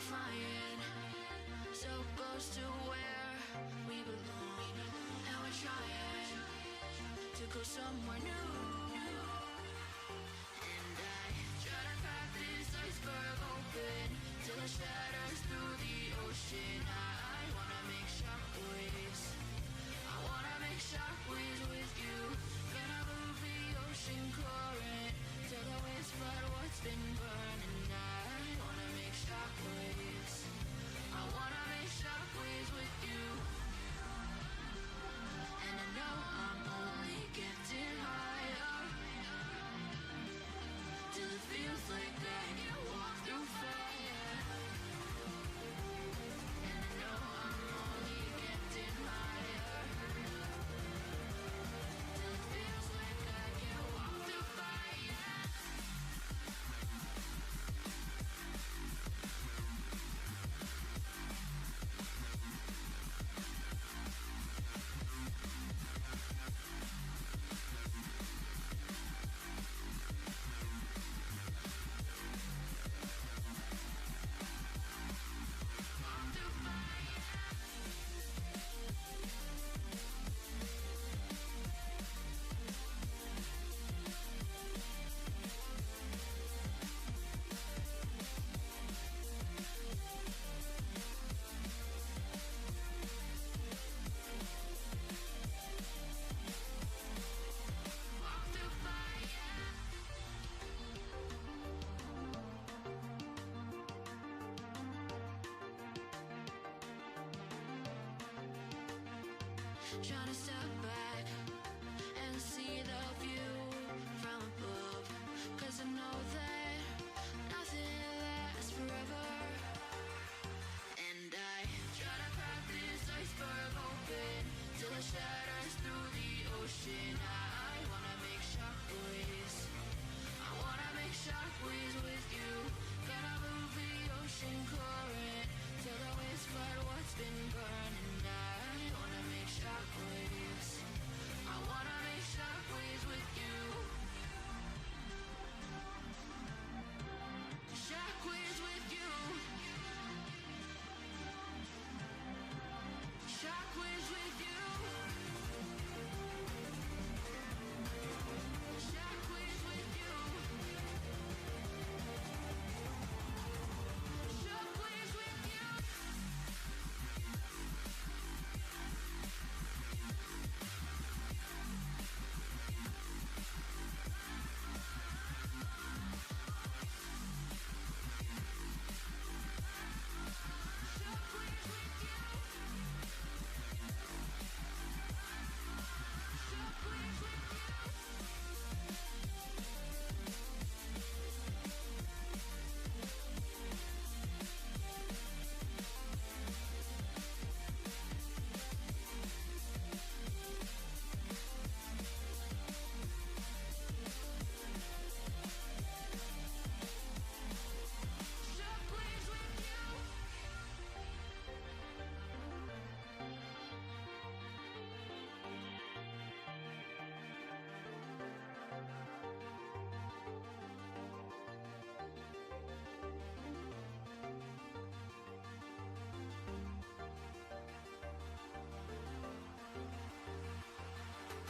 flying so close to where we belong, and we're trying to go somewhere new. And I try to crack this iceberg open till it shatters through the ocean. I wanna make shockwaves. I wanna make shockwaves with you. Gonna move the ocean current till the waves flood what's been burning. I wanna make shockwaves. I wanna make shockwaves with you. And I know I'm only getting higher till it feels like I can walk through fire. And I know I'm only getting higher till it feels like I can walk through fire. Trying to step back and see the view from above, 'cause I know that nothing lasts forever. And I try to crack this iceberg open till it shatters through the ocean. I wanna make shockwaves. I wanna make shockwaves with you. Gonna move the ocean current till the waves flood what's been burning. I wanna make shockwaves. I wanna make shockwaves with you. Shockwaves with you. Shockwaves with you. Shockwaves with you. Shockwaves with you.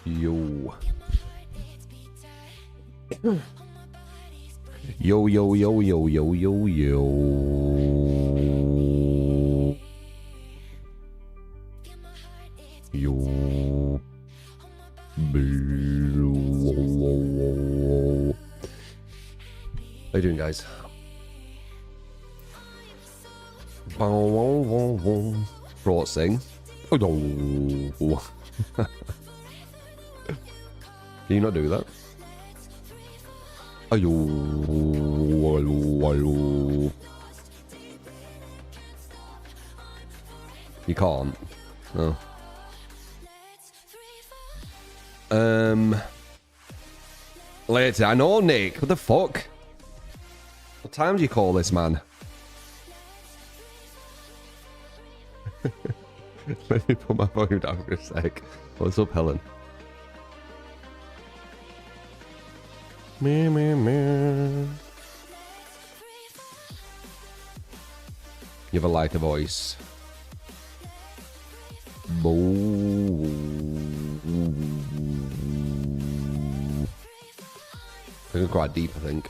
Yo. Yo, yo, yo, yo, yo, yo, yo. Yo. How you doing, guys? Brought sing. Oh no. Can you not do that? Ayo. You can't. Oh. Later. I know, Nick. What the fuck? What time do you call this, man? Let me put my volume down for a sec. What's up, Helen? Me. You have a lighter voice. Boo. It's quite deep, I think.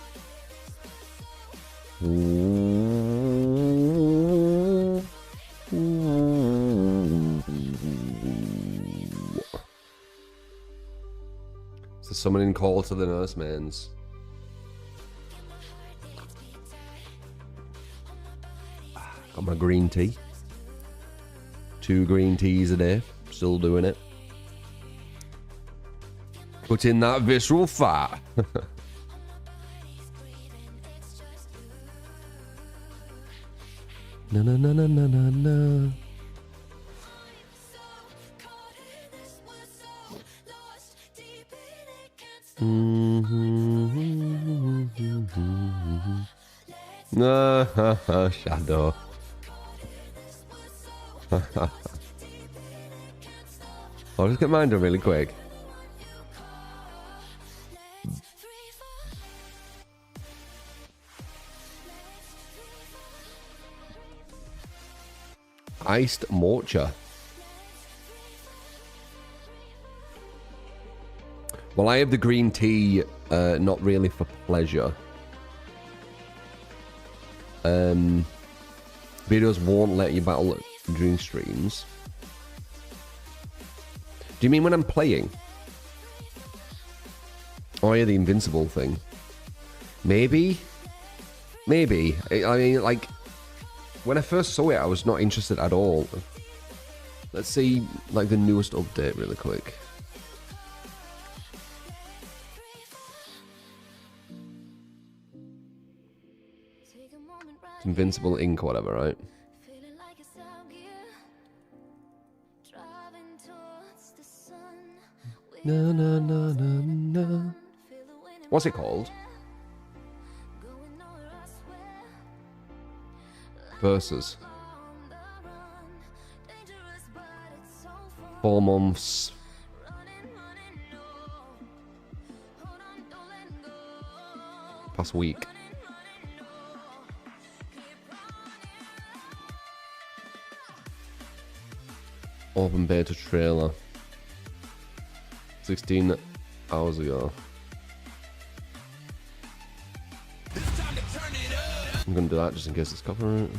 It's the summoning call to the nursemaids. Got my green tea. 2 green teas a day. Still doing it. Put in that visceral fat. Na na na na na na na. Shadow. I'll just get mine done really quick. Iced morcha. Well, I have the green tea, not really for pleasure. Videos won't let you battle during streams. Do you mean when I'm playing? Oh yeah, the invincible thing. Maybe. Maybe. I mean, like, when I first saw it, I was not interested at all. Let's see, like, the newest update really quick. It's Invincible Ink or whatever, right? Na, na, na, na, na. What's it called? Versus. 4 months. Past week. Open beta trailer. 16 hours ago. I'm gonna do that just in case it's copyright.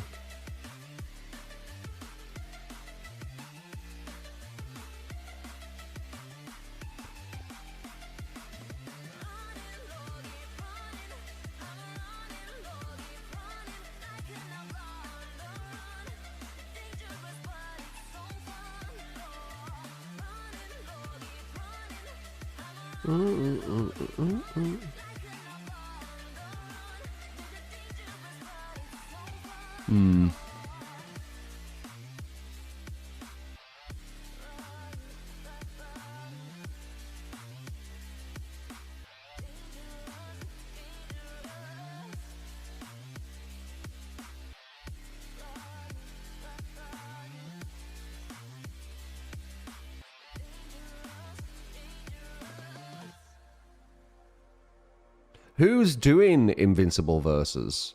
Who's doing Invincible Versus?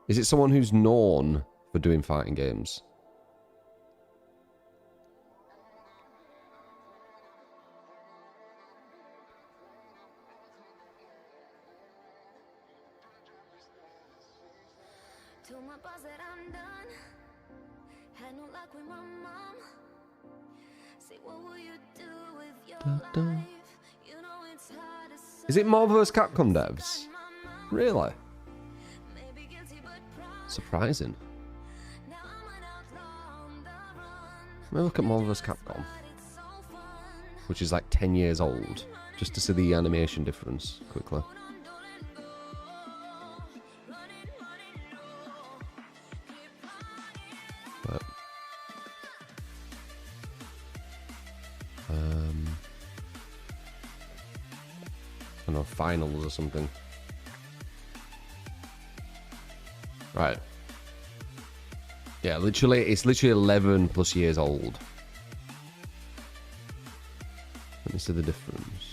Is it someone who's known for doing fighting games? Is it Marvel vs. Capcom devs? Really? Surprising. Let me look at Marvel vs. Capcom, which is like 10 years old, just to see the animation difference quickly. But, I don't know, finals or something. Right. Yeah, literally, it's literally 11 plus years old. Let me see the difference.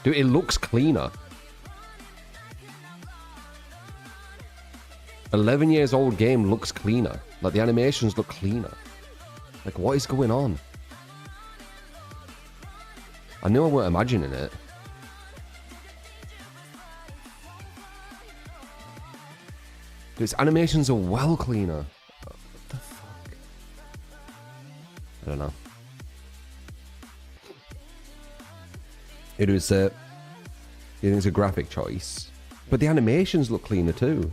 Dude, it looks cleaner. 11 years old game looks cleaner. Like, the animations look cleaner. Like, what is going on? I knew I weren't imagining it. Its animations are well cleaner. What the fuck? I don't know. It was you think it's a graphic choice, but the animations look cleaner too.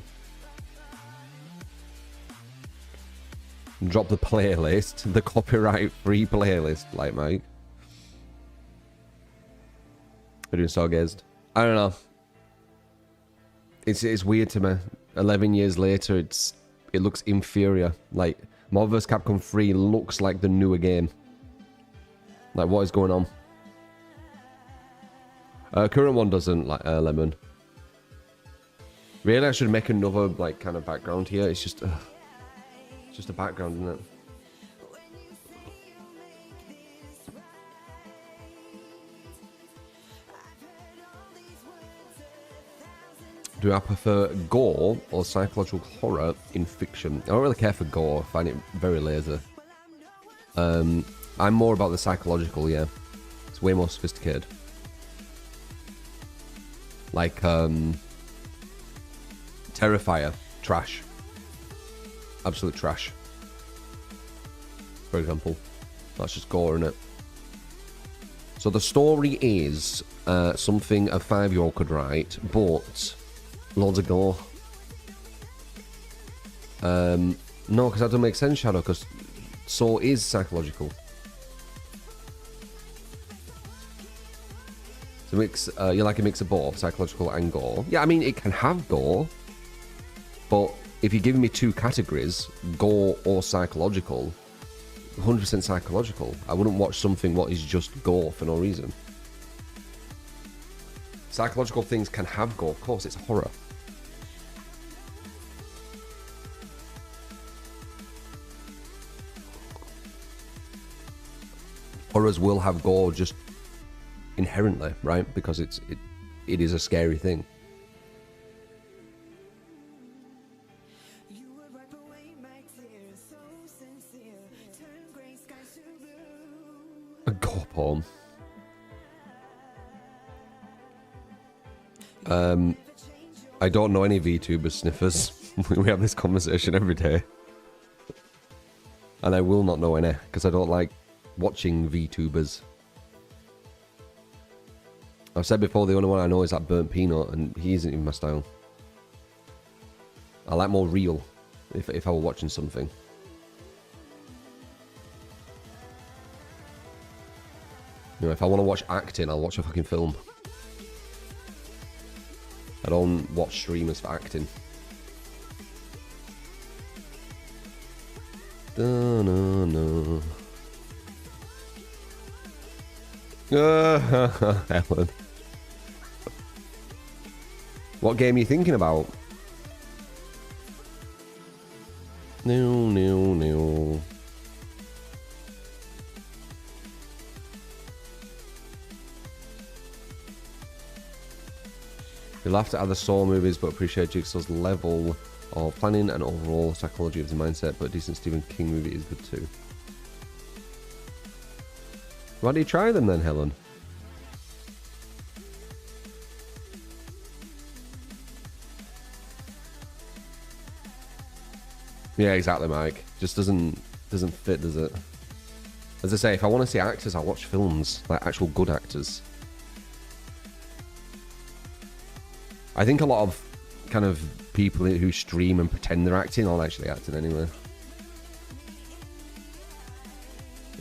Drop the playlist, the copyright-free playlist, like Mike. We're doing Stargazed. I don't know. It's weird to me. 11 years later, it looks inferior. Like, Marvel vs. Capcom 3 looks like the newer game. Like, what is going on? Current one doesn't, like, Lemon. Really, I should make another, like, kind of background here. It's just a background, isn't it? Do I prefer gore or psychological horror in fiction? I don't really care for gore. I find it very lazy. I'm more about the psychological, yeah. It's way more sophisticated. Like, Terrifier. Trash. Absolute trash. For example. That's just gore, innit? So the story is something a 5-year-old could write, but loads of gore. No, because that doesn't make sense, Shadow, because Saw is psychological. So mix, you like a mix of both, psychological and gore. Yeah, I mean, it can have gore, but if you're giving me two categories, gore or psychological, 100% psychological. I wouldn't watch something what is just gore for no reason. Psychological things can have gore, of course, it's horror. Horrors will have gore just inherently, right? Because it is a scary thing. A gore porn. I don't know any VTuber sniffers. We have this conversation every day. And I will not know any, because I don't like watching VTubers. I've said before, the only one I know is that Burnt Peanut, and he isn't even my style. I like more real, if I were watching something. You know, if I want to watch acting, I'll watch a fucking film. I don't watch streamers for acting. No. Helen. What game are you thinking about? No. We laughed at other Saw movies, but appreciate Jigsaw's level of planning and overall psychology of the mindset, but a decent Stephen King movie is good too. Why do you try them then, Helen? Yeah, exactly, Mike. Just doesn't fit, does it? As I say, if I want to see actors, I'll watch films, like actual good actors. I think a lot of kind of people who stream and pretend they're acting aren't actually acting anyway.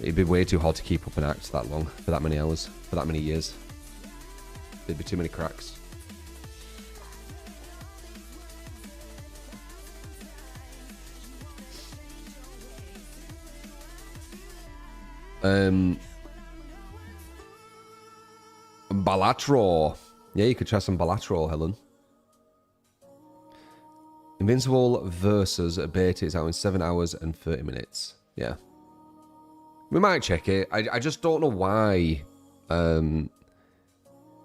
It'd be way too hard to keep up an act that long, for that many hours, for that many years. There'd be too many cracks. Balatro. Yeah, you could try some Balatro, Helen. Invincible Versus beta is out in 7 hours and 30 minutes. Yeah. We might check it. I just don't know why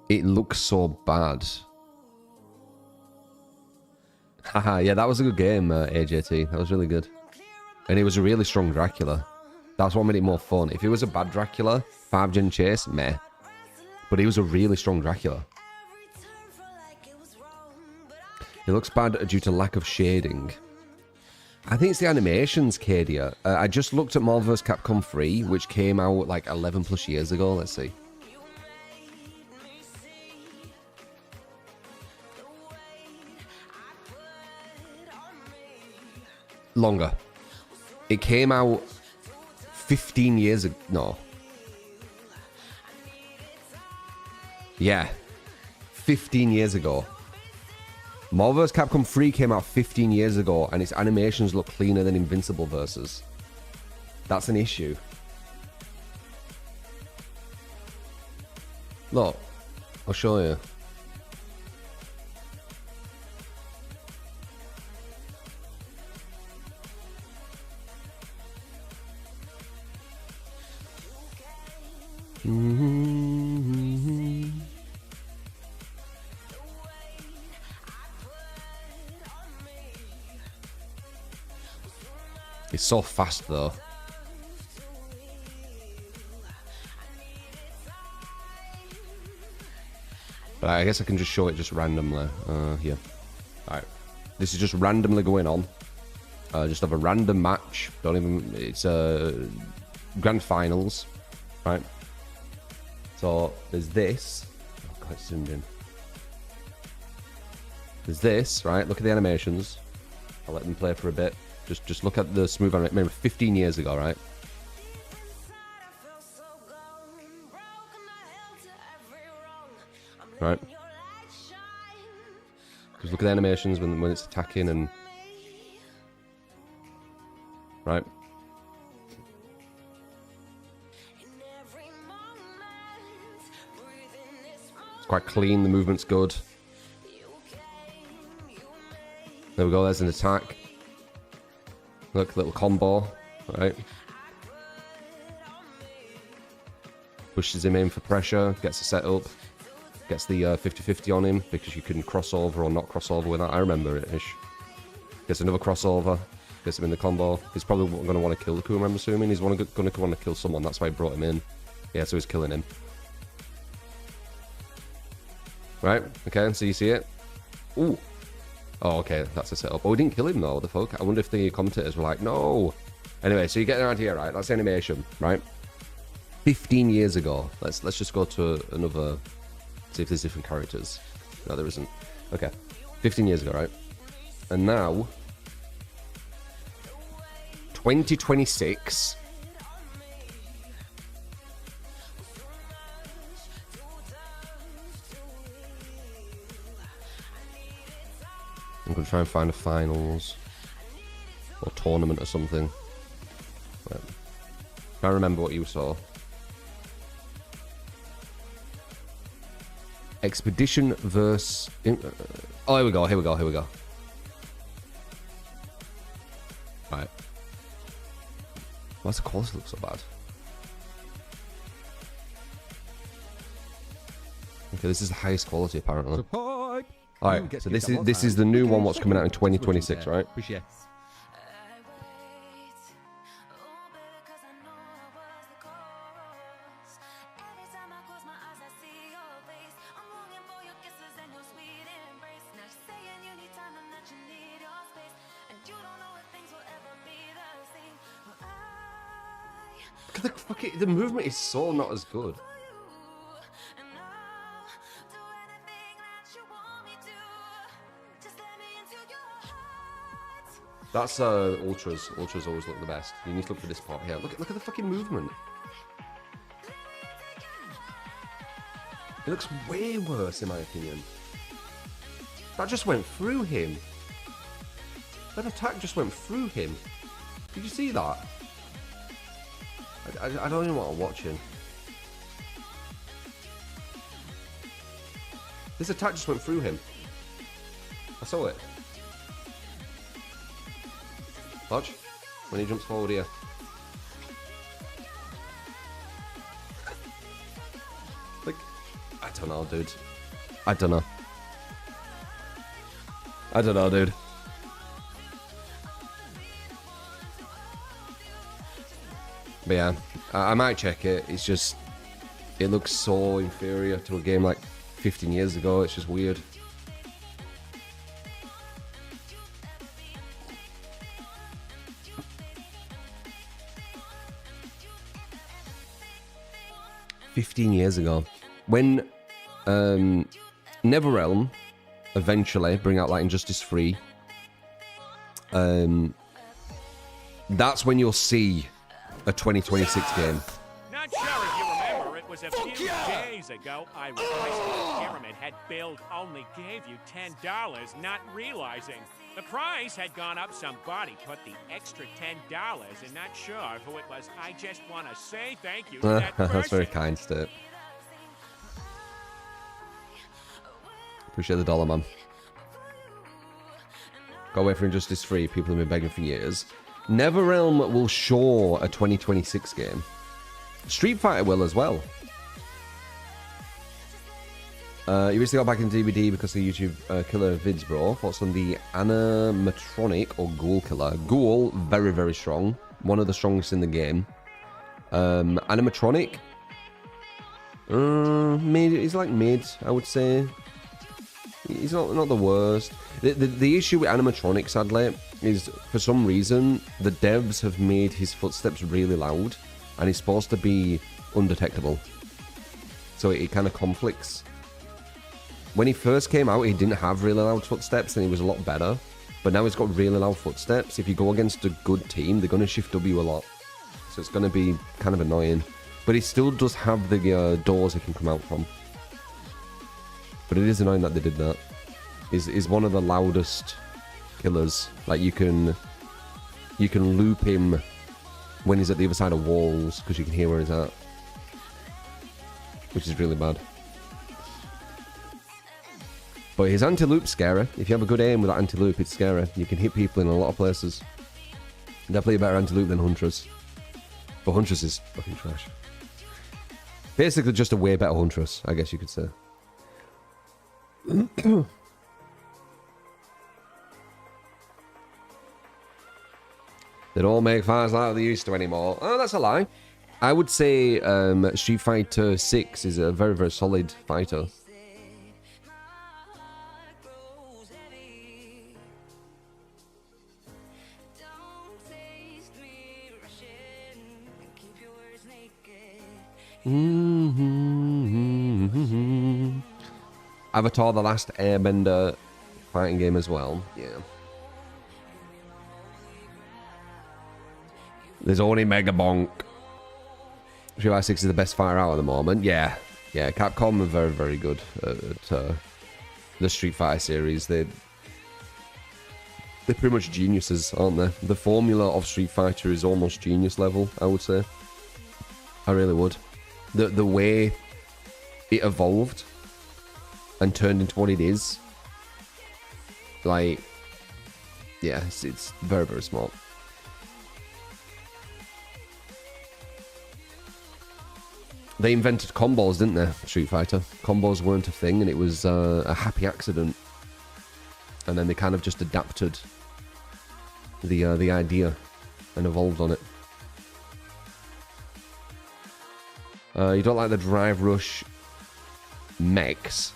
it looks so bad. Haha, yeah, that was a good game, AJT. That was really good. And it was a really strong Dracula. That's what made it more fun. If it was a bad Dracula, 5-gen chase, meh. But he was a really strong Dracula. It looks bad due to lack of shading. I think it's the animations, Cadia. I just looked at Marvel vs. Capcom 3, which came out like 11 plus years ago. Let's see. Longer. It came out 15 years ago. No. Yeah. 15 years ago. Marvel vs. Capcom 3 came out 15 years ago, and its animations look cleaner than Invincible Versus. That's an issue. Look, I'll show you. It's so fast though. But I guess I can just show it just randomly. Here. Alright. This is just randomly going on. Just have a random match. Don't even... It's grand finals. Right. So, there's this. Oh god, it's zoomed in. There's this, right? Look at the animations. I'll let them play for a bit. Just look at the smooth animation. Maybe 15 years ago, right? Right. Just look at the animations when it's attacking and... Right. It's quite clean, the movement's good. There we go, there's an attack. Look, little combo, right? Pushes him in for pressure, gets a set up, gets the 50-50 on him because you can cross over or not cross over with that. I remember it-ish. Gets another crossover, gets him in the combo. He's probably going to want to kill the Kuma, I'm assuming. He's going to want to kill someone, that's why he brought him in. Yeah, so he's killing him. Right, okay, so you see it. Ooh. Oh, okay, that's a setup. Oh, we didn't kill him though, what the fuck? I wonder if the commentators were like, no. Anyway, so you get an idea, right? That's animation, right? 15 years ago. Let's just go to another... See if there's different characters. No, there isn't. Okay. 15 years ago, right? And now... 2026... I'm going to try and find a finals or tournament or something. Right. Can't remember what you saw. Expedition versus... Oh, here we go, here we go, here we go. Right. Why's the quality look so bad? Okay, this is the highest quality apparently. Alright, so this is the new one, what's coming out in 2026, right? The movement is so not as good. That's ultras. Ultras always look the best. You need to look for this part here. Look at the fucking movement. It looks way worse in my opinion. That just went through him. That attack just went through him. Did you see that? I don't even know what I'm watching. This attack just went through him. I saw it. Watch. When he jumps forward here. Like, I don't know, dude. I don't know. I don't know, dude. But yeah, I might check it. It's just, it looks so inferior to a game like 15 years ago. It's just weird. $15 ago, when NetherRealm eventually bring out like Injustice 3, that's when you'll see a 2026 game. Not sure if you remember, it was a few days ago I realized the pyramid had billed only gave you $10, not realizing the price had gone up. Somebody put the extra $10 and not sure who it was. I just want to say thank you to that person. That's very kind, Sturt. Appreciate the dollar, man. Go away for Injustice 3. People have been begging for years. NetherRealm will show a 2026 game. Street Fighter will as well. You recently got back in DVD because of the YouTube killer vids, bro. Thoughts on the animatronic or ghoul killer? Ghoul, very, very strong. One of the strongest in the game. Animatronic? Mid. He's like mid, I would say. He's not the worst. The issue with animatronic, sadly, is for some reason the devs have made his footsteps really loud, and he's supposed to be undetectable. So it kind of conflicts. When he first came out, he didn't have really loud footsteps, and he was a lot better. But now he's got really loud footsteps. If you go against a good team, they're going to shift W a lot. So it's going to be kind of annoying. But he still does have the doors he can come out from. But it is annoying that they did that. He's one of the loudest killers. Like, you can loop him when he's at the other side of walls, because you can hear where he's at. Which is really bad. But his anti-loop's scary. If you have a good aim with that anti-loop, it's scary. You can hit people in a lot of places. Definitely a better anti-loop than Huntress. But Huntress is fucking trash. Basically just a way better Huntress, I guess you could say. They don't make fighters like they used to anymore. Oh, that's a lie. I would say Street Fighter 6 is a very, very solid fighter. Avatar: The Last Airbender fighting game as well. Yeah. There's only Mega Bonk. Street Fighter 6 is the best fighter out at the moment. Yeah. Yeah, Capcom are very, very good at the Street Fighter series. They're pretty much geniuses, aren't they? The formula of Street Fighter is almost genius level, I would say. I really would. The way it evolved and turned into what it is, like, yeah, it's very, very smart. They invented combos, didn't they, Street Fighter? Combos weren't a thing, and it was a happy accident. And then they kind of just adapted the idea and evolved on it. You don't like the Drive Rush mechs.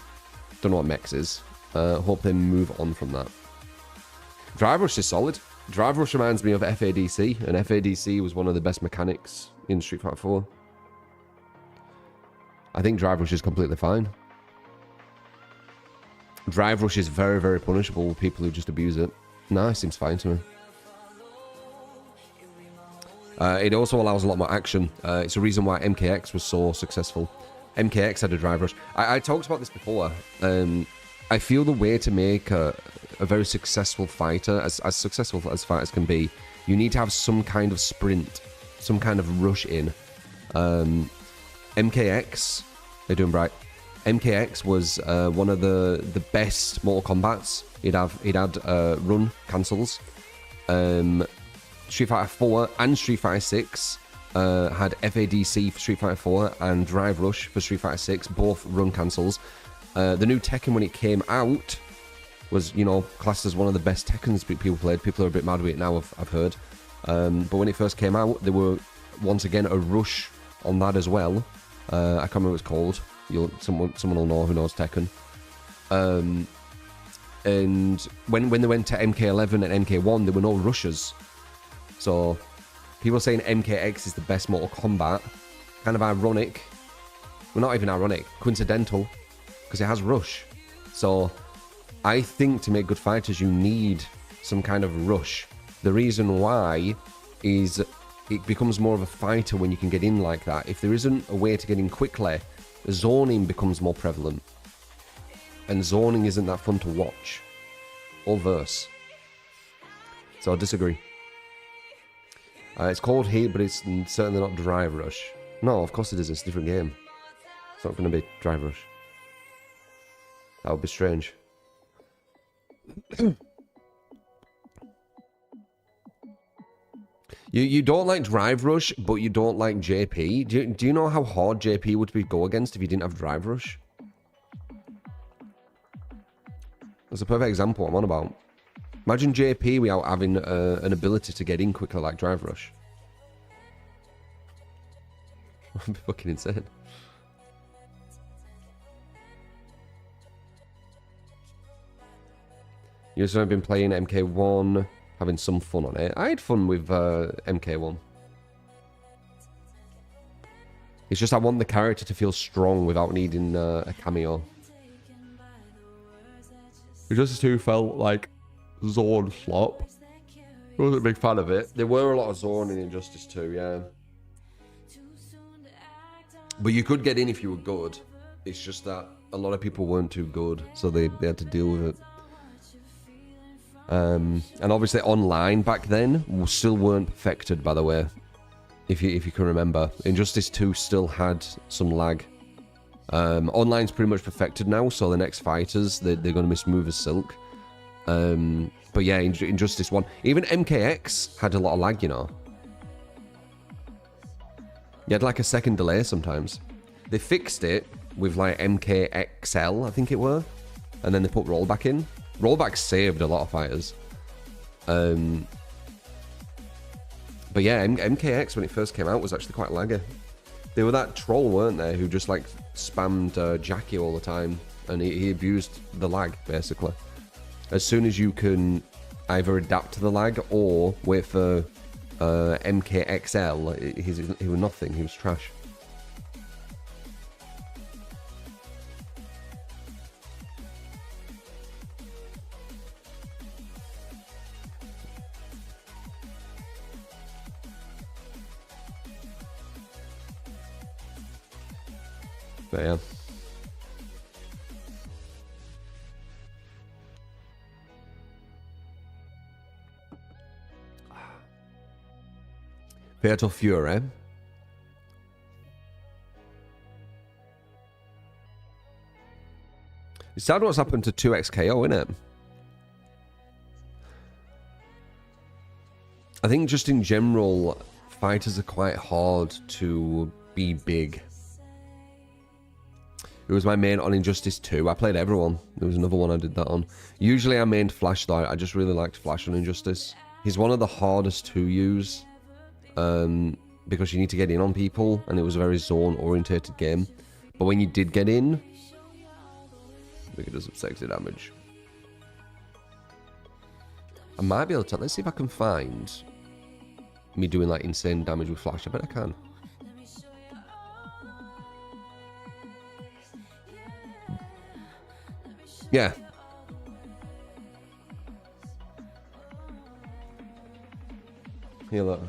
Don't know what mechs is. Hope they move on from that. Drive Rush is solid. Drive Rush reminds me of FADC, and FADC was one of the best mechanics in Street Fighter 4. I think Drive Rush is completely fine. Drive Rush is very, very punishable with people who just abuse it. No, it seems fine to me. It also allows a lot more action. It's a reason why MKX was so successful. MKX had a Drive Rush. I talked about this before. I feel the way to make a very successful fighter, as successful as fighters can be, you need to have some kind of sprint, some kind of rush in. MKX, they're doing bright. MKX was one of the best Mortal Kombats. He'd had run cancels. Street Fighter 4 and Street Fighter 6 had FADC for Street Fighter 4 and Drive Rush for Street Fighter 6, both run cancels. The new Tekken, when it came out, was, you know, classed as one of the best Tekkens people played. People are a bit mad with it now, I've heard. But when it first came out, they were once again, a rush on that as well. I can't remember what it's called. Someone will know who knows Tekken. And when they went to MK11 and MK1, there were no rushes. So people saying MKX is the best Mortal Kombat, kind of ironic. Well, not even ironic, coincidental, because it has rush. So I think to make good fighters, you need some kind of rush. The reason why is it becomes more of a fighter when you can get in like that. If there isn't a way to get in quickly, zoning becomes more prevalent. And zoning isn't that fun to watch or verse. So I disagree. It's called Heat, but it's certainly not Drive Rush. No, of course it isn't. It's a different game. It's not going to be Drive Rush. That would be strange. You don't like Drive Rush, but you don't like JP. Do you know how hard JP would be go against if you didn't have Drive Rush? That's a perfect example I'm on about. Imagine JP without having an ability to get in quicker like Drive Rush. That'd be fucking insane. You've also been playing MK1, having some fun on it. I had fun with MK1. It's just I want the character to feel strong without needing a cameo. Injustice 2 felt like zone slop. I wasn't a big fan of it. There were a lot of zone in Injustice 2, yeah. But you could get in if you were good. It's just that a lot of people weren't too good, so they had to deal with it. And obviously online back then still weren't perfected, by the way. If you can remember. Injustice 2 still had some lag. Online's pretty much perfected now, so the next fighters, they're going to be smooth as silk. But yeah, Injustice 1. Even MKX had a lot of lag, you know. You had like a second delay sometimes. They fixed it with like MKXL, I think it were. And then they put rollback in. Rollback saved a lot of fighters. But yeah, MKX when it first came out was actually quite laggy. They were that troll, weren't they, who just like spammed Jackie all the time, and he abused the lag basically. As soon as you can either adapt to the lag or wait for MKXL, he was nothing. He was trash. But yeah. Fatal Fury. It's sad what's happened to 2XKO, isn't it? I think just in general, fighters are quite hard to be big. It was my main on Injustice 2. I played everyone. There was another one I did that on. Usually I mained Flash though. I just really liked Flash on Injustice. He's one of the hardest to use. Because you need to get in on people, and it was a very zone-orientated game. But when you did get in, I think it does some sexy damage. I might be able to... Let's see if I can find me doing like insane damage with Flash. I bet I can. Yeah. Here, look.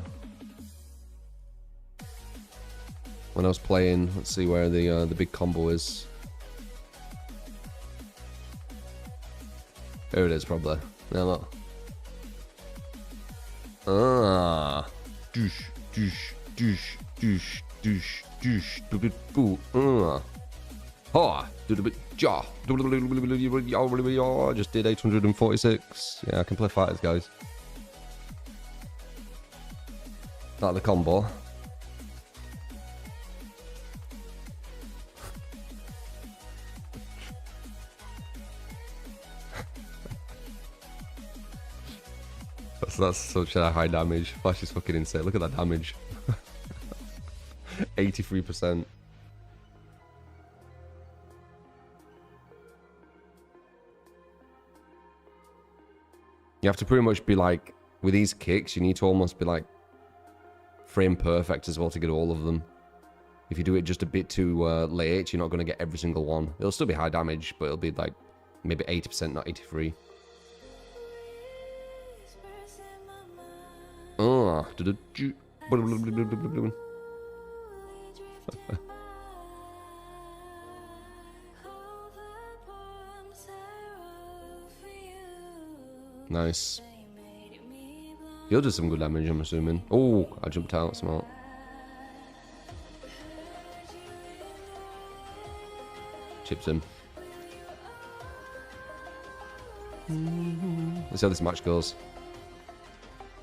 When I was playing, let's see where the big combo is. There it is, probably. Now look. Ah. Douche, douche, douche, douche, douche, douche, douche, douche, ha. Just did 846. Yeah, I can play fighters, guys. Like the combo. That's such a high damage. Flash is fucking insane. Look at that damage. 83%. You have to pretty much be like, with these kicks, you need to almost be like frame perfect as well to get all of them. If you do it just a bit too late, you're not going to get every single one. It'll still be high damage, but it'll be like maybe 80%, not 83. Oh, nice. You'll do some good damage, I'm assuming. Oh, I jumped out, smart. Chips him. Let's see how this match goes.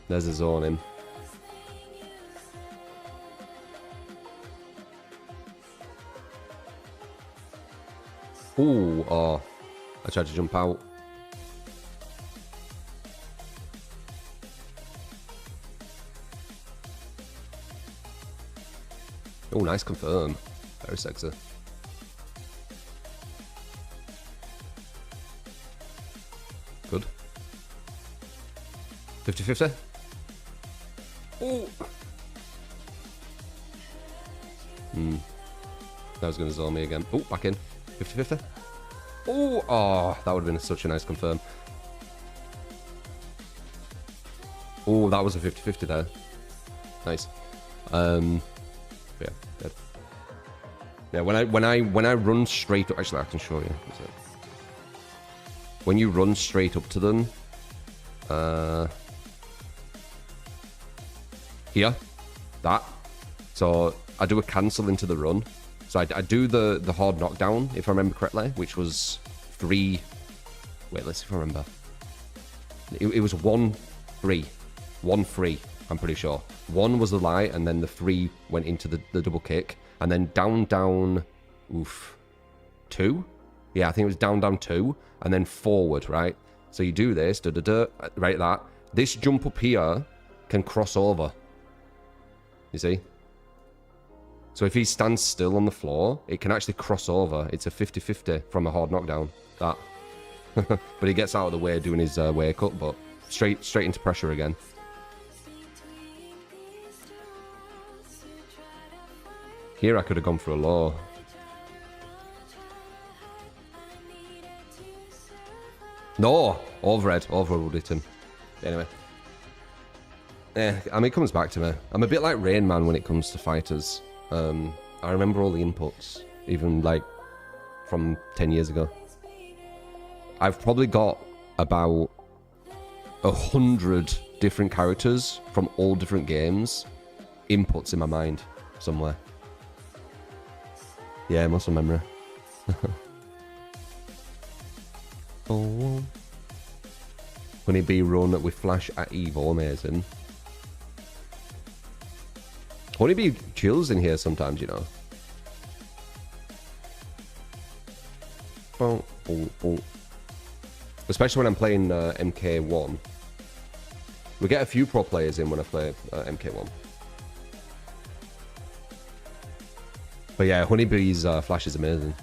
There's a zone in. Ooh, oh. I tried to jump out. Oh, nice confirm. Very sexy. Good. 50-50. Oh. That was going to zone me again. Oh, back in. 50-50. Oh, that would have been such a nice confirm. Oh, that was a 50-50 there. Nice. Yeah, dead. Yeah, when I run straight up, actually I can show you. When you run straight up to them, here, that. So I do a cancel into the run. So I do the hard knockdown, if I remember correctly, which was 3. Wait, let's see if I remember. It was 1-3. 1-3, I'm pretty sure. 1 was the lie, and then the 3 went into the double kick. And then down, oof, 2? Yeah, I think it was down 2, and then forward, right? So you do this, right, that. This jump up here can cross over. You see? So if he stands still on the floor, it can actually cross over. It's a 50-50 from a hard knockdown. That. But he gets out of the way doing his wake up, but straight into pressure again. Here I could have gone for a low. No! Overhead would hit him. Anyway. I mean, it comes back to me. I'm a bit like Rain Man when it comes to fighters. I remember all the inputs, even like from 10 years ago. I've probably got about 100 different characters from all different games, inputs in my mind somewhere. Yeah, muscle memory. Oh. Honeybee run with Flash at Evo, amazing. Honeybee chills in here sometimes, you know. Especially when I'm playing MK1. We get a few pro players in when I play MK1. But yeah, Honeybee's Flash is amazing.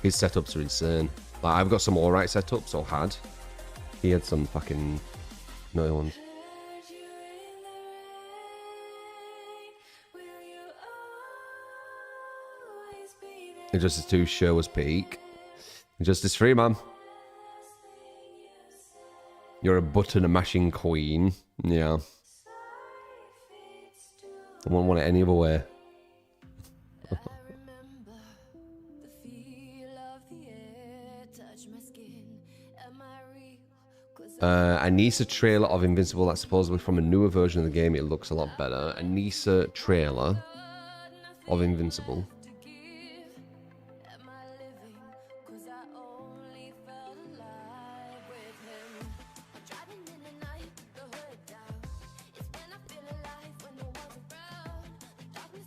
His setups are insane. Like, I've got some alright setups, or had. He had some fucking no ones. Injustice 2 show was peak. Injustice 3, man. You're a button mashing queen. Yeah. I wouldn't want it any other way. Anissa trailer of Invincible, that's supposedly from a newer version of the game. It looks a lot better. Anissa trailer of Invincible.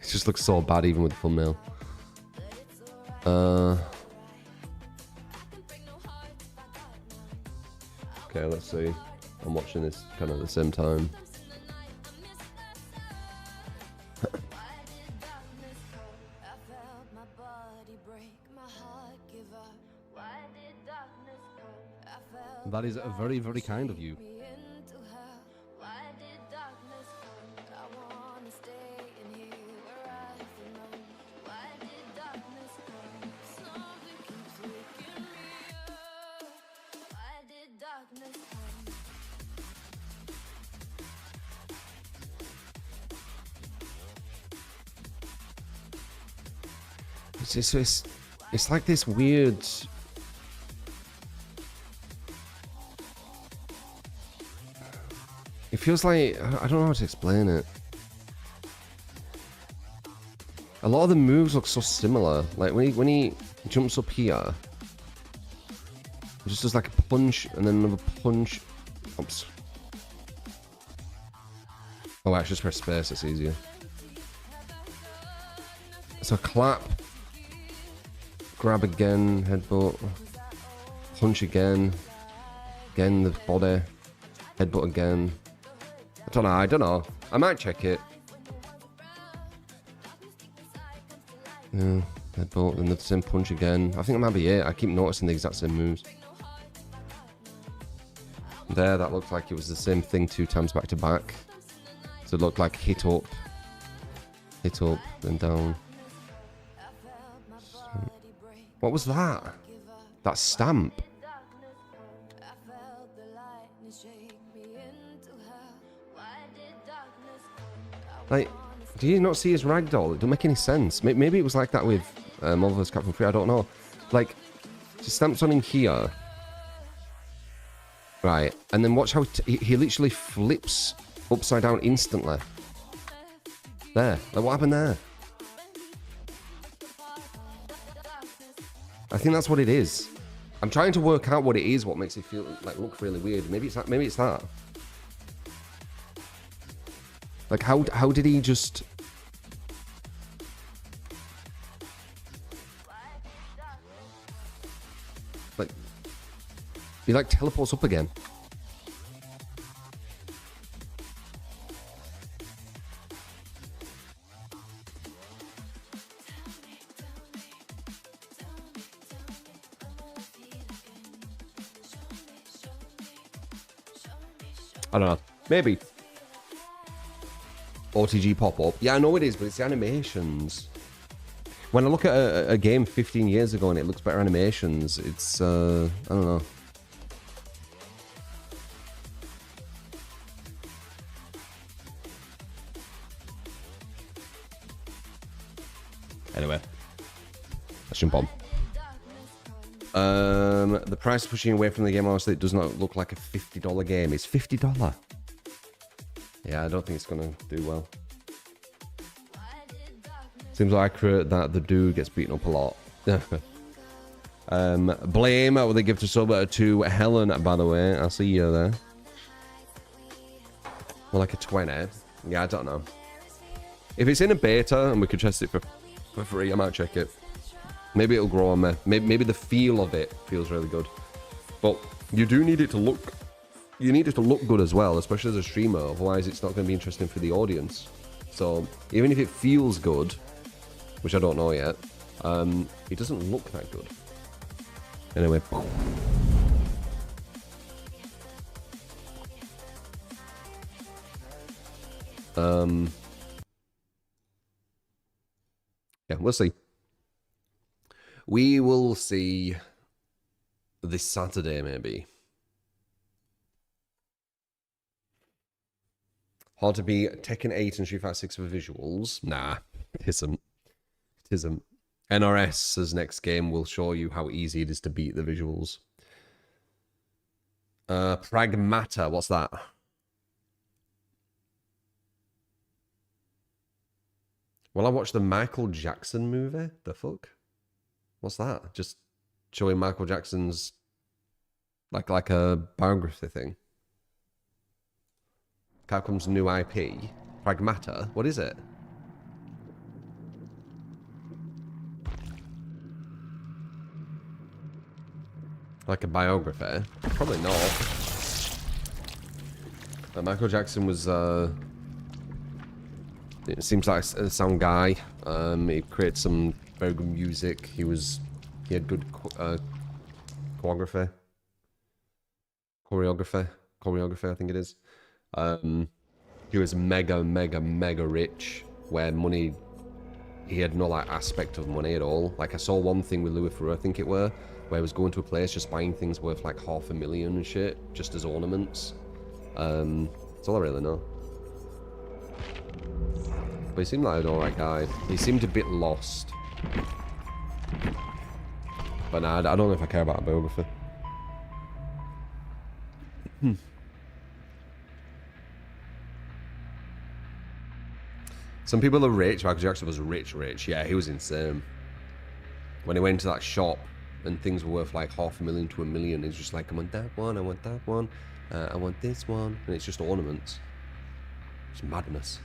It just looks so bad even with the thumbnail. Okay, let's see. I'm watching this kind of at the same time. That is very, very kind of you. It's like this weird. It feels like I don't know how to explain it. A lot of the moves look so similar. Like when he jumps up here, he just does like a punch and then another punch. Oops. Oh, actually, just press space. It's easier. So clap. Grab again, headbutt, punch again the body, headbutt again. I don't know. I might check it. Yeah, headbutt, and the same punch again. I think that might be it. I keep noticing the exact same moves. There, that looked like it was the same thing 2 times back to back. So it looked like hit up, then down. What was that? That stamp. Like, do you not see his ragdoll? It don't make any sense. Maybe it was like that with Marvel vs. Capcom 3, I don't know. Like, he stamps on him here. Right, and then watch how he literally flips upside down instantly. There, like what happened there? I think that's what it is. I'm trying to work out what it is, what makes it feel like look really weird. Maybe it's that. Maybe it's that. Like how did he just? Like he like teleports up again. I don't know. Maybe. OTG pop-up. Yeah, I know it is, but it's the animations. When I look at a game 15 years ago and it looks better animations, it's, I don't know. Anyway. Let's jump on. The price is pushing away from the game. Honestly, it does not look like a $50 game. It's $50. Yeah, I don't think it's gonna do well. Seems accurate that the dude gets beaten up a lot. Blame with a gift of sub to Helen, by the way. I'll see you there. More like a 20. Yeah, I don't know. If it's in a beta and we could test it for free, I might check it. Maybe it'll grow on me. Maybe the feel of it feels really good. But you do need it to look... You need it to look good as well, especially as a streamer. Otherwise, it's not going to be interesting for the audience. So, even if it feels good, which I don't know yet, it doesn't look that good. Anyway. Yeah, we'll see. We will see this Saturday, maybe. Hard to be Tekken 8 and Street Fighter 6 for visuals. Nah, it isn't. It isn't. NRS's next game will show you how easy it is to beat the visuals. Pragmata, what's that? Well, I watched the Michael Jackson movie. The fuck? What's that? Just showing Michael Jackson's like a biography thing. Capcom's new IP. Pragmata? What is it? Like a biography? Probably not. Michael Jackson was, it seems like a sound guy. He created some very good music. He had good choreography, I think it is. He was mega rich, where money, he had no like aspect of money at all. Like I saw one thing with Louis Theroux, I think it were, where he was going to a place just buying things worth like $500,000 and shit, just as ornaments. That's all I really know. But he seemed like an alright guy. He seemed a bit lost. But nah, I don't know if I care about a biography. Some people are rich. Michael Jackson was rich. Yeah, he was insane. When he went to that shop and things were worth like $500,000 to $1 million, he's just like, I want that one, I want that one, I want this one. And it's just ornaments. It's madness.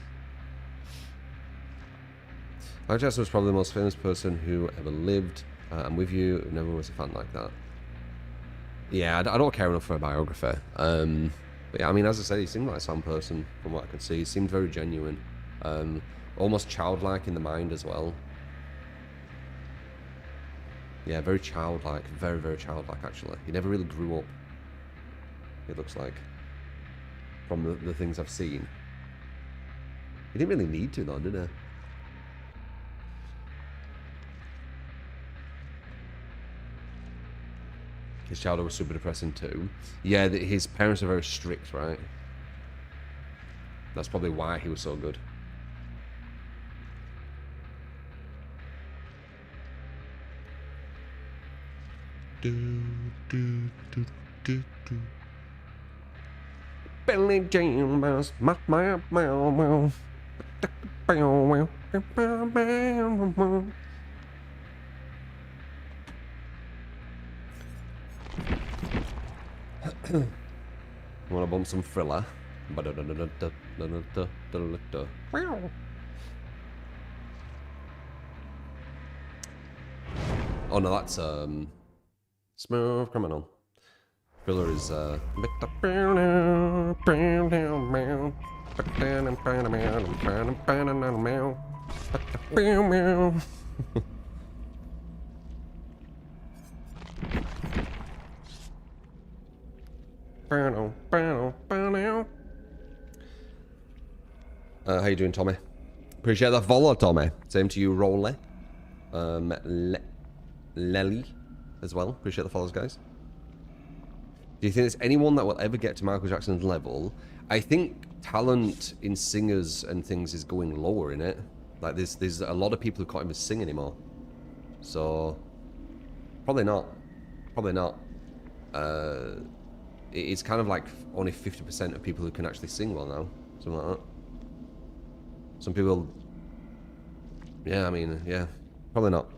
Michael Jackson was probably the most famous person who ever lived. I'm with you, never was a fan like that. Yeah, I don't care enough for a biography. But yeah, I mean, as I said, he seemed like a sound person from what I could see. He seemed very genuine. Almost childlike in the mind as well. Yeah, very childlike. Very childlike, actually. He never really grew up, it looks like, from the things I've seen. He didn't really need to, though, did he? His childhood was super depressing too. Yeah, his parents are very strict, right? That's probably why he was so good. Billy James, wanna bump some Thriller? Oh no, that's Smooth Criminal. Thriller is how you doing, Tommy? Appreciate the follow, Tommy. Same to you, Rolly. Lely as well. Appreciate the follows, guys. Do you think there's anyone that will ever get to Michael Jackson's level? I think talent in singers and things is going lower in it. Like there's a lot of people who can't even sing anymore. So probably not. Probably not. It's kind of like only 50% of people who can actually sing well now. Something like that. Some people... Yeah, I mean, yeah. Probably not.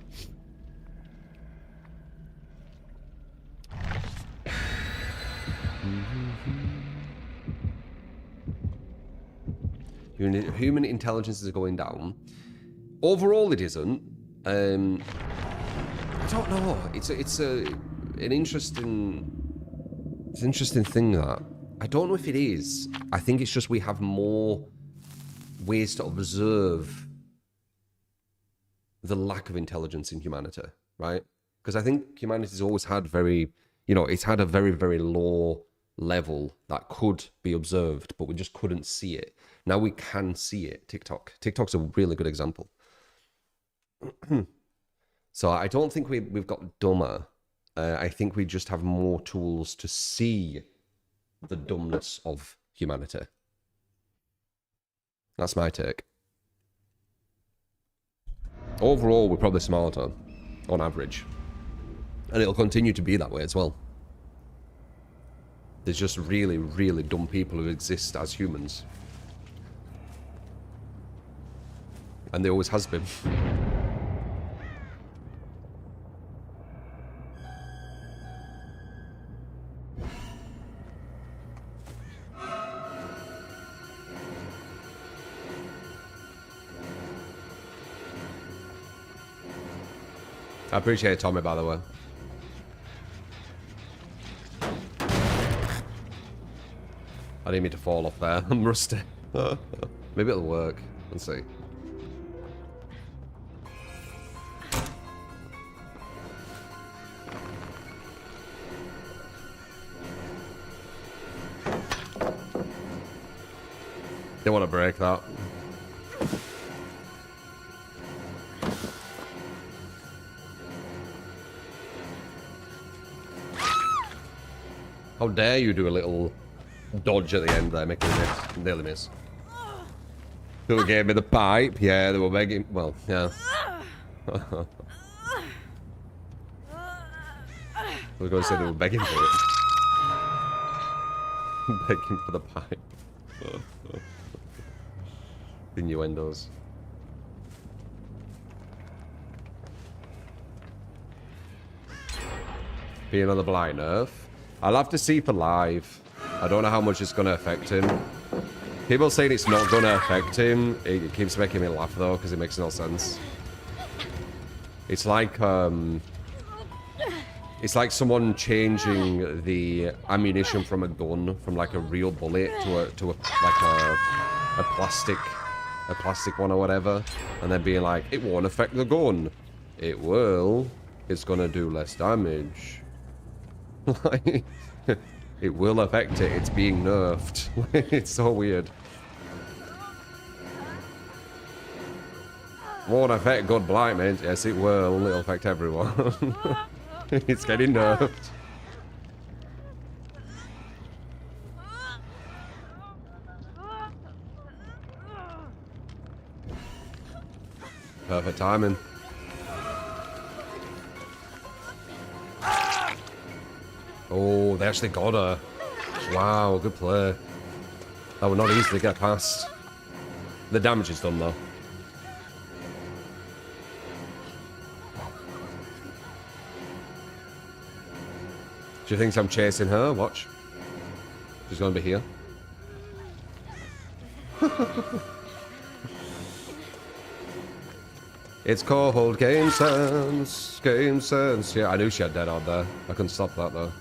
Human intelligence is going down. Overall, it isn't. I don't know. It's an interesting thing that I don't know if it is. I think it's just we have more ways to observe the lack of intelligence in humanity, right? Because I think humanity's always had it's had a very low level that could be observed, but we just couldn't see it. Now we can see it. TikTok's a really good example. So I don't think we've got dumber. I think we just have more tools to see the dumbness of humanity. That's my take. Overall, we're probably smarter, on average. And it'll continue to be that way as well. There's just really dumb people who exist as humans. And there always has been. I appreciate it, Tommy, by the way. I didn't mean to fall off there. I'm rusty. Maybe it'll work. Let's see. Don't want to break that. How dare you do a little dodge at the end there, making me miss. Nearly miss. Who gave me the pipe? Yeah, they were begging. Well, yeah. I was going to say they were begging for it. Begging for the pipe. Innuendos. Being on the blind earth. I'll have to see for live. I don't know how much it's going to affect him. People saying it's not going to affect him. It keeps making me laugh though, because it makes no sense. It's like someone changing the ammunition from a gun, from like a real bullet to a plastic one or whatever, and then being like, it won't affect the gun. It will. It's gonna do less damage. Like, it will affect it. It's being nerfed. It's so weird. Won't affect good blight, mate. Yes, it will. It'll affect everyone. It's getting nerfed. Perfect timing. Oh, they actually got her. Wow, good play. That would not easily get past. The damage is done though. Do you think I'm chasing her? Watch. She's gonna be here. It's called Game Sense. Game Sense. Yeah, I knew she had dead out there. I couldn't stop that though.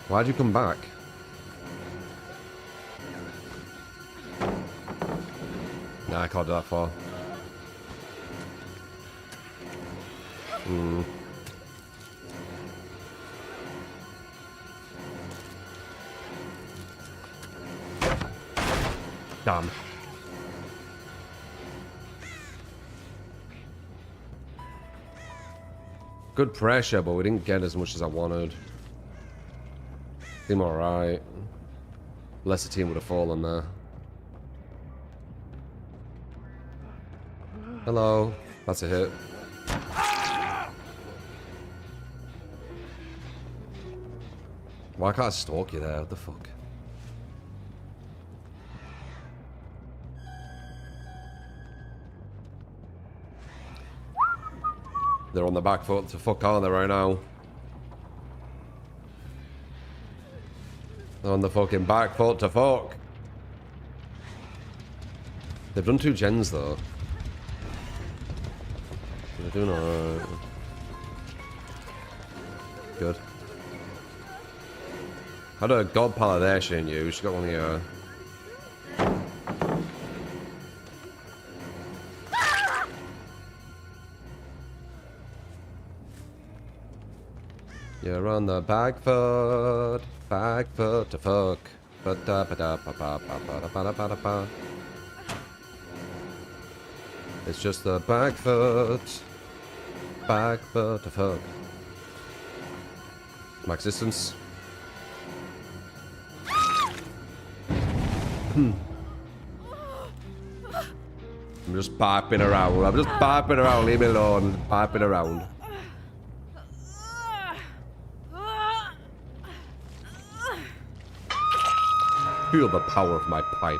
Why'd you come back? Nah, I can't do that far. Hmm. Damn. Good pressure, but we didn't get as much as I wanted. Seemed alright. Lesser team would have fallen there. Hello. That's a hit. Why can't I stalk you there? What the fuck? They're on the back foot to fuck, aren't they, right now? They're on the fucking back foot to fuck. They've done 2 gens, though. They're doing alright. Good. Had a god pallet there, she didn't you? She got one of your... You're on the back foot to fuck. It's just the back foot to fuck. Max distance. I'm just piping around. I'm just piping around. Leave me alone. Piping around. Feel the power of my pipe.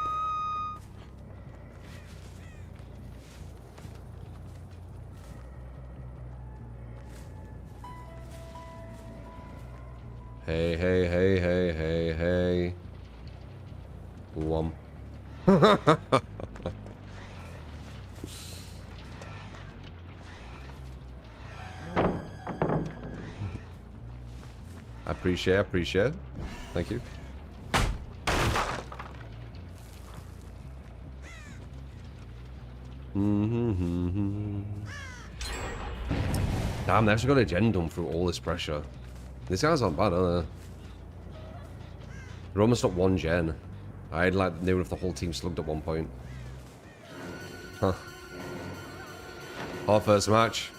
Hey, hey, hey, hey, hey, hey. Whomp. I appreciate. Thank you. Damn, they actually got a gen done through all this pressure. These guys aren't bad, are they? They're almost at 1 gen. I'd like knew if the whole team slugged at one point. Huh. Our first match.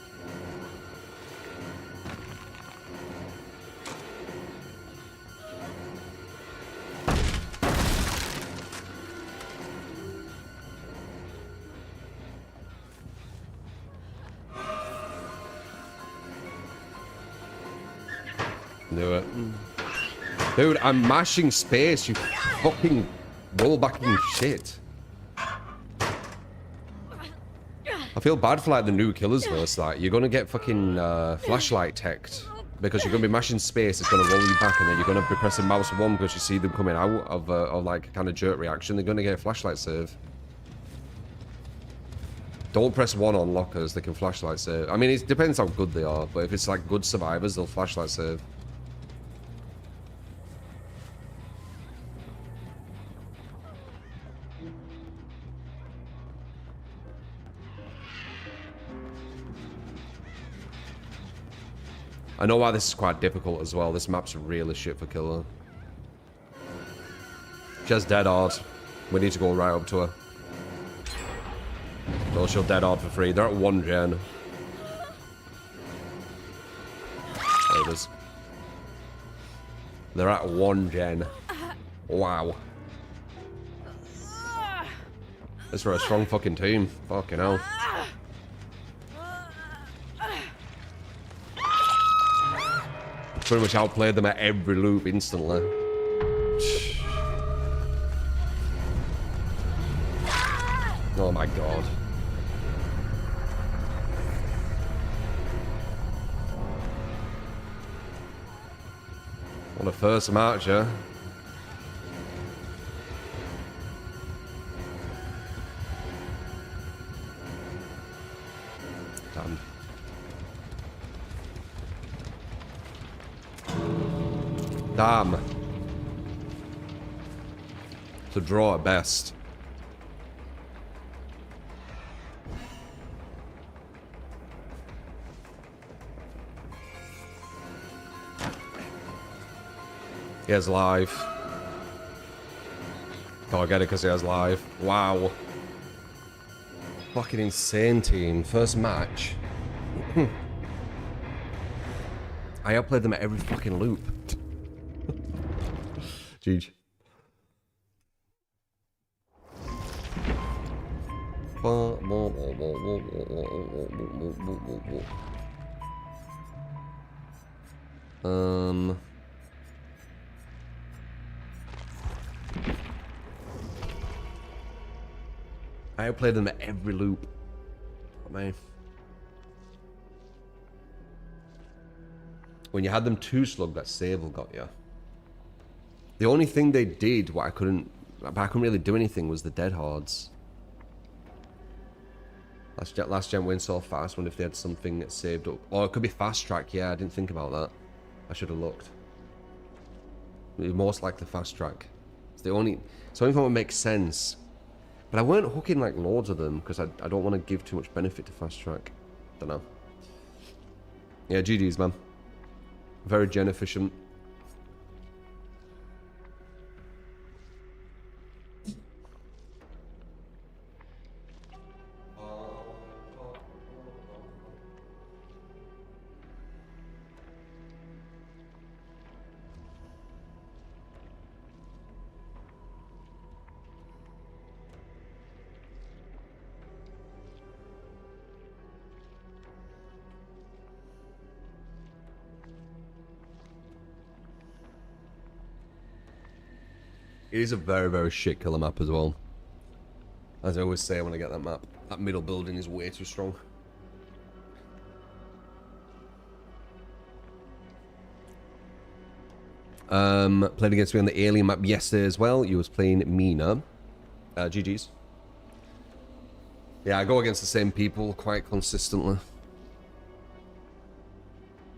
Knew it. Dude, I'm mashing space, you fucking rollbacking shit. I feel bad for like the new killers verse. Like you're gonna get fucking flashlight teched because you're gonna be mashing space. It's gonna roll you back, and then you're gonna be pressing mouse 1 because you see them coming out of like a kind of jerk reaction. They're gonna get a flashlight save. Don't press 1 on lockers. They can flashlight save. I mean, it depends how good they are, but if it's like good survivors, they'll flashlight save. I know why this is quite difficult as well. This map's really shit for killer. She has dead hard. We need to go right up to her. No, she'll dead hard for free. They're at 1 gen. There it is. They're at 1 gen. Wow. This for a strong fucking team. Fucking hell. Pretty much outplayed them at every loop instantly. Oh my god. What a first match, yeah? Damn. Damn. To draw at best. He has live. Oh, I get it because he has live. Wow. Fucking insane team. First match. I outplayed them at every fucking loop. GG. I outplayed them at every loop. Oh, man. When you had them 2 slug, that Sable got you. The only thing they did, what I couldn't really do anything, was the dead hards. Last gen went so fast. Wonder if they had something saved up. Or it could be fast track. Yeah, I didn't think about that. I should have looked. Most likely fast track. It's the only thing that would make sense. But I weren't hooking like loads of them because I don't want to give too much benefit to fast track. Don't know. Yeah, GG's, man. Very gen efficient. It is a very, very shit killer map as well. As I always say when I get that map. That middle building is way too strong. Played against me on the alien map yesterday as well. You was playing Mina. GG's. Yeah, I go against the same people quite consistently.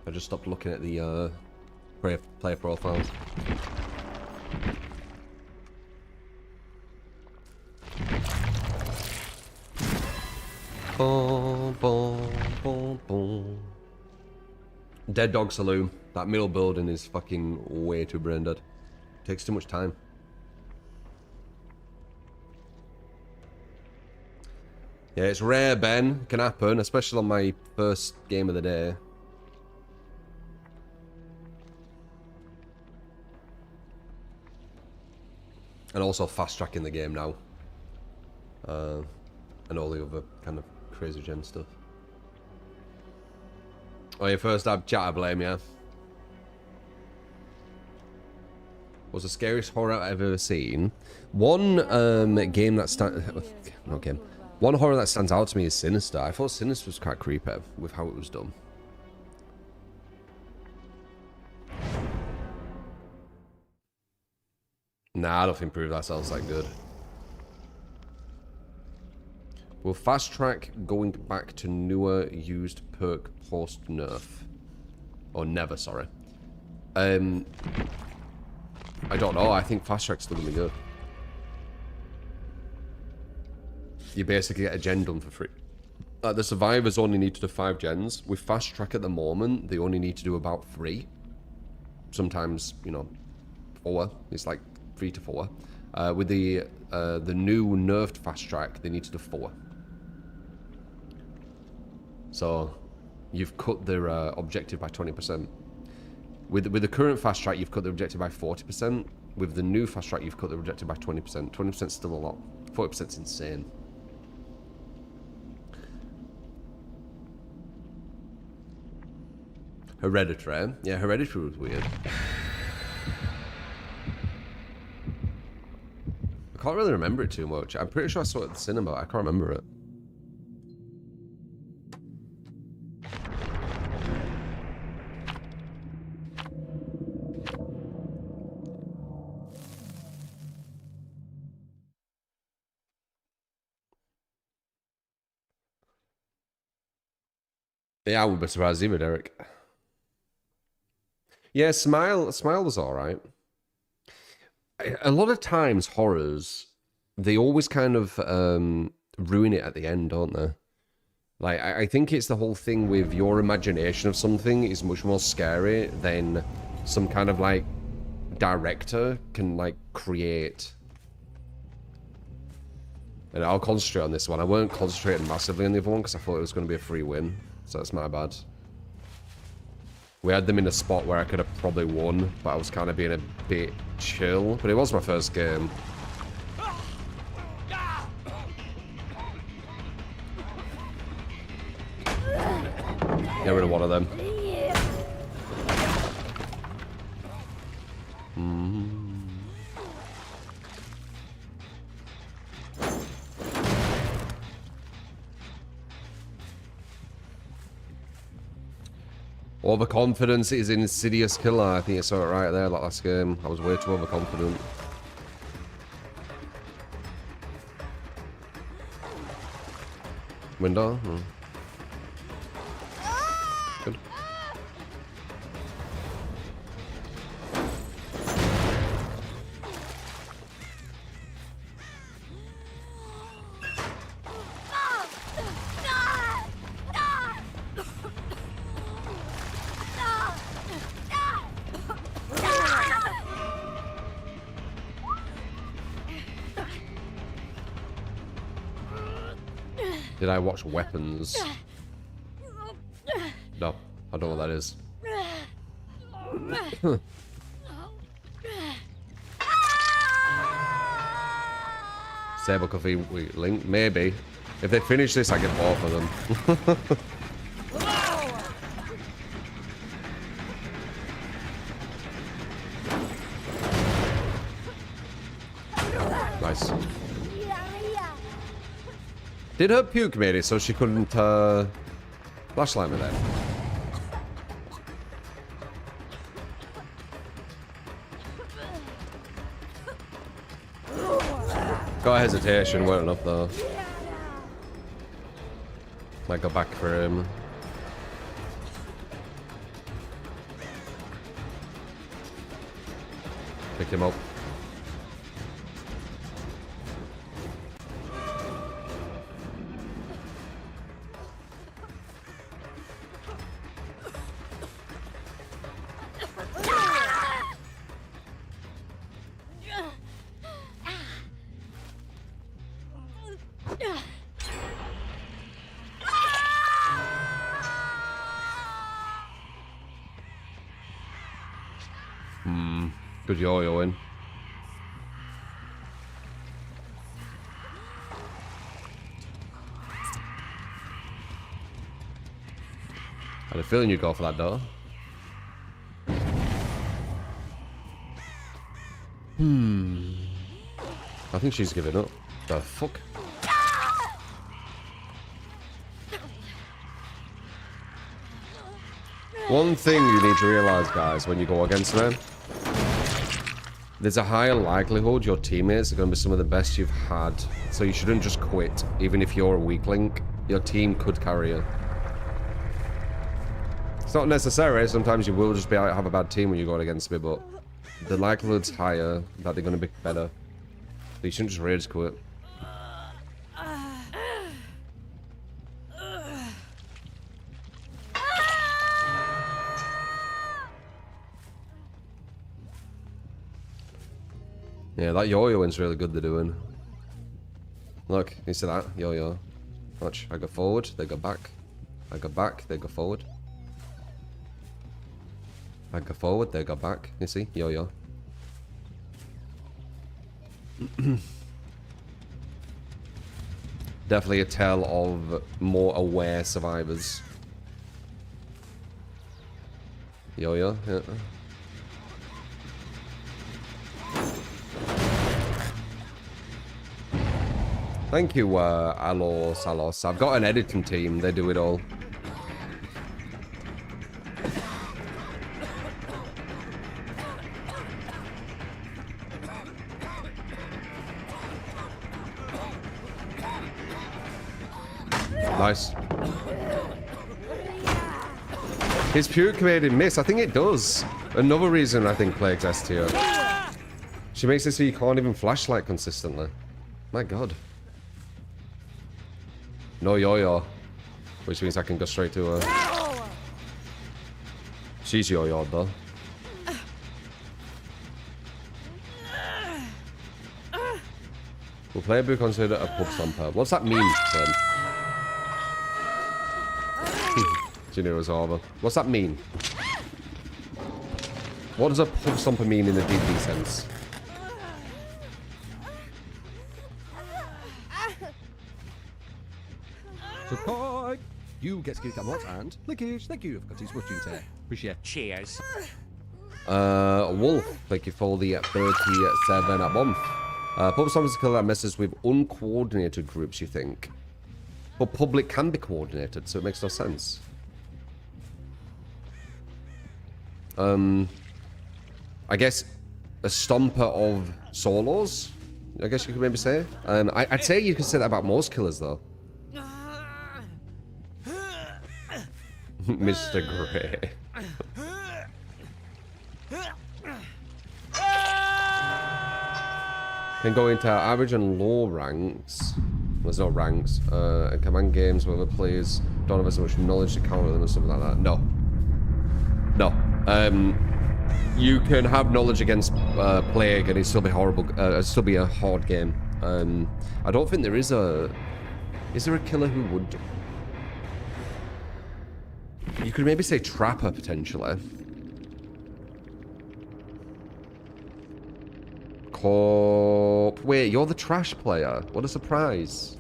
I just stopped looking at the Player profiles. Boom, boom, boom, boom. Dead Dog Saloon. That middle building is fucking way too brain dead. Takes too much time. Yeah, it's rare, Ben. Can happen, especially on my first game of the day. And also fast-tracking the game now. And all the other kind of crazy gen stuff. Oh, your first ab chat, I blame you. Was the scariest horror I've ever seen. One game that not game. One horror that stands out to me is Sinister. I thought Sinister was quite creepy with how it was done. Nah, I don't think Prove That sounds that good. Will Fast Track going back to newer used perk post nerf? Or never, sorry. I don't know. I think Fast Track's still gonna be good. You basically get a gen done for free. The survivors only need to do 5 gens. With Fast Track at the moment, they only need to do about 3. Sometimes, you know, 4. It's like 3 to 4. With the new nerfed Fast Track, they need to do 4. So, you've cut their objective by 20%. With the current Fast Track, you've cut the objective by 40%. With the new Fast Track, you've cut the objective by 20%. 20% is still a lot. 40% is insane. Hereditary. Yeah, Hereditary was weird. I can't really remember it too much. I'm pretty sure I saw it at the cinema, but I can't remember it. Yeah, I wouldn't be surprised either, Derek. Yeah, Smile was alright. A lot of times, horrors, they always kind of ruin it at the end, don't they? Like, I think it's the whole thing with your imagination of something is much more scary than some kind of, like, director can, like, create. And I'll concentrate on this one. I weren't concentrating massively on the other one because I thought it was going to be a free win. So that's my bad. We had them in a spot where I could have probably won, but I was kind of being a bit chill. But it was my first game. Get rid of one of them. Overconfidence is an insidious killer. I think I saw it right there, like last game. I was way too overconfident. Window? Good. Did I watch Weapons? No, I don't know what that is. Sable Coffee link? Maybe. If they finish this, I get both of them. Nice. Did her puke made it so she couldn't flashlight me then? Got hesitation, weren't enough though. Might go back for him. Pick him up. Good yo-yoing. I had a feeling you'd go for that door. I think she's giving up. The fuck? One thing you need to realise, guys, when you go against them, there's a higher likelihood your teammates are going to be some of the best you've had. So you shouldn't just quit. Even if you're a weak link, your team could carry you. It's not necessary. Sometimes you will just be have a bad team when you're going against me, but the likelihood's higher that they're going to be better. So you shouldn't just rage quit. Yeah, that yo-yoing's really good they're doing. Look, you see that? Yo-yo. Watch, I go forward, they go back. I go back, they go forward. I go forward, they go back. You see? Yo-yo. Definitely a tell of more aware survivors. Yo-yo, yeah. Thank you, Alo Salos. I've got an editing team. They do it all. Nice. His puke made him miss. I think it does. Another reason I think Plague's S tier. She makes it so you can't even flashlight consistently. My god. No yo-yo. Which means I can go straight to her. She's yo-yo though. Will Playboy consider a pub stomper? What's that mean then? She knew it was over. What's that mean? What does a pub stomper mean in the DD sense? Support! You get to get what and Lickish, thank you for continuing watching today. Appreciate it. Cheers. Wolf, thank you for the 37 a month. Pub stompers is a killer that messes with uncoordinated groups, you think? But public can be coordinated, so it makes no sense. I guess a stomper of solos, I guess you could maybe say. I'd say you could say that about most killers, though. Mr. Grey. Can go into average and low ranks. There's no ranks. And command games where the players don't have as much knowledge to counter them or something like that. No. No. You can have knowledge against Plague and it'd still be horrible. It'd still be a hard game. I don't think there is a... Is there a killer who would... You could maybe say Trapper, potentially. Corp. Wait, you're the trash player. What a surprise.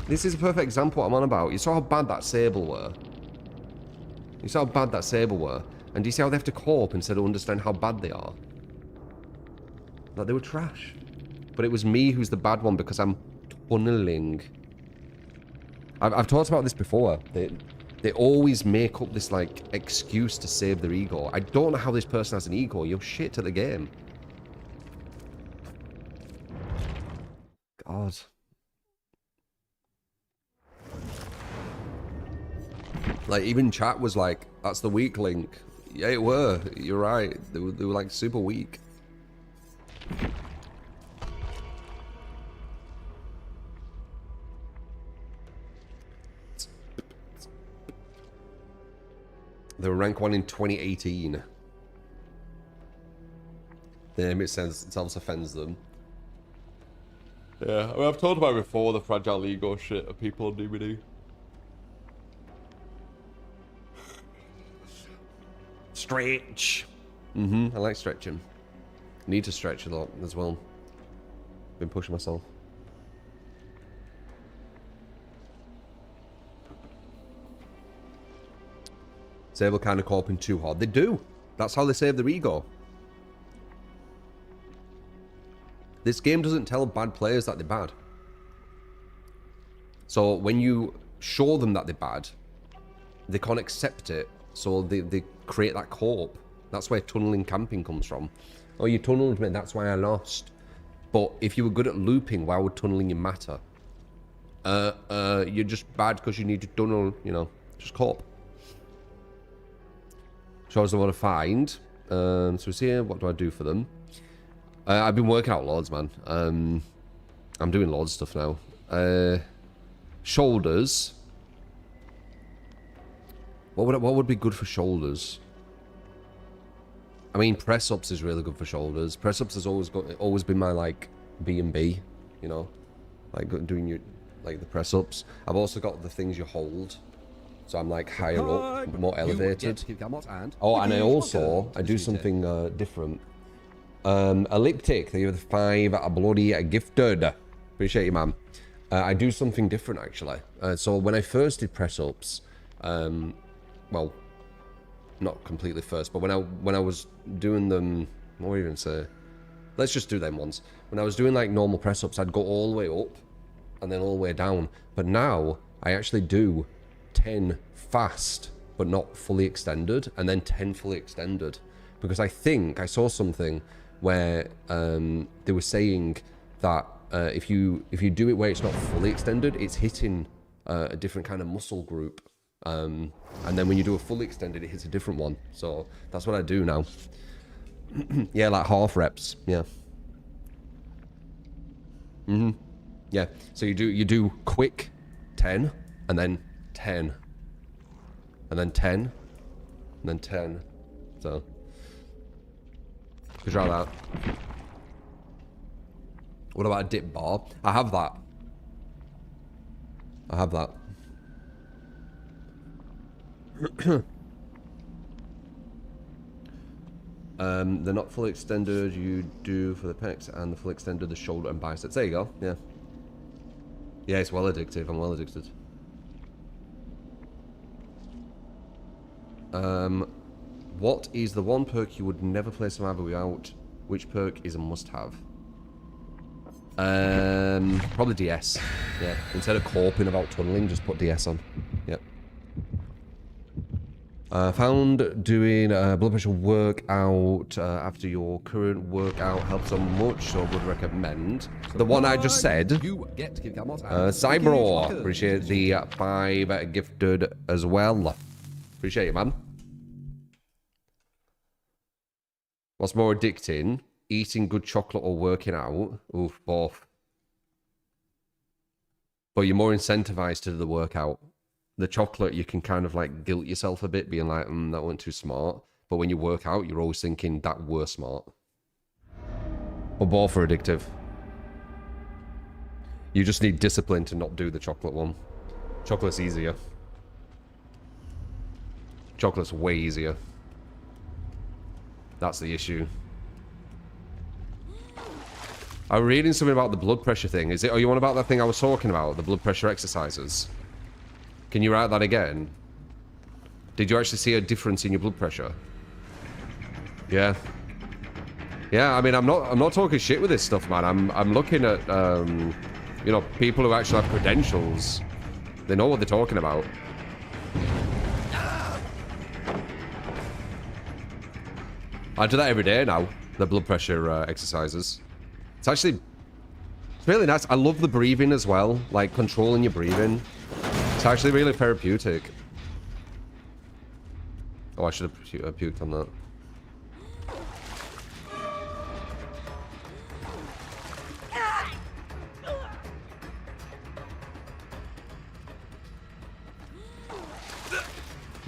This is a perfect example of what I'm on about. You saw how bad that Sable were. You saw how bad that Sable were. And do you see how they have to cope instead of understand how bad they are? Like, they were trash. But it was me who's the bad one because I'm tunneling. I've talked about this before. They always make up this, like, excuse to save their ego. I don't know how this person has an ego. You're shit at the game. God. Like, even chat was like, that's the weak link. Yeah, it were. You're right. They were like, super weak. They were rank 1 in 2018. The name itself offends them. Yeah, I mean, I've told about it before, the fragile ego shit of people on DVD. Stretch. I like stretching. Need to stretch a lot as well. Been pushing myself. Disable kind of coping too hard. They do. That's how they save their ego. This game doesn't tell bad players that they're bad. So when you show them that they're bad, they can't accept it. So they create that cope. That's where tunneling camping comes from. Oh, you tunneled me, that's why I lost. But if you were good at looping, why would tunneling you matter? You're just bad because you need to tunnel, you know, just cope. Shows I want to find. So it's here, what do I do for them? I've been working out loads, man. I'm doing loads of stuff now. Shoulders. What would be good for shoulders? I mean, press ups is really good for shoulders. Press ups has always been my like B&B, you know, like doing your the press ups. I've also got the things you hold, so I'm like higher up, more elevated. Oh, and I do something different. Elliptic, thank you for the 5 bloody gifted. Appreciate you, man. I do something different actually. So when I first did press ups, well, not completely first, but when I was doing them, what would I even say? Let's just do them once. When I was doing like normal press ups, I'd go all the way up and then all the way down. But now I actually do 10 fast, but not fully extended, and then 10 fully extended, because I think I saw something where they were saying that if you do it where it's not fully extended, it's hitting a different kind of muscle group, and then when you do a fully extended, it hits a different one. So that's what I do now. Yeah, like half reps. Yeah. Yeah. So you do quick 10, and then 10, and then 10, and then 10. So. Could try that. What about a dip bar? I have that. I have that. They're not fully extended. You do for the pecs and the fully extended, the shoulder and biceps. There you go. Yeah. Yeah, it's well addictive. I'm well addicted. What is the one perk you would never play Survivor without? Which perk is a must-have? Probably DS. Yeah. Instead of corping about tunneling, just put DS on. Yep. Found doing blood pressure workout after your current workout helps so much, so would recommend. The one I just said. You get to give Cybro. Appreciate the 5 gifted as well. Appreciate it, man. What's more addicting? Eating good chocolate or working out? Oof, both. But you're more incentivized to do the workout. The chocolate, you can kind of like guilt yourself a bit, being like, that wasn't too smart. But when you work out, you're always thinking, that were smart. But both are addictive. You just need discipline to not do the chocolate one. Chocolate's easier. Chocolate's way easier. That's the issue. I'm reading something about the blood pressure thing. Is it? Oh, you want about that thing I was talking about? The blood pressure exercises? Can you write that again? Did you actually see a difference in your blood pressure? Yeah. Yeah, I mean, I'm not talking shit with this stuff, man. I'm looking at, you know, people who actually have credentials. They know what they're talking about. I do that every day now, the blood pressure exercises. It's really nice. I love the breathing as well, like controlling your breathing. It's actually really therapeutic. Oh, I should have puked on that.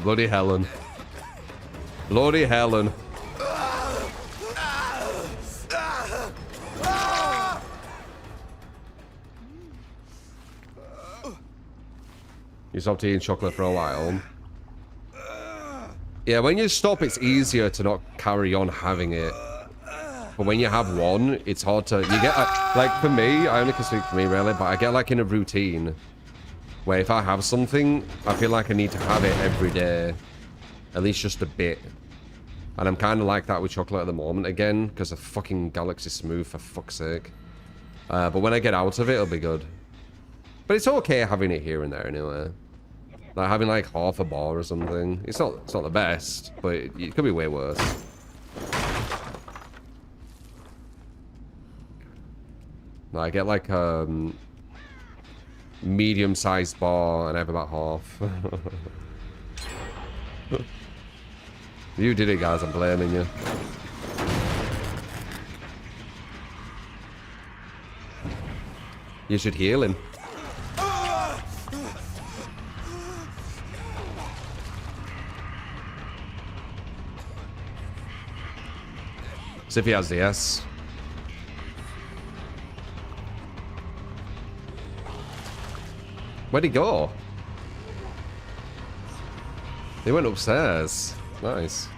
Bloody Helen. Bloody Helen. You stopped eating chocolate for a while. Yeah, when you stop, it's easier to not carry on having it. But when you have one, it's hard to... You get... like, for me, I only can speak for me, really, but I get, like, in a routine where if I have something, I feel like I need to have it every day. At least just a bit. And I'm kind of like that with chocolate at the moment again, because the fucking Galaxy Smooth, for fuck's sake. But when I get out of it, it'll be good. But it's okay having it here and there anyway. Like having like half a bar or something. It's not the best, but it could be way worse. I get like medium-sized bar and I have about half. You did it, guys. I'm blaming you. You should heal him. See if he has DS. Where'd he go? He went upstairs. Nice.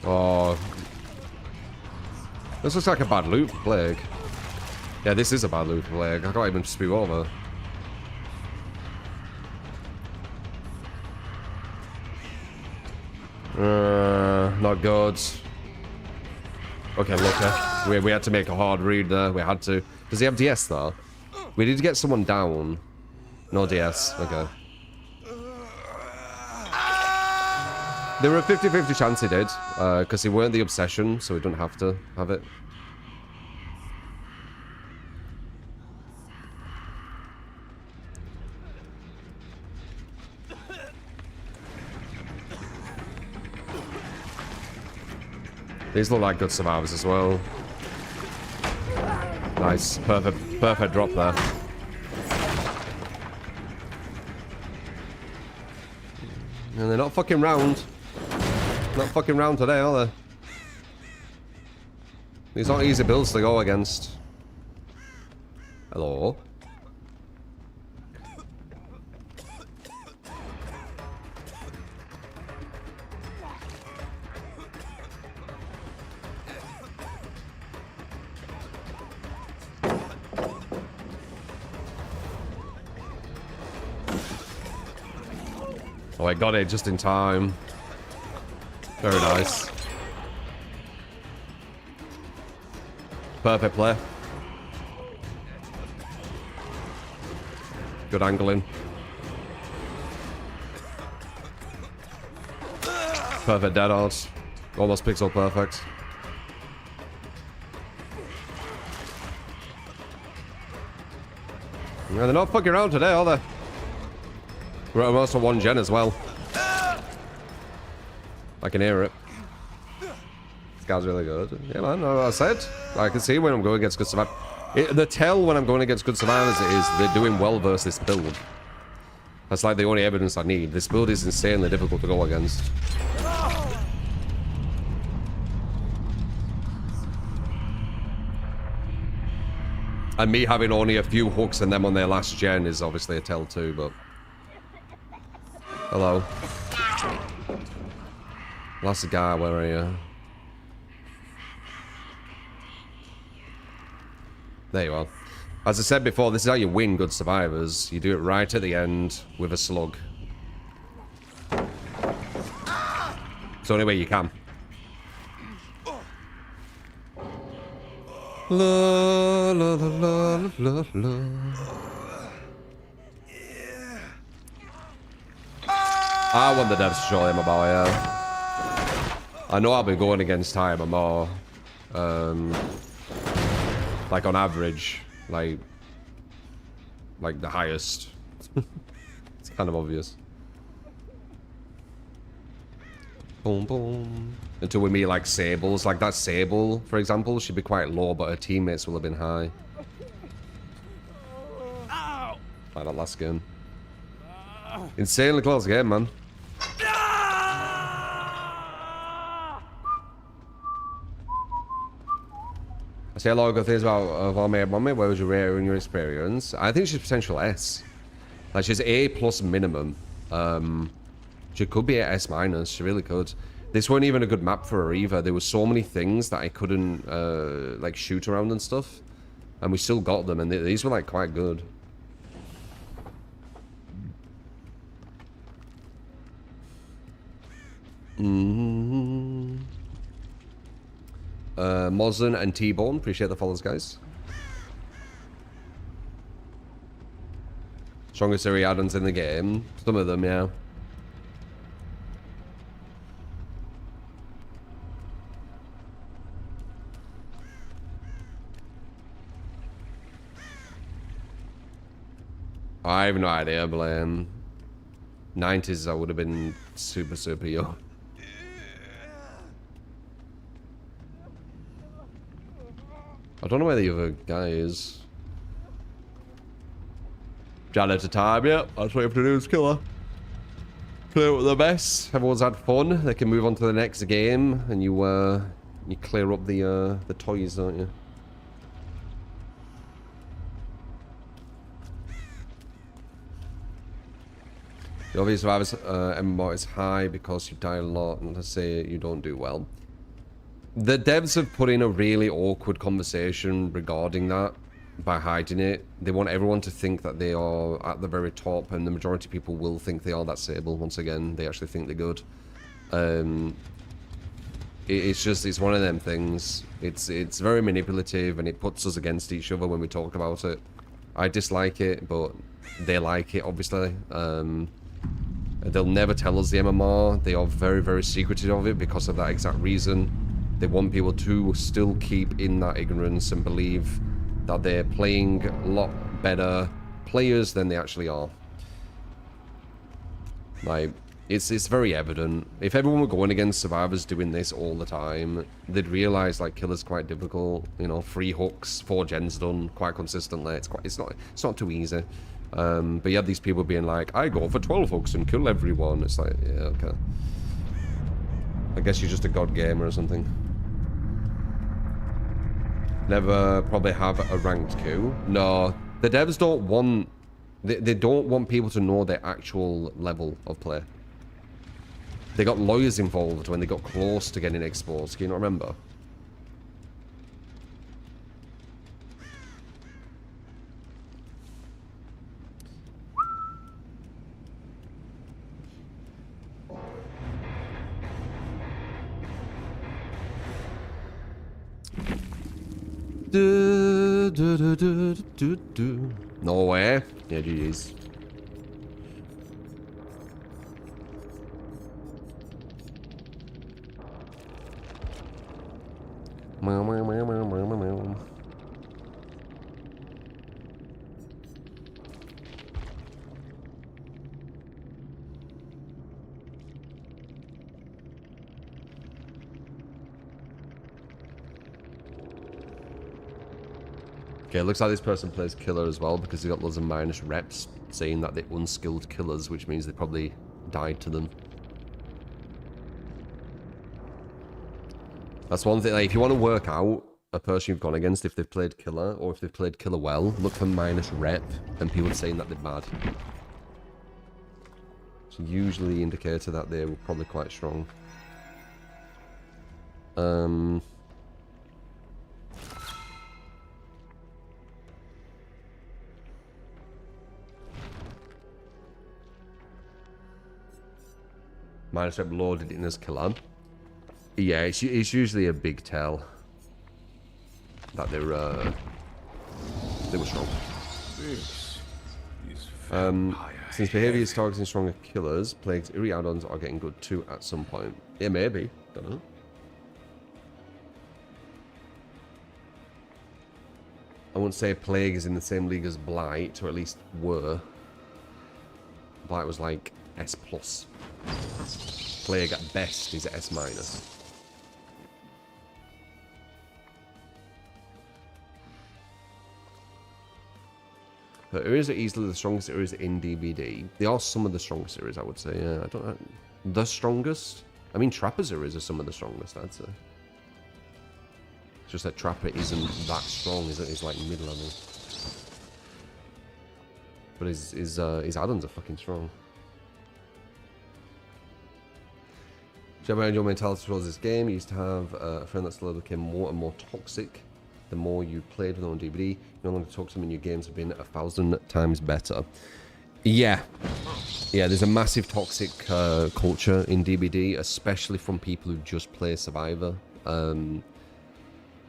Oh. This looks like a bad loot plague. Yeah, this is a bad loot plague. I can't even spew over. Not good. Okay, look, we had to make a hard read there. We had to. Does he have DS though? We need to get someone down. No DS. Okay. There were a 50-50 chance he did, because he weren't the obsession, so we don't have to have it. These look like good survivors as well. Nice. Perfect drop there. And they're not fucking round. Not fucking round today, are they? These aren't easy builds to go against. Hello? Oh, I got it just in time. Very nice. Perfect play. Good angling. Perfect dead odds. Almost pixel perfect. Yeah, they're not fucking around today, are they? We're almost at 1 gen as well. I can hear it. This guy's really good. Yeah, man, I said. I can see when I'm going against good survivors. The tell when I'm going against good survivors is they're doing well versus this build. That's like the only evidence I need. This build is insanely difficult to go against. And me having only a few hooks and them on their last gen is obviously a tell too, but... Hello. Last guy, where are you? There you are. As I said before, this is how you win good survivors. You do it right at the end with a slug. It's the only way you can. La la la la la la. I want the devs to show him about, yeah. I know I'll be going against high MMR. Like on average, like the highest. It's kind of obvious. Boom, boom. Until we meet like Sables. Like that Sable, for example, she'd be quite low, but her teammates will have been high. Like that last game. Insanely close game, man. I say a lot of good things about Vomit Mommy. Where was your rate in your experience? I think she's potential S. Like, she's A plus minimum. She could be at S minus. She really could. This weren't even a good map for her either. There were so many things that I couldn't like shoot around and stuff, and we still got them, and these were like quite good. Mozen and T-Bone, appreciate the follows, guys. Strongest Ariadans in the game. Some of them, yeah. I have no idea, Blaine. 90s, I would have been super young. I don't know where the other guy is. Janitor time, yep. That's what you have to do is kill her. Clear up the mess. Everyone's had fun. They can move on to the next game, and you clear up the toys, don't you? The obvious survivors MMR is high because you die a lot, and let's say you don't do well. The devs have put in a really awkward conversation regarding that by hiding it. They want everyone to think that they are at the very top, and the majority of people will think they are that stable. Once again, they actually think they're good. It's one of them things. It's very manipulative, and it puts us against each other when we talk about it. I dislike it, but they like it, obviously. They'll never tell us the MMR. They are very secretive of it because of that exact reason. They want people to still keep in that ignorance and believe that they're playing a lot better players than they actually are. Like, it's very evident. If everyone were going against survivors doing this all the time, they'd realize like killer's quite difficult. You know, 3 hooks, 4 gens done quite consistently. It's not too easy. But you have these people being like, I go for 12 hooks and kill everyone. It's like, yeah, okay. I guess you're just a god gamer or something. Never probably have a ranked queue. No, the devs don't want... They don't want people to know their actual level of play. They got lawyers involved when they got close to getting exposed. Can you not remember? No way. Yeah, GG's. Okay, it looks like this person plays killer as well because they got loads of minus reps saying that they're unskilled killers, which means they probably died to them. That's one thing. Like, if you want to work out a person you've gone against, if they've played killer or if they've played killer well, look for minus rep and people saying that they're bad. It's usually an indicator that they're probably quite strong. Minus rep loaded in as killer. Yeah, it's usually a big tell that they were strong. Since behavior is targeting stronger killers, plagues, Iriadons are getting good too at some point. Yeah, maybe. Don't know. I wouldn't say Plague is in the same league as Blight, or at least were. Blight was like S+. Plague at best is S-. Her areas are easily the strongest areas in DBD. They are some of the strongest areas, I would say. Yeah, I don't know. The strongest? I mean, Trapper's areas are some of the strongest, I'd say. It's just that Trapper isn't that strong, is like mid-level. But his add-ons are fucking strong. Do you ever enjoy mentality towards this game? You used to have a friend that slowly became more and more toxic. The more you played with them on DVD, you no longer talk to them, and your games have been 1,000 times better. Yeah. Yeah, there's a massive toxic culture in DBD, especially from people who just play Survivor.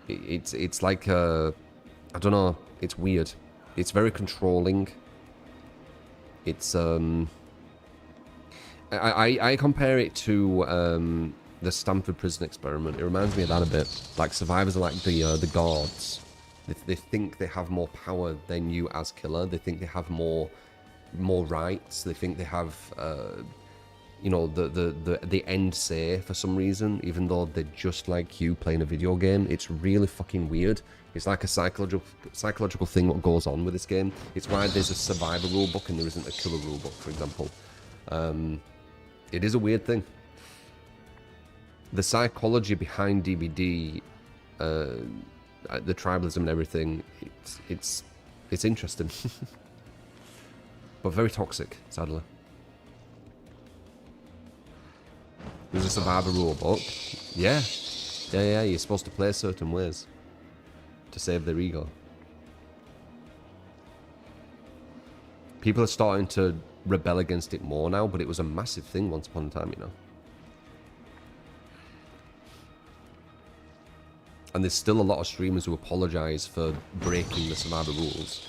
It's like, I don't know, it's weird. It's very controlling. It's, I compare it to the Stanford Prison Experiment. It reminds me of that a bit. Like, survivors are like the guards. They think they have more power than you as killer. They think they have more rights. They think they have, you know, the end say for some reason, even though they're just like you playing a video game. It's really fucking weird. It's like a psychological thing what goes on with this game. It's why there's a survivor rulebook and there isn't a killer rulebook, for example. It is a weird thing. The psychology behind DBD, the tribalism and everything, it's interesting. But very toxic, sadly. There's a survivor rulebook. Yeah. Yeah, you're supposed to play certain ways to save their ego. People are starting to rebel against it more now, but it was a massive thing once upon a time, you know. And there's still a lot of streamers who apologize for breaking the survivor rules.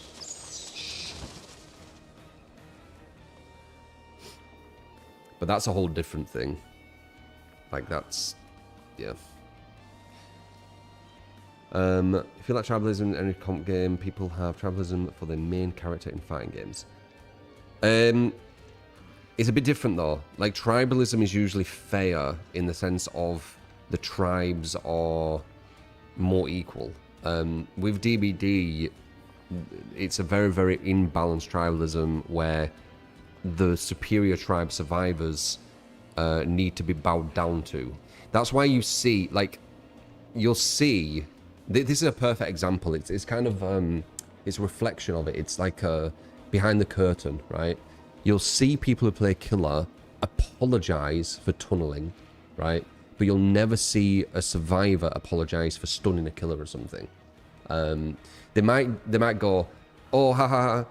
But that's a whole different thing. Like, that's... yeah. I feel like tribalism in any comp game, people have tribalism for their main character in fighting games. It's a bit different though. Like, tribalism is usually fair in the sense of the tribes are more equal. With DBD, it's a very, very imbalanced tribalism where the superior tribe survivors need to be bowed down to. That's why you see, like, you'll see... this is a perfect example. It's kind of... it's a reflection of it. It's like behind the curtain, right? You'll see people who play killer apologize for tunneling, right? But you'll never see a survivor apologize for stunning a killer or something. They might go, oh, ha,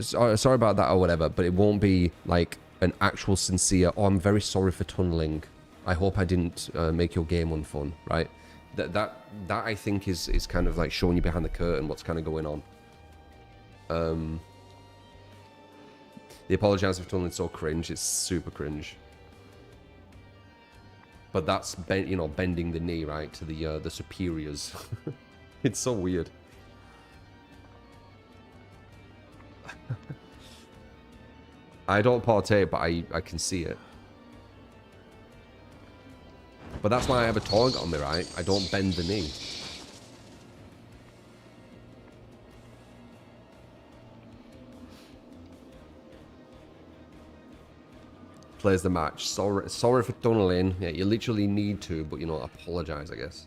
sorry about that or whatever, but it won't be like an actual sincere, oh, I'm very sorry for tunneling. I hope I didn't make your game unfun, right? That I think is kind of like showing you behind the curtain what's kind of going on. The apologize for tunneling is so cringe. It's super cringe. But that's bending the knee, right, to the superiors. It's so weird. I don't partake, but I can see it. But that's why I have a target on me, right? I don't bend the knee. Plays the match. Sorry for tunneling. Yeah, you literally need to, but you know, apologize, I guess.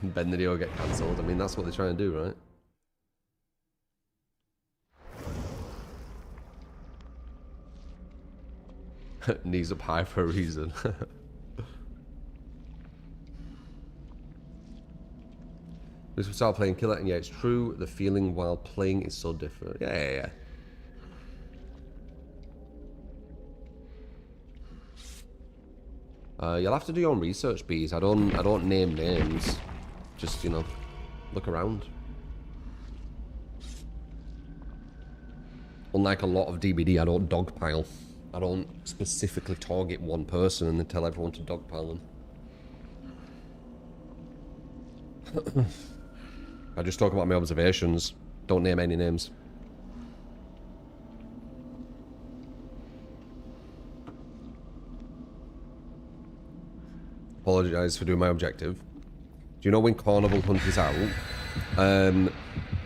Bend the knee or get cancelled. I mean, that's what they're trying to do, right? Knees up high for a reason. We start playing killer, and yeah, it's true. The feeling while playing is so different. Yeah. You'll have to do your own research, bees. I don't name names. Just, you know, look around. Unlike a lot of DBD, I don't dogpile. I don't specifically target one person and then tell everyone to dogpile them. I just talk about my observations. Don't name any names. apologise for doing my objective. Do you know when Carnival Hunt is out?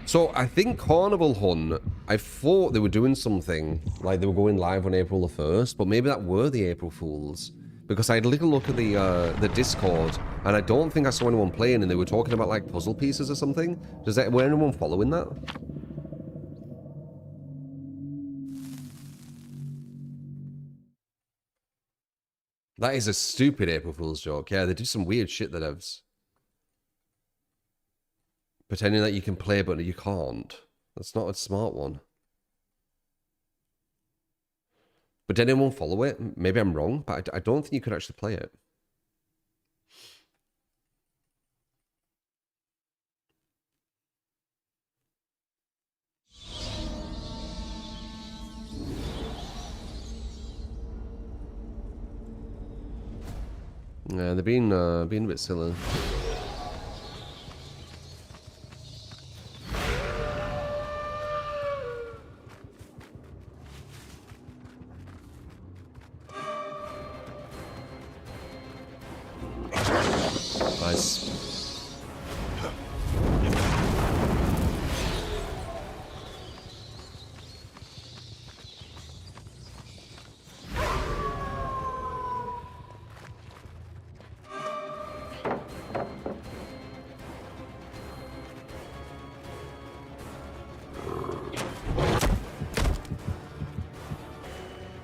So I think Carnival Hunt, I thought they were doing something, like they were going live on April the 1st, but maybe that were the April Fools. Because I had a little look at the Discord, and I don't think I saw anyone playing, and they were talking about like puzzle pieces or something. Were anyone following that? That is a stupid April Fool's joke. Yeah, they do some weird shit, the devs. Pretending that you can play, but you can't. That's not a smart one. But did anyone follow it? Maybe I'm wrong, but I don't think you could actually play it. Yeah, they're being a bit silly. Nice.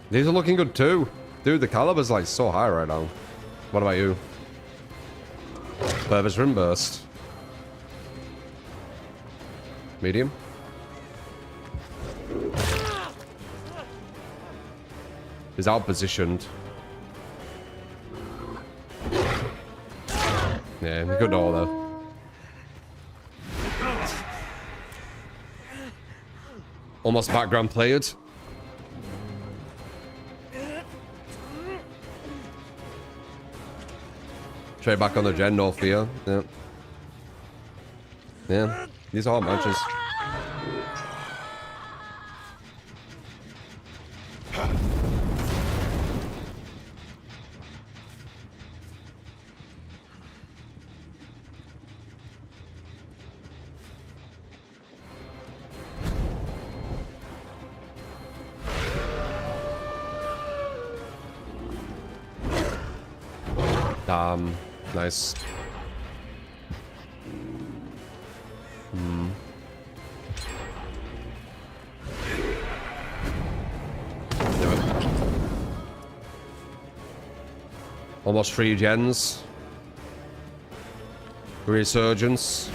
These are looking good too. Dude, the caliber's like so high right now. What about you? Purpose Rim Burst. Medium. He's out positioned. Yeah, good all though. Almost background played. Straight back on the gen, no fear. Yeah. Yeah. These are hard matches. Nice. Almost 3 gens. Resurgence.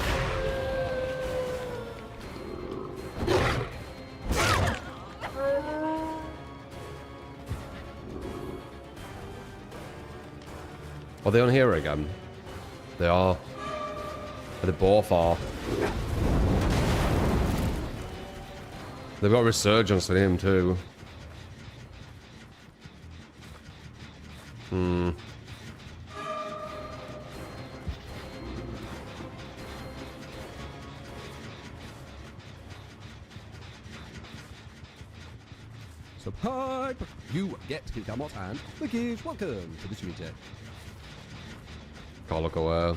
Are they on here again? They are. They both are. They've got resurgence with him too. Subscribe! You get Kombat and the kids. Welcome to the street. Can't look away.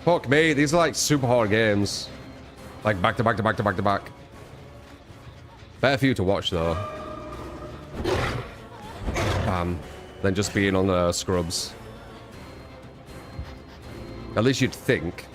Fuck me, these are like super hard games. Like back to back to back to back to back. Better for you to watch though. Than just being on the scrubs. At least you'd think.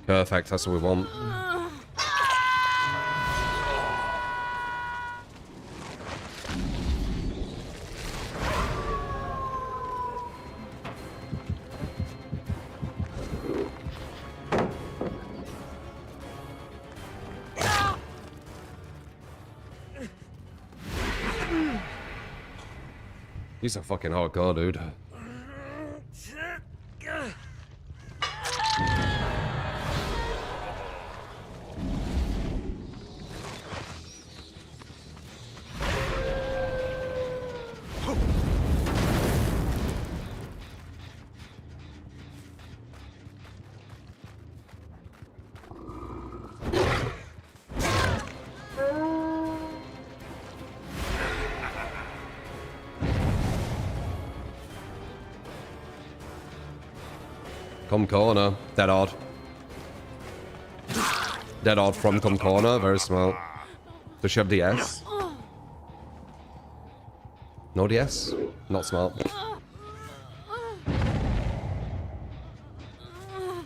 Perfect, that's what we want. He's a fucking hardcore dude. Come corner. Dead odd. Dead odd from come corner. Very smart. Does she have DS? No DS? Not smart.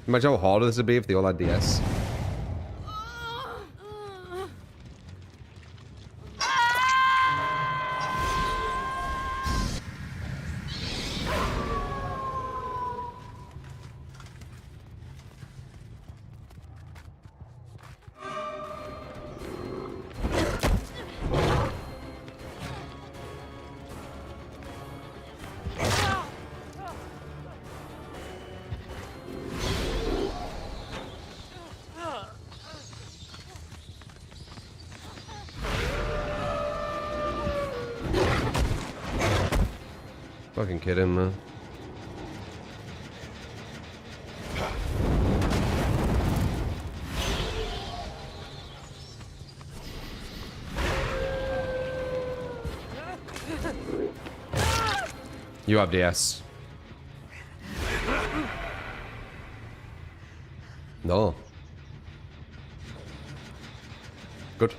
Imagine how hard this would be if they all had DS. Fucking kidding, man. You have DS. No. Good.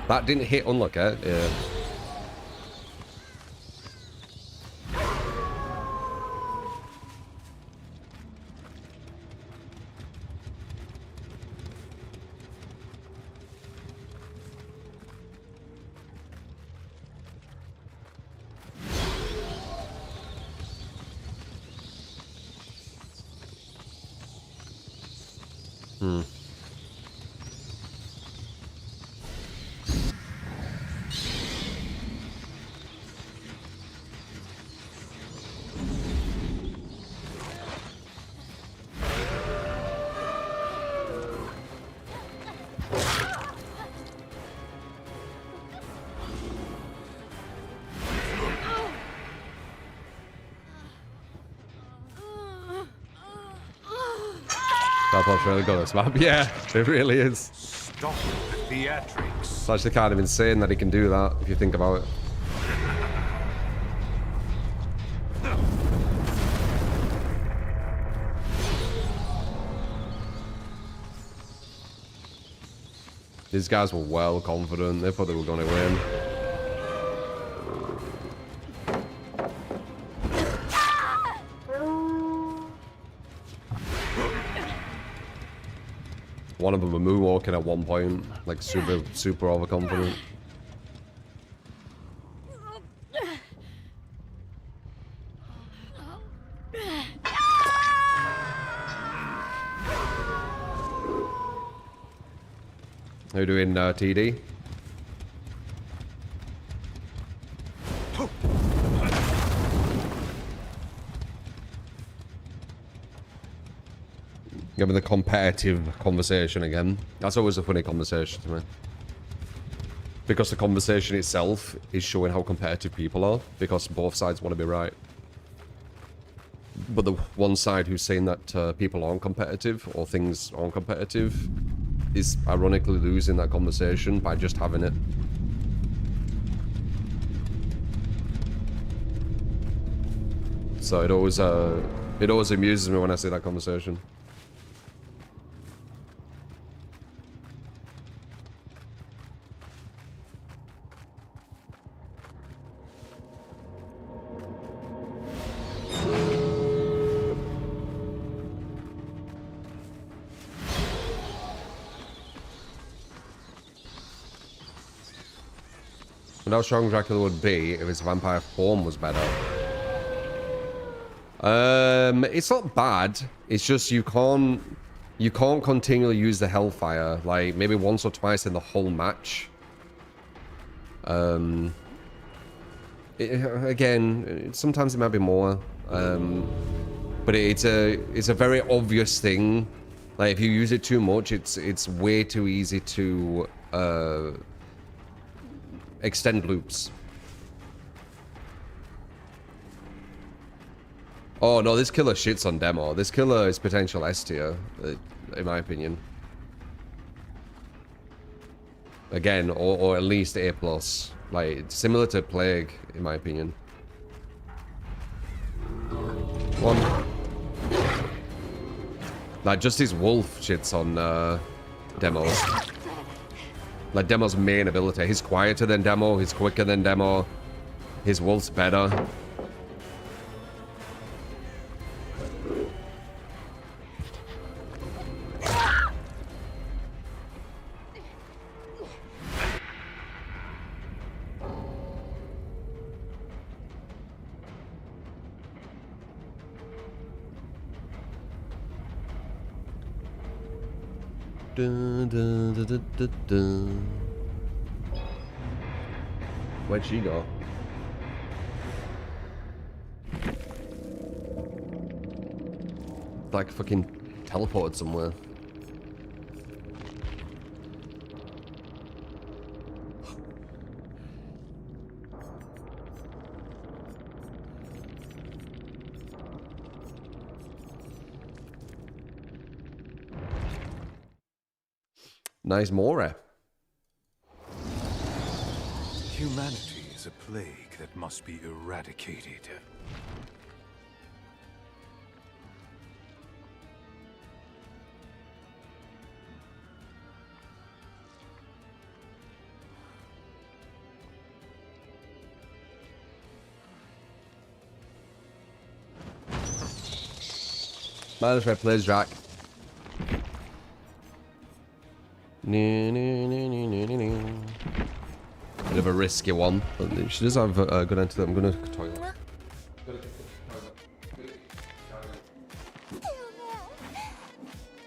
That didn't hit unlucky. Yeah. That part's really good, this map. Yeah, it really is. Stop the theatrics. It's actually kind of insane that he can do that, if you think about it. These guys were well confident. They thought they were going to win. One of them were moonwalking at one point, like super overconfident. How you doing, TD? Given the competitive conversation again. That's always a funny conversation to me. Because the conversation itself is showing how competitive people are, because both sides want to be right. But the one side who's saying that people aren't competitive, or things aren't competitive, is ironically losing that conversation by just having it. So it always amuses me when I see that conversation. And how strong Dracula would be if his vampire form was better. It's not bad. It's just you can't continually use the Hellfire. Like maybe once or twice in the whole match. Again, sometimes it might be more. But it's a very obvious thing. Like if you use it too much, it's way too easy to extend loops. Oh no, this killer shits on demo. This killer is potential S tier, in my opinion. Again, or at least A+. Like, it's similar to Plague, in my opinion. One. Like, just his wolf shits on demos. Like, demo's main ability. He's quieter than demo, he's quicker than demo. His wolf's better. Dun, dun, dun, dun, dun, dun. Where'd she go? Like fucking teleported somewhere. Nice more. Humanity is a plague that must be eradicated. Managed by plays Jack. Bit of a risky one, but she does have a good answer. I'm gonna toilet.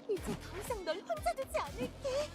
이제 더 이상 널 혼자 두지 않을게.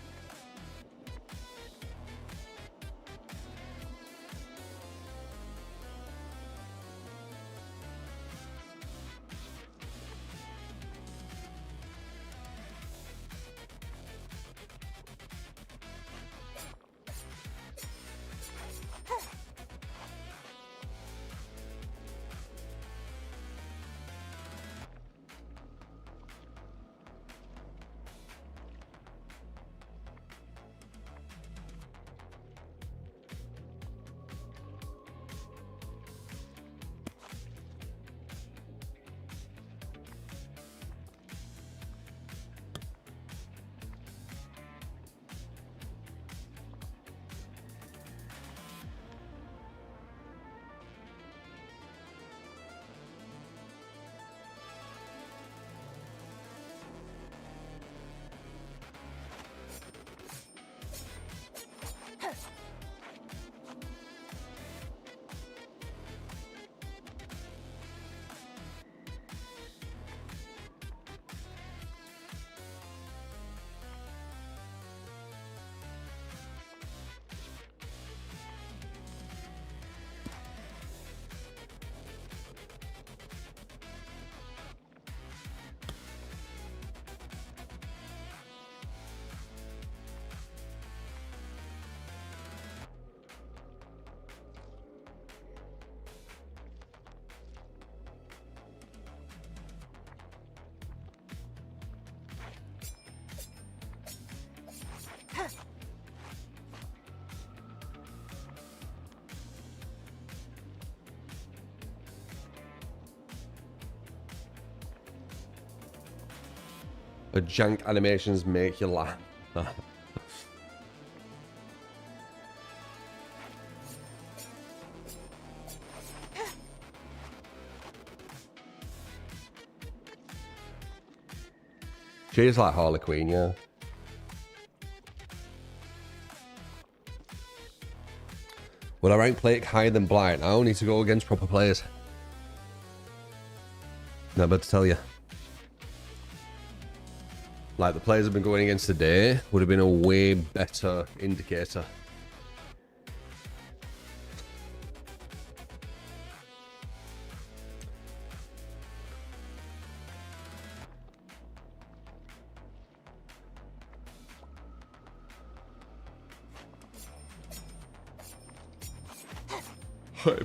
The jank animations make you laugh. She's like Harley Quinn, yeah. Will I rank Plague higher than Blight? I need to go against proper players. Not about to tell you. Like the players I've been going against today would have been a way better indicator.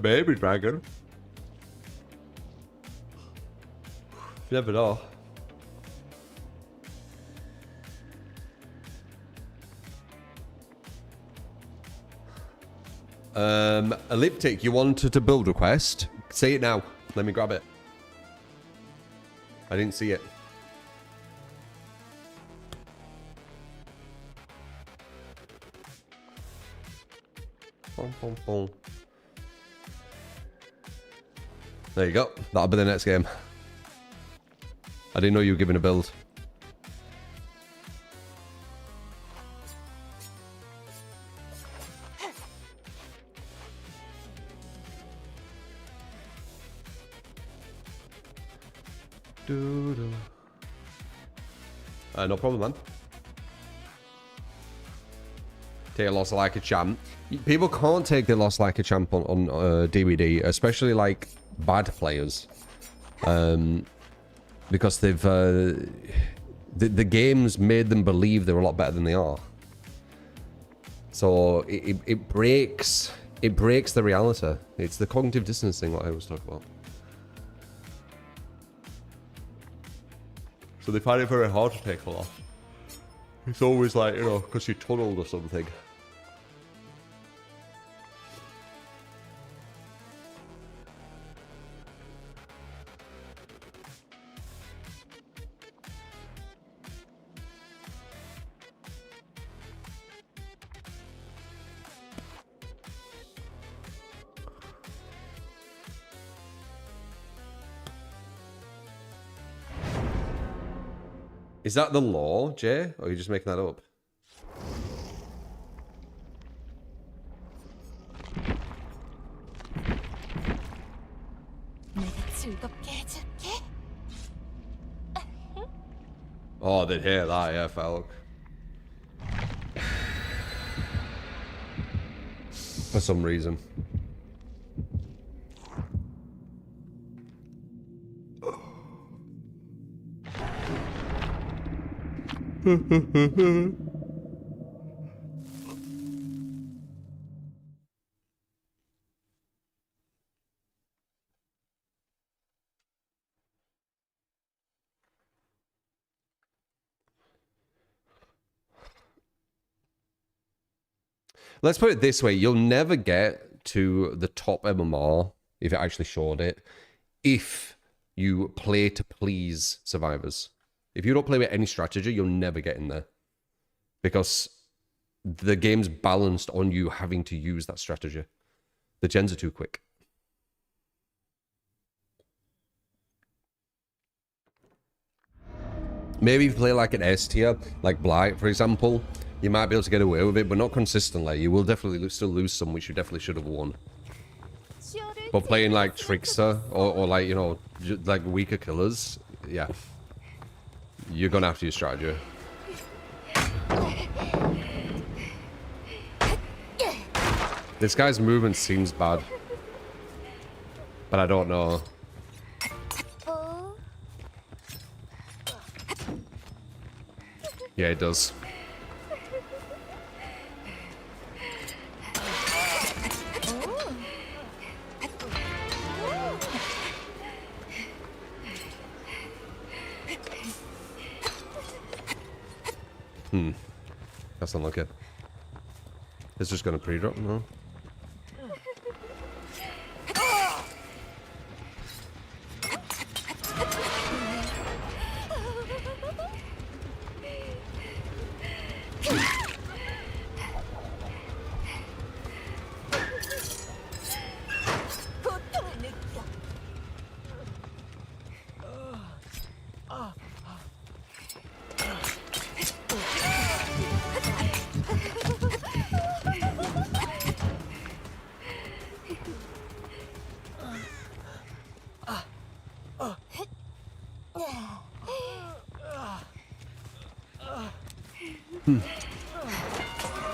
Baby dragon. You never know. Elliptic, you wanted to build request? Say it now. Let me grab it. I didn't see it. Boom, boom, boom. There you go. That'll be the next game. I didn't know you were giving a build. No problem, man. Take a loss like a champ. People can't take their loss like a champ on DVD, especially like bad players, because they've the game's made them believe they're a lot better than they are. So it breaks the reality. It's the cognitive dissonance thing that I always talk about. So they find it very hard to take a loss. It's always like, you know, because you tunneled or something. Is that the law, Jay? Or are you just making that up? Oh, they'd hear that, yeah, Falk. For some reason. Let's put it this way, you'll never get to the top MMR, if it actually showed it, if you play to please survivors. If you don't play with any strategy, you'll never get in there. Because the game's balanced on you having to use that strategy. The gens are too quick. Maybe if you play like an S tier, like Blight, for example, you might be able to get away with it, but not consistently. You will definitely still lose some, which you definitely should have won. But playing like Trickster, or like, you know, like weaker killers, yeah. You're gonna have to use strategy. This guy's movement seems bad. But I don't know. Yeah, it does. That's unlucky. It's just gonna pre-drop, no?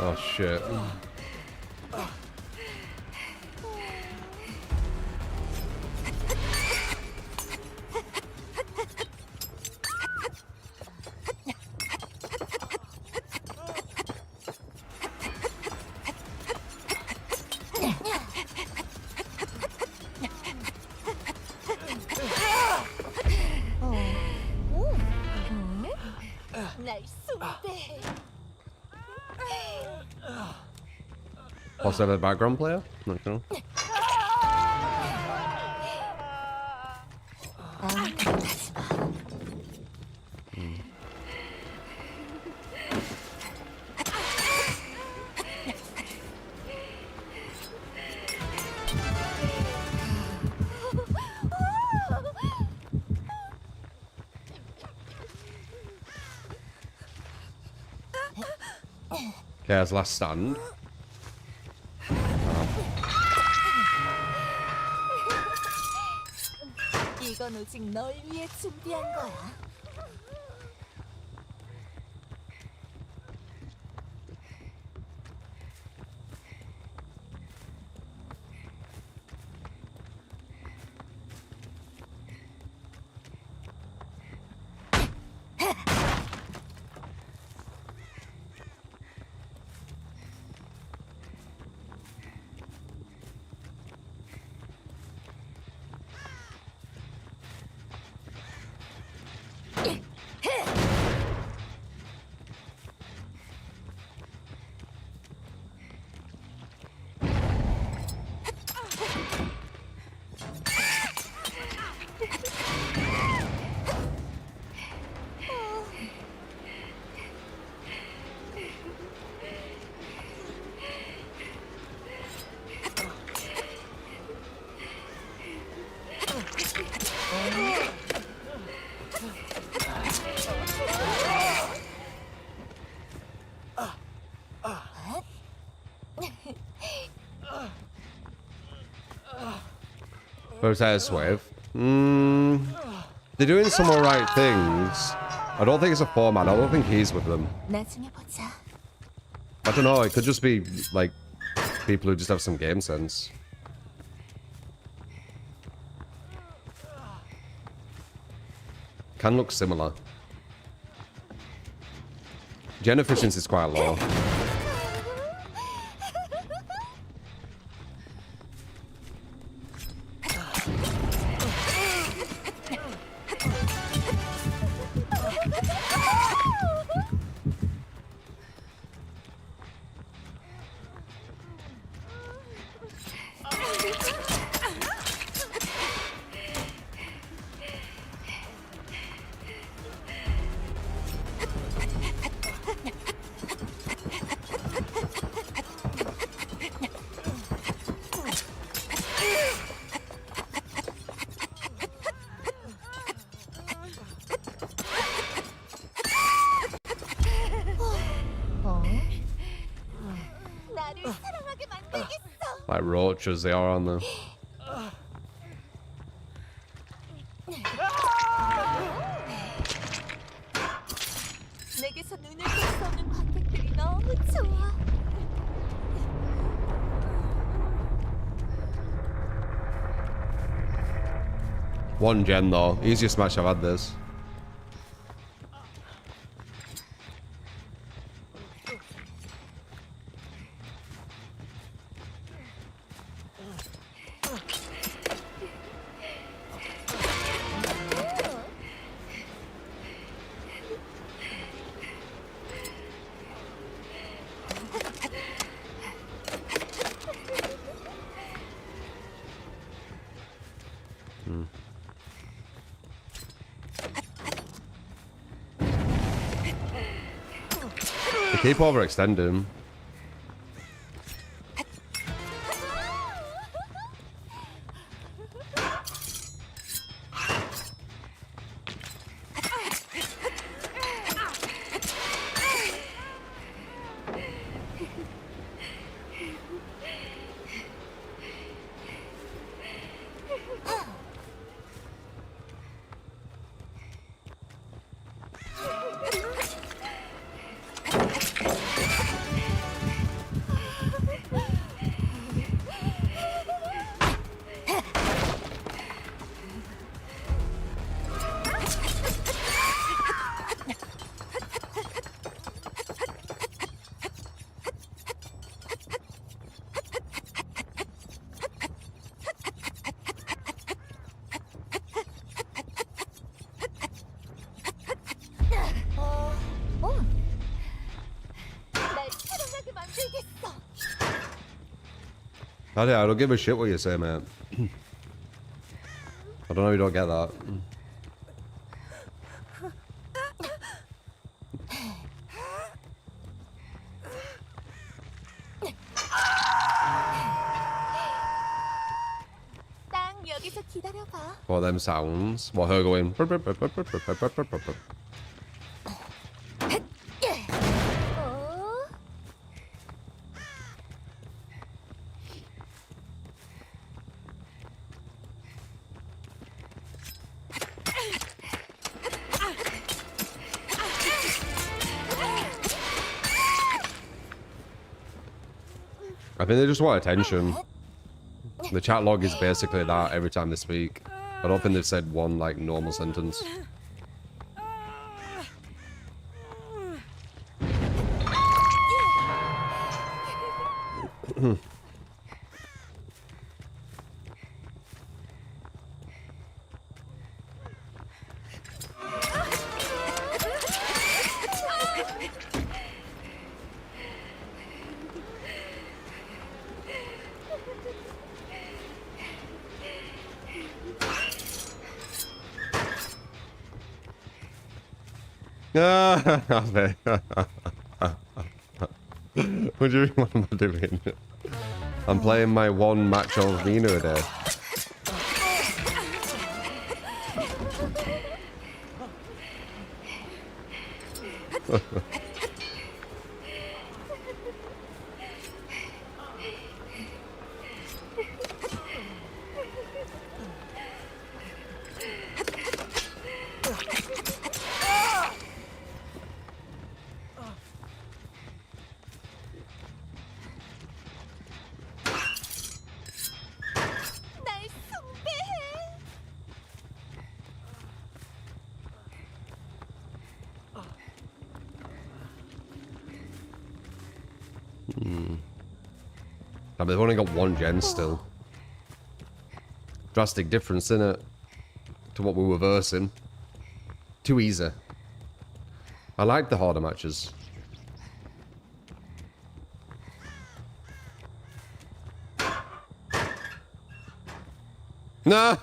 Oh shit. 날 쏜대. Also the background player? Not sure. Okay, as last stand. 이건 오직 널 위해 준비한 거야. Protest wave. They're doing some alright things. I don't think it's a format. I don't think he's with them. 나중에 보자. I don't know. It could just be like people who just have some game sense. Can look similar. Gen efficiency is quite low. 나를 사랑하게 만들겠어. Like roaches, they are on the. 내게서 눈을 뗄 수 없는 관객들이 너무 좋아. One gen though. Easiest match I've had this. Keep overextending. I don't give a shit what you say, mate. I don't know if you don't get that. 딱 여기서 기다려봐. What them sounds? What, her going? 어? I think they just want attention. The chat log is basically that every time they speak. I don't think they've said one, like, normal sentence. What do you mean, what am I doing? I'm playing my one match of Mina a day. 날 숭배해. But they've only got one gen still. Drastic difference, innit? To what we were versing. Too easy. I like the harder matches. No!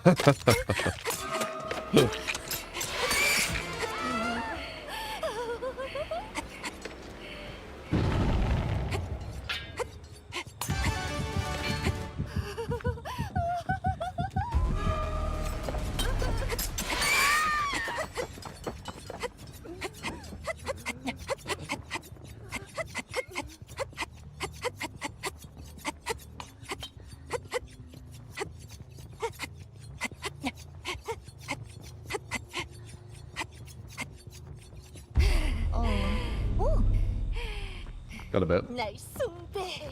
오, Got a bit. 날 숭배해.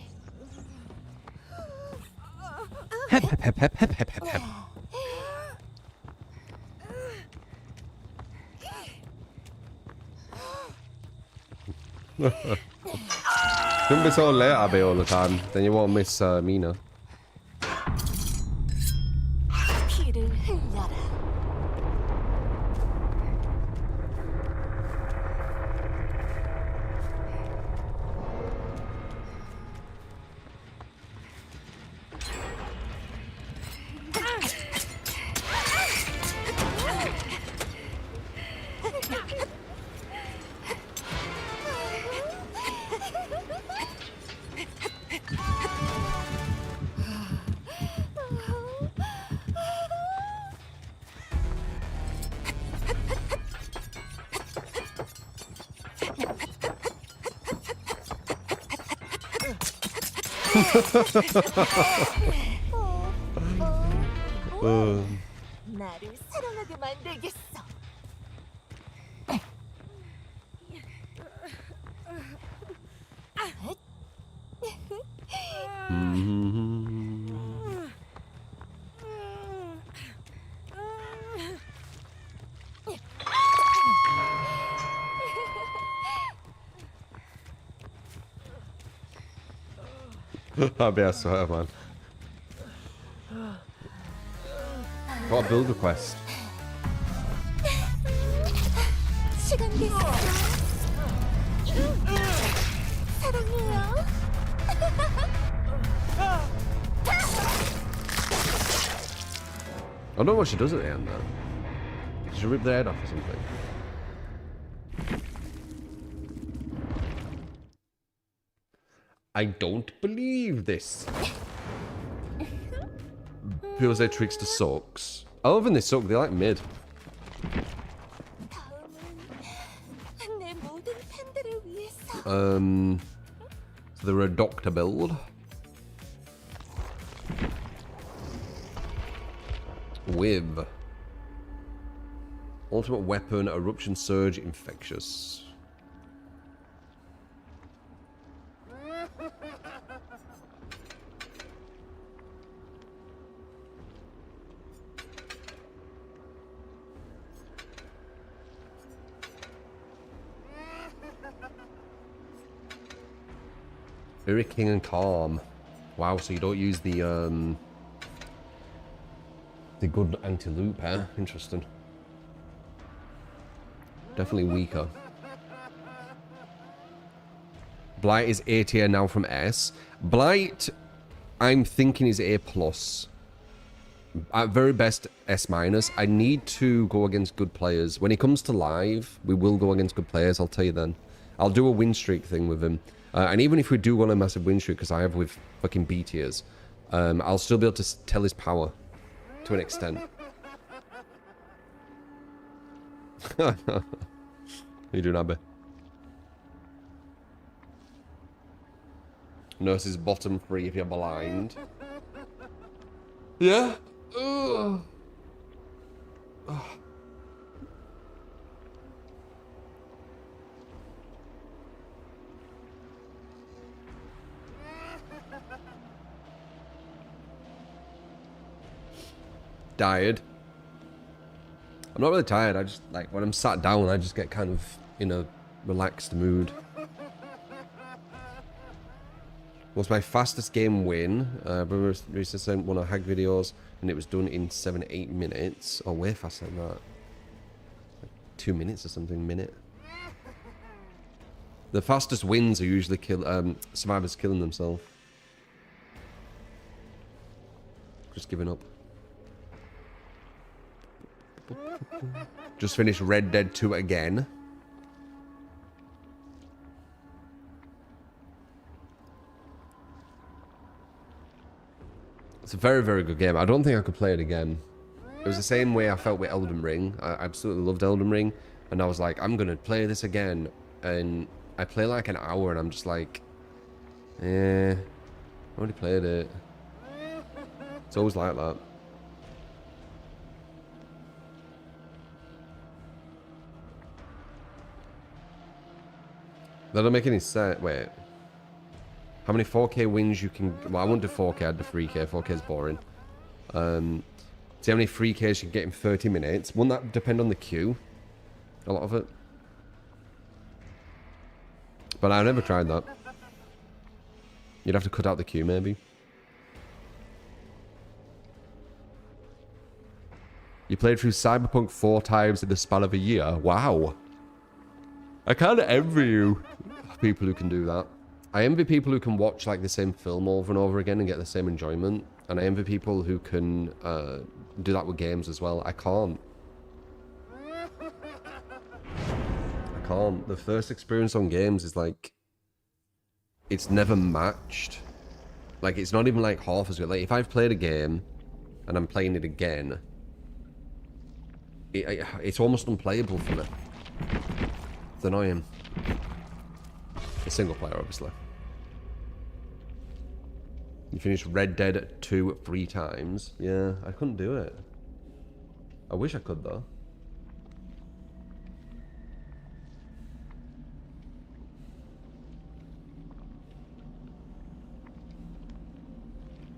Don't be so late, Abby, all the time. Then you won't miss Mina. 피를 흘려라. 나를 사랑하게 만들겠어. Abby, I swear, man. Got a build request. 시간 됐어. 사랑해요. I don't know what she does at the end, though. Did she rip their head off or something? I don't believe this. People say Trickster sucks. Other than they suck, they like mid. 다음은 내 모든 팬들을 위해서. The Redoctor build. With ultimate weapon, eruption surge, infectious. Very king and calm. Wow, so you don't use the good anti-loop, huh? Interesting. Definitely weaker. Blight is A tier now from S. Blight, I'm thinking is A plus. At very best, S minus. I need to go against good players. When he comes to live, we will go against good players, I'll tell you then. I'll do a win streak thing with him. And even if we do go on a massive win streak, because I have with fucking B tiers, I'll still be able to tell his power to an extent. You doing, Abby? Nurse's bottom 3 if you're blind. Yeah? Ugh. Ugh. Tired. I'm not really tired, I just, like, when I'm sat down, I just get kind of in a relaxed mood. Was my fastest game win. Brother recently sent one of Hag videos, and it was done in 7-8 minutes. Oh, way faster than that. Like 2 minutes or something, minute. The fastest wins are usually survivors killing themselves. Just giving up. Just finished Red Dead 2 again. It's a very, very good game. I don't think I could play it again. It was the same way I felt with Elden Ring. I absolutely loved Elden Ring. And I was like, I'm going to play this again. And I play like an hour and I'm just like, I already played it. It's always like that. That don't make any sense. Wait. How many 4K wins you can... Well, I won't do 4K, I'd do 3K. 4K is boring. See how many 3Ks you can get in 30 minutes. Wouldn't that depend on the queue? A lot of it. But I never tried that. You'd have to cut out the queue, maybe. You played through Cyberpunk 4 times in the span of a year. Wow. I kind of envy you, people who can do that. I envy people who can watch like the same film over and over again and get the same enjoyment. And I envy people who can do that with games as well. I can't. I can't. The first experience on games is like... It's never matched. Like, it's not even like half as good. Like, if I've played a game and I'm playing it again, it's almost unplayable for me. It's annoying. A single player, obviously. You finished Red Dead 2 3 times. Yeah, I couldn't do it. I wish I could, though.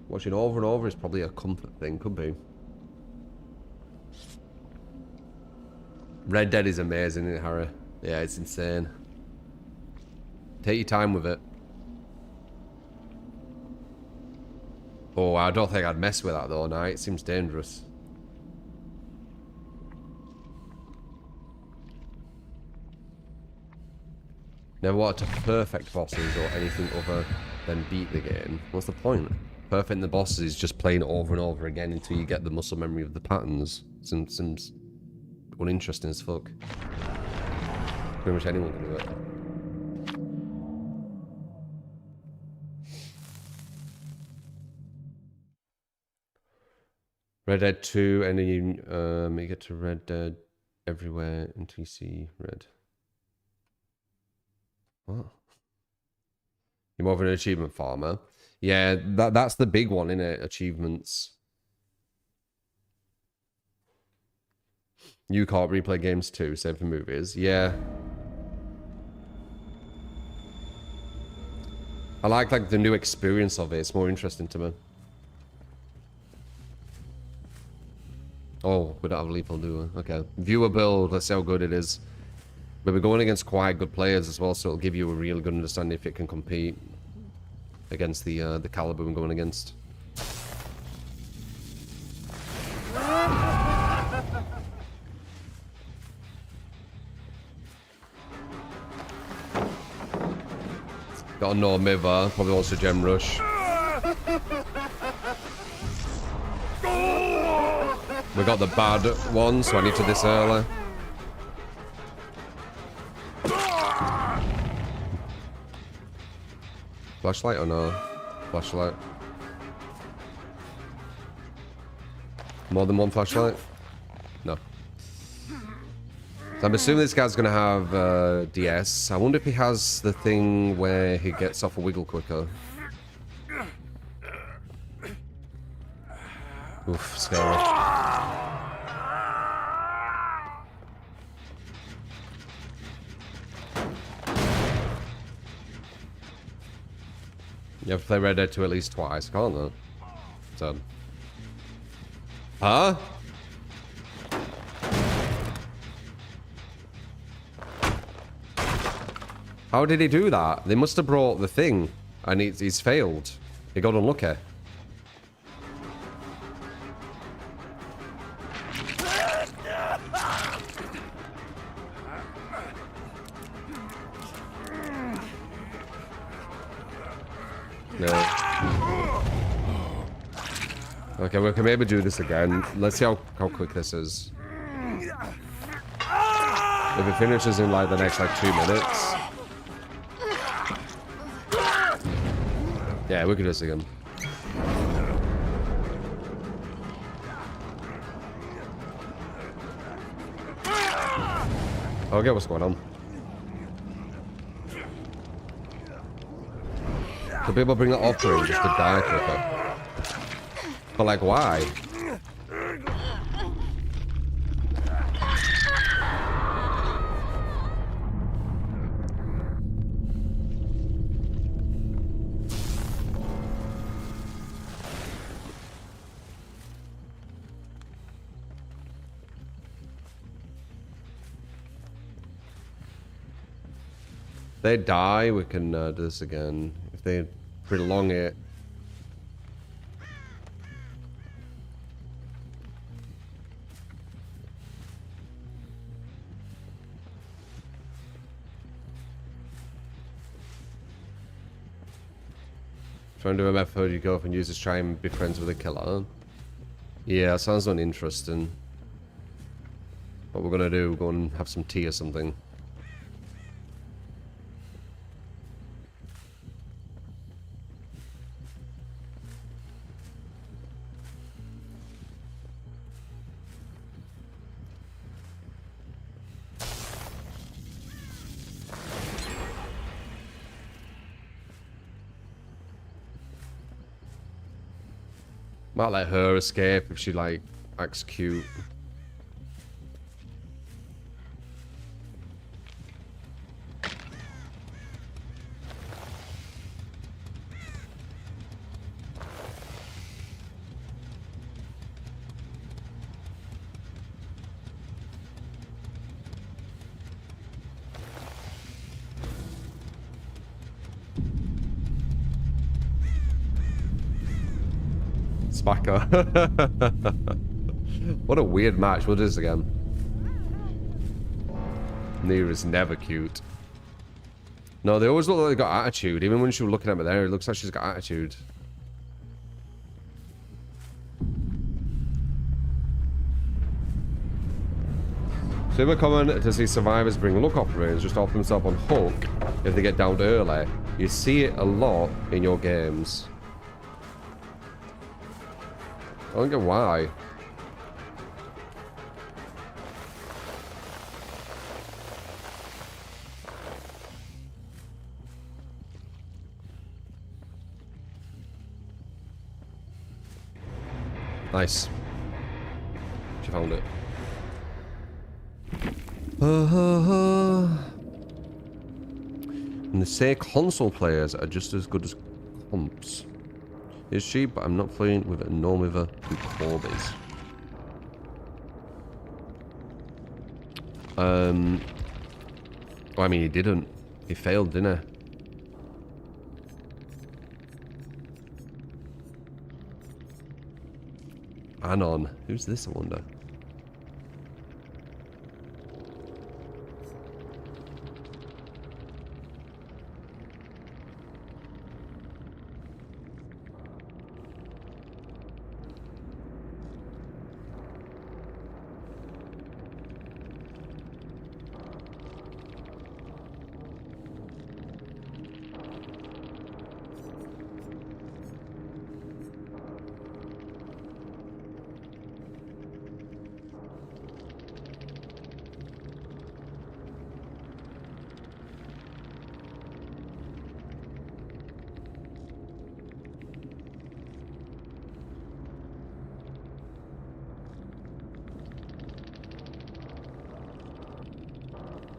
Watching over and over is probably a comfort thing, could be. Red Dead is amazing, isn't it, Harry? Yeah, it's insane. Take your time with it. Oh, I don't think I'd mess with that though, now. It seems dangerous. Never wanted to perfect bosses or anything other than beat the game. What's the point? Perfecting the bosses is just playing it over and over again until you get the muscle memory of the patterns. Seems uninteresting as fuck. Pretty much anyone can do it. Red Dead 2, and then you get to Red Dead everywhere until you see red. What? You're more of an achievement farmer. Yeah, that's the big one, isn't it? Achievements. You can't replay games too, same for movies. Yeah. I like the new experience of it. It's more interesting to me. Oh, we don't have lethal, do we? Okay. Viewer build, let's see how good it is. But we're going against quite good players as well, so it'll give you a real good understanding if it can compete against the caliber we're going against. Got a no Miva, probably also Gem Rush. We got the bad one, so I need to this early. Flashlight or no? Flashlight. More than one flashlight? No. So I'm assuming this guy's gonna have DS. I wonder if he has the thing where he gets off a wiggle quicker. Oof, scary. You have to play Red Dead 2 at least twice, can't you? So. Huh? How did he do that? They must have brought the thing, and he's failed. He got unlucky. No. Okay, we can maybe do this again. Let's see how quick this is. If it finishes in like the next like 2 minutes. Yeah, we can do this again. Okay, what's going on? Do people bring that offering just to die quicker? But like, why? If they die, we can do this again. If they prolong it. Trying to do a method you go off and use to try and be friends with a killer. Yeah, sounds uninteresting. What we're gonna do, go and have some tea or something. Might let her escape if she like acts cute. Spacker. What a weird match. We'll do this again. Nia is never cute. No, they always look like they got attitude. Even when she was looking at me there, it looks like she's got attitude. Super common to see survivors bring luck operators just off themselves on hook if they get downed early. You see it a lot in your games. I don't get why. Nice. She found it. And they say console players are just as good as comps. Is she? But I'm not playing with a normiver who Corbies. Well, I mean, he didn't. He failed, didn't he? Anon. Who's this, I wonder?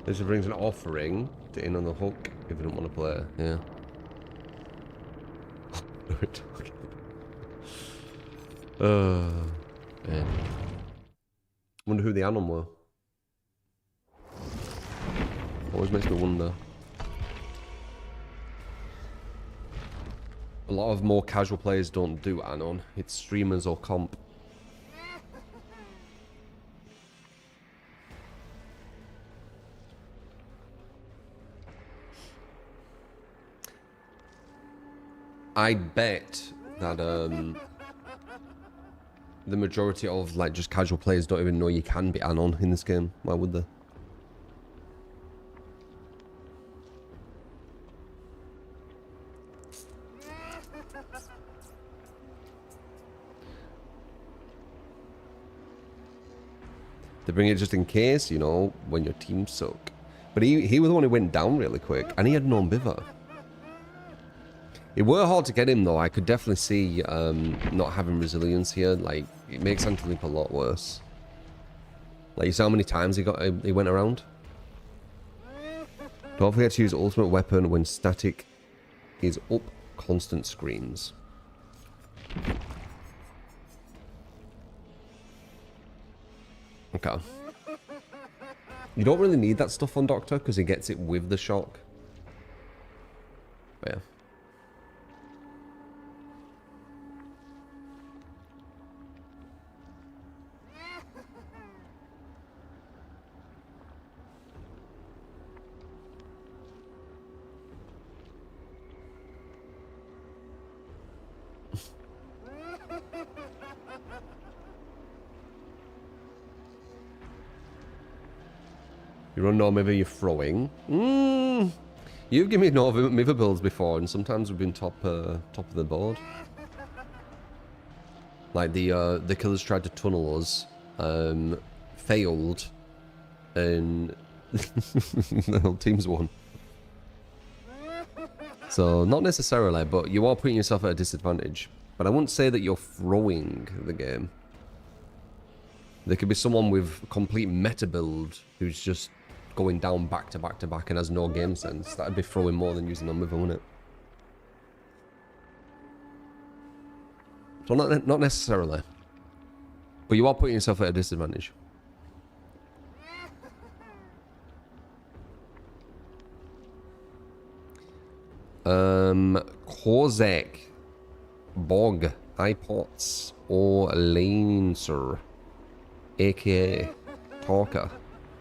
This brings an offering to in on the hook if you don't want to play. Yeah. Man. Wonder who the Anon were. Always makes me wonder. A lot of more casual players don't do Anon. It's streamers or comp. I'd bet that the majority of like just casual players don't even know you can be Anon in this game. Why would they? They bring it just in case, you know, when your team suck. But he was the one who went down really quick, and he had no ambiver. It were hard to get him though. I could definitely see not having resilience here. Like it makes Antelope a lot worse. Like you saw how many times he went around. Don't forget to use ultimate weapon when static is up. Constant screams. Okay. You don't really need that stuff on Doctor because he gets it with the shock. But yeah. You run no Miver, you're throwing. You've given me no Miver builds before, and sometimes we've been top of the board. Like the killers tried to tunnel us, failed, and the whole team's won. So not necessarily, but you are putting yourself at a disadvantage. But I wouldn't say that you're throwing the game. There could be someone with complete meta build who's just going down back to back to back and has no game sense. That'd be throwing more than using on Miver, wouldn't it? So not necessarily. But you are putting yourself at a disadvantage. Kozek, Bog, iPots, or Lancer, aka Talker.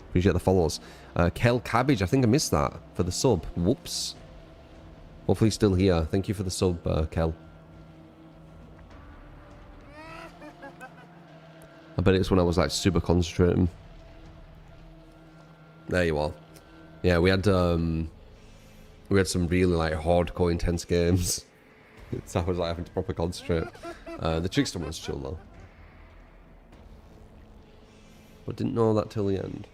Appreciate the follows. Kel Cabbage, I think I missed that for the sub. Whoops. Hopefully he's still here. Thank you for the sub, Kel. I bet it's when I was like super concentrating. There you are. Yeah, we had some really like hardcore intense games. So I was like having to proper concentrate. The Trickster one was chill though. But didn't know that till the end.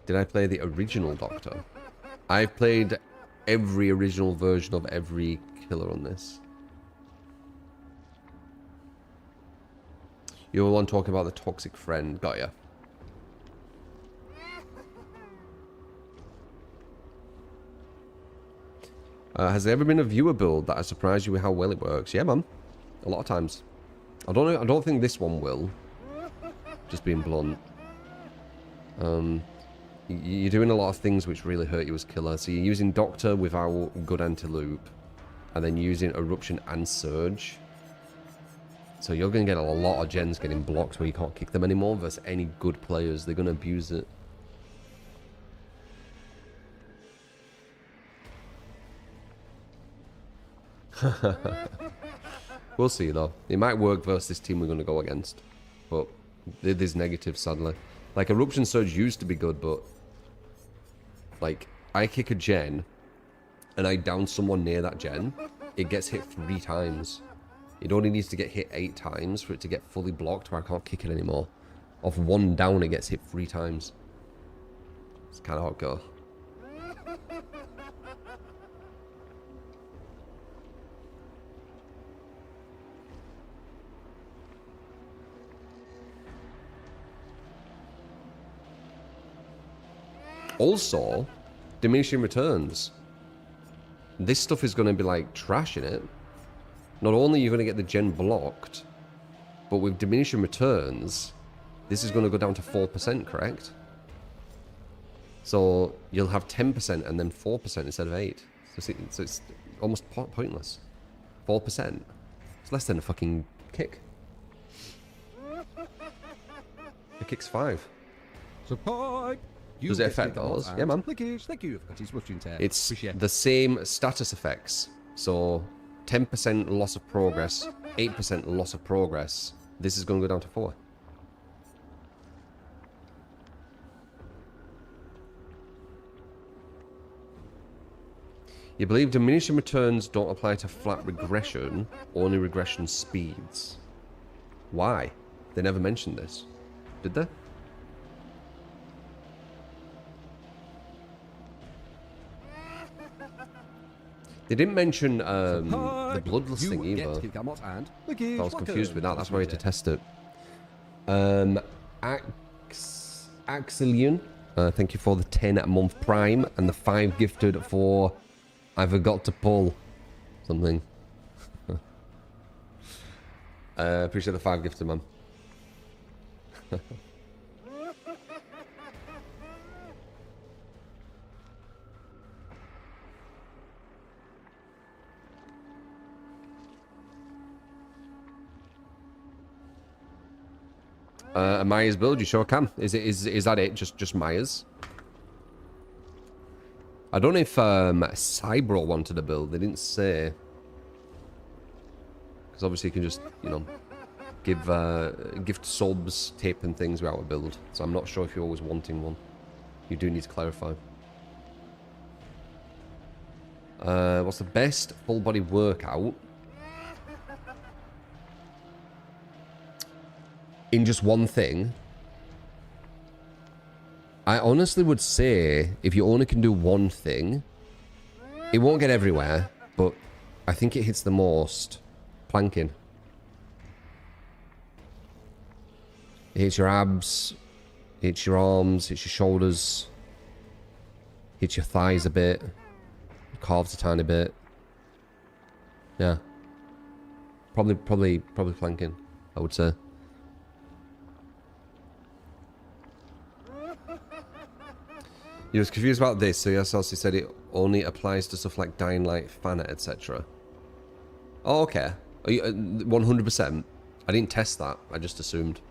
Did I play the original Doctor? I've played every original version of every killer on this. You were one talking about the toxic friend. Got ya. Has there ever been a viewer build that has surprised you with how well it works? Yeah, man. A lot of times. I don't think this one will. Just being blunt. You're doing a lot of things which really hurt you as killer. So you're using Doctor without good anti-loop, and then using Eruption and Surge. So you're going to get a lot of gens getting blocked where you can't kick them anymore versus any good players. They're going to abuse it. We'll see though. It might work versus this team we're going to go against. But there's negatives, sadly. Like, Eruption Surge used to be good, but... like, I kick a gen, and I down someone near that gen, it gets hit 3 times. It only needs to get hit 8 times for it to get fully blocked where I can't kick it anymore. Off 1 down, it gets hit 3 times. It's kind of how it goes. Also, diminishing returns. This stuff is going to be like trash in it. Not only are you going to get the gen blocked, but with diminishing returns, this is going to go down to 4%, correct? So you'll have 10% and then 4% instead of 8. So it's almost pointless. 4%. It's less than a fucking kick. The kick's 5. Support! Does it affect those? Yeah, man. Thank you for that. It's the same status effects. So 10% loss of progress, 8% loss of progress. This is going to go down to 4. You believe diminishing returns don't apply to flat regression, only regression speeds. Why? They never mentioned this. Did they? They didn't mention the bloodless thing either. I was confused with that. That's why I had to test it. Axelian, thank you for the 10-month Prime and the 5 gifted for I forgot to pull something. Appreciate the 5 gifted, man. A Maya's build, you sure can. Is that it? Just Maya's? I don't know if Cybro wanted a build. They didn't say. Because obviously you can just, you know, give gift subs, tape and things without a build. So I'm not sure if you're always wanting one. You do need to clarify. What's the best full body workout? In just one thing, I honestly would say if you only can do one thing, it won't get everywhere, but I think it hits the most. Planking. It hits your abs, hits your arms, hits your shoulders, hits your thighs a bit, calves a tiny bit. Yeah. Probably planking, I would say. You was confused about this, so yes, also said it only applies to stuff like Dying Light, Fana, etc. Oh, okay. 100%. I didn't test that. I just assumed.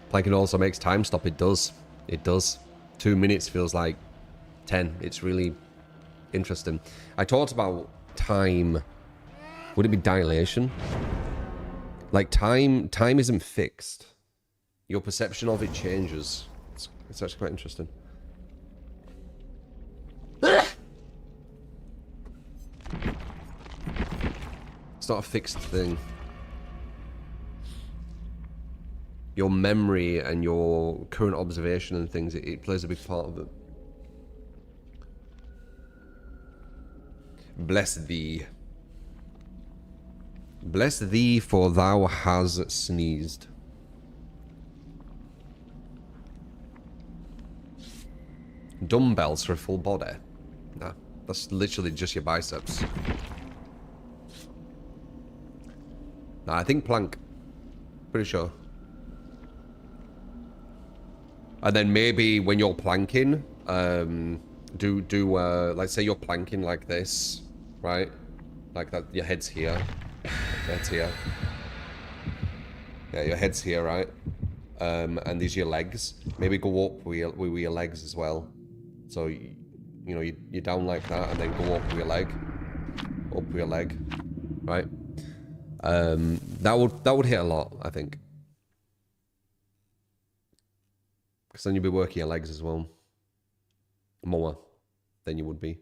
Planking also makes time stop. It does. It does. 2 minutes feels like 10. It's really interesting. I talked about time. Would it be dilation? Like time isn't fixed. Your perception of it changes. It's actually quite interesting. It's not a fixed thing. Your memory and your current observation and things, it plays a big part of it. Bless thee. Bless thee, for thou has sneezed. Dumbbells for a full body. Nah, that's literally just your biceps. Nah, I think plank. Pretty sure. And then maybe when you're planking, like say you're planking like this, right? Like that, your head's here. Your head's here. Yeah, your head's here, right? And these are your legs. Maybe go up with your legs as well. So, you know, you're down like that, and then go up with your leg. Up with your leg. Right? That would hit a lot, I think. Because then you'd be working your legs as well. More than you would be.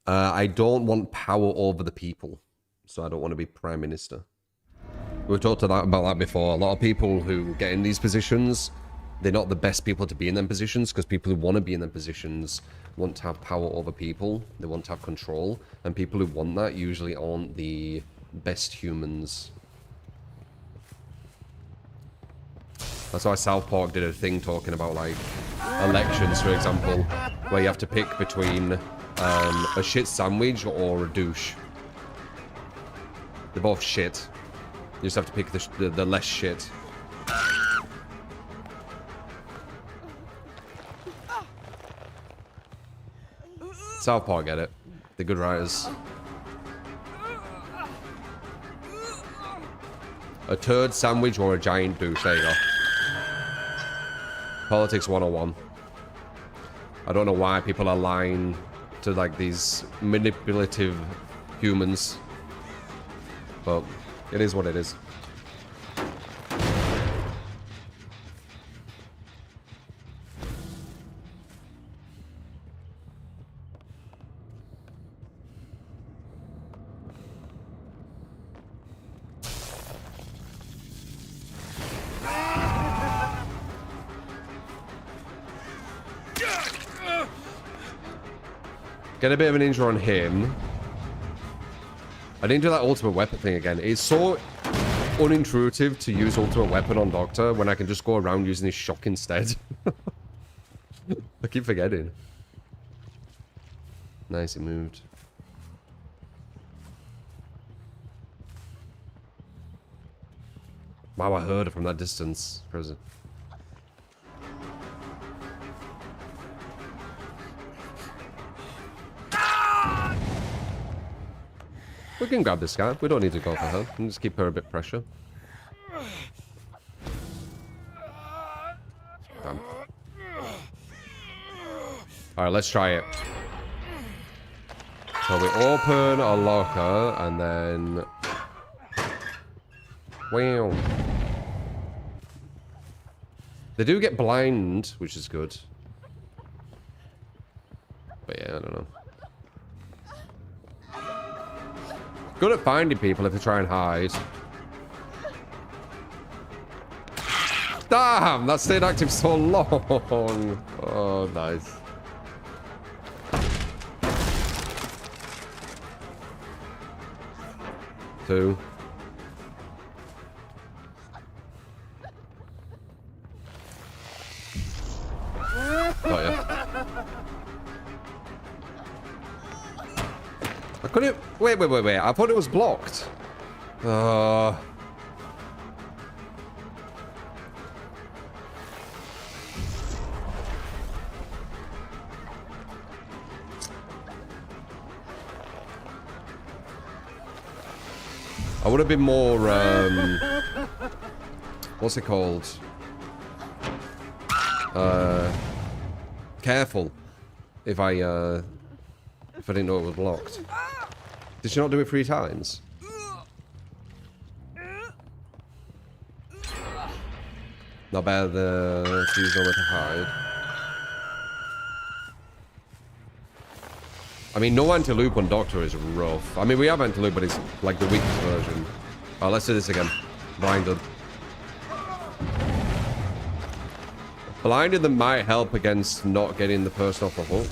I don't want power over the people. So I don't want to be Prime Minister. We've talked about that before. A lot of people who get in these positions, they're not the best people to be in them positions, because people who want to be in them positions want to have power over people. They want to have control. And people who want that usually aren't the best humans. That's why South Park did a thing talking about, like, elections, for example, where you have to pick between a shit sandwich or a douche. They're both shit. You just have to pick the less shit. South Park get it. They're good writers. A turd sandwich or a giant douche. There you go. Politics 101. I don't know why people are lying to, like, these manipulative humans. But it is what it is. Get a bit of an injury on him. I didn't do that ultimate weapon thing again. It's so unintrusive to use ultimate weapon on Doctor when I can just go around using his shock instead. I keep forgetting. Nice, it moved. Wow, I heard it from that distance. Prison. We can grab this guy. We don't need to go for her. We can just keep her a bit pressure. Damn. Alright, let's try it. So we open a locker and then... Wow. They do get blind, which is good. But yeah, I don't know. Good at finding people if they try and hide. Damn, that stayed active so long. Oh, nice. Two. Got ya. I couldn't... Wait. I thought it was blocked. I would have been more, what's it called? Careful if I If I didn't know it was blocked. Did she not do it 3 times? Not better than she's nowhere to hide. I mean, no anti-loop on Doctor is rough. I mean, we have anti-loop, but it's like the weakest version. Oh, let's do this again. Blinded. Blinded that might help against not getting the person off the hook.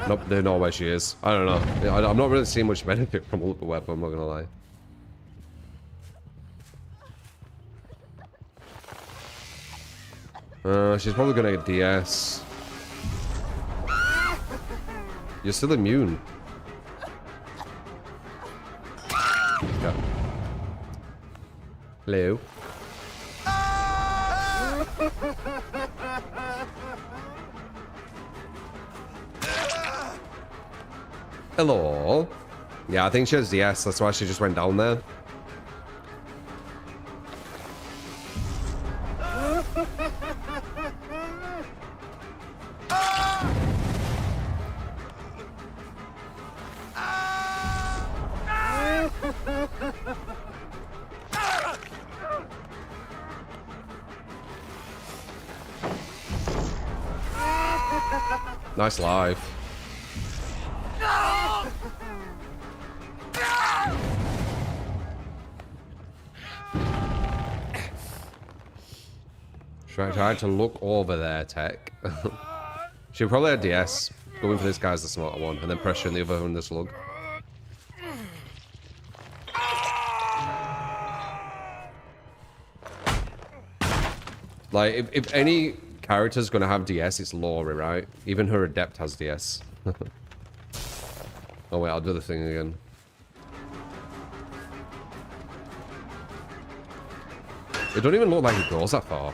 Nope, they know where she is. I don't know. I'm not really seeing much benefit from a weapon, I'm not gonna lie. She's probably gonna get DS. You're still immune. Yeah. Hello. Hello. Yeah, I think she has DS. That's why she just went down there. Nice live. Try to look over there, Tech. She probably had DS. Going for this guy's the smarter one, and then pressuring the other one the slug. Like, if any character's gonna have DS, it's Laurie, right? Even her adept has DS. Oh wait, I'll do the thing again. It don't even look like it goes that far.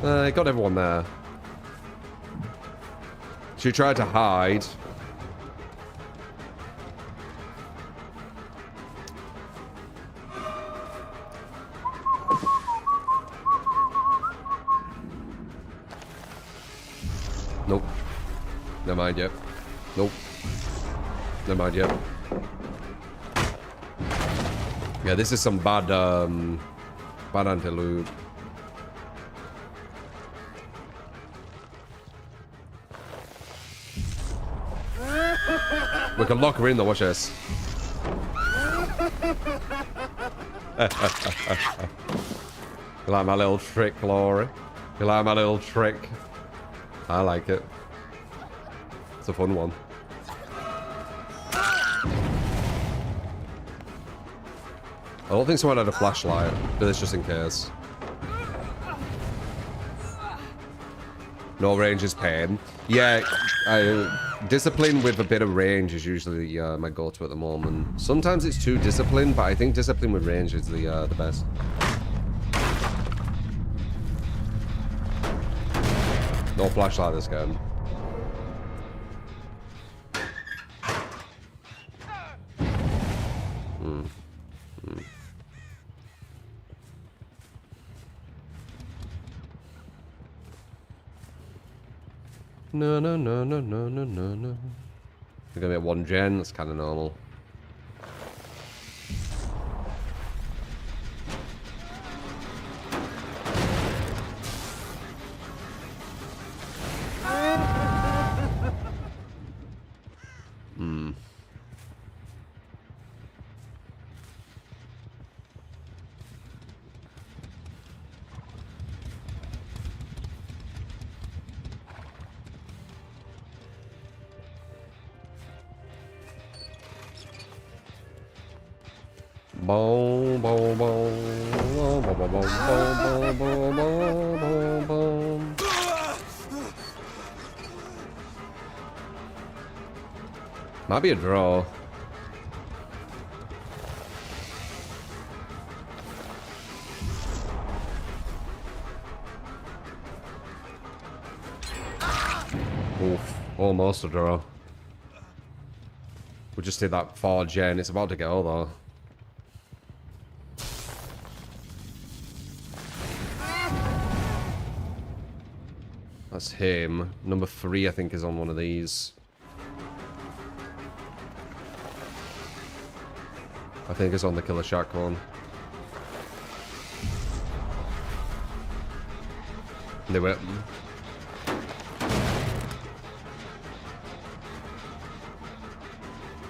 It got everyone there. She tried to hide. Nope. Never mind yet. Nope. Never mind yet. Yeah, this is some bad, bad anti-loop. We can lock her in though, watch this. You like my little trick, Laurie? You like my little trick? I like it. It's a fun one. I don't think someone had a flashlight, but it's just in case. No range is pain. Yeah, discipline with a bit of range is usually my go-to at the moment. Sometimes it's too disciplined, but I think discipline with range is the best. No flashlight this game. No, no, no, no, no, no, no, no. We're gonna get 1 gen, that's kind of normal. Boom, boom, boom, boom, boom, boom, boom, boom, boom, boom. Might be a draw. Oof, almost a draw. We just did that 4 gen. It's about to get all though. That's him. Number 3, I think, is on one of these. I think it's on the Killer Shack one. They were...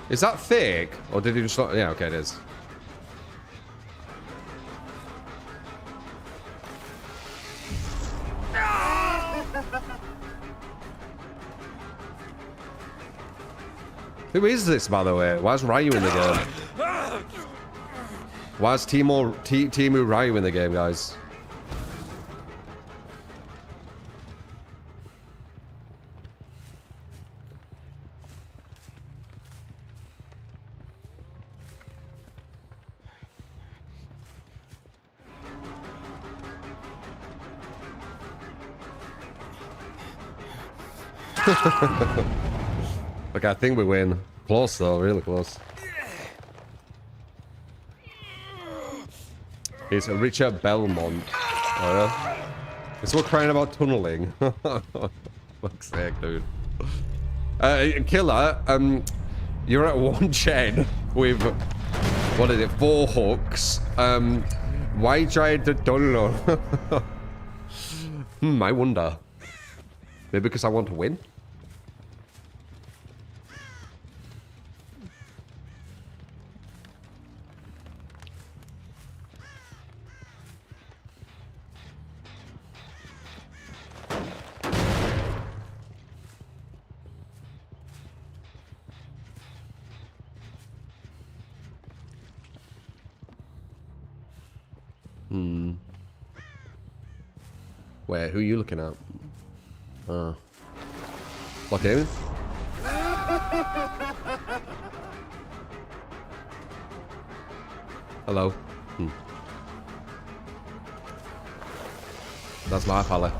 Is that fake? Or did he just not... Yeah, okay, it is. Who is this, by the way? Why is Ryu in the game? Why is Timu Ryu in the game, guys? Okay, I think we win. Close though, really close. It's Richard Belmont. Oh, yeah? It's what crying about tunneling. Fuck's sake, dude. Killer, you're at 1 chain with, what is it, 4 hooks. Why try to tunnel? I wonder. Maybe because I want to win? Where? Who are you looking at? What, David? Hello. That's my fella.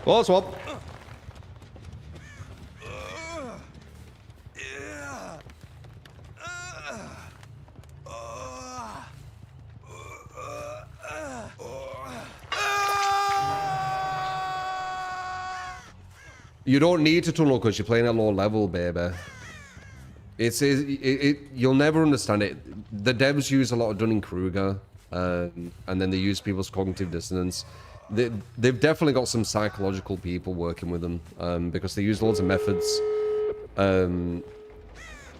Oh, swap. You don't need to tunnel because you're playing at low level, baby. You'll never understand it. The devs use a lot of Dunning-Kruger, and then they use people's cognitive dissonance. They've definitely got some psychological people working with them, because they use loads of methods.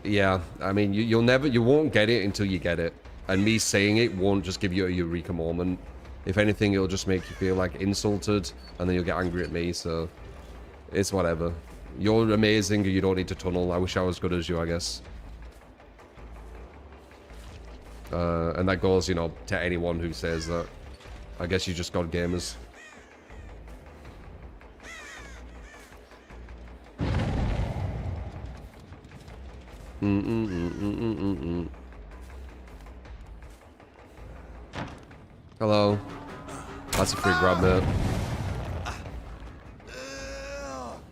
Yeah, I mean, you won't get it until you get it. And me saying it won't just give you a eureka moment. If anything, it'll just make you feel like insulted, and then you'll get angry at me, so it's whatever. You're amazing, you don't need to tunnel. I wish I was good as you, I guess. And that goes, you know, to anyone who says that. I guess you just got gamers. Hello. That's a free grab, mate.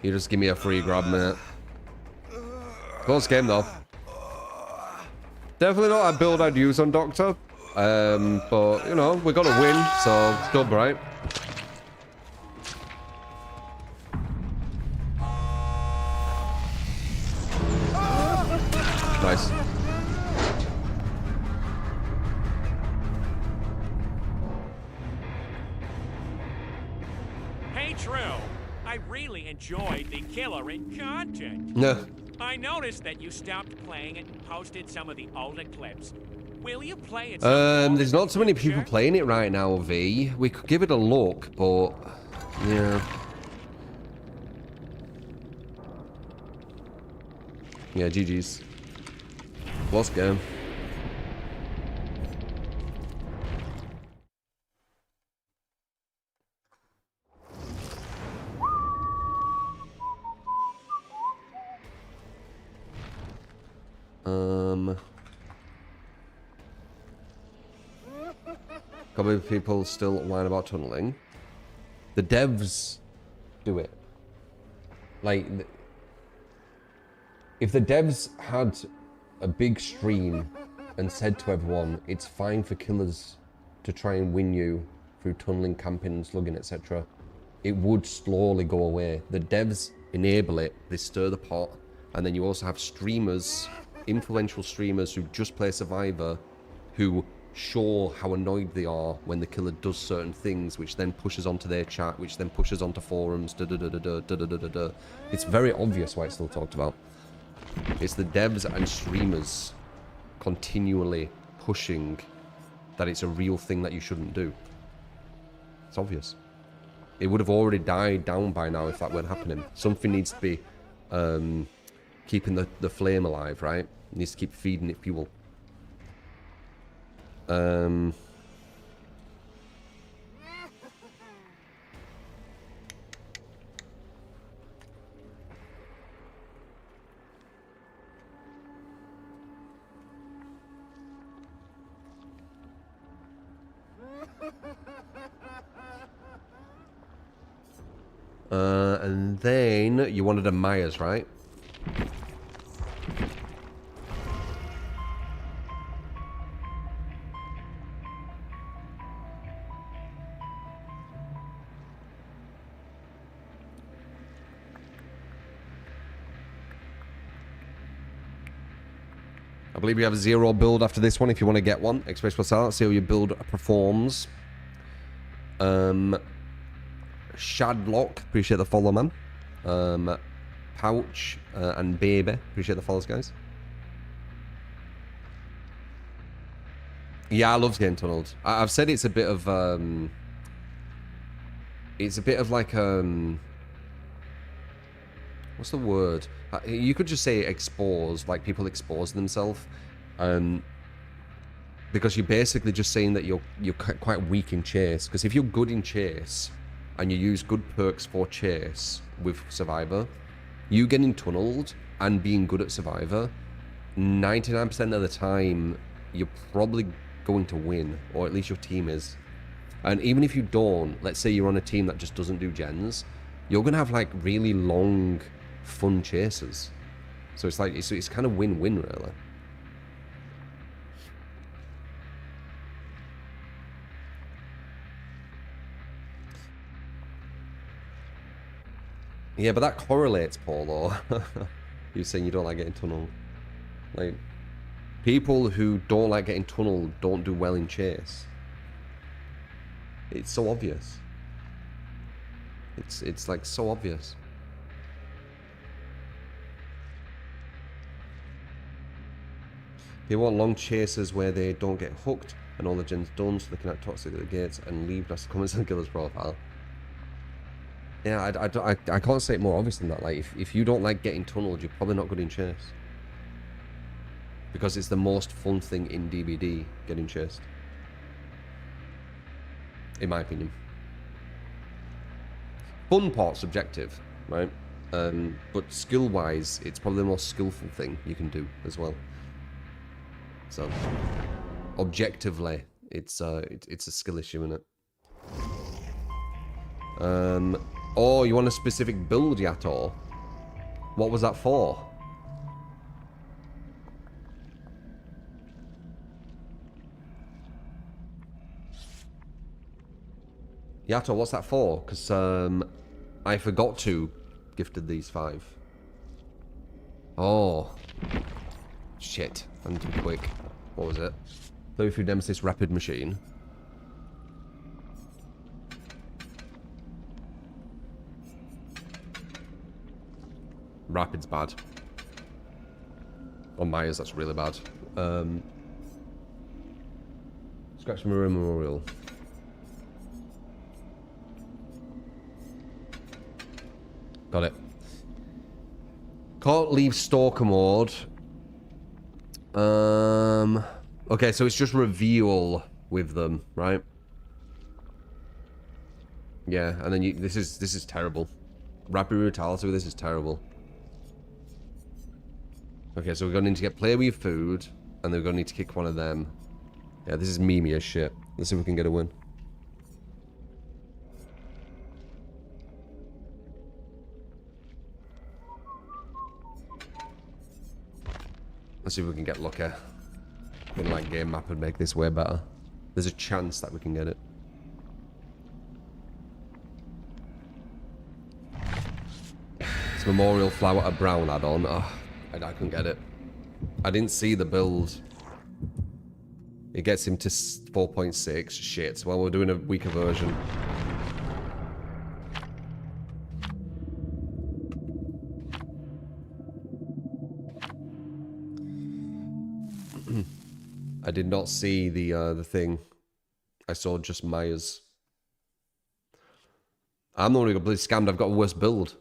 You just give me a free grab, mate. Close game, though. Definitely not a build I'd use on Doctor. But, you know, we got to win, so still bright. Nice. Hey, True. I really enjoyed the killer in content. No. I noticed that you stopped playing it and posted some of the older clips. Will you play it? There's not so many people playing it right now, V. We could give it a look, but yeah. Yeah, GG's. Lost game. Couple of people still whine about tunneling. The devs do it. Like, if the devs had a big stream and said to everyone, it's fine for killers to try and win you through tunneling, camping, slugging, etc., it would slowly go away. The devs enable it, they stir the pot, and then you also have streamers, influential streamers who just play Survivor, who show how annoyed they are when the killer does certain things, which then pushes onto their chat, which then pushes onto forums, It's very obvious why it's still talked about. It's the devs and streamers continually pushing that it's a real thing that you shouldn't do. It's obvious. It would have already died down by now if that weren't happening. Something needs to be keeping the flame alive, right? It needs to keep feeding it fuel. And then you wanted a Myers, right? I believe you have a 0 build after this one if you want to get one. Express what's out, see how your build performs. Shadlock, appreciate the follow, man. Pouch and Baby, appreciate the follows, guys. Yeah, I love getting tunneled. I've said it's a bit of like what's the word? You could just say expose, like people expose themselves, because you're basically just saying that you're quite weak in chase. Because if you're good in chase and you use good perks for chase with Survivor, you getting tunneled and being good at Survivor, 99% of the time you're probably going to win, or at least your team is. And even if you don't, let's say you're on a team that just doesn't do gens, you're gonna have like really long, fun chases. So it's like it's kind of win-win, really. Yeah, but that correlates, Paulo. You're saying you don't like getting tunneled. Like, people who don't like getting tunneled don't do well in chase. It's so obvious. It's like so obvious. They want long chases where they don't get hooked and all the gens done, so they can act toxic at the gates and leave nasty comments on killer's profile. Yeah, I can't say it more obvious than that. Like, if you don't like getting tunneled, you're probably not good in chase. Because it's the most fun thing in DBD, getting chased. In my opinion. Fun part's subjective, right? But skill-wise, it's probably the most skillful thing you can do as well. So, objectively, it's a skill issue, isn't it? Oh, you want a specific build, Yato? What was that for? Yato, what's that for? Because I forgot to gifted these 5. Oh. Shit. I'm too quick. What was it? 33 Nemesis Rapid Machine. Rapid's bad. On Myers, that's really bad. Scratch Mirror Memorial. Got it. Can't leave Stalker mode. Okay, so it's just reveal with them, right? Yeah, and then this is terrible. Rapid brutality with this is terrible. Okay, so we're going to need to get play with food, and then we're going to need to kick one of them. Yeah, this is meme as shit. Let's see if we can get a win. Let's see if we can get lucky. In like game map and make this way better. There's a chance that we can get it. It's Memorial Flower at Brown add-on. Oh, I couldn't get it. I didn't see the build. It gets him to 4.6. Shit. Well, we're doing a weaker version. I did not see the thing. I saw just Myers. I'm the one who got bloody scammed. I've got a worse build.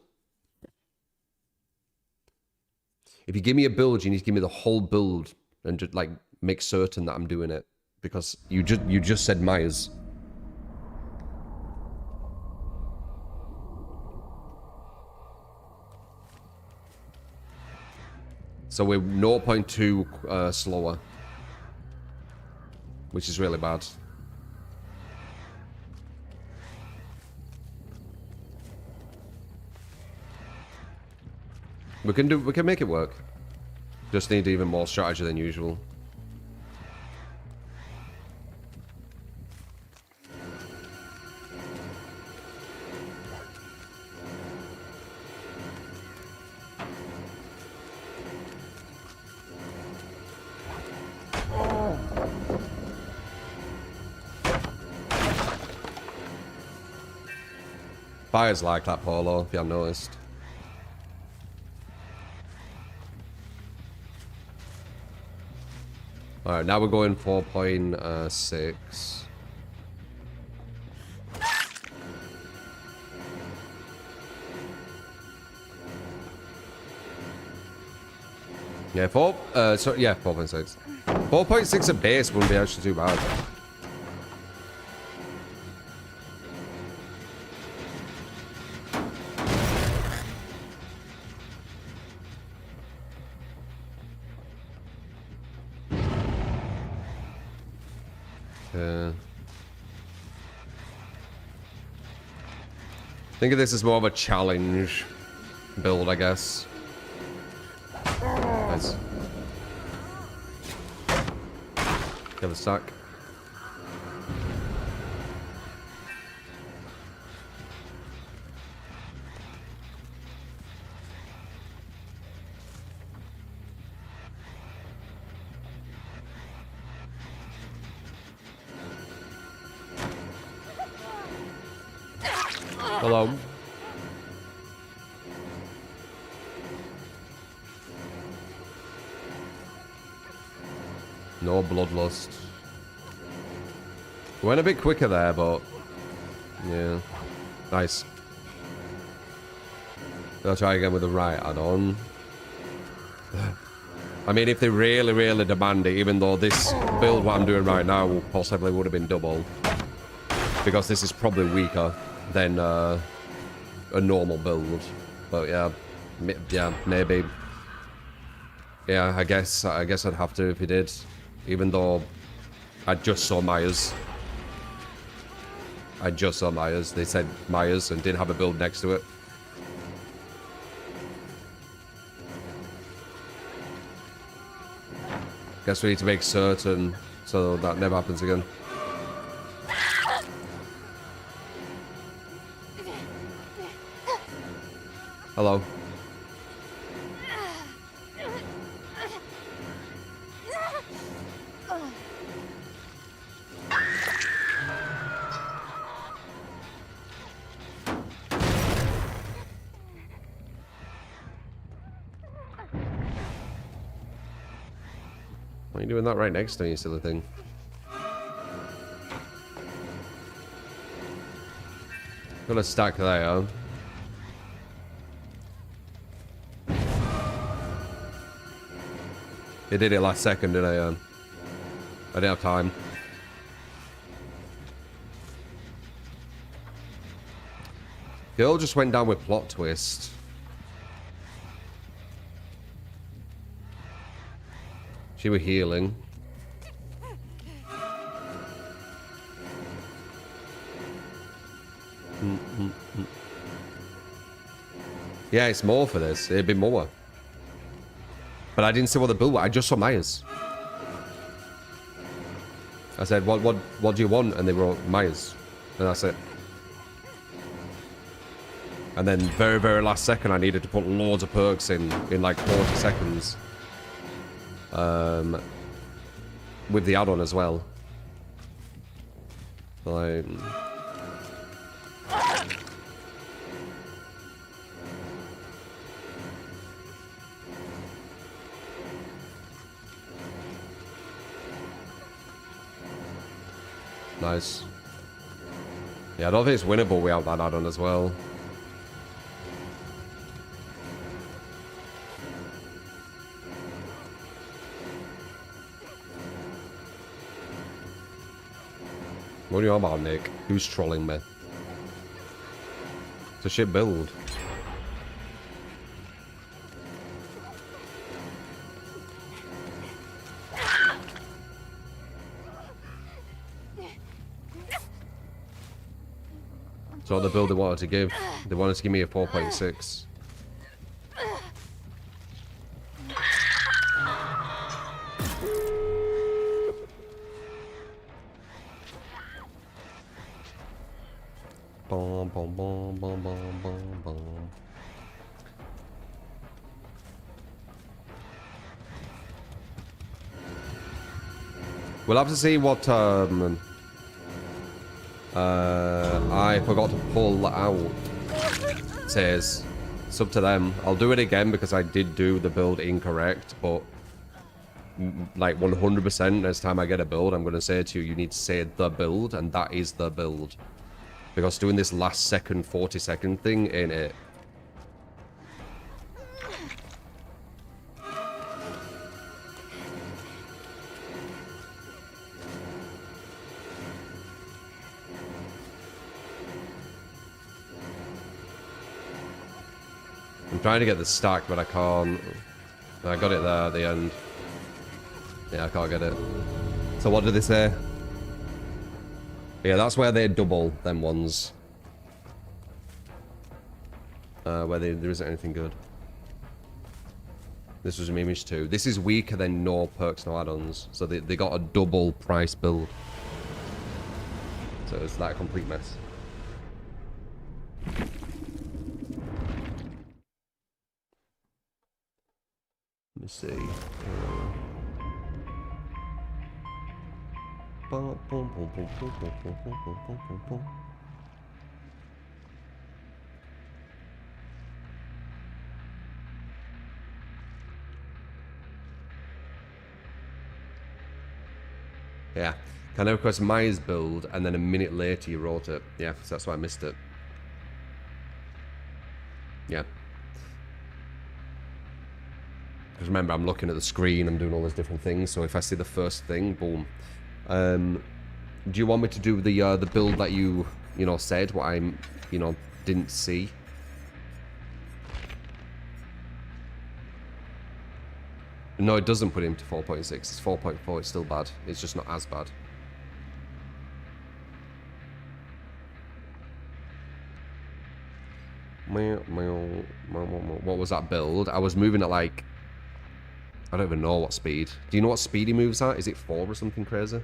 If you give me a build, you need to give me the whole build and just like make certain that I'm doing it, because you just said Myers. So we're 0.2 slower, which is really bad. We can make it work. Just need even more strategy than usual. Fire's like that, Polo, if you haven't noticed. Alright, now we're going 4.6. Yeah, 4.6. 4.6 at base wouldn't be actually too bad. Think of this as more of a challenge build, I guess. Nice. Kill the stack. Hello. No bloodlust. Went a bit quicker there, but yeah, nice. I'll try again with the right add-on. I mean, if they really demand it, even though this build, what I'm doing right now, possibly would have been double, because this is probably weaker than a normal build. But yeah, maybe. Yeah, I guess I'd have to if he did, even though I just saw Myers. They said Myers and didn't have a build next to it. Guess we need to make certain so that never happens again. Hello. Why are you doing that right next to me, you silly thing? Got a stack there. They did it last second, didn't I? I didn't have time. Girl just went down with plot twist. She was healing. Yeah, it's more for this. It'd be more. But I didn't see what the build was. I just saw Myers. I said, what do you want? And they wrote Myers. And that's it. And then very, very last second, I needed to put loads of perks in like 40 seconds. With the add-on as well. Like... Nice. Yeah, I don't think it's winnable without that add-on as well. What are you on about, Nick? Who's trolling me? It's a shit build. So the build they wanted to give. They wanted to give me a 4.6. Boom, boom, boom, boom, boom, boom, boom. We'll have to see what I forgot to pull that out. It says it's up to them. I'll do it again because I did do the build incorrect, but like 100% next time I get a build, I'm going to say to you, you need to say the build, and that is the build. Because doing this last second, 40-second thing ain't it. I'm trying to get the stack, but I can't. I got it there at the end. Yeah, I can't get it. So what did they say? Yeah, that's where they double them ones. Where there isn't anything good. This was Mimish 2. This is weaker than no perks, no add-ons. So they got a double price build. So it's that a complete mess. Let me see. Yeah. Can I request Myers build and then a minute later you wrote it? Yeah, so that's why I missed it. Yeah. Because remember, I'm looking at the screen, I'm doing all those different things, so if I see the first thing, boom. Do you want me to do the build that you said, what I, didn't see? No, it doesn't put him to 4.6. It's 4.4. It's still bad. It's just not as bad. What was that build? I was moving at like... I don't even know what speed. Do you know what speed he moves at? Is it 4 or something crazy?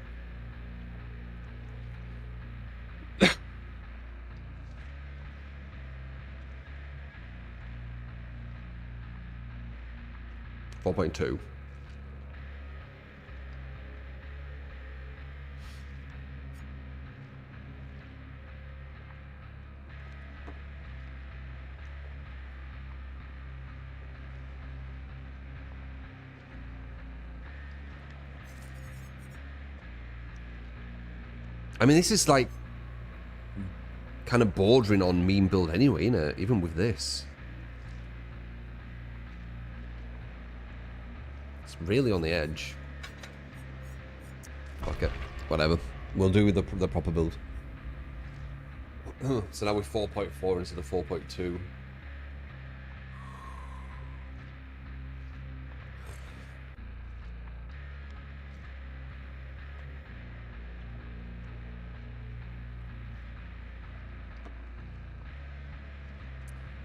.2. I mean, this is like kind of bordering on meme build anyway, isn't it? Even with this. It's really on the edge. Fuck it. Whatever. We'll do the proper build. So now we're 4.4 instead of 4.2.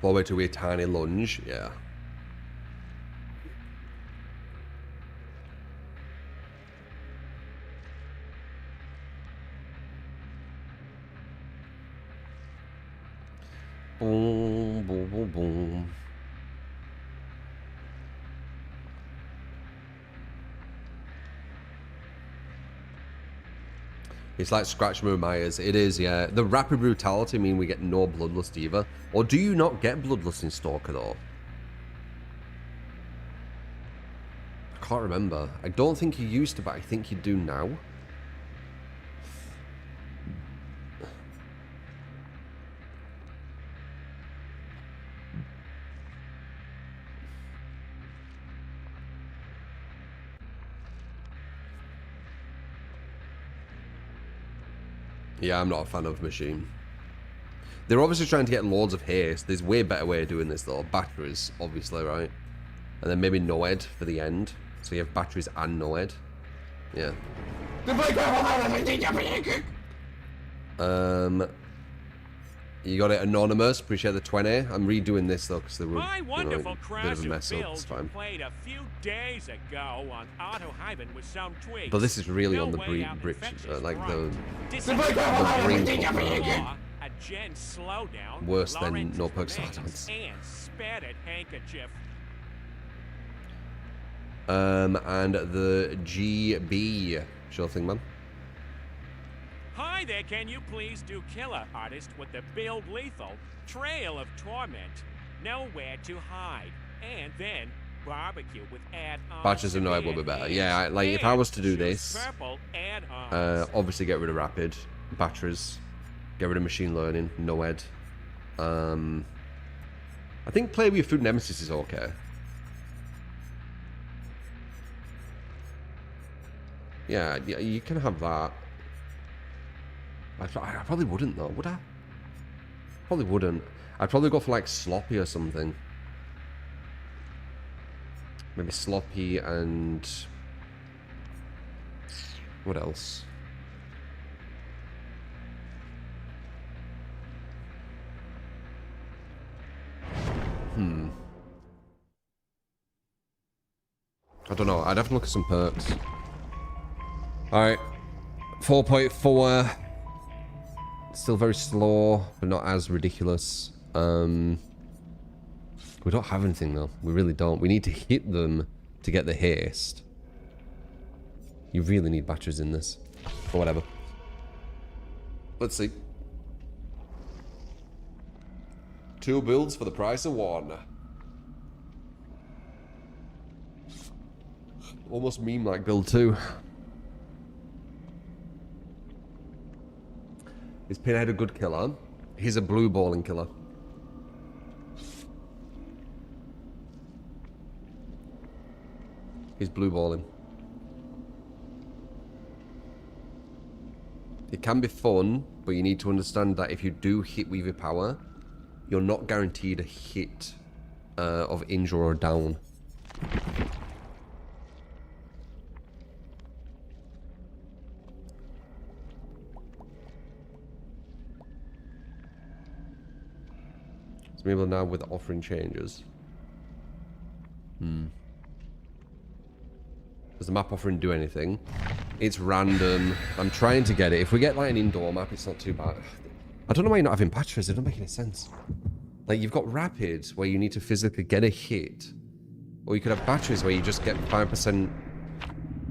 Forward to a tiny lunge, yeah. Boom, boom, boom, boom. It's like Scratch Myers. It is, yeah. The rapid brutality mean we get no bloodlust either. Or do you not get bloodlust in Stalker though? I can't remember. I don't think you used to, but I think you do now. Yeah, I'm not a fan of Machine. They're obviously trying to get loads of haste. There's way better way of doing this though. Batteries, obviously, right? And then maybe Noed for the end. So you have batteries and Noed. Yeah. You got it, Anonymous. Appreciate the 20. I'm redoing this though because they were My wonderful a bit of a mess up. It's fine. played a few days ago on Otto Hyben with some tweaks. But this is really No on the way out bridge, infectious like the brink of a gen slowdown. worse than Lawrence No Perks remains Startups. And spatted handkerchief. And the GB. Sure thing, man. Hi there, can you please do Killer Artist with the Build Lethal Trail of Torment? Nowhere to hide. And then barbecue with add-ons. Batches of Noed will be better. Yeah, like if I was to do this, purple add-ons. obviously get rid of Rapid, batteries, get rid of Machine Learning, Noed. I think play with your Food Nemesis is okay. Yeah, you can have that. I probably wouldn't though, would I? Probably wouldn't. I'd probably go for like Sloppy or something. Maybe Sloppy and... what else? I don't know. I'd have to look at some perks. Alright. 4.4. Still very slow, but not as ridiculous. We don't have anything though. We really don't. We need to hit them to get the haste. You really need batteries in this. Or whatever. Let's see. 2 builds for the price of 1. Almost meme like build 2. Is Pinhead a good killer? He's a blue balling killer. He's blue balling. It can be fun, but you need to understand that if you do hit with your power, you're not guaranteed a hit of injure or down. Maybe now with offering changes. Does the map offering do anything? It's random. I'm trying to get it. If we get like an indoor map, it's not too bad. I don't know why you're not having patches. It doesn't make any sense. Like you've got rapids where you need to physically get a hit, or you could have batteries where you just get 5%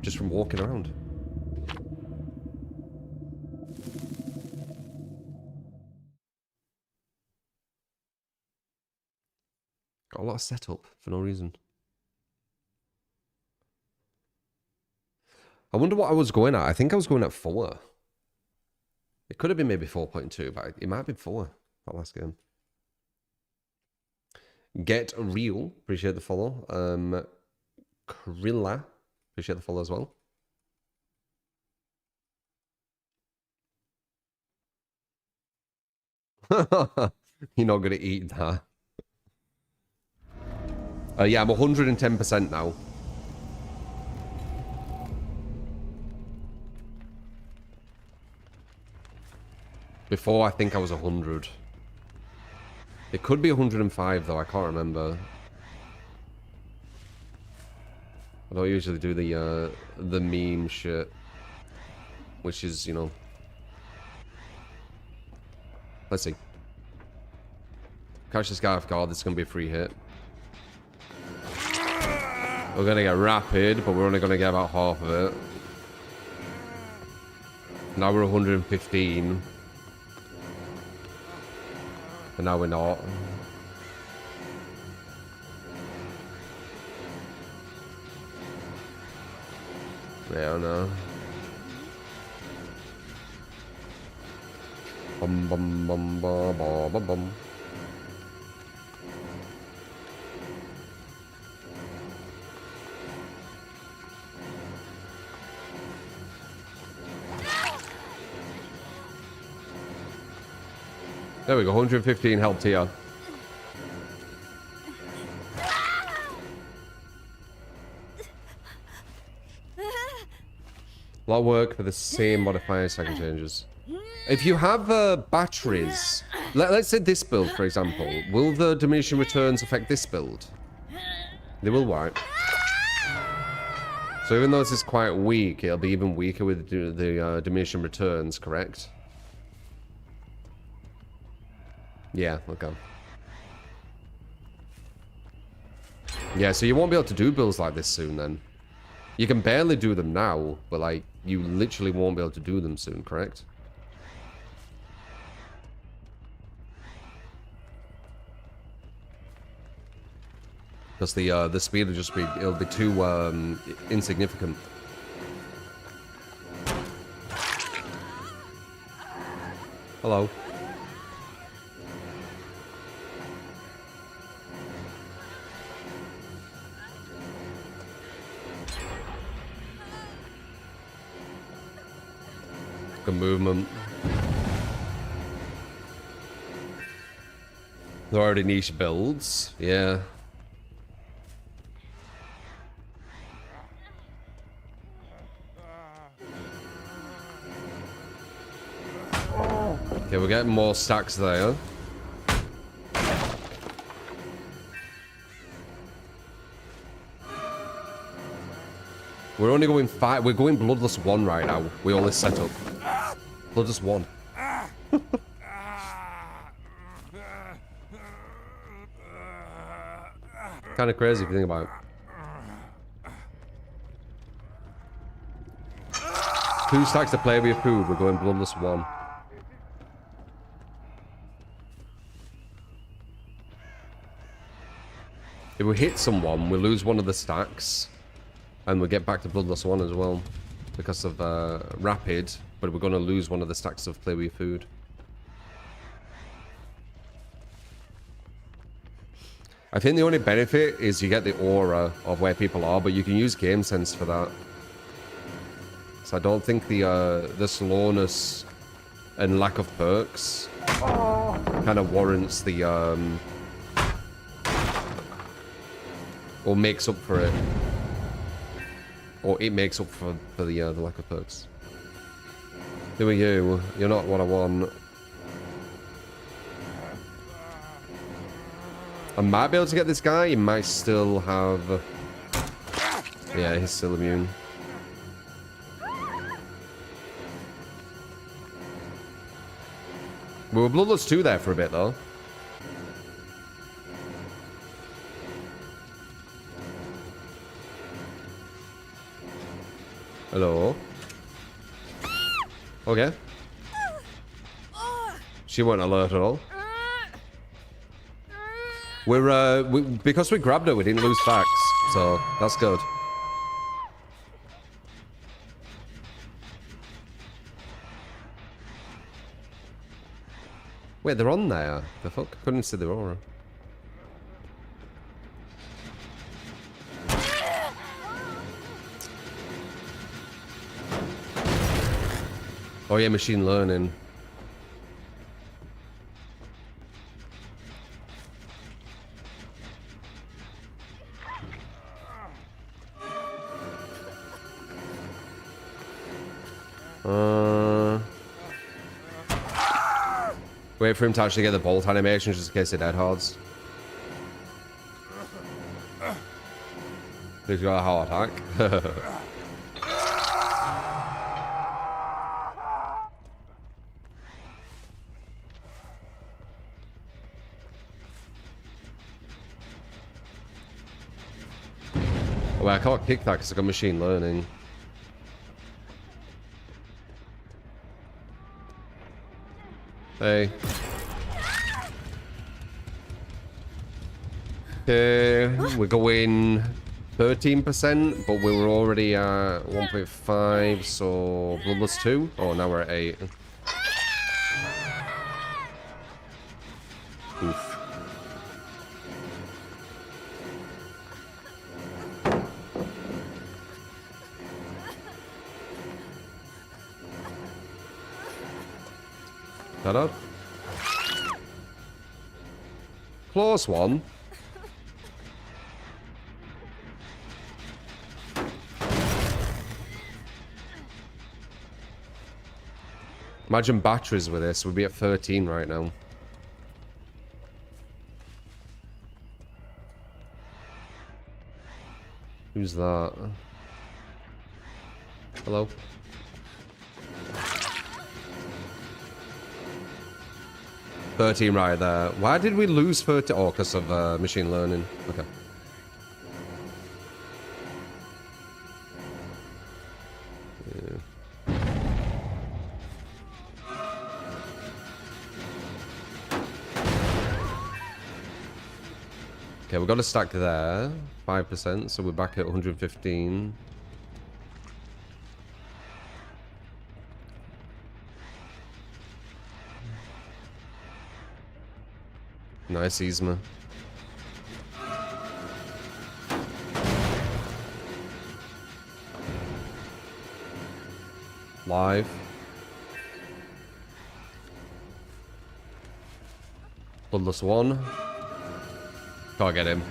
just from walking around. Got a lot of setup for no reason. I wonder what I was going at. I think I was going at 4. It could have been maybe 4.2, but it might have been 4 that last game. Get Real, appreciate the follow. Krilla, appreciate the follow as well. You're not going to eat that. Yeah, I'm 110% now. Before, I think I was 100. It could be 105 though, I can't remember. I don't usually do the meme shit, which is, you know. Let's see. Catch this guy off guard. This is gonna be a free hit. We're gonna get rapid, but we're only gonna get about half of it. Now we're 115. And now we're not. Yeah, no. Bum bum bum bum bum bum bum. There we go, 115 helped here. A lot of work for the same modifier second changes. If you have batteries, let's say this build, for example, will the diminishing returns affect this build? They will, right? So even though this is quite weak, it'll be even weaker with the diminishing returns, correct? Yeah, okay. Yeah, so you won't be able to do builds like this soon then. You can barely do them now, but like, you literally won't be able to do them soon, correct? Because the speed will just be, it'll be too insignificant. Hello. Good movement. They're already niche builds. Yeah. Okay, we're getting more stacks there. We're only going 5. We're going Bloodless 1 right now. We all this setup. Bloodless 1. Kind of crazy if you think about it. 2 stacks to play with your food. We're going Bloodless 1. If we hit someone, we lose one of the stacks. And we'll get back to Bloodless 1 as well. Because of Rapid. But we're going to lose one of the stacks of Play With Your Food. I think the only benefit is you get the aura of where people are. But you can use Game Sense for that. So I don't think the slowness and lack of perks kind of warrants the... or makes up for it. Or it makes up for the lack of perks. Who are you? You're not what I want. I might be able to get this guy. He might still have... Yeah, he's still immune. We were Bloodless 2 there for a bit, though. Hello. Okay. She won't alert at all. We're because we grabbed her, we didn't lose facts, so that's good. Wait, they're on there. The fuck? I couldn't see the aura. Oh yeah, machine learning. Wait for him to actually get the bolt animation just in case it dead hards. He's got a heart attack. Oh, I can't kick that because I got machine learning. Hey. Okay, we're going 13%, but we were already at 1.5, so bloodless 2. Oh, now we're at 8. Oof. That up. Close one. Imagine batteries with this. We'd be at 13 right now. Who's that? Hello? $13 right there. Why did we lose 30? Oh, because of machine learning. Okay. Yeah. Okay, we've got a stack there. 5%, so we're back at 115. Nice, Yzma. Live. Bloodless 1. Can't get him.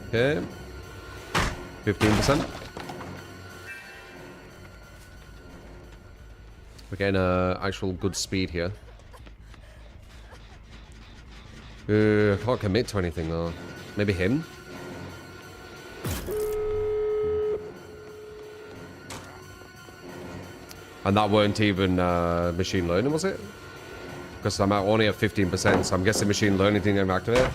Okay. 15%. We're getting actual good speed here. I can't commit to anything though. Maybe him? And that weren't even machine learning, was it? Because I'm only at 15%, so I'm guessing machine learning didn't activate.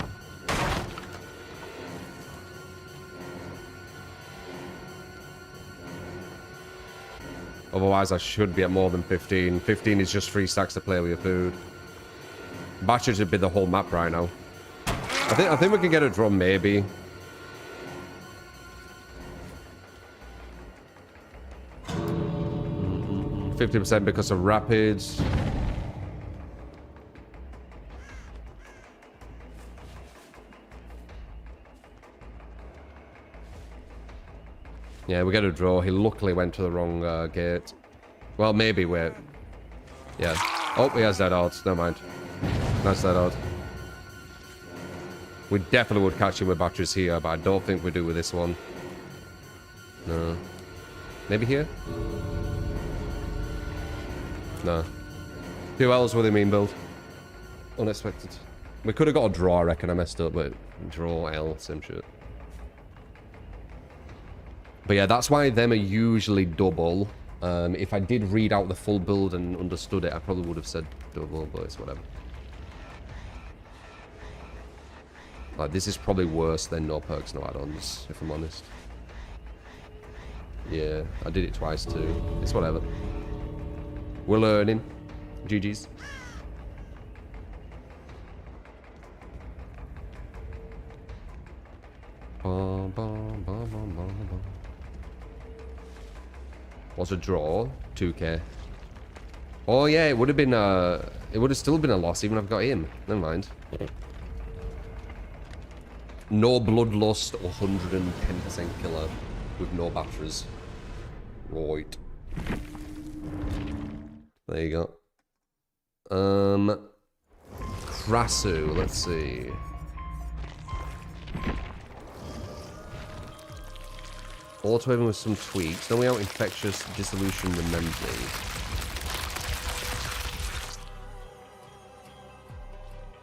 Otherwise, I should be at more than 15. 15 is just 3 stacks to play with your food. Batches would be the whole map right now. I think we can get a drum, maybe. Mm-hmm. 50% because of rapids. Yeah, we get a draw. He luckily went to the wrong gate. Well, maybe we're... Yeah. Oh, he has dead odds. Never mind. That's dead odd. We definitely would catch him with batteries here, but I don't think we do with this one. No. Maybe here? No. 2 L's with a mean build. Unexpected. We could have got a draw, I reckon. I messed up, but draw, L, same shit. But yeah, that's why them are usually double. If I did read out the full build and understood it, I probably would have said double, but it's whatever. Like, this is probably worse than no perks, no add-ons, if I'm honest. Yeah, I did it twice too. It's whatever. We're learning. GG's. Bum, bum, bum, bum, bum, bum. What's a draw? 2k. Oh yeah, it would have been it would have still been a loss even if I've got him. Never mind. No bloodlust, 110% killer with no batteries. Right. There you go. Krasu, let's see. Auto even with some tweaks. No way out infectious dissolution remember me.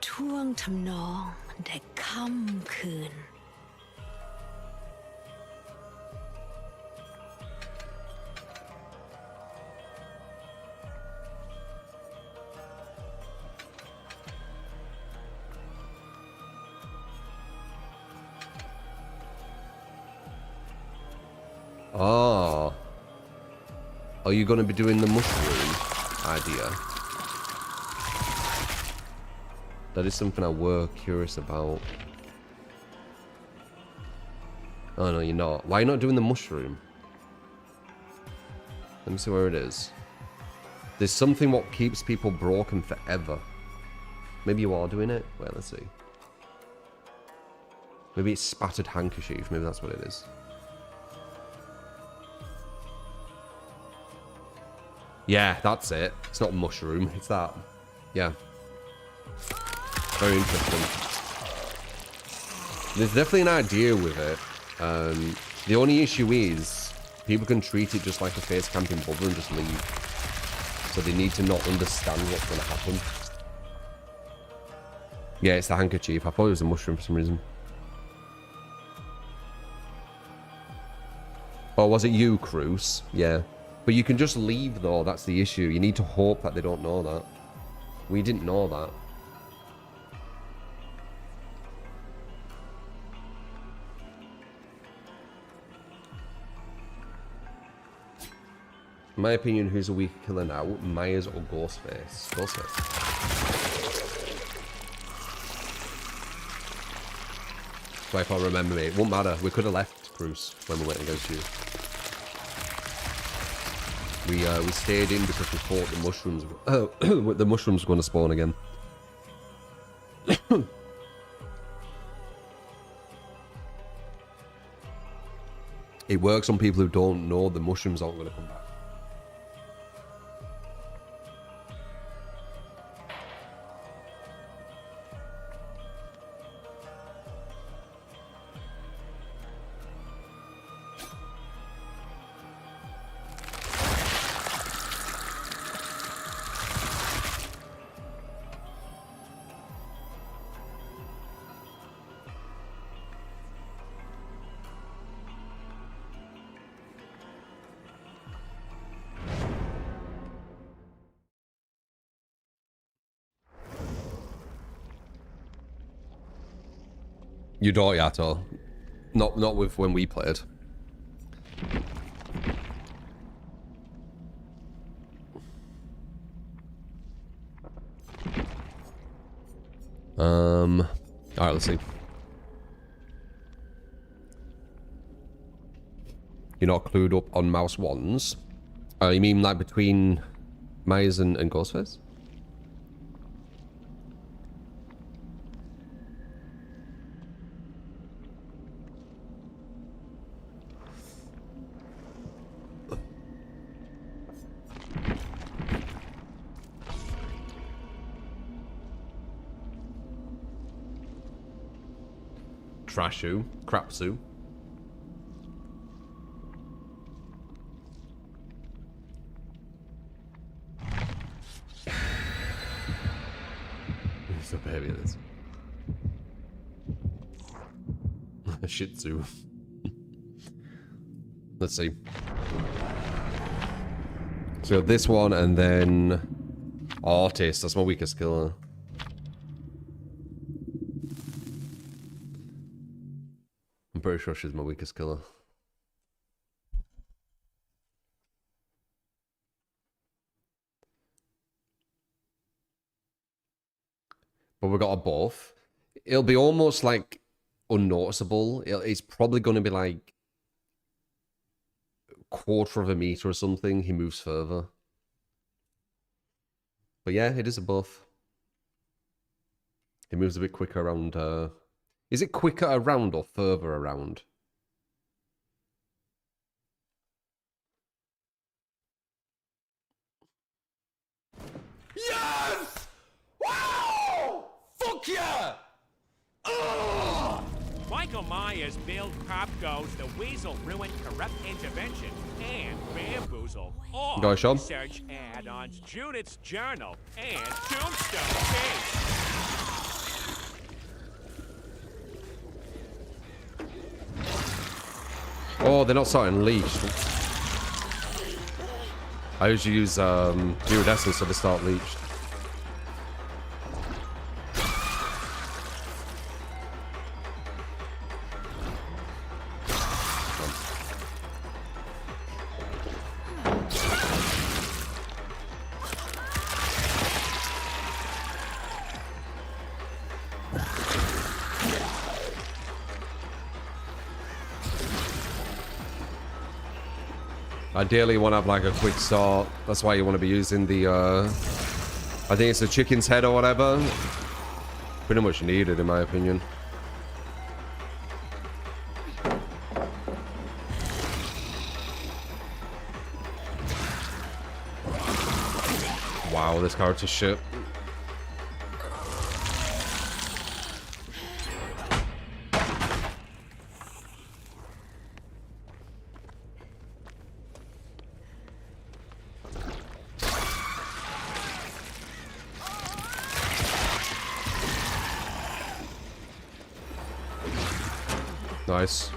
ท่วงทำนองแต่ค่ำคืน Oh. Are you going to be doing the mushroom idea? That is something I were curious about. Oh, no, you're not. Why are you not doing the mushroom? Let me see where it is. There's something what keeps people broken forever. Maybe you are doing it? Wait, let's see. Maybe it's spattered handkerchief. Maybe that's what it is. Yeah, that's it. It's not mushroom. It's that. Yeah. Very interesting. There's definitely an idea with it. The only issue is people can treat it just like a face camping bubble and just leave. So they need to not understand what's going to happen. Yeah, it's the handkerchief. I thought it was a mushroom for some reason. Or was it you, Cruz? Yeah. But you can just leave, though. That's the issue. You need to hope that they don't know that. We didn't know that. In my opinion, who's a weaker killer now? Myers or Ghostface? Ghostface. So if I remember me, it won't matter. We could have left Cruz when we went against you. We stayed in because we thought the mushrooms the mushrooms were going to spawn again. It works on people who don't know the mushrooms aren't going to come back. You don't yet, or not with when we played. All right, let's see. You're not clued up on mouse ones. You mean like between Myers and Ghostface? Trashu, Crapsu. So heavy it is. A Shih Tzu. Let's see. So this one and then Artist. That's my weakest killer. I'm pretty sure she's my weakest killer. But we got a both. It'll be almost like unnoticeable. It's probably going to be like a quarter of a meter or something. He moves further. But yeah, it is a buff. He moves a bit quicker around. Is it quicker around or further around? Yes! Wow! Fuck yeah! Ugh! Michael Myers Myers build pop goes the weasel ruined corrupt intervention and bamboozle. Or Go, Sean. search add-ons Judith's journal and tombstone case. Oh, they're not starting leashed. I usually use iridescence so they start leached. Ideally, you want to have like a quick start. That's why you want to be using the, I think it's the chicken's head or whatever. Pretty much needed, in my opinion. Wow, this character's shit. Nice.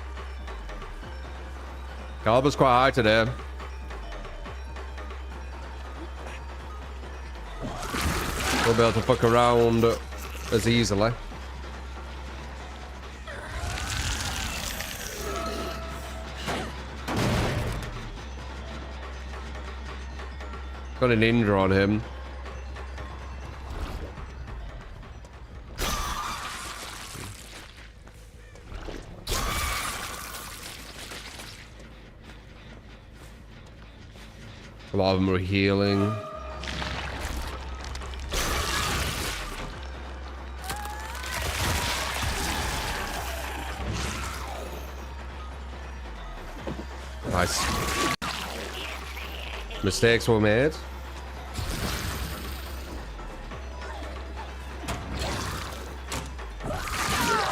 Caliber's quite high today. We'll be able to fuck around as easily. Got an Indra on him. A lot of them are healing. Nice. Mistakes were made.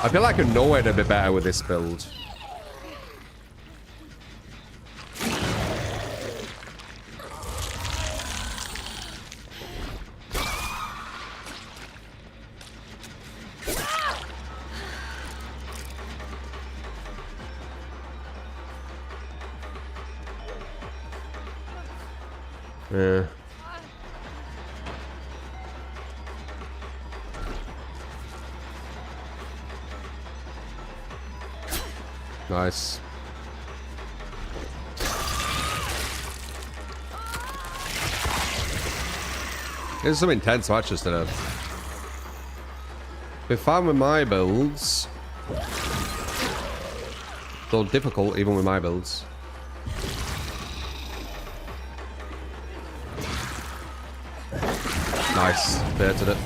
I feel like I know where to be better with this build. Yeah. Nice. There's some intense matches today. Been fine with my builds. Still difficult even with my builds. Nice, baited it.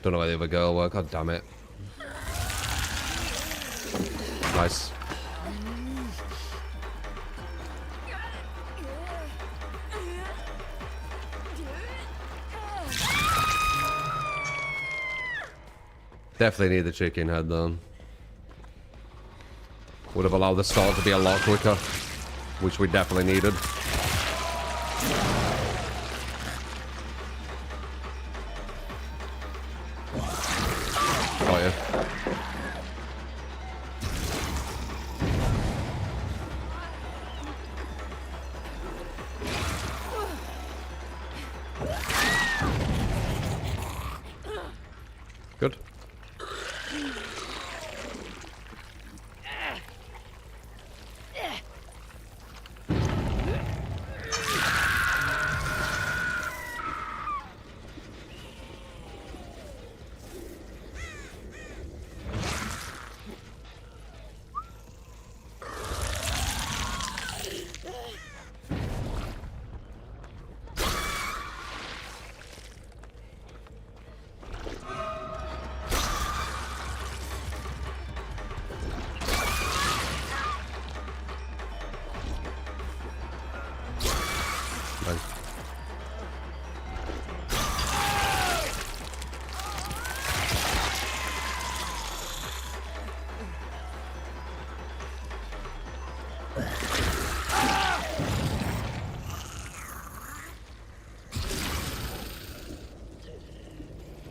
Don't know where the other girl were, god damn it. Nice. Definitely need the chicken head though. Would have allowed the start to be a lot quicker, which we definitely needed. Oh yeah. Good.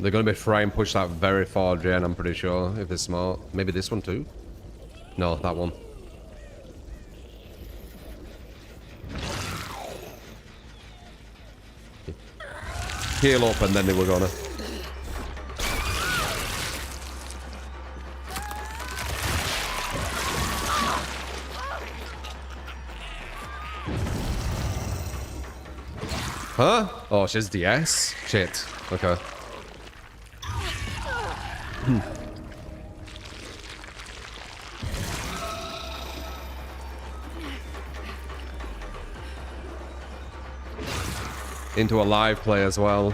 They're going to be trying to push that very far, Jen, I'm pretty sure, if they're smart. Maybe this one too? No, that one. Heal up and then they were gonna. Huh? Oh, she's DS? Shit. Okay. Into a live play as well.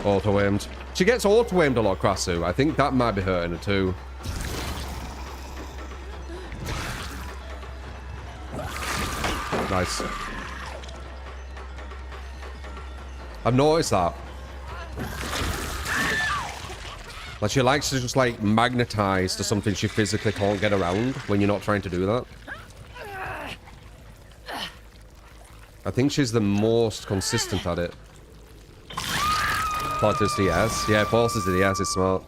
Auto-aimed. She gets auto-aimed a lot, Krasu. I think that might be hurting her too. Nice. I've noticed that. Like she likes to just like magnetize to something she physically can't get around when you're not trying to do that. I think she's the most consistent at it. Forces DS. Yeah, forces the DS is smart.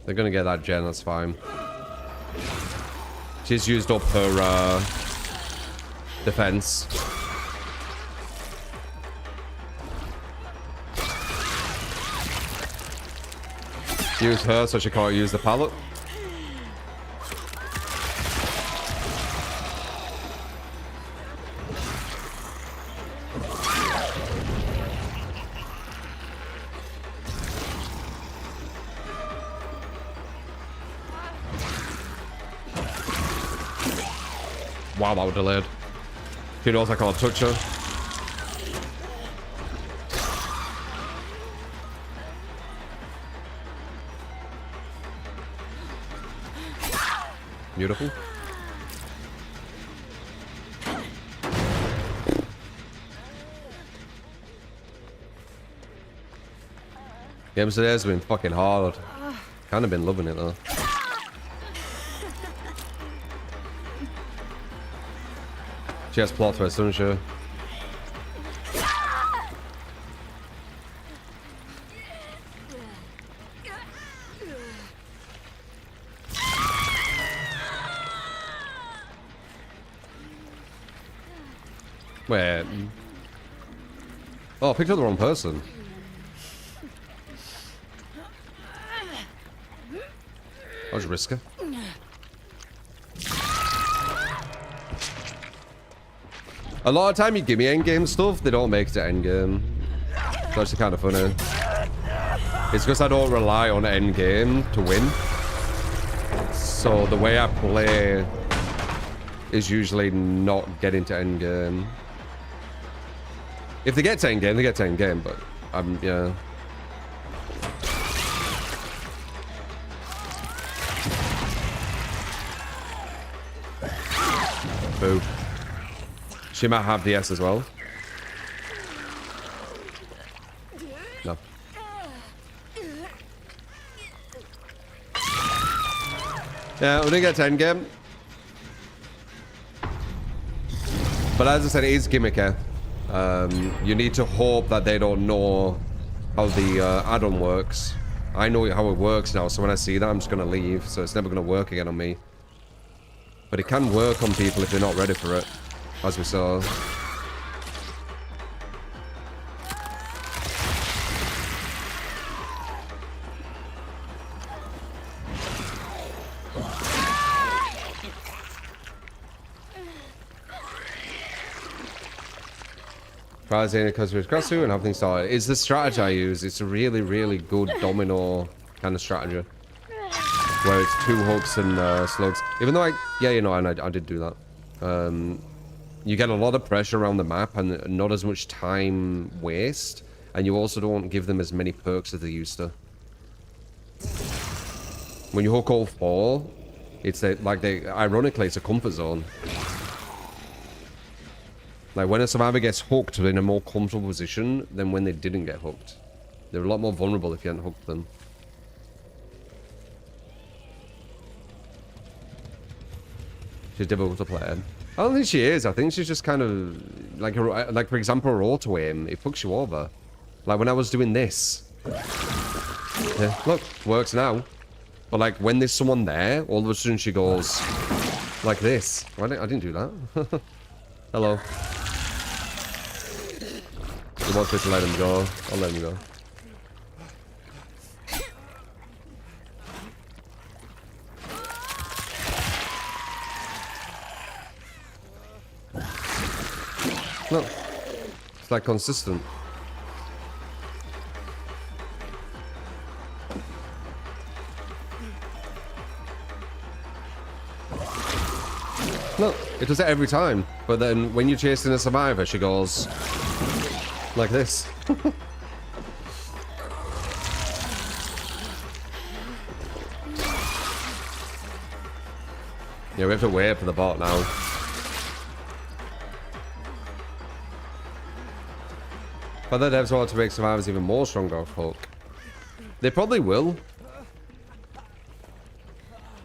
They're gonna get that gen, that's fine. She's used up her defense. Use her so she can't use the pallet. Wow, that was delayed. She knows I can't touch her. Beautiful. Games today has been fucking hard. Kind of been loving it though. She has plot twist, doesn't she? Wait. Oh, I picked up the wrong person. That was risky. A lot of time you give me endgame stuff, they don't make it to endgame. It's actually kind of funny. It's because I don't rely on endgame to win. So the way I play is usually not getting to endgame. If they get to endgame, they get to endgame, but yeah. Boo. She might have DS as well. No. Yeah, we didn't get to endgame. But as I said, it is gimmicky. You need to hope that they don't know how the add-on works. I know how it works now, so when I see that, I'm just going to leave. So it's never going to work again on me. But it can work on people if they're not ready for it. As we saw. Rising because we're Krasu and everything started. It's the strategy I use. It's a really, really good domino kind of strategy. Where it's 2 hooks and slugs. Even though yeah, you know, and I did do that. You get a lot of pressure around the map and not as much time waste. And you also don't give them as many perks as they used to. When you hook all 4, it's ironically, it's a comfort zone. Like, when a survivor gets hooked, they're in a more comfortable position than when they didn't get hooked. They're a lot more vulnerable if you hadn't hooked them. She's difficult to play. I don't think she is. I think she's just kind of... Like, for example, her auto-aim, it fucks you over. Like, when I was doing this. Yeah, look, works now. But, like, when there's someone there, all of a sudden she goes... Like this. I didn't do that. Hello. He wants me to let him go. I'll let him go. Look. It's like consistent. Look, it does it every time. But then when you're chasing a survivor, she goes like this. Yeah, we have to wait for the bot now. But the devs want to make survivors even more stronger off hook. They probably will.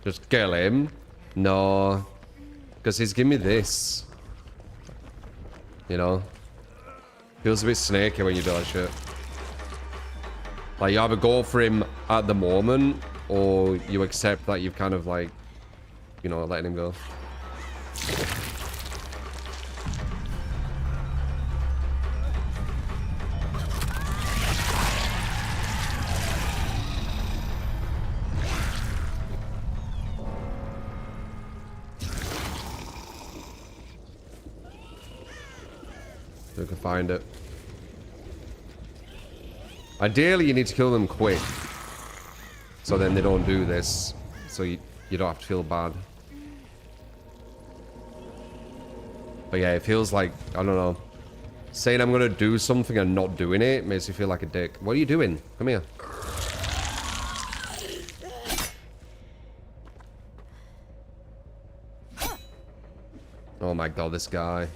Just kill him. No. Because he's giving me this. You know? Feels a bit snaky when you do that shit. Like, you either go for him at the moment, or you accept that you've kind of like, you know, letting him go. We can find it. Ideally, you need to kill them quick. So then they don't do this. So you don't have to feel bad. But yeah, it feels like, I don't know. Saying I'm going to do something and not doing it makes you feel like a dick. What are you doing? Come here. Oh my god, this guy.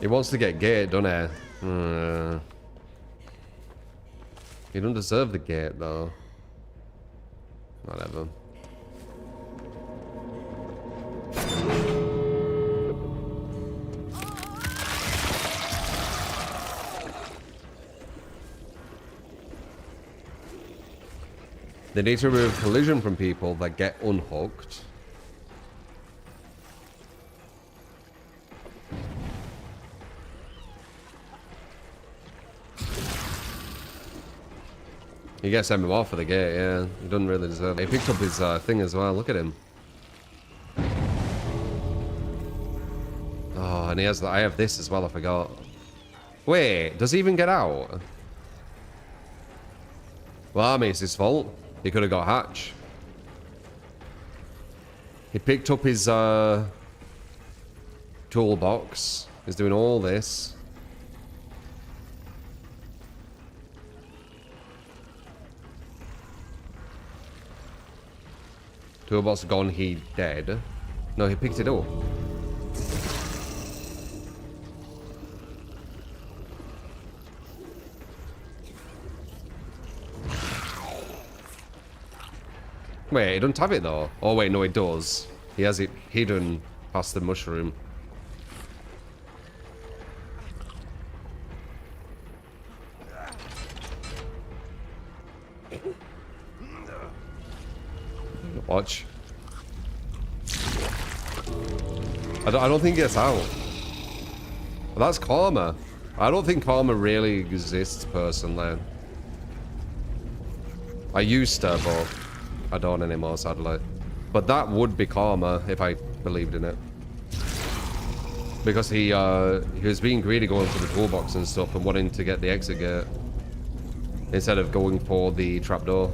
He wants to get gate, doesn't he? He don't deserve the gate, though. Whatever. They need to remove collision from people that get unhooked. He gets MMR for the gate, yeah. He doesn't really deserve it. He picked up his thing as well. Look at him. Oh, and he has. I have this as well. I forgot. Wait, does he even get out? Well, I mean, it's his fault. He could have got hatch. He picked up his toolbox. He's doing all this. Toolbox gone, he dead. No, he picked it up. Wait, he doesn't have it though. Oh wait, no, it does. He has it hidden past the mushroom. Watch. I don't think he gets out. Well, that's karma. I don't think karma really exists personally. I used to, but I don't anymore, sadly. But that would be karma if I believed in it. Because he was being greedy going for the toolbox and stuff and wanting to get the exit gate instead of going for the trapdoor.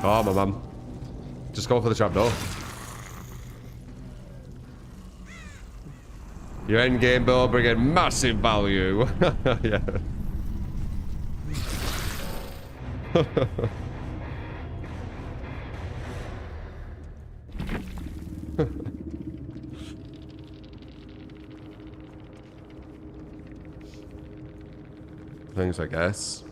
Oh, my man. Just go for the trapdoor. Your end game bow bringing massive value. Yeah. Things, I guess.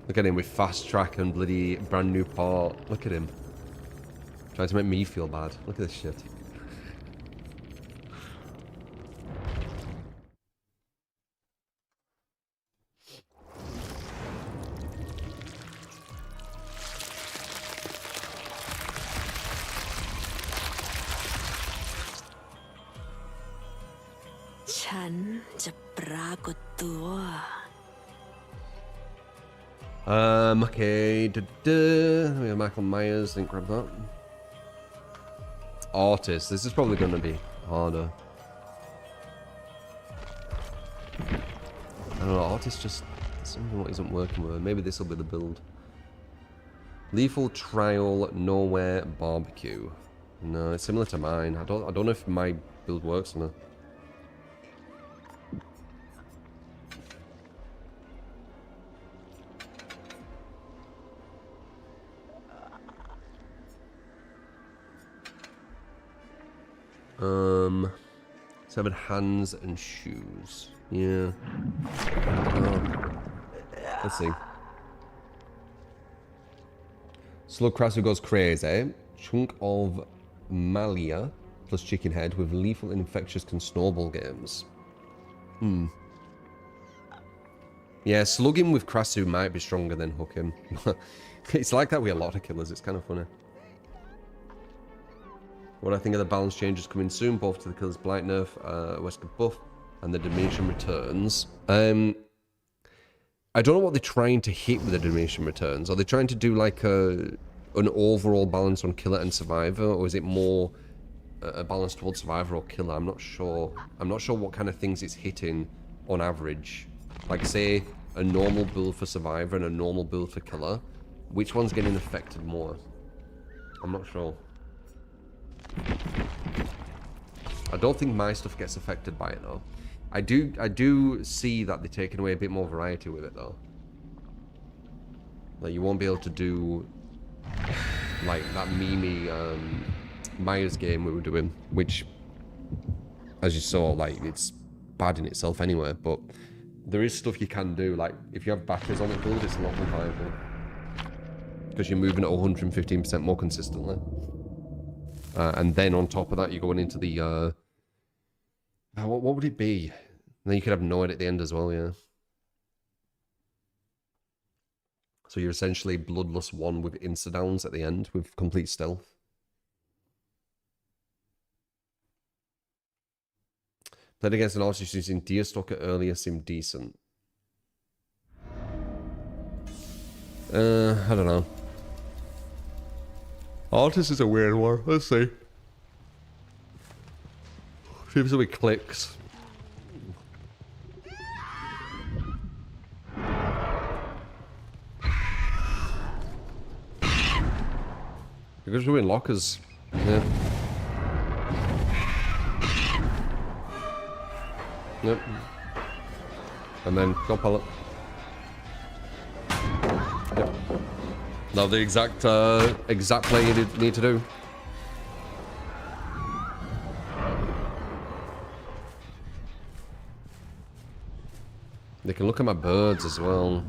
Look at him with fast track and bloody brand new port. Look at him. Trying to make me feel bad. Look at this shit. Okay. We have Michael Myers. Didn't grab that. Artist. This is probably going to be harder. I don't know. Artist just something what isn't working with. Maybe this will be the build. Lethal Trial Nowhere Barbecue. No, it's similar to mine. I don't know if my build works or not. Seven hands and shoes. Yeah. Let's see. Slug Crass who goes crazy. Chunk of Malia plus chicken head with lethal and infectious can snowball games. Yeah, slugging with Krasu might be stronger than hook him. It's like that with a lot of killers. It's kind of funny. What I think of the balance changes coming soon, both to the killer's blight nerf, Wesker buff, and the diminishing returns. I don't know what they're trying to hit with the diminishing returns. Are they trying to do like an overall balance on killer and survivor, or is it more a balance towards survivor or killer? I'm not sure. I'm not sure what kind of things it's hitting on average. Like say a normal build for survivor and a normal build for killer. Which one's getting affected more? I'm not sure. I don't think my stuff gets affected by it though. I do see that they're taking away a bit more variety with it though. Like you won't be able to do like that meme Myers game we were doing, which as you saw, like it's bad in itself anyway, but there is stuff you can do. Like if you have batteries on the build, it's a lot more viable because you're moving at 115% more consistently. And then on top of that, you're going into the what would it be? And then you could have Noid at the end as well, yeah. So you're essentially Bloodlust 1 with insta-downs at the end with complete stealth. Played against an artist using Deerstalker earlier seemed decent. I don't know. Artist is a weird one. Let's see. Seems to be clicks. Because we're in lockers. Yeah. Yep. And then go pallet. Yep. Now the exact play you need to do. They can look at my birds as well.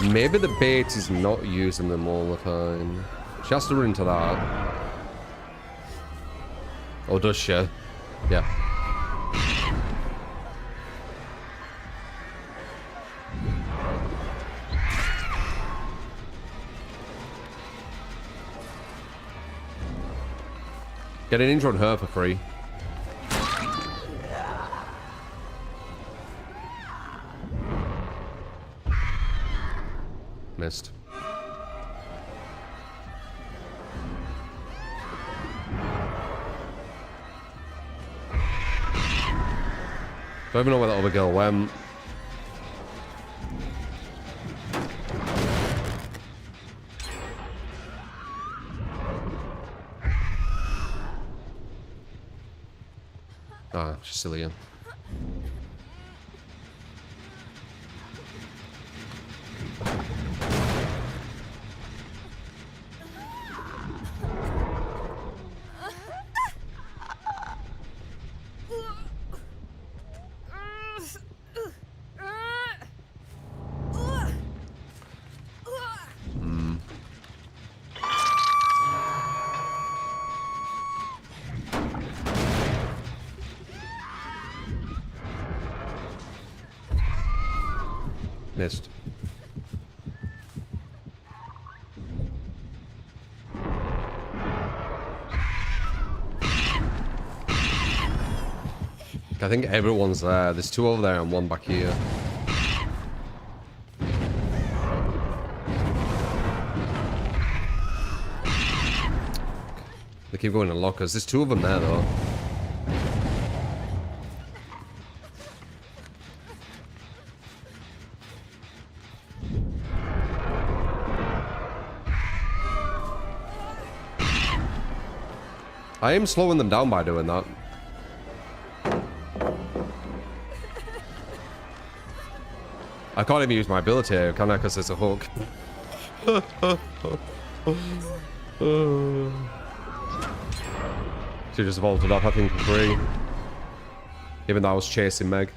Maybe the bait is not using them all the time. She has to run into that. Or does she? Yeah. Get an injury on her for free. Missed. Don't even know where that other girl went. Ah, she's still here. Missed. I think everyone's there. There's two over there and one back here. They keep going in lockers. There's two of them there though. I am slowing them down by doing that. I can't even use my ability here, can I? Because there's a hook. She just vaulted up, I think, for free. Even though I was chasing Meg.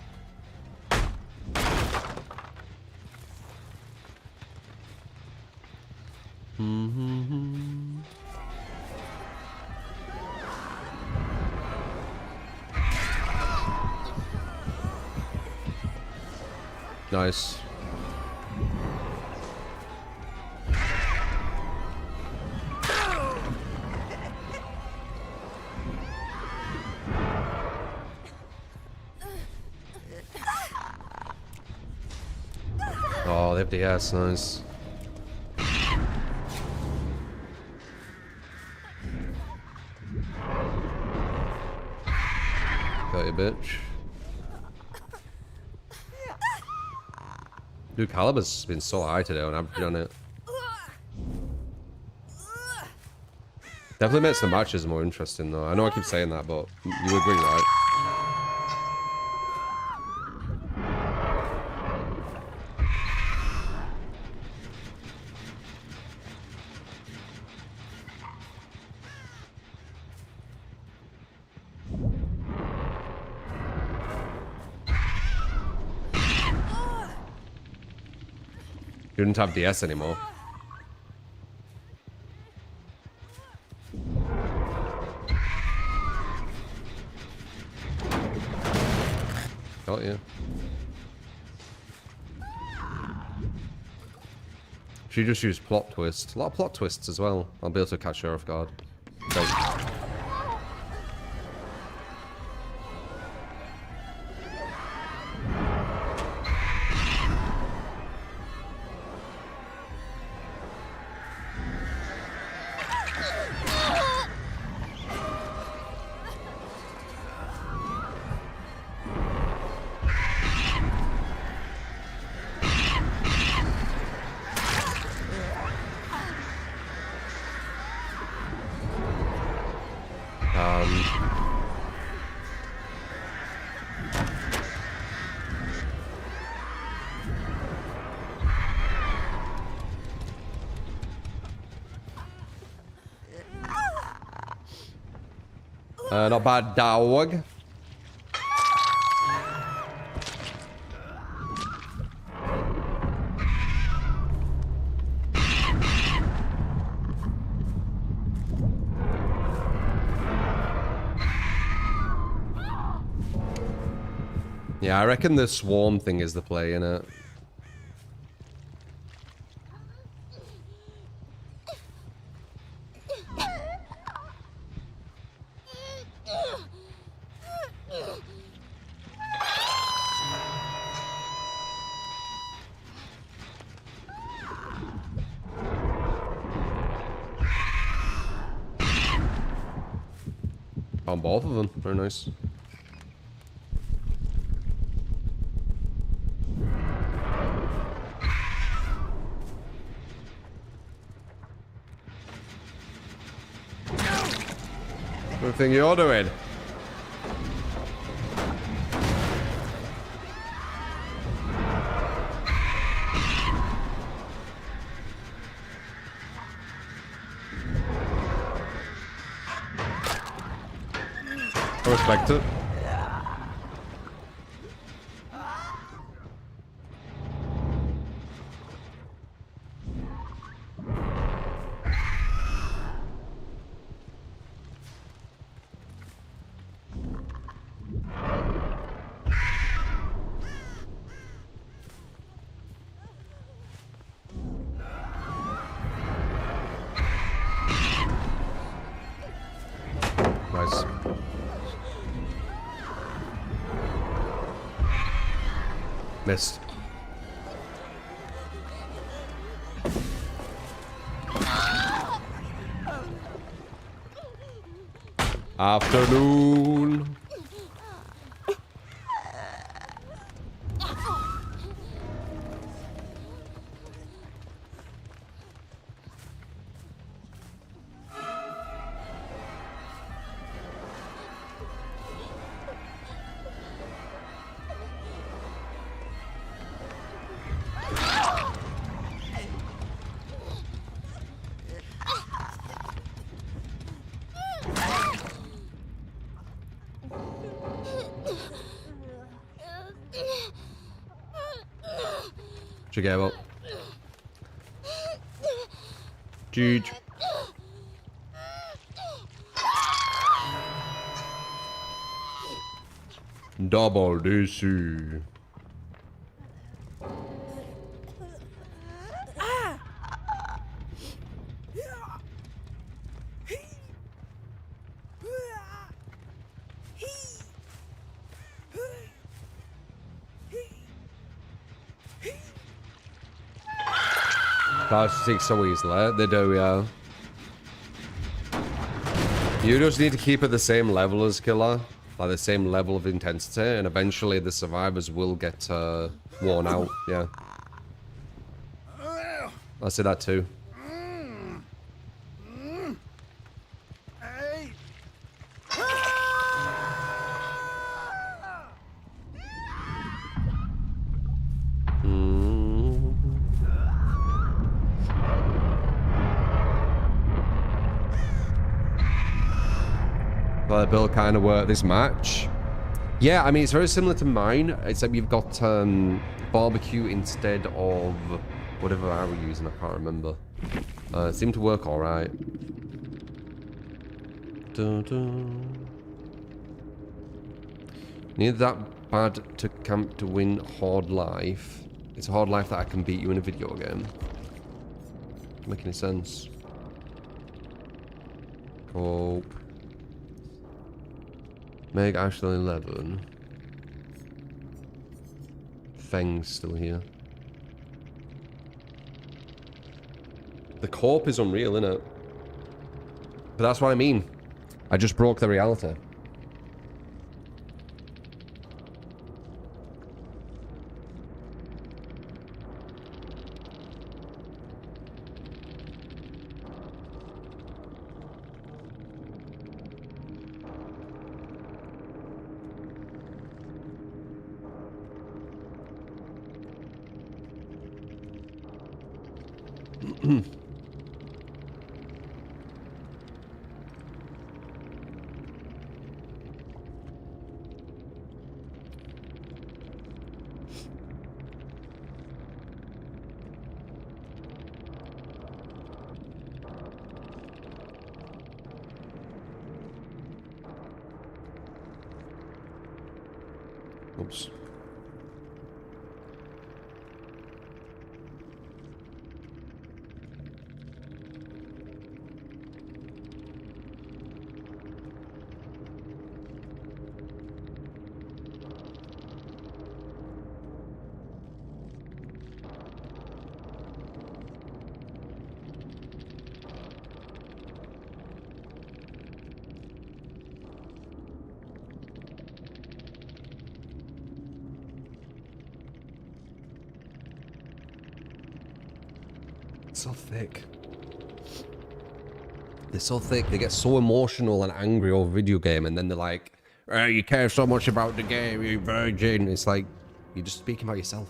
Nice. Oh, they have the ass, nice. Got you, bitch. Dude, Caliber's been so high today when I've done it. Definitely makes the matches more interesting though. I know I keep saying that, but you agree, right? You didn't have DS anymore. Got you. She just used plot twist. A lot of plot twists as well. I'll be able to catch her off guard. Okay. Not bad, dog. Yeah, I reckon the swarm thing is the play, innit? Found both of them. Very nice. What do you think you're doing? I respect it. Nice. Missed. Afternoon. Check it out. Dude. Double DC. Classic so easily. They do, yeah. You just need to keep at the same level as Killer, like the same level of intensity, and eventually the survivors will get worn out. Yeah, I see that too. The build kind of work this match. Yeah, I mean, it's very similar to mine, except you've got barbecue instead of whatever I were using, I can't remember. It seemed to work alright. Neither that bad to camp to win hard life. It's a hard life that I can beat you in a video game. Doesn't make any sense. Cope. Meg Ashley 11. Feng's still here. The corp is unreal, innit? But that's what I mean. I just broke the reality. Oops. so thick. They're so thick. They get so emotional and angry over video game, and then they're like, "Oh, you care so much about the game, you virgin." It's like you're just speaking about yourself.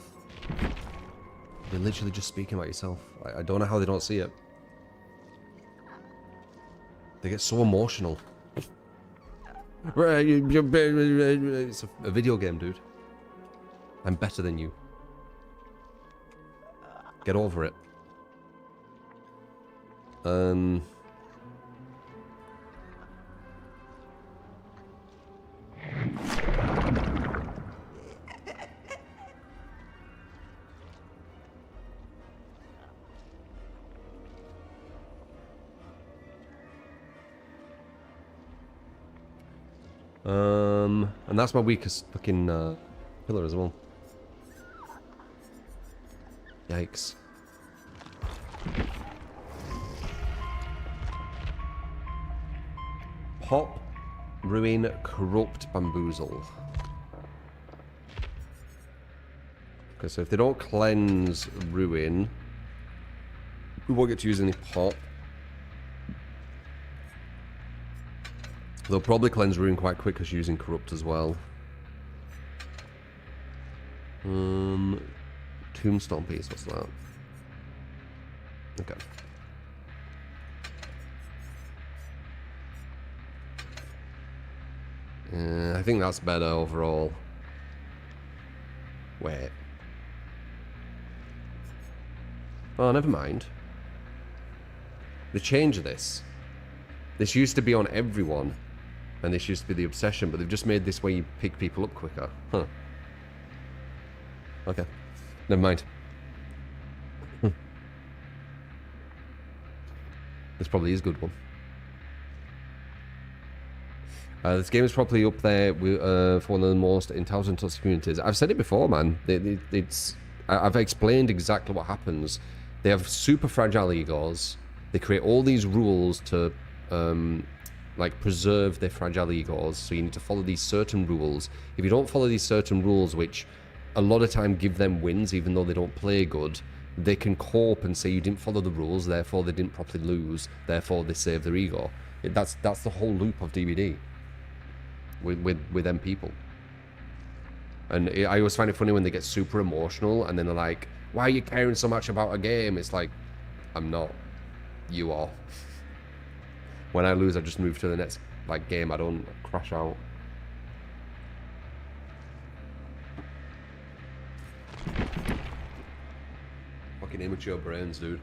You're literally just speaking about yourself. I don't know how they don't see it. They get so emotional. It's a video game, dude. I'm better than you. Get over it. And that's my weakest fucking pillar as well. Yikes. Pop, ruin, corrupt, bamboozle. Okay, so if they don't cleanse ruin, we won't get to use any pop. They'll probably cleanse ruin quite quick because using corrupt as well. Tombstone piece, what's that? Okay. I think that's better overall. Wait. Oh, never mind. They changed this. This used to be on everyone. And this used to be the obsession, but they've just made this way you pick people up quicker. Huh. Okay. Never mind. This probably is a good one. This game is probably up there with, for one of the most intelligent toxic communities. I've said it before, man. I've explained exactly what happens. They have super fragile egos. They create all these rules to like preserve their fragile egos. So you need to follow these certain rules. If you don't follow these certain rules, which a lot of time give them wins, even though they don't play good, they can cope and say you didn't follow the rules, therefore they didn't properly lose, therefore they save their ego. That's the whole loop of DBD with them people. And I always find it funny when they get super emotional and then they're like, "Why are you caring so much about a game?" It's like, I'm not. You are. When I lose, I just move to the next like game. I don't crash out. Fucking immature brains, dude.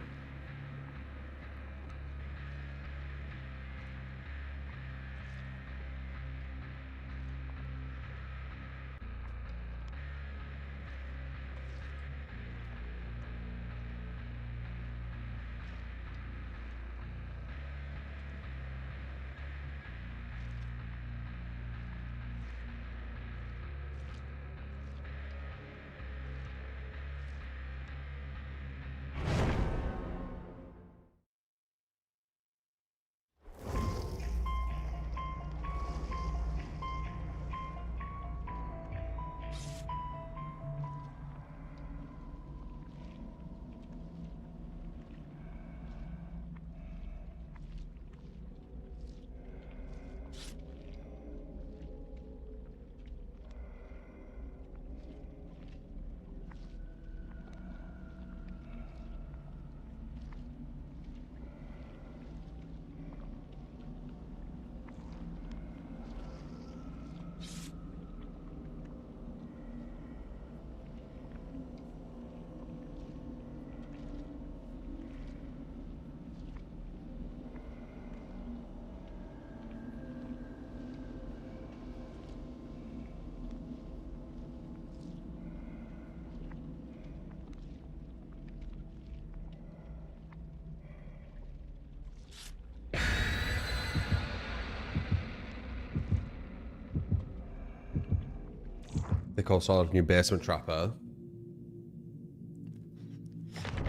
They call Solid new basement trapper.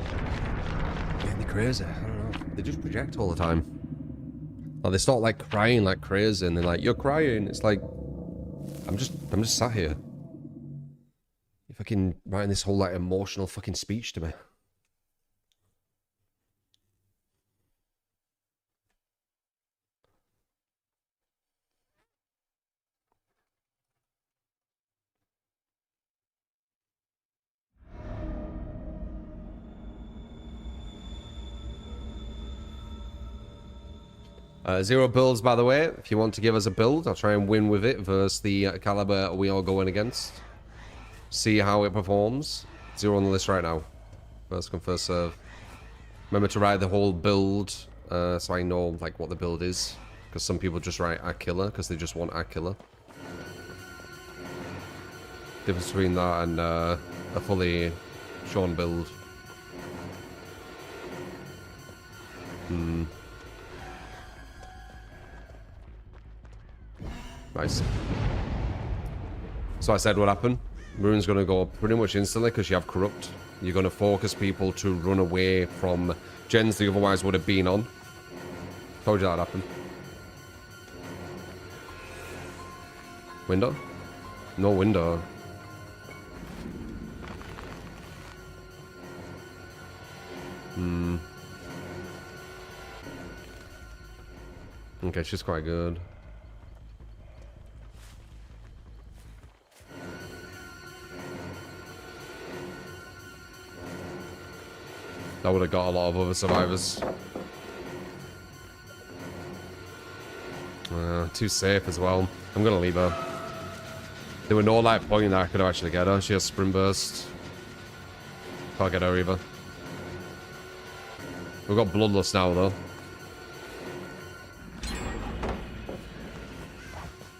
Man, they're crazy. I don't know. They just project all the time. Like they start like crying like crazy, and they're like, "You're crying." It's like, I'm just sat here. You're fucking writing this whole like emotional fucking speech to me. 0 builds, by the way. If you want to give us a build, I'll try and win with it versus the caliber we are going against. See how it performs. 0 on the list right now. First come, first serve. Remember to write the whole build so I know like what the build is. Because some people just write a killer because they just want a killer. Difference between that and a fully shown build. Nice. So I said what happened. Rune's going to go pretty much instantly because you have Corrupt. You're going to focus people to run away from gens they otherwise would have been on. Told you that happened. Window? No window. Okay, she's quite good. That would have got a lot of other survivors. Too safe as well. I'm gonna leave her. There were no light point that I could have actually get her. She has sprint burst. Can't get her either. We've got Bloodlust now though.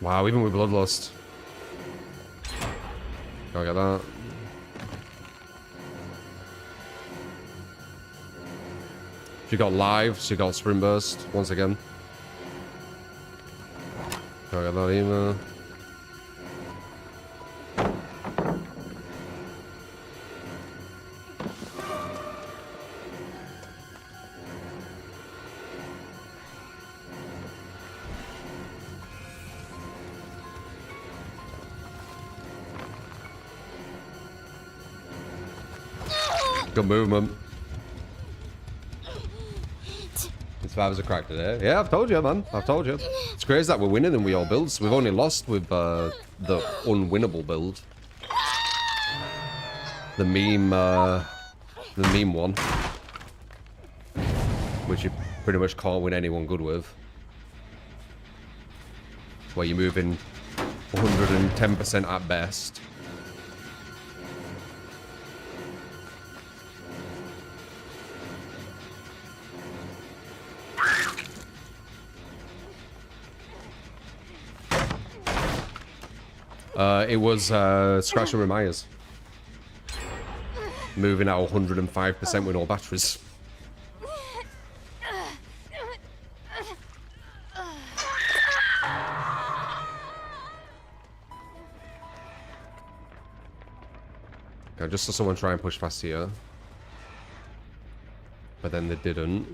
Wow, even with Bloodlust. Can't get that. She got live, she got sprint burst once again. Can't get that either. Good movement. Survivors are cracked today. Yeah, I've told you, man. I've told you. It's crazy that we're winning and we all builds. We've only lost with the unwinnable build. The meme one. Which you pretty much can't win anyone good with. Where you're moving 110% at best. It was Scratch and Remyers. Moving at 105% with no batteries. I just saw someone try and push past here. But then they didn't.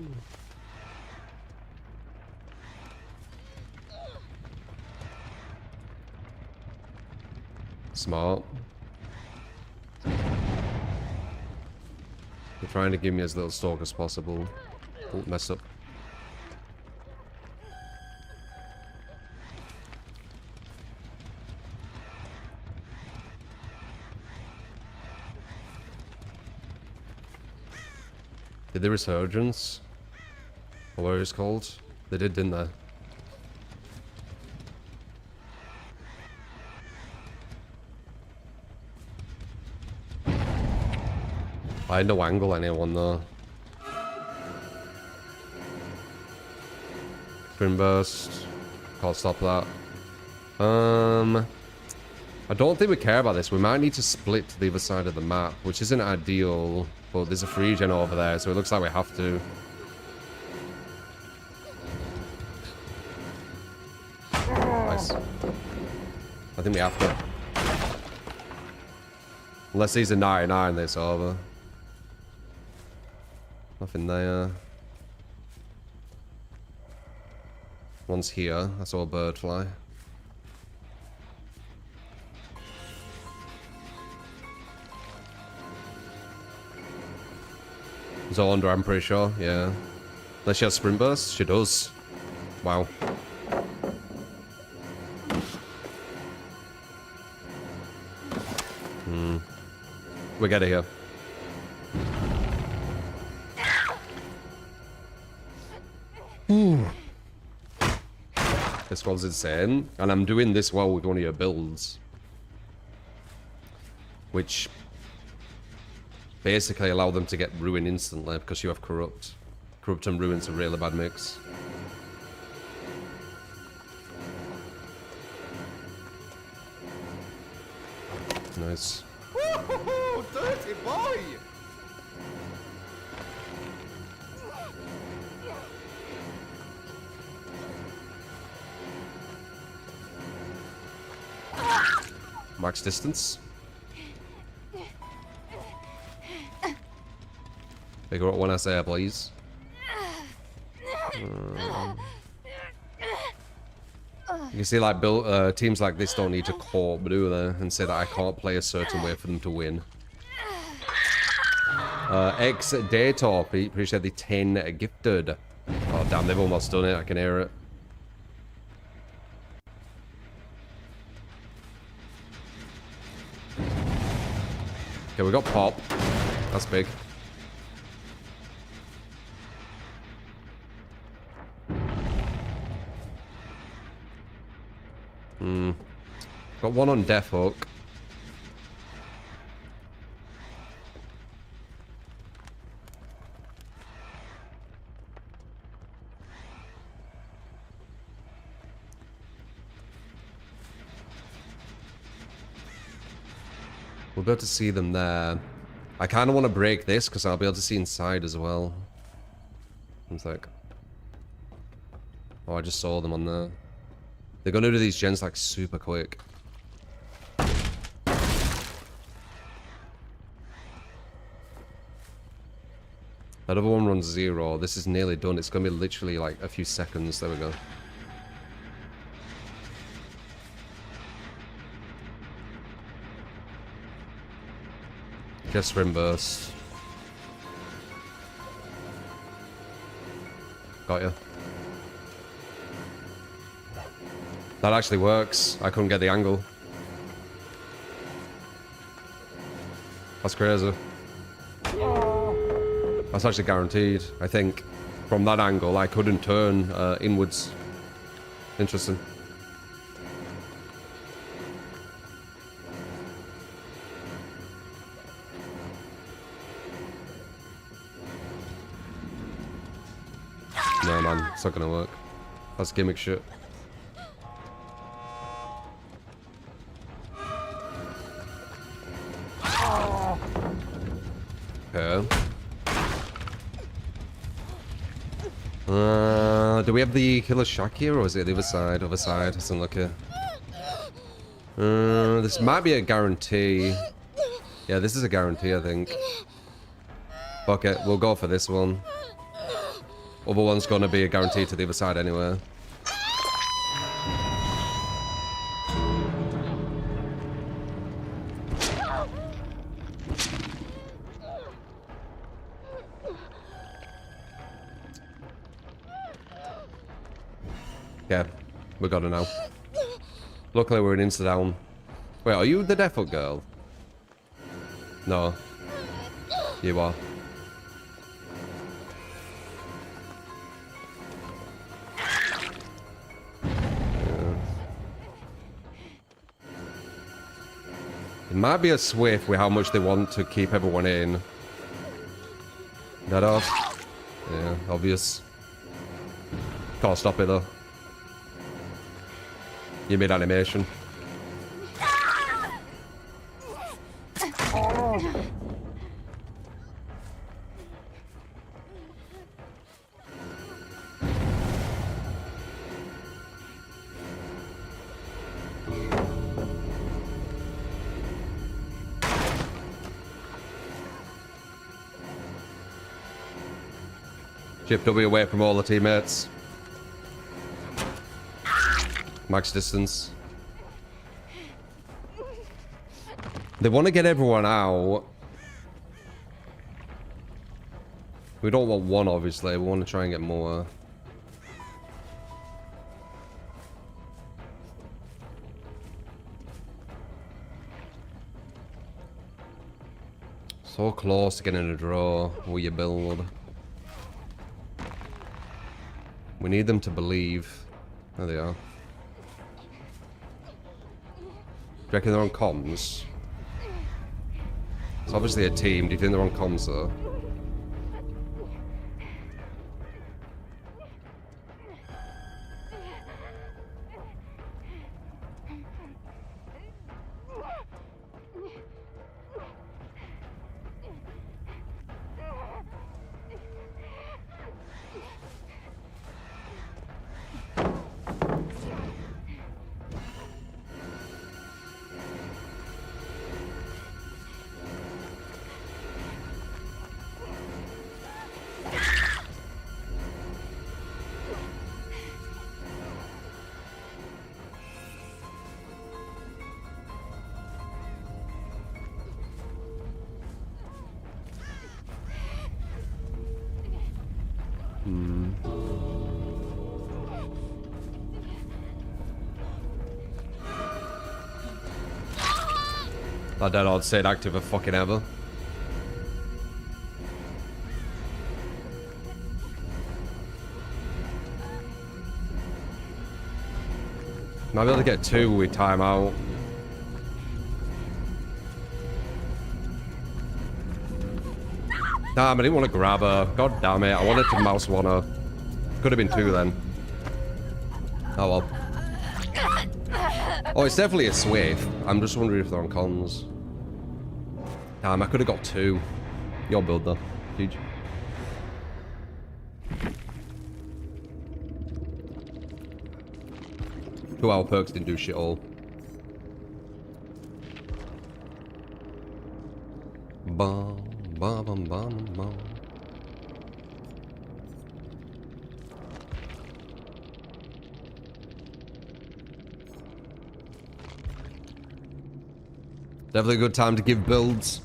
Smart. They're trying to give me as little stalk as possible. Oh, mess up. Did the Resurgence? Or what it's called? They did, didn't they? I had no angle anyone though. Sprint burst. Can't stop that. I don't think we care about this. We might need to split to the other side of the map, which isn't ideal. But there's a free gen over there, so it looks like we have to. Nice. I think we have to. Unless he's a 99, then it's over. Nothing there. One's here. I saw a bird fly. Zonda, I'm pretty sure. Yeah. Unless she has sprint burst. She does. Wow. We get it here. This one's insane. And I'm doing this well with one of your builds. Which basically allow them to get ruin instantly because you have corrupt. Corrupt and ruin's a really bad mix. Nice. Woo-hoo-hoo, dirty boy! Max distance. Figure out when I say please. You can see, like, teams like this don't need to cope, do they? And say that I can't play a certain way for them to win. X Dator, appreciate the 10 gifted. Oh, damn, they've almost done it. I can hear it. Okay, we got pop. That's big. Got one on Death Hook. We'll be able to see them there. I kind of want to break this because I'll be able to see inside as well. One sec. Oh, I just saw them on there. They're going to do these gens like super quick. That other one runs 0. This is nearly done. It's going to be literally like a few seconds. There we go. Just rim burst. Got you. That actually works. I couldn't get the angle. That's crazy. That's actually guaranteed, I think. From that angle, I couldn't turn inwards. Interesting. No, man. It's not gonna work. That's gimmick shit. Okay. Do we have the killer shack here, or is it the other side? Other side. Doesn't look here. This might be a guarantee. Yeah, this is a guarantee, I think. Fuck it, we'll go for this one. Other one's gonna be a guarantee to the other side anyway. Yeah, we got it now. Luckily we're in insta-down. Wait, are you the Death Hook girl? No. You are. It might be a swift with how much they want to keep everyone in. That off? Yeah, obvious. Can't stop it though. You made animation. Chip W away from all the teammates. Max distance. They want to get everyone out. We don't want one, obviously. We want to try and get more. So close to getting a draw with your build. We need them to believe. There they are. you reckon they're on comms? It's obviously a team. Do you think they're on comms though? I don't know, I'd say active for fucking ever. Might be able to get 2 with timeout. Damn, I didn't want to grab her. God damn it, I wanted to mouse one her. Could have been 2 then. Oh well. Oh, it's definitely a swave. I'm just wondering if they're on cons. Damn, I could have got 2. Your build though. Huge. Two hour perks didn't do shit all. Bum, bum, bum, bum, bum. Definitely a good time to give builds.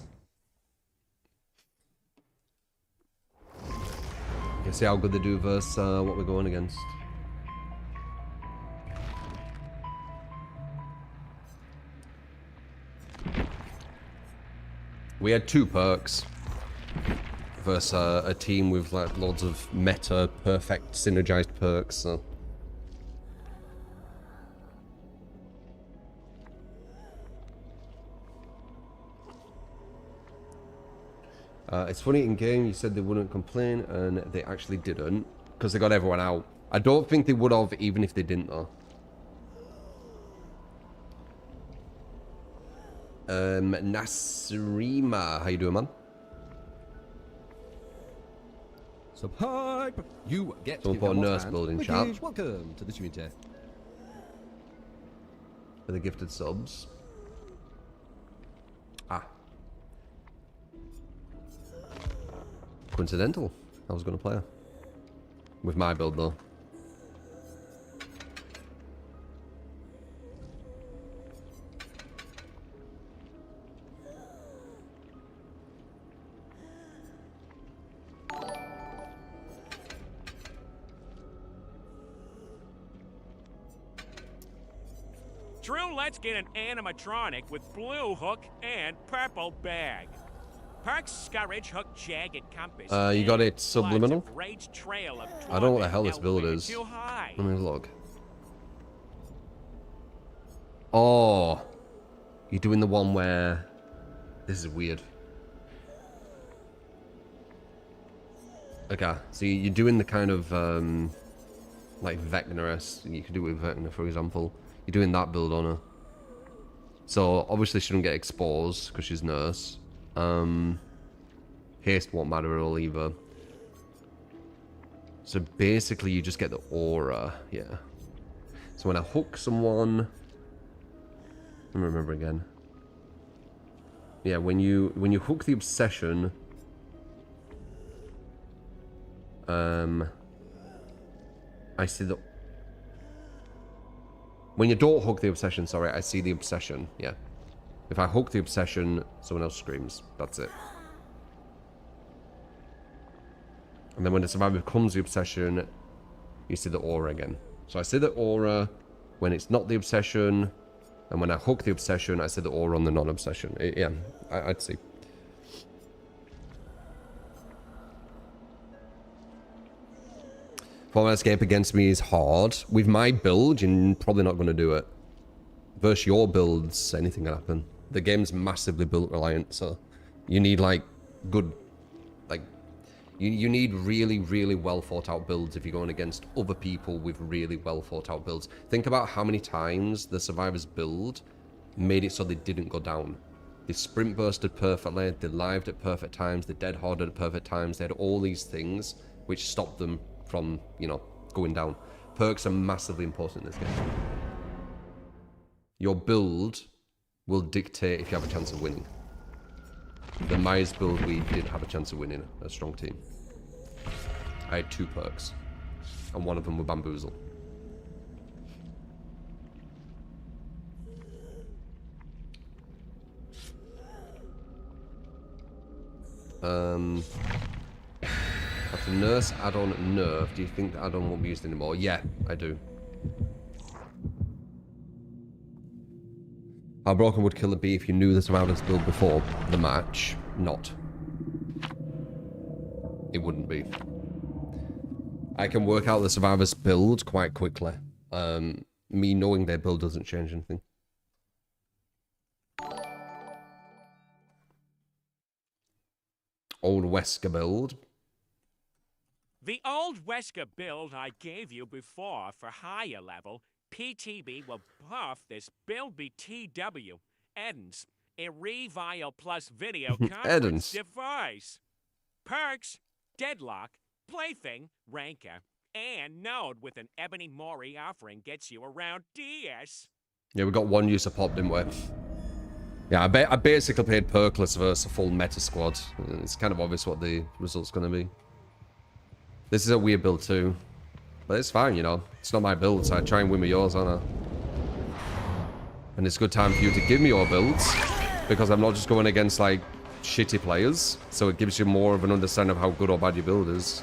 You see how good they do versus what we're going against. We had 2 perks versus a team with like loads of meta, perfect, synergized perks. So. It's funny, in game you said they wouldn't complain, and they actually didn't, because they got everyone out. I don't think they would have, even if they didn't, though. Nasrima, how you doing, man? Sub hype. You get Someone put a nurse building chat. Welcome to the community. For the gifted subs. Ah. Coincidental. I was going to play her. With my build, though. Drew, let's get an animatronic with blue hook and purple bag. Perks, Scourge, Hook, Jagged, Compass. You got it subliminal? Trail of I don't know what the hell this build is. too high. Let me look. Oh. You're doing the one where... This is weird. Okay, so you're doing the kind of, like Vecna-esque. You could do it with Vecna, for example. You're doing that build on her. So, obviously she shouldn't get exposed, because she's nurse. Haste won't matter at all either. So basically you just get the aura, yeah. So when I hook someone... Let me remember again. Yeah, when you hook the obsession... I see the... When you don't hook the obsession, sorry, I see the obsession, yeah. If I hook the obsession, someone else screams. That's it. And then when the survivor becomes the obsession, you see the aura again. So I see the aura when it's not the obsession, and when I hook the obsession, I see the aura on the non-obsession. Yeah, I'd see. Format escape against me is hard. With my build, you're probably not going to do it. versus your builds, anything can happen. The game's massively build reliant, so you need like good, like you need really, really well thought out builds if you're going against other people with really well thought out builds. Think about how many times the survivors build made it so they didn't go down. They sprint bursted perfectly, they lived at perfect times, they dead harded at perfect times, they had all these things which stopped them from, you know, going down. Perks are massively important in this game. Your build will dictate if you have a chance of winning. The Myers build, we didn't have a chance of winning a strong team. I had 2 perks, and one of them were Bamboozle. After Nurse add-on nerf, do you think the add-on won't be used anymore? Yeah, I do. How broken would Killer be if you knew the survivors build before the match? Not. It wouldn't be. I can work out the survivors build quite quickly. Me knowing their build doesn't change anything. Old Wesker build. The old Wesker build I gave you before for higher level, PTB will buff this build BTW. Edens, a Revile Plus video conference device. Perks, Deadlock, Plaything, Ranker, and Node with an Ebony Mori offering gets you around DS. Yeah, we got one user pop, didn't we? Yeah, I basically played Perkless versus a full meta squad. It's kind of obvious what the result's going to be. This is a weird build too. But it's fine, you know. It's not my build, so I try and win with yours, aren't I? And it's a good time for you to give me your builds, because I'm not just going against, like, shitty players. So it gives you more of an understanding of how good or bad your build is.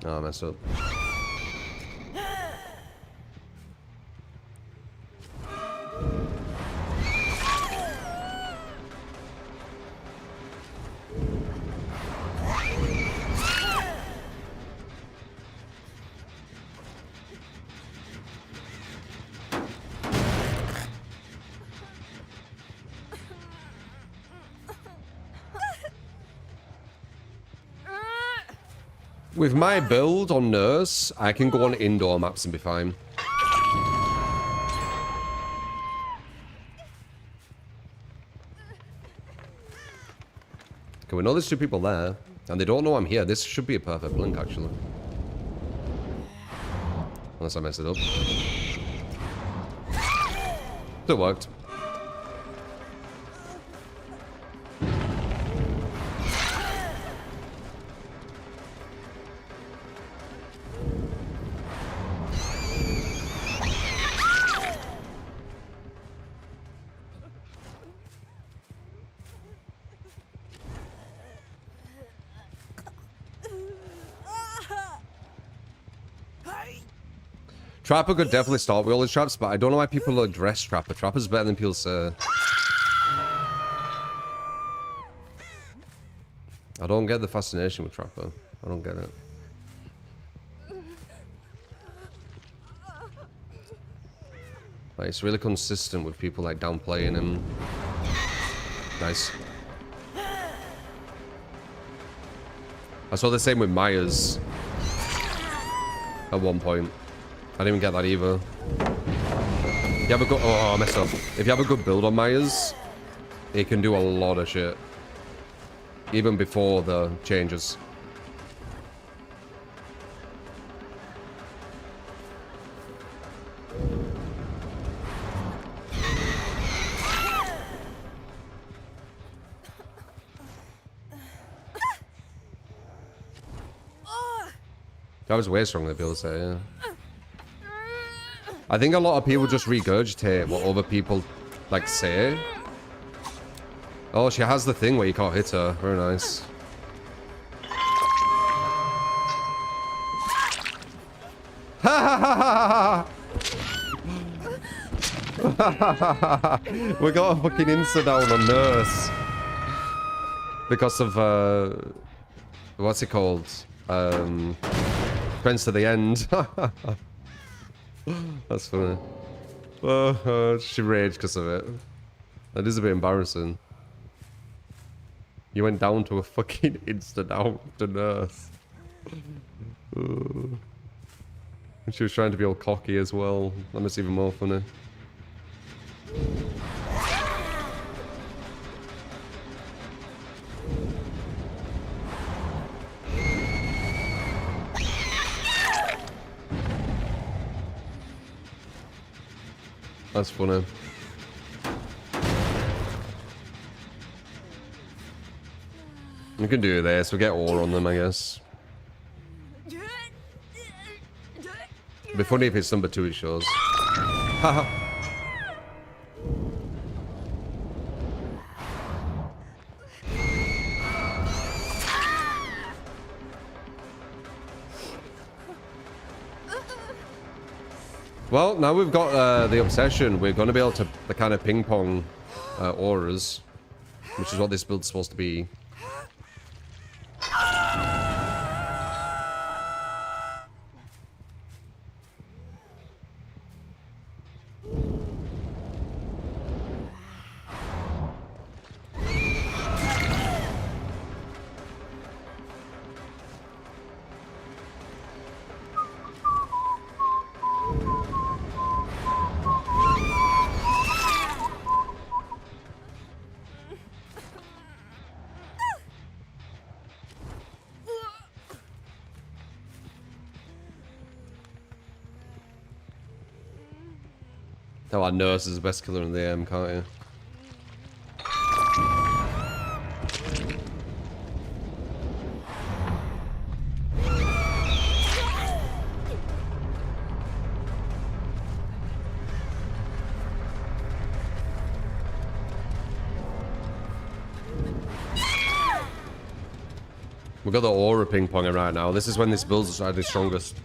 Oh, I messed up. With my build on Nurse, I can go on indoor maps and be fine. Okay, we know there's 2 people there, and they don't know I'm here. This should be a perfect blink, actually. Unless I mess it up. Still worked. Trapper could definitely start with all his traps, but I don't know why people address Trapper. Trapper's better than people say. I don't get the fascination with Trapper. I don't get it. Like, it's really consistent with people like downplaying him. Nice. I saw the same with Myers at one point. I didn't even get that either. If you have a good... Oh, I messed up. If you have a good build on Myers, it can do a lot of shit. Even before the changes. That was way stronger than people say, yeah. I think a lot of people just regurgitate what other people, like, say. Oh, she has the thing where you can't hit her. Very nice. Ha ha ha ha ha ha! We got a fucking insta down on Nurse. Because of, what's it called? Friends to the End. That's funny. She raged because of it. That is a bit embarrassing. You went down to a fucking insta down to Nurse. And she was trying to be all cocky as well. That was even more funny. That's funny. We can do this. We'll get ore on them, I guess. It'd be funny if it's number 2 it shows. Haha. Well, now we've got the obsession, we're going to be able to the kind of ping pong auras, which is what this build's supposed to be. Oh, our Nurse is the best killer in the AM, can't you? We've got the aura ping ponging right now. This is when this build is at its strongest.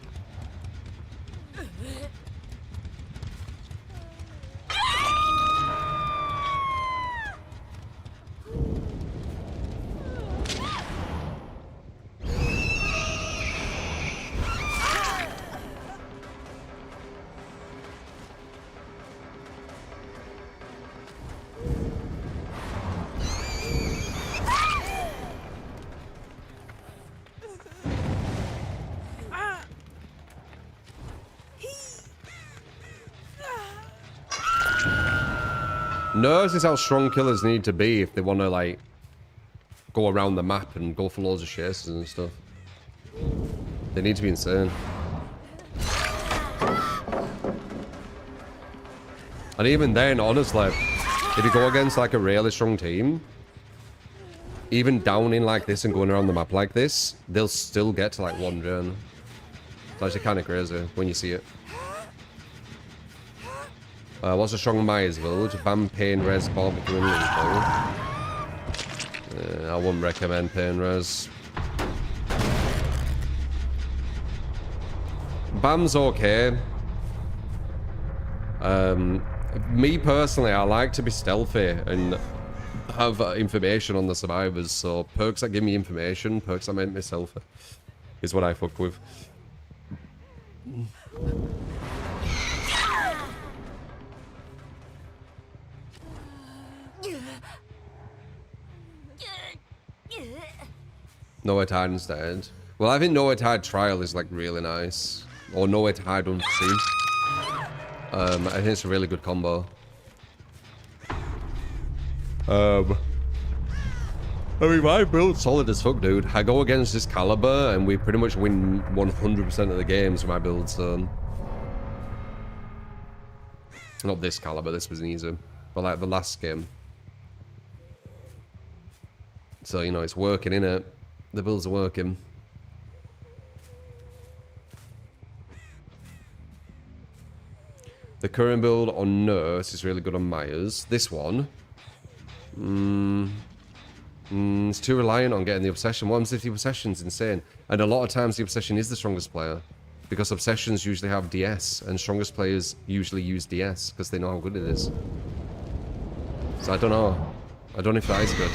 Nurse is how strong killers need to be if they want to, like, go around the map and go for loads of chases and stuff. They need to be insane. And even then, honestly, if you go against, like, a really strong team, even down in like this and going around the map like this, they'll still get to, like, 1 gen. It's actually kind of crazy when you see it. What's a strong Myers build? Bam, Pain, Res, Barbecue, and Lethal. I wouldn't recommend Pain, Res. Bam's okay. Me personally, I like to be stealthy and have information on the survivors, so perks that give me information, perks that make me stealthy is what I fuck with. Nowhere to hide instead. Well, I think Nowhere to Hide Trial is like really nice. Or Nowhere to Hide Unseen. I think it's a really good combo. I mean, my build's solid as fuck, dude. I go against this caliber and we pretty much win 100% of the games with my build, so... Not this caliber, this was easy. But like the last game. So, you know, it's working, innit? The builds are working. The current build on Nurse is really good on Myers. This one... it's too reliant on getting the obsession. 150 obsession's insane. And a lot of times the obsession is the strongest player. Because obsessions usually have DS, and strongest players usually use DS because they know how good it is. So I don't know. I don't know if that is good.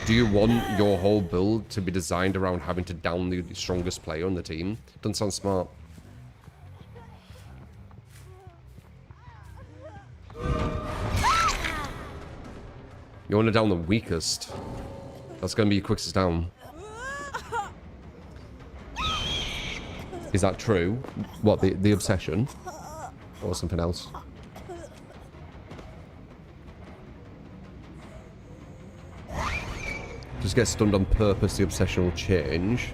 Do you want your whole build to be designed around having to down the strongest player on the team? Doesn't sound smart. You want to down the weakest. That's going to be your quickest down. Is that true? What, the obsession? Or something else? Just get stunned on purpose, the obsession will change.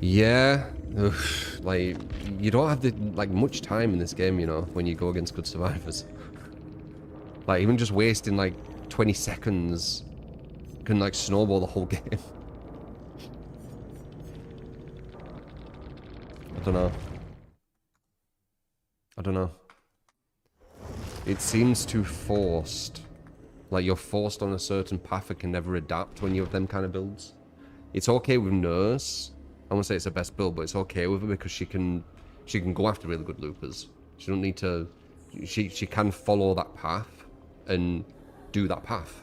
Yeah. Ugh, like, you don't have much time in this game, you know, when you go against good survivors. Like, even just wasting, 20 seconds can, snowball the whole game. I don't know. It seems too forced. Like, you're forced on a certain path and can never adapt when you have them kind of builds. It's okay with Nurse. I won't say it's her best build, but it's okay with her because she can go after really good loopers. She don't need to... She can follow that path and do that path.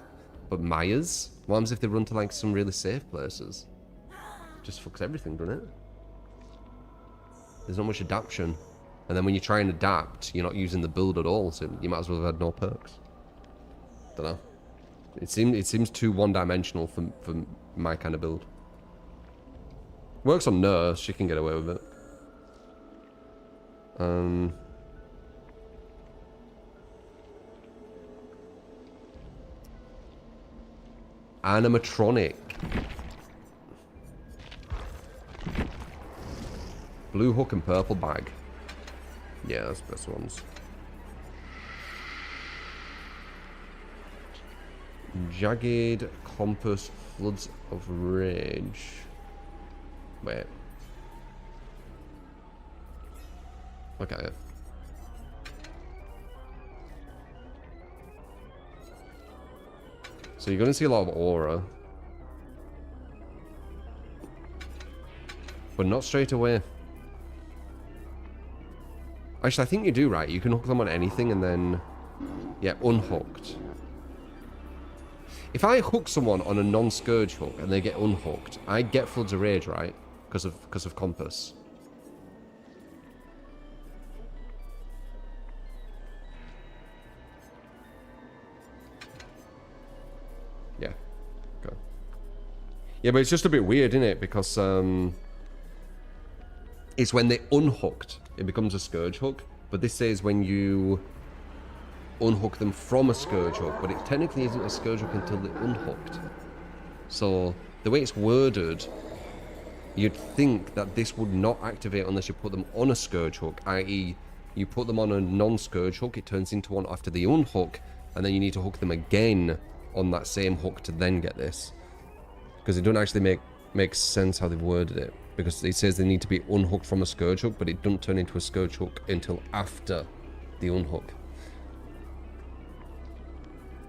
But Maya's? What happens if they run to, some really safe places? Just fucks everything, doesn't it? There's not much adaptation. And then when you try and adapt, you're not using the build at all, so you might as well have had no perks. Don't know. It seems too one-dimensional for my kind of build. Works on Nurse, she can get away with it. Animatronic. Blue hook and purple bag. Yeah, that's the best ones. Jagged compass, floods of rage. Wait. Okay. So you're going to see a lot of aura. But not straight away. Actually, I think you do, right? You can hook them on anything and then... Yeah, unhooked. If I hook someone on a non-scourge hook and they get unhooked, I get Floods of Rage, right? Because of Compass. Yeah. Okay. Yeah, but it's just a bit weird, isn't it? Because it's when they unhooked, it becomes a Scourge hook. But this says when you unhook them from a Scourge hook, but it technically isn't a Scourge hook until they're unhooked. So the way it's worded, you'd think that this would not activate unless you put them on a Scourge hook, i.e. you put them on a non-Scourge hook, it turns into one after the unhook, and then you need to hook them again on that same hook to then get this. Because it doesn't actually make sense how they've worded it. Because it says they need to be unhooked from a Scourge hook, but it doesn't turn into a Scourge hook until after the unhook.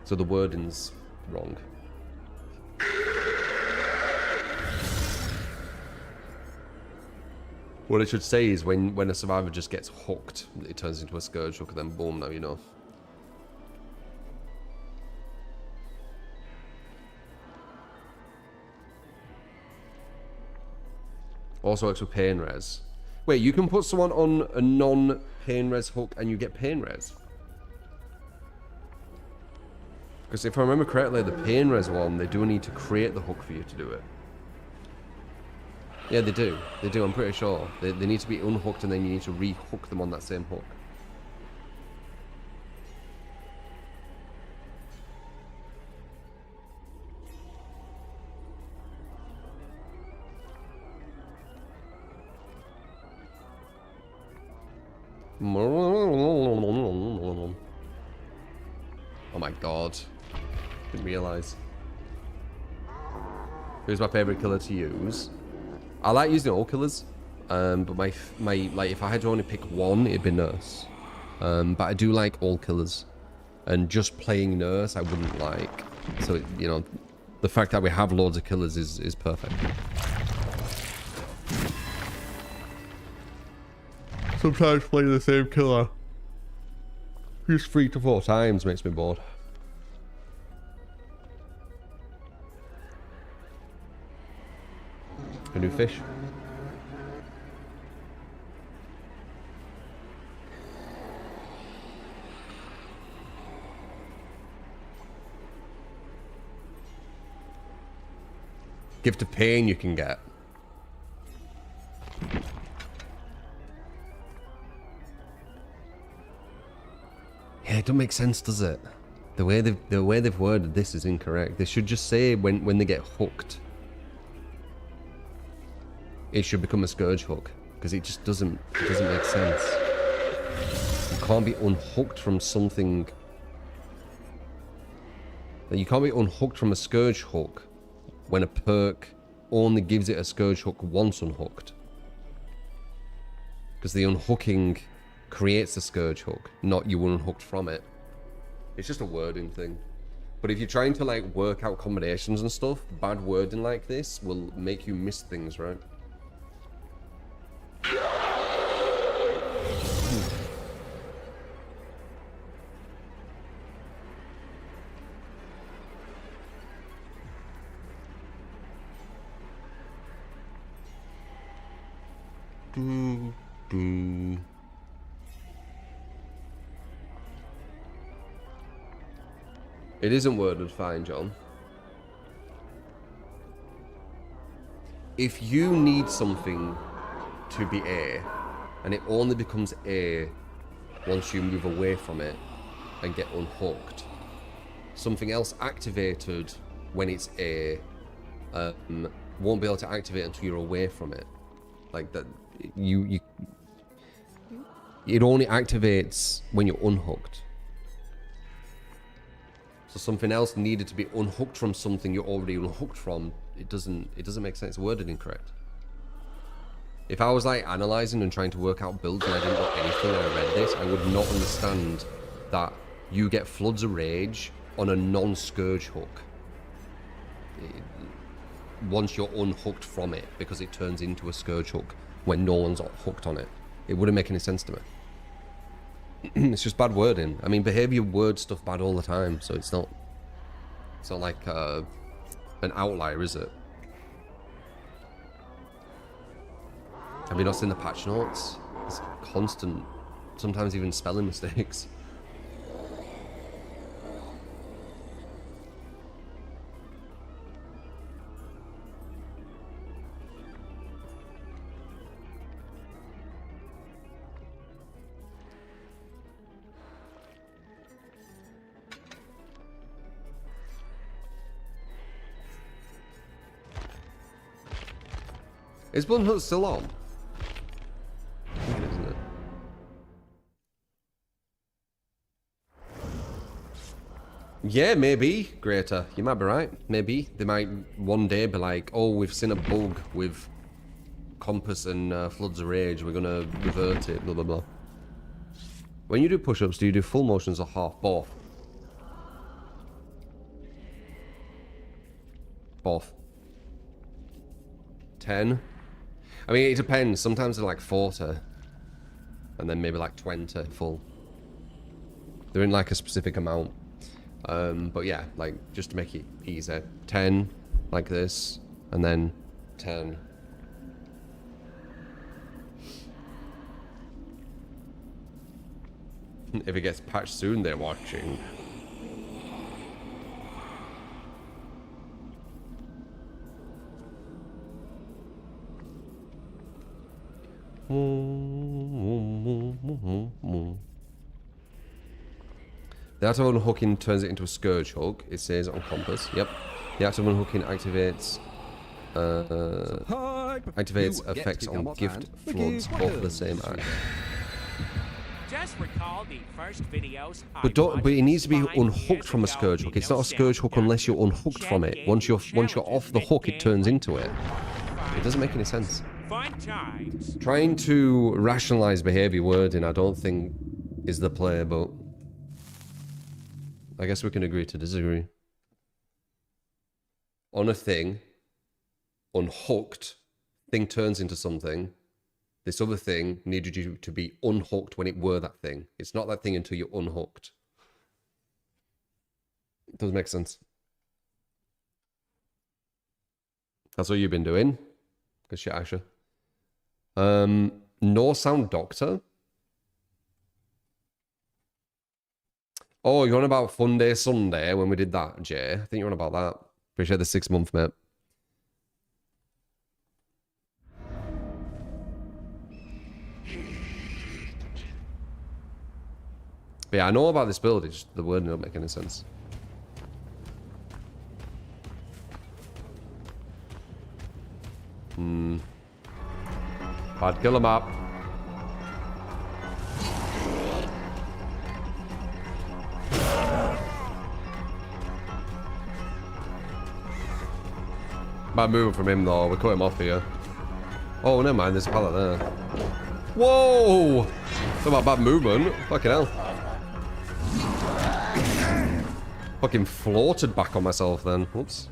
So the wording's wrong. What it should say is when a survivor just gets hooked, it turns into a Scourge hook, and then boom, now you know. Also works with pain res. Wait, you can put someone on a non-pain res hook and you get pain res? Because if I remember correctly, the pain res one, they do need to create the hook for you to do it. Yeah, they do. They do, I'm pretty sure. They need to be unhooked and then you need to re-hook them on that same hook. Oh my god. Didn't realise. Who's my favourite killer to use? I like using all killers. But my like if I had to only pick one, it'd be Nurse. But I do like all killers. And just playing Nurse I wouldn't like. So you know, the fact that we have loads of killers is perfect. Sometimes playing the same killer just 3 to 4 times makes me bored. A new fish. Gift of pain you can get. Yeah, it don't make sense, does it? The way they've worded this is incorrect. They should just say when they get hooked, it should become a scourge hook, because it just doesn't make sense. You can't be unhooked from something. You can't be unhooked from a scourge hook when a perk only gives it a scourge hook once unhooked. Because the unhooking creates a scourge hook, not you unhooked from it. It's just a wording thing. But if you're trying to like work out combinations and stuff, bad wording like this will make you miss things, right? It isn't worded fine, John. If you need something to be A, and it only becomes A once you move away from it and get unhooked, something else activated when it's A won't be able to activate until you're away from it. Like that, it only activates when you're unhooked. So something else needed to be unhooked from something you're already unhooked from. It doesn't make sense. It's worded incorrect. If I was like analyzing and trying to work out builds and I didn't know anything and I read this, I would not understand that you get floods of rage on a non-scourge hook once you're unhooked from it, because it turns into a scourge hook when no one's hooked on it. It wouldn't make any sense to me. It's just bad wording. I mean, behavior word stuff bad all the time, so it's not like an outlier, is it? Have you not seen the patch notes? It's constant, sometimes even spelling mistakes. Is Blood Hunt still on? I think it is, isn't it? Yeah, maybe, Greater. You might be right. Maybe. They might one day be like, oh, we've seen a bug with Compass and Floods of Rage. We're going to revert it, blah, blah, blah. When you do push-ups, do you do full motions or half? Both. Both. 10. I mean, it depends. Sometimes they're like 40. And then maybe like 20 full. They're in like a specific amount. But yeah, like just to make it easy. 10 like this. And then 10. If it gets patched soon, they're watching. The active unhooking turns it into a scourge hook. It says on Compass. Yep. The active unhooking activates effects on gift floods, both of the same act. Just recall the first videos But it needs to be unhooked from a scourge hook. It's not a scourge hook unless you're unhooked from it. Once you're off the hook, it turns into it. It doesn't make any sense. Fun times. Trying to rationalize behavior wording, I don't think is the play, but I guess we can agree to disagree. On a thing, unhooked, thing turns into something, This other thing needed you to be unhooked when it were that thing. It's not that thing until you're unhooked. It does make sense. That's what you've been doing. Good shit, Asher. No Sound Doctor. Oh, you're on about Fun Day Sunday when we did that, Jay. I think you're on about that. Appreciate the 6 month, mate. But yeah, I know about this build, it's just the word don't make any sense. Bad kill him up. Bad move from him though, we cut him off here. Oh, never mind, there's a pallet there. Whoa! Talk about bad movement. Fucking hell. Fucking floated back on myself then. Whoops.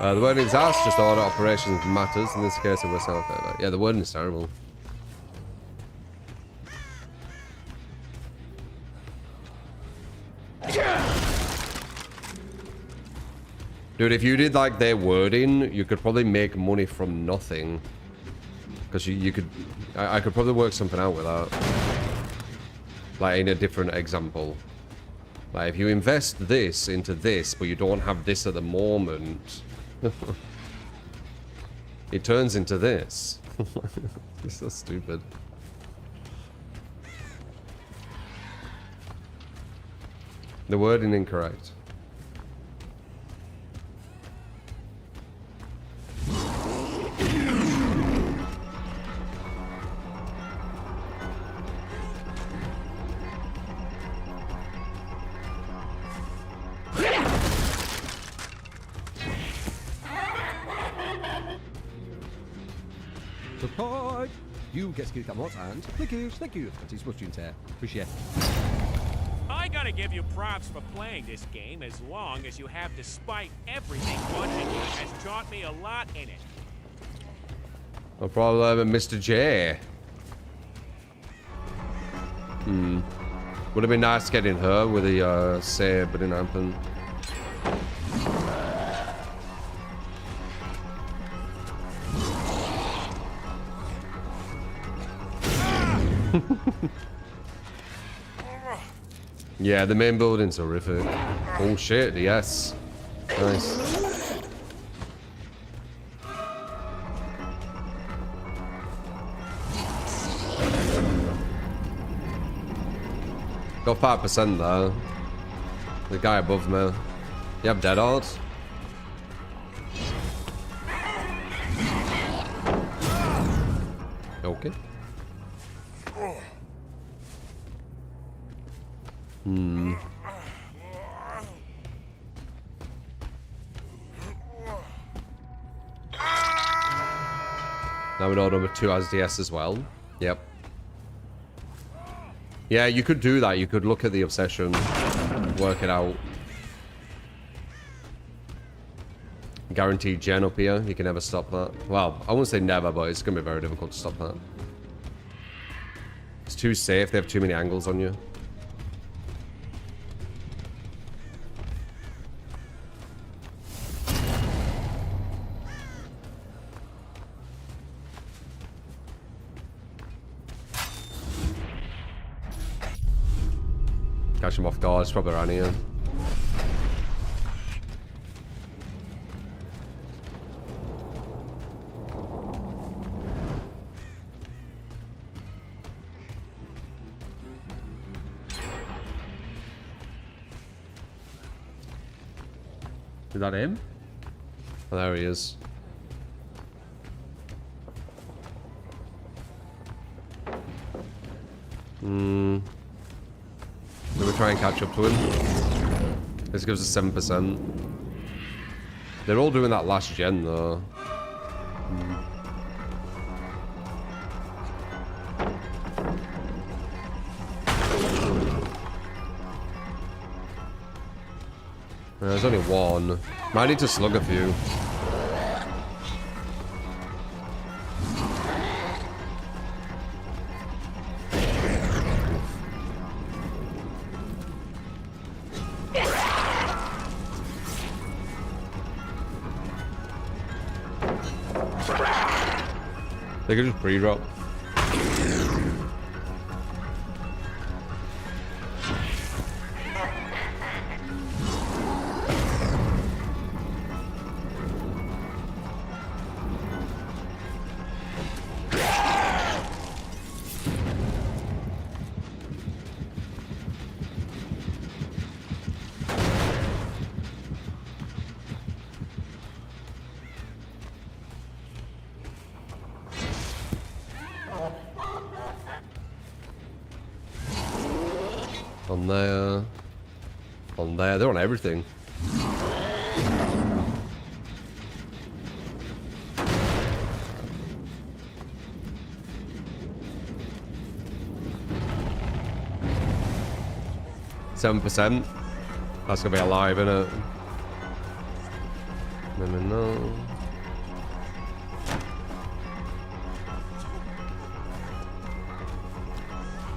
The wording is asked, just order operations matters. In this case, it was self. Yeah, the wording is terrible. Dude, if you did like their wording, you could probably make money from nothing. Because you could... I could probably work something out with that. Like in a different example. Like if you invest this into this, but you don't have this at the moment... it turns into this. It's so stupid. The wording incorrect. Support! You get to keep that much and thank you. That is much here. Appreciate it. I gotta give you props for playing this game as long as you have, despite everything watching you has taught me a lot in it. No problem, Mr. J. Would have been nice getting her with the save, but it didn't happen. Yeah, the main building's horrific. Oh shit, yes. Nice. Got 5% though. The guy above me. You have dead odds? Okay. Now we know number 2 has DS as well. Yep. Yeah, you could do that. You could look at the obsession, work it out. Guaranteed gen up here. You can never stop that. Well, I won't say never, but it's going to be very difficult to stop that. It's too safe. They have too many angles on you. Catch him off guard. It's probably around here. Is that him? Oh, there he is. Maybe try and catch up to him. This gives us 7%. They're all doing that last gen though. There's only one. Might need to slug a few. They could just pre-drop. On there, they're on everything. %. That's gonna be alive, isn't it? No.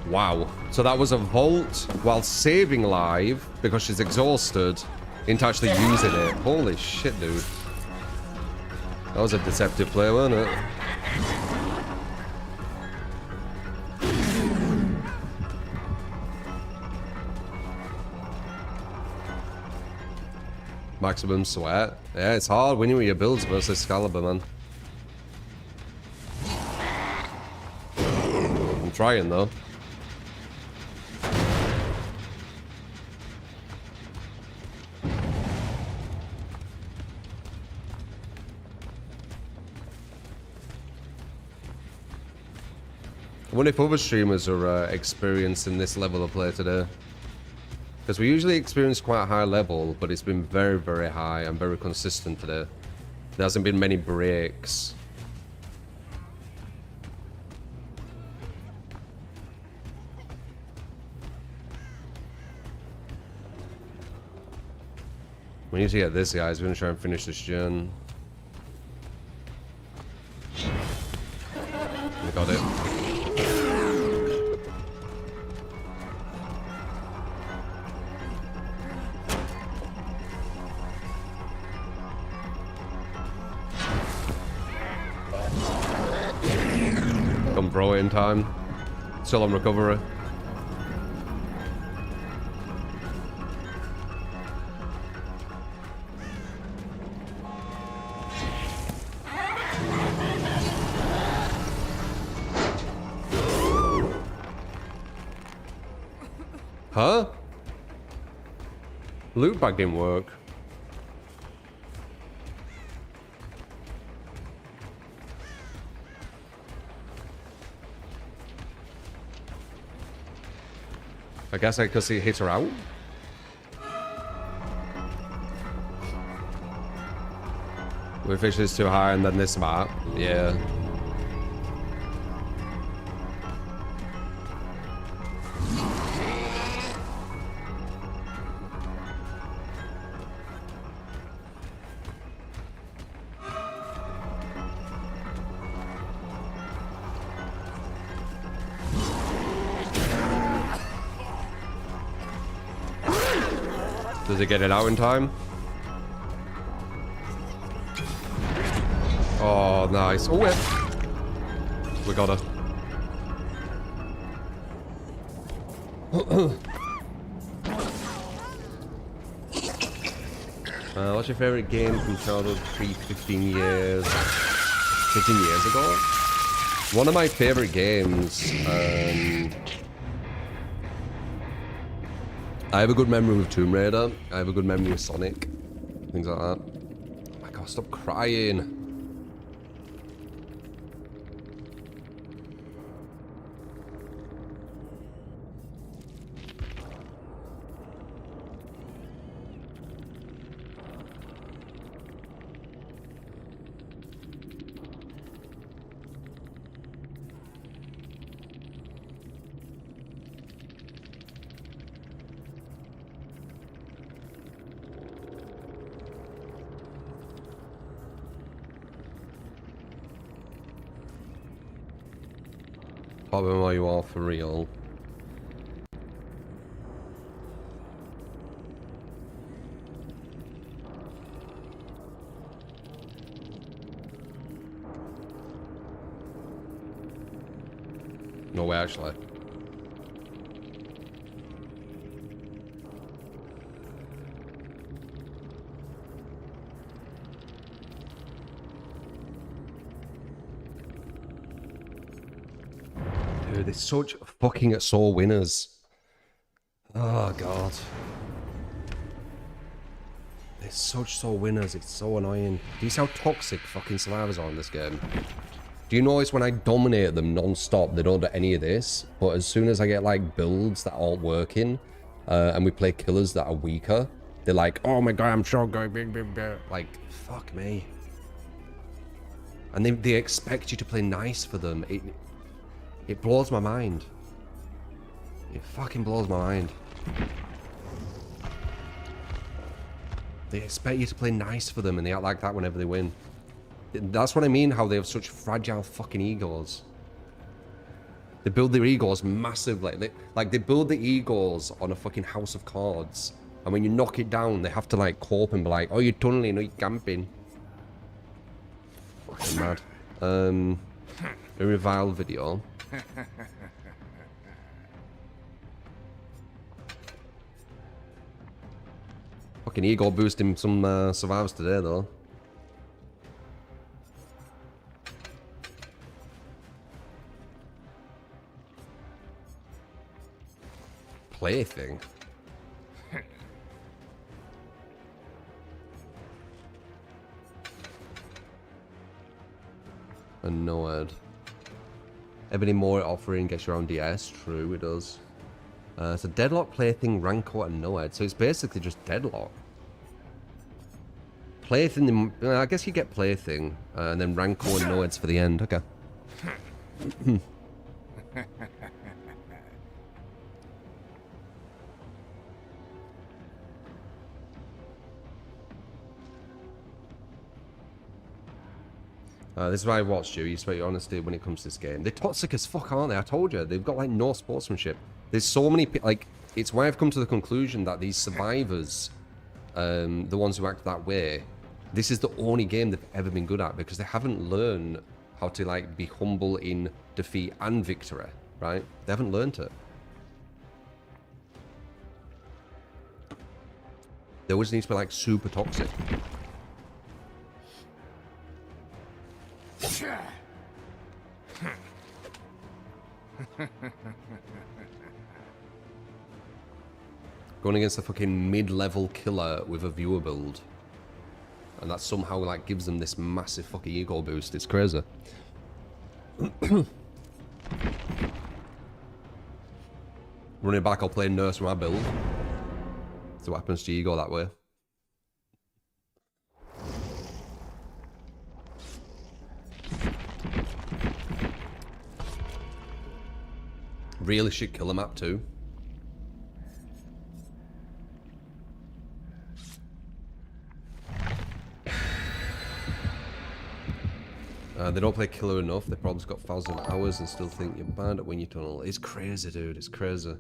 Wow. So that was a vault while saving live because she's exhausted into actually using it. Holy shit, dude. That was a deceptive play, wasn't it? Maximum sweat. Yeah, it's hard winning with your builds versus Excalibur, man. I'm trying, though. I wonder if other streamers are experiencing this level of play today. Because we usually experience quite a high level, but it's been very, very high and very consistent today. There hasn't been many breaks. We need to get this, guys. We're going to try and finish this gen. We got it. Come throw it in time. Still on recovery. Huh? Loot bag didn't work. I guess I could see hit her out. We fish this too high and then this map. Yeah. Does it get it out in time? Oh, nice. Oh, it. We got her. What's your favorite game from childhood pre-15 years? 15 years ago? One of my favorite games, I have a good memory with Tomb Raider. I have a good memory of Sonic. Things like that. Oh my god, stop crying. Pop them while you are for real. No way, actually. Dude, they're such fucking sore winners. Oh, God. They're such sore winners. It's so annoying. Do you see how toxic fucking survivors are in this game? Do you notice when I dominate them non-stop, they don't do any of this? But as soon as I get, like, builds that aren't working, and we play killers that are weaker, they're like, oh my god, I'm so good. Like, fuck me. And they expect you to play nice for them. It blows my mind. It fucking blows my mind. They expect you to play nice for them, and they act like that whenever they win. That's what I mean, how they have such fragile fucking egos. They build their egos massively. They build the egos on a fucking house of cards. And when you knock it down, they have to, like, cope and be like, oh, you're tunneling, or you're camping. Fucking mad. A revile video. Fucking ego boosting some survivors today, though. Plaything. A Noad. Ebony Moore offering gets your own DS. True, it does. It's a Deadlock, Plaything, Rancor, and Noad. So it's basically just Deadlock. Plaything, I guess you get Plaything, and then Rancor and Noads for the end. Okay. This is why I watched you. You spoke your honesty when it comes to this game. They're toxic as fuck, aren't they? I told you. They've got, like, no sportsmanship. There's so many... Like, it's why I've come to the conclusion that these survivors, the ones who act that way, this is the only game they've ever been good at, because they haven't learned how to, like, be humble in defeat and victory, right? They haven't learned it. They always need to be, like, super toxic. Going against a fucking mid-level killer with a viewer build. And that somehow, like, gives them this massive fucking ego boost. It's crazy. Running back, I'll play nurse with my build. See what happens to your ego that way. Really shit killer map too. They don't play killer enough. They probably got 1,000 hours and still think you're bad at when you tunnel. It's crazy, dude. It's crazy.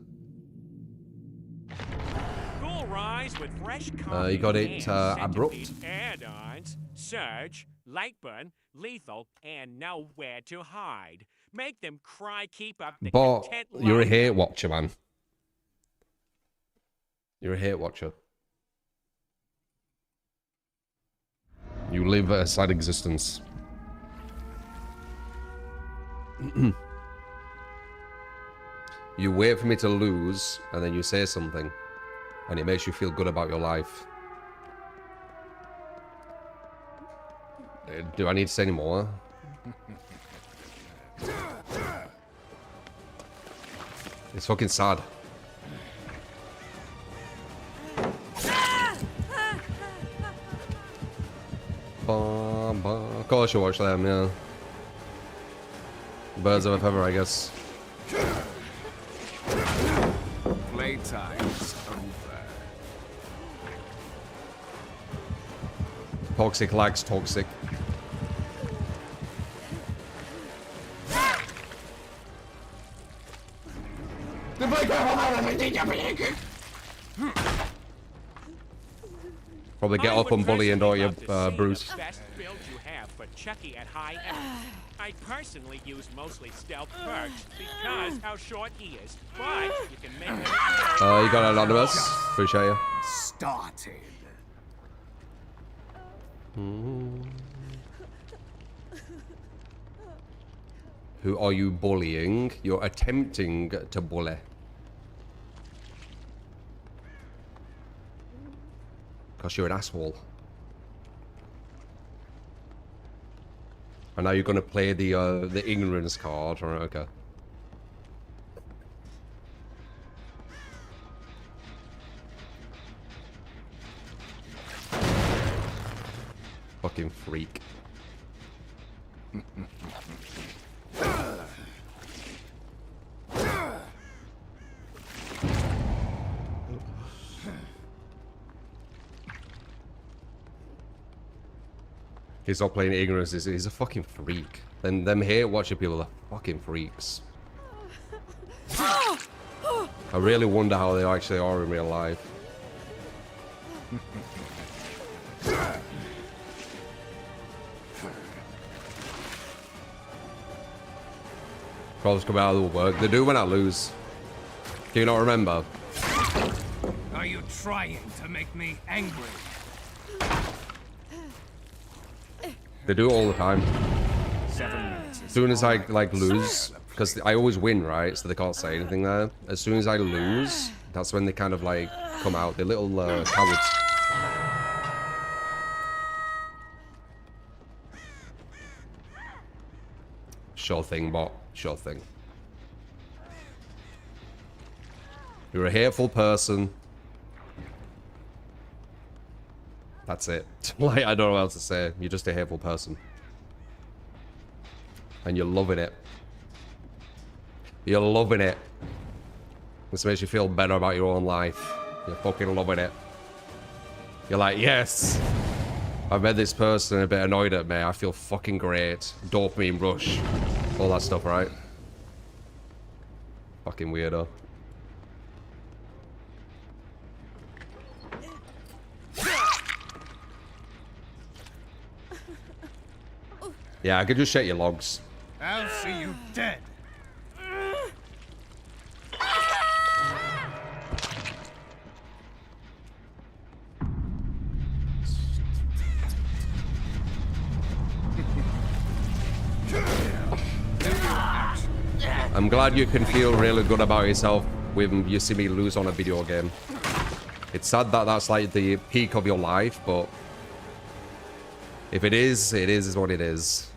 Cool rise with fresh You got it abrupt. Add-ons, surge, light burn, lethal, and nowhere to hide. Make them cry, keep up the But content you're a line. hate watcher, man. You're a hate watcher. You live a sad existence. You wait for me to lose, and then you say something, and it makes you feel good about your life. Do I need to say any more? It's fucking sad. Of course you watch them, yeah. Birds of a feather, I guess. Playtime's over. Toxic likes toxic. Probably get I off would on bullying, don't you, personally love to see Bruce? the best build you have for Chucky at high end. I personally use mostly stealth perks because how short he is, but you can make him feel You got anonymous. Appreciate you. Started. Who are you bullying? You're attempting to bully. Because you're an asshole. And now you're gonna play the ignorance card, alright, okay. Fucking freak. He's not playing ignorance, he's a fucking freak. Then them hate watching people are fucking freaks. I really wonder how they actually are in real life. Problems come out of the work. They do when I lose. Do you not remember? Are you trying to make me angry? They do it all the time. 7 minutes. As soon as I like lose, because I always win, right? So they can't say anything there. As soon as I lose, that's when they kind of like come out. They're little cowards. Sure thing, bot. Sure thing. You're a hateful person. That's it. Like, I don't know what else to say. You're just a hateful person. And you're loving it. You're loving it. This makes you feel better about your own life. You're fucking loving it. You're like, yes. I've met this person a bit annoyed at me. I feel fucking great. Dopamine rush. All that stuff, right? Fucking weirdo. Yeah, I could just check your logs. I'll see you dead. I'm glad you can feel really good about yourself when you see me lose on a video game. It's sad that that's like the peak of your life, but if it is what it is.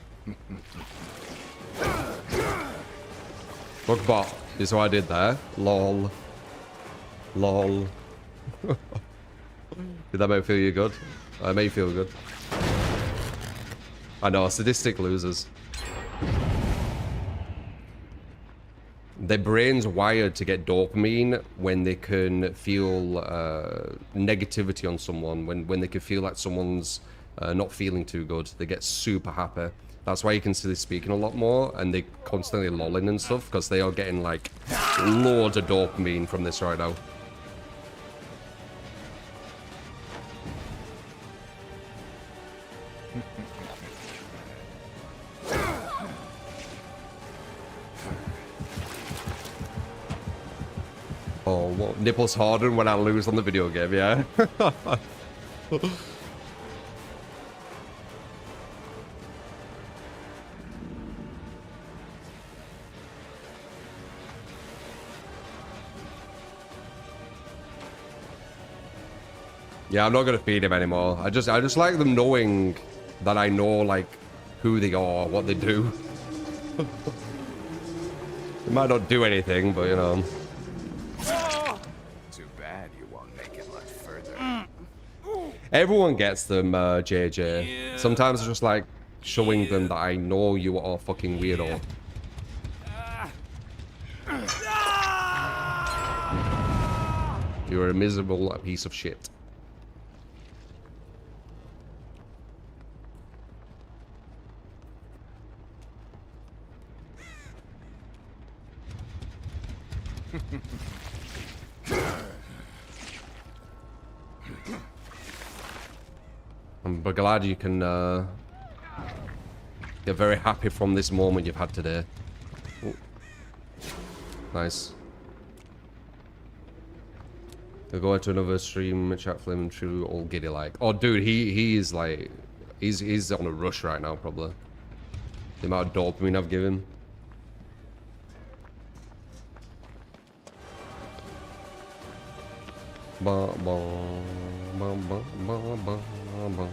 Look, bot. This is what I did there. Lol. Lol. Did that make you feel good? It made you feel good. I know, sadistic losers. Their brain's wired to get dopamine when they can feel negativity on someone, when they can feel like someone's not feeling too good. They get super happy. That's why you can see them speaking a lot more, and they constantly lolling and stuff, because they are getting like loads of dopamine from this right now. Oh, what? Nipples harden when I lose on the video game, yeah? Yeah, I'm not gonna feed him anymore. I just like them knowing that I know like who they are, what they do. They might not do anything, but you know. Too bad you won't make it much further. Everyone gets them, JJ. Yeah. Sometimes it's just like showing them that I know you are a fucking weirdo. You're a miserable piece of shit. I'm glad you can get very happy from this moment you've had today. Ooh. Nice. They'll go into another stream, chat flame true all giddy like. Oh dude, he is like he's on a rush right now probably. The amount of dopamine I've given. Ba, ba, ba, ba, ba, ba, ba.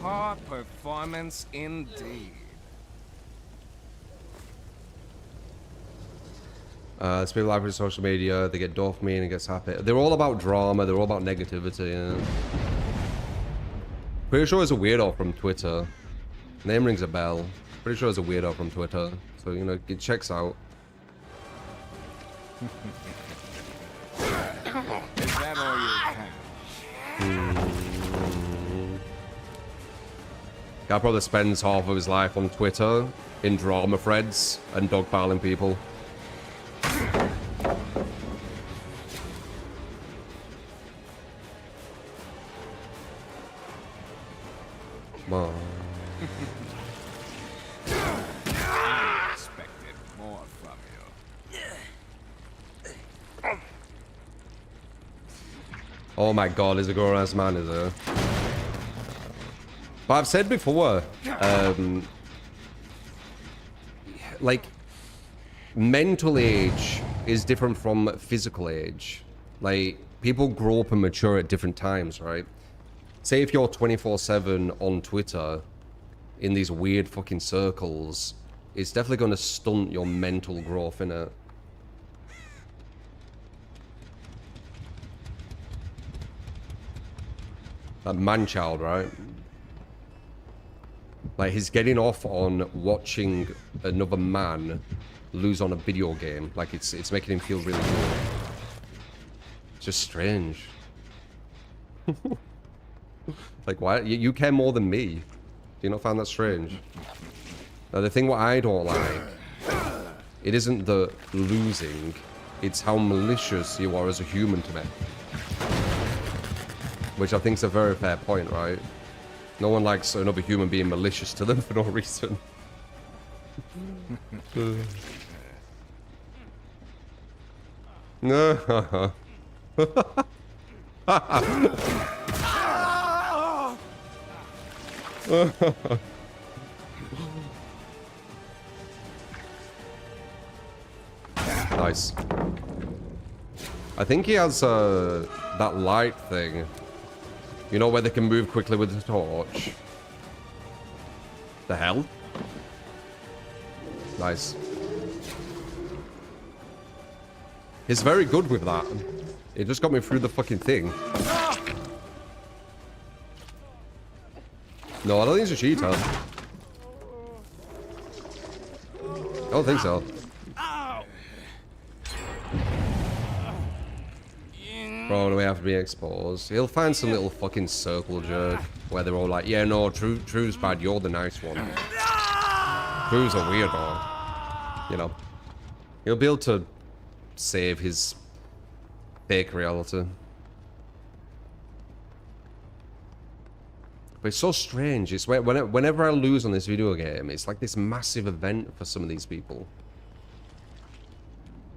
Poor performance indeed. It's people live on social media, they get dopamine and gets happy. They're all about drama, they're all about negativity, yeah. Pretty sure it's a weirdo from Twitter. Name rings a bell. Pretty sure it's a weirdo from Twitter. So, you know, it checks out. Is that all you can? Guy probably spends half of his life on Twitter in drama threads and dogpiling people. Well. I expected more from you. Oh my god, is a grown-ass man, is it? But I've said before, like, mental age is different from physical age. Like, people grow up and mature at different times, right? Say if you're 24/7 on Twitter in these weird fucking circles, it's definitely going to stunt your mental growth, innit? That man-child, right? Like, he's getting off on watching another man lose on a video game. Like, it's making him feel really good. It's just strange. Like, why? You care more than me. Do you not find that strange? Now, the thing what I don't like, it isn't the losing, it's how malicious you are as a human to me. Which I think is a very fair point, right? No one likes another human being malicious to them for no reason. No. Nice. I think he has that light thing. You know where they can move quickly with the torch? The hell? Nice. He's very good with that. It just got me through the fucking thing. No, I don't think it's a cheater. I don't think so. Probably have to be exposed. He'll find some little fucking circle jerk where they're all like, yeah, no, True's bad, you're the nice one. True's a weirdo. You know. He'll be able to save his fake reality. But it's so strange. It's whenever I lose on this video game, it's like this massive event for some of these people.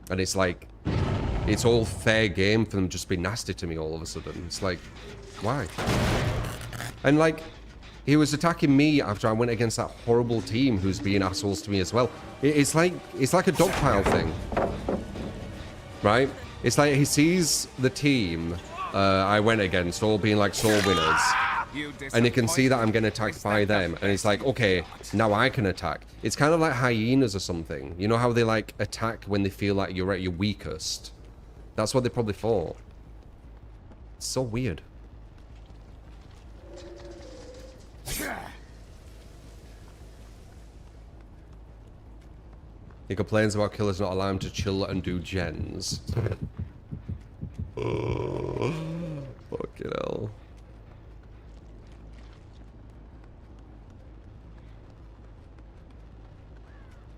And it's like, it's all fair game for them to just be nasty to me all of a sudden. It's like, why? And like, he was attacking me after I went against that horrible team who's being assholes to me as well. It's like a dogpile thing. Right? It's like he sees the team I went against all being like sole winners. And he can see that I'm getting attacked by them. And it's like, okay, now I can attack. It's kind of like hyenas or something. You know how they like attack when they feel like you're at your weakest? That's what they probably thought. It's so weird. He complains about killers not allowing him to chill and do gens. Oh, fucking hell.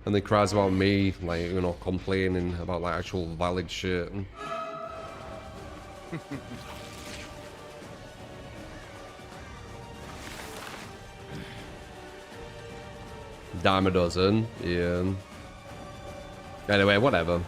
And they cries about me, like, you know, complaining about like actual valid shit. Dime a dozen, yeah. Anyway, whatever.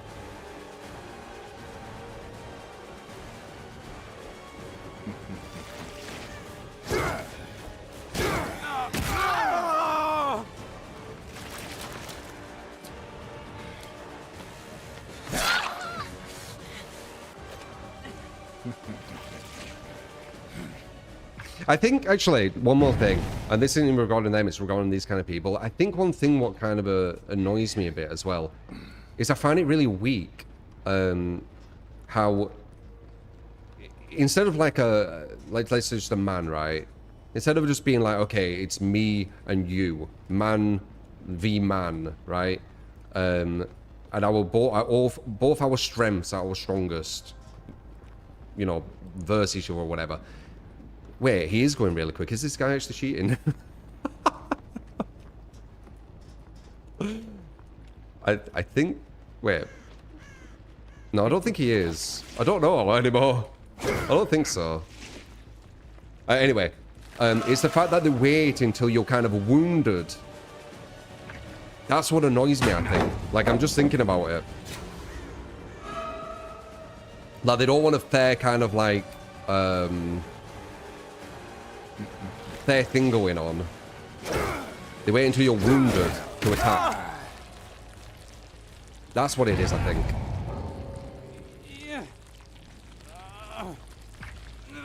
I think, actually, one more thing, and this isn't regarding them, it's regarding these kind of people. I think one thing what kind of annoys me a bit as well is I find it really weak how instead of like let's say just a man, right? Instead of just being like, okay, it's me and you, man v man, right? And both our strengths are our strongest, you know, versus each other or whatever. Wait, he is going really quick. Is this guy actually cheating? I think... Wait. No, I don't think he is. I don't know anymore. I don't think so. Anyway, it's the fact that they wait until you're kind of wounded. That's what annoys me, I think. Like, I'm just thinking about it. Like, they don't want a fair kind of, like... fair thing going on. They wait until you're wounded to attack. That's what it is, I think.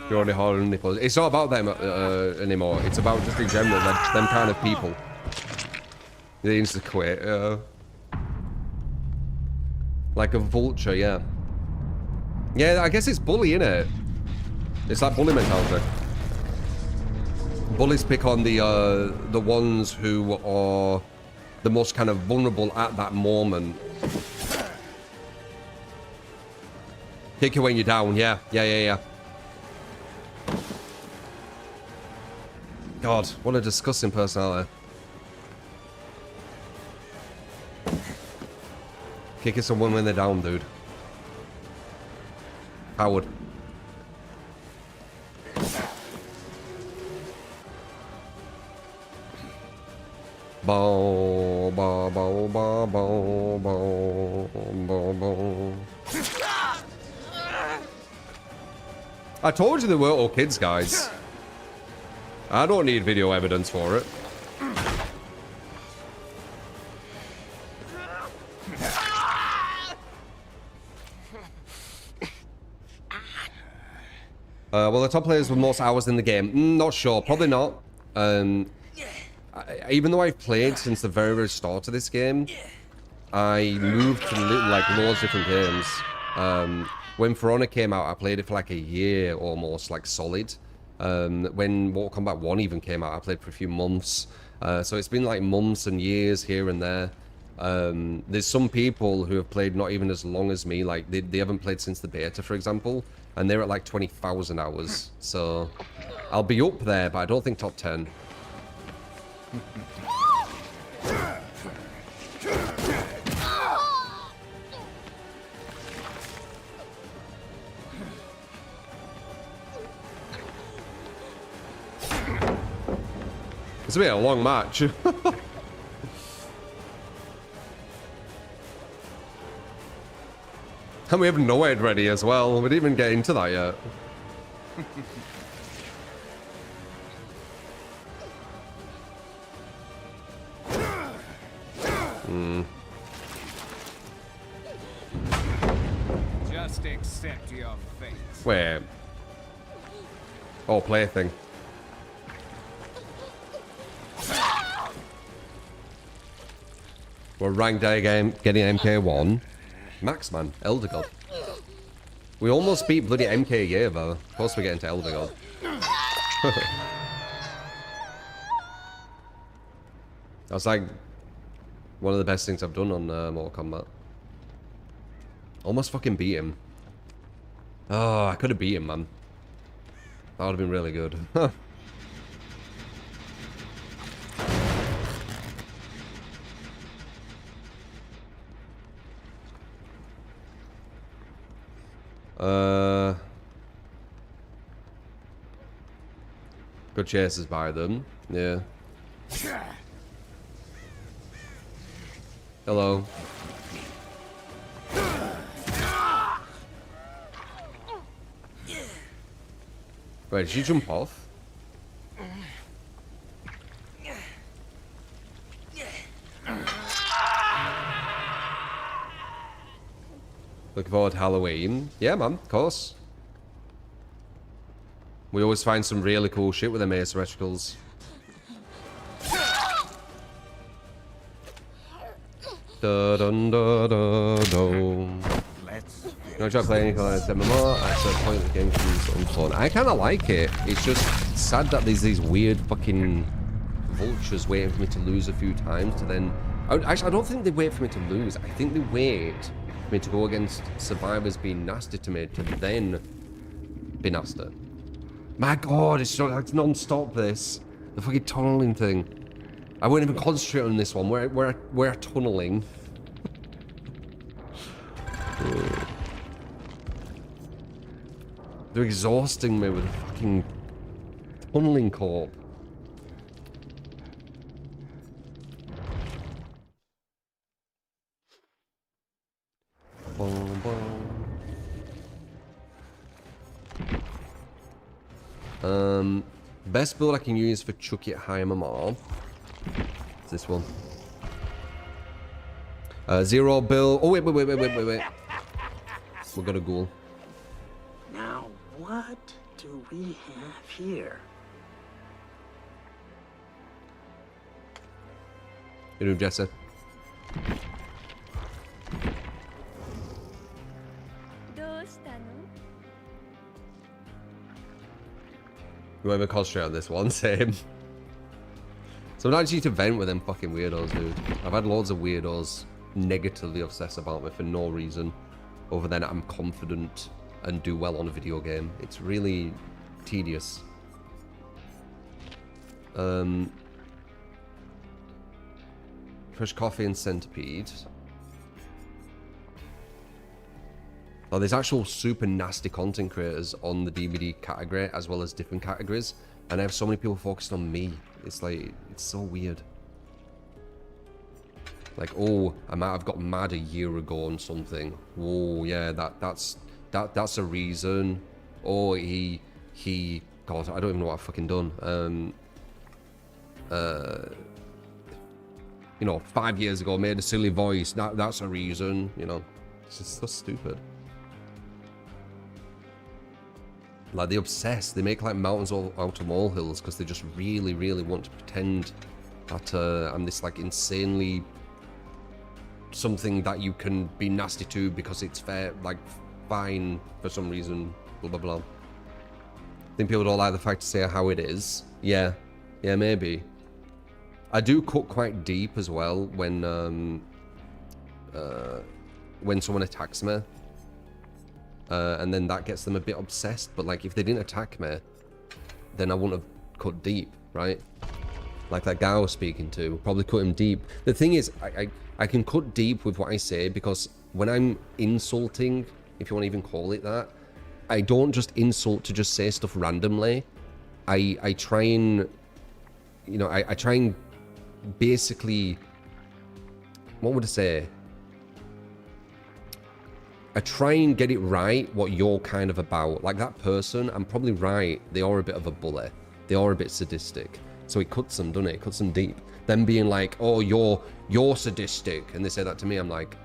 You're only hard on nipples. It's not about them anymore. It's about just in general, them kind of people. They need to quit. Like a vulture, yeah. Yeah, I guess it's bully, innit? It's that bully mentality. Bullies pick on the ones who are the most kind of vulnerable at that moment. Kick you when you're down, yeah. God, what a disgusting personality. Kicking someone when they're down, dude. Howard. Bow, bow, bow, bow, bow, bow, bow, bow. I told you they weren't all kids, guys. I don't need video evidence for it. Well, the top players with most hours in the game. Not sure. Probably not. Even though I've played since the very, very start of this game, I moved to like loads of different games. When For Honor came out, I played it for like a year almost, like solid. When Mortal Kombat 1 even came out, I played for a few months. So it's been like months and years here and there. There's some people who have played not even as long as me, like they haven't played since the beta, for example, and they're at like 20,000 hours. So I'll be up there, but I don't think top 10. It's been a long match. And we have Noed ready as well. We didn't even get into that yet. Just accept your fate. Wait. Oh, plaything. We're ranked A game, getting MK1. Max, man. Elder God. We almost beat bloody MK a year, though. Of course we get into Elder God. I was like... One of the best things I've done on Mortal Kombat. Almost fucking beat him. Oh, I could have beat him, man. That would have been really good. Good chases by them. Yeah. Hello. Wait, did she jump off? Looking forward to Halloween. Yeah, man, of course. We always find some really cool shit with them asymmetricals. Da dun da da do. You know, try playing any kind of MMO at a certain point in the game becomes unfun. I kind of like it. It's just sad that there's these weird fucking vultures waiting for me to lose a few times to then... Actually, I don't think they wait for me to lose. I think they wait for me to go against survivors being nasty to me to then be nasty. My god, it's non-stop this. The fucking tunneling thing. I won't even concentrate on this one. We're tunneling. They're exhausting me with a fucking tunneling corp. Boom, boom. Best build I can use for Chucky at high MMR. It's this one. Zero bill. Oh wait. We're gonna ghoul. Now, what do we have here? You doing, Jessa? We won't even concentrate on this one, same. Sometimes you need to vent with them fucking weirdos, dude. I've had loads of weirdos negatively obsess about me for no reason, other than I'm confident and do well on a video game. It's really tedious. Fresh coffee and centipede. Oh, there's actual super nasty content creators on the DVD category as well as different categories, and I have so many people focused on me. It's like, it's so weird. Like, oh, I might have got mad a year ago on something. Oh yeah, that's a reason. Oh, he God, I don't even know what I've fucking done. You know, 5 years ago made a silly voice. That's a reason. You know, it's just so stupid. Like, they obsess. They make like mountains all out of molehills because they just really, really want to pretend that I'm this like insanely something that you can be nasty to because it's fair, like fine for some reason. Blah blah blah. I think people don't like the fact to say how it is. Yeah, maybe. I do cut quite deep as well when someone attacks me. And then that gets them a bit obsessed, but like if they didn't attack me, then I wouldn't have cut deep, right? Like that guy I was speaking to, probably cut him deep. The thing is, I can cut deep with what I say because when I'm insulting, if you want to even call it that, I don't just insult to just say stuff randomly. I try and, you know, I try and basically, what would I say? I try and get it right what you're kind of about. Like that person, I'm probably right. They are a bit of a bully. They are a bit sadistic. So it cuts them, doesn't it? It cuts them deep. Them being like, oh, you're sadistic. And they say that to me, I'm like,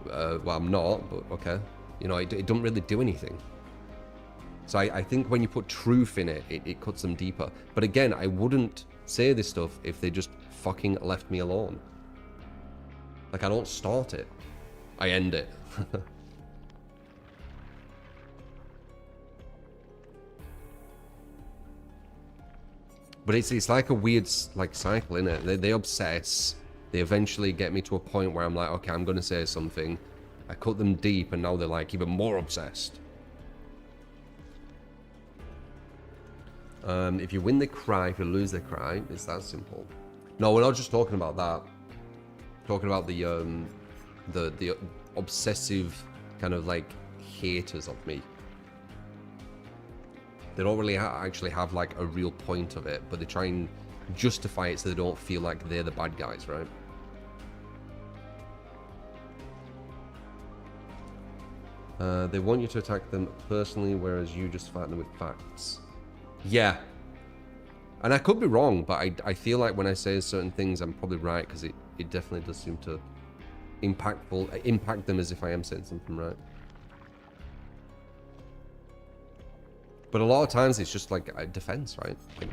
well, I'm not, but okay. You know, it doesn't really do anything. So I think when you put truth in it, it cuts them deeper. But again, I wouldn't say this stuff if they just fucking left me alone. Like, I don't start it. I end it. But it's like a weird like cycle, innit? They obsess, They eventually get me to a point where I'm like, okay, I'm going to say something. I cut them deep, and now they're like even more obsessed. If you win, they cry. If you lose, they cry. It's that simple. No, we're not just talking about that. We're talking about the obsessive kind of like haters of me. They don't really actually have like a real point of it, but they try and justify it so they don't feel like they're the bad guys, right? They want you to attack them personally, whereas you just fight them with facts. Yeah. And I could be wrong, but I feel like when I say certain things, I'm probably right, because it definitely does seem to impact them as if I am saying something right. But a lot of times it's just like a defense, right? Like,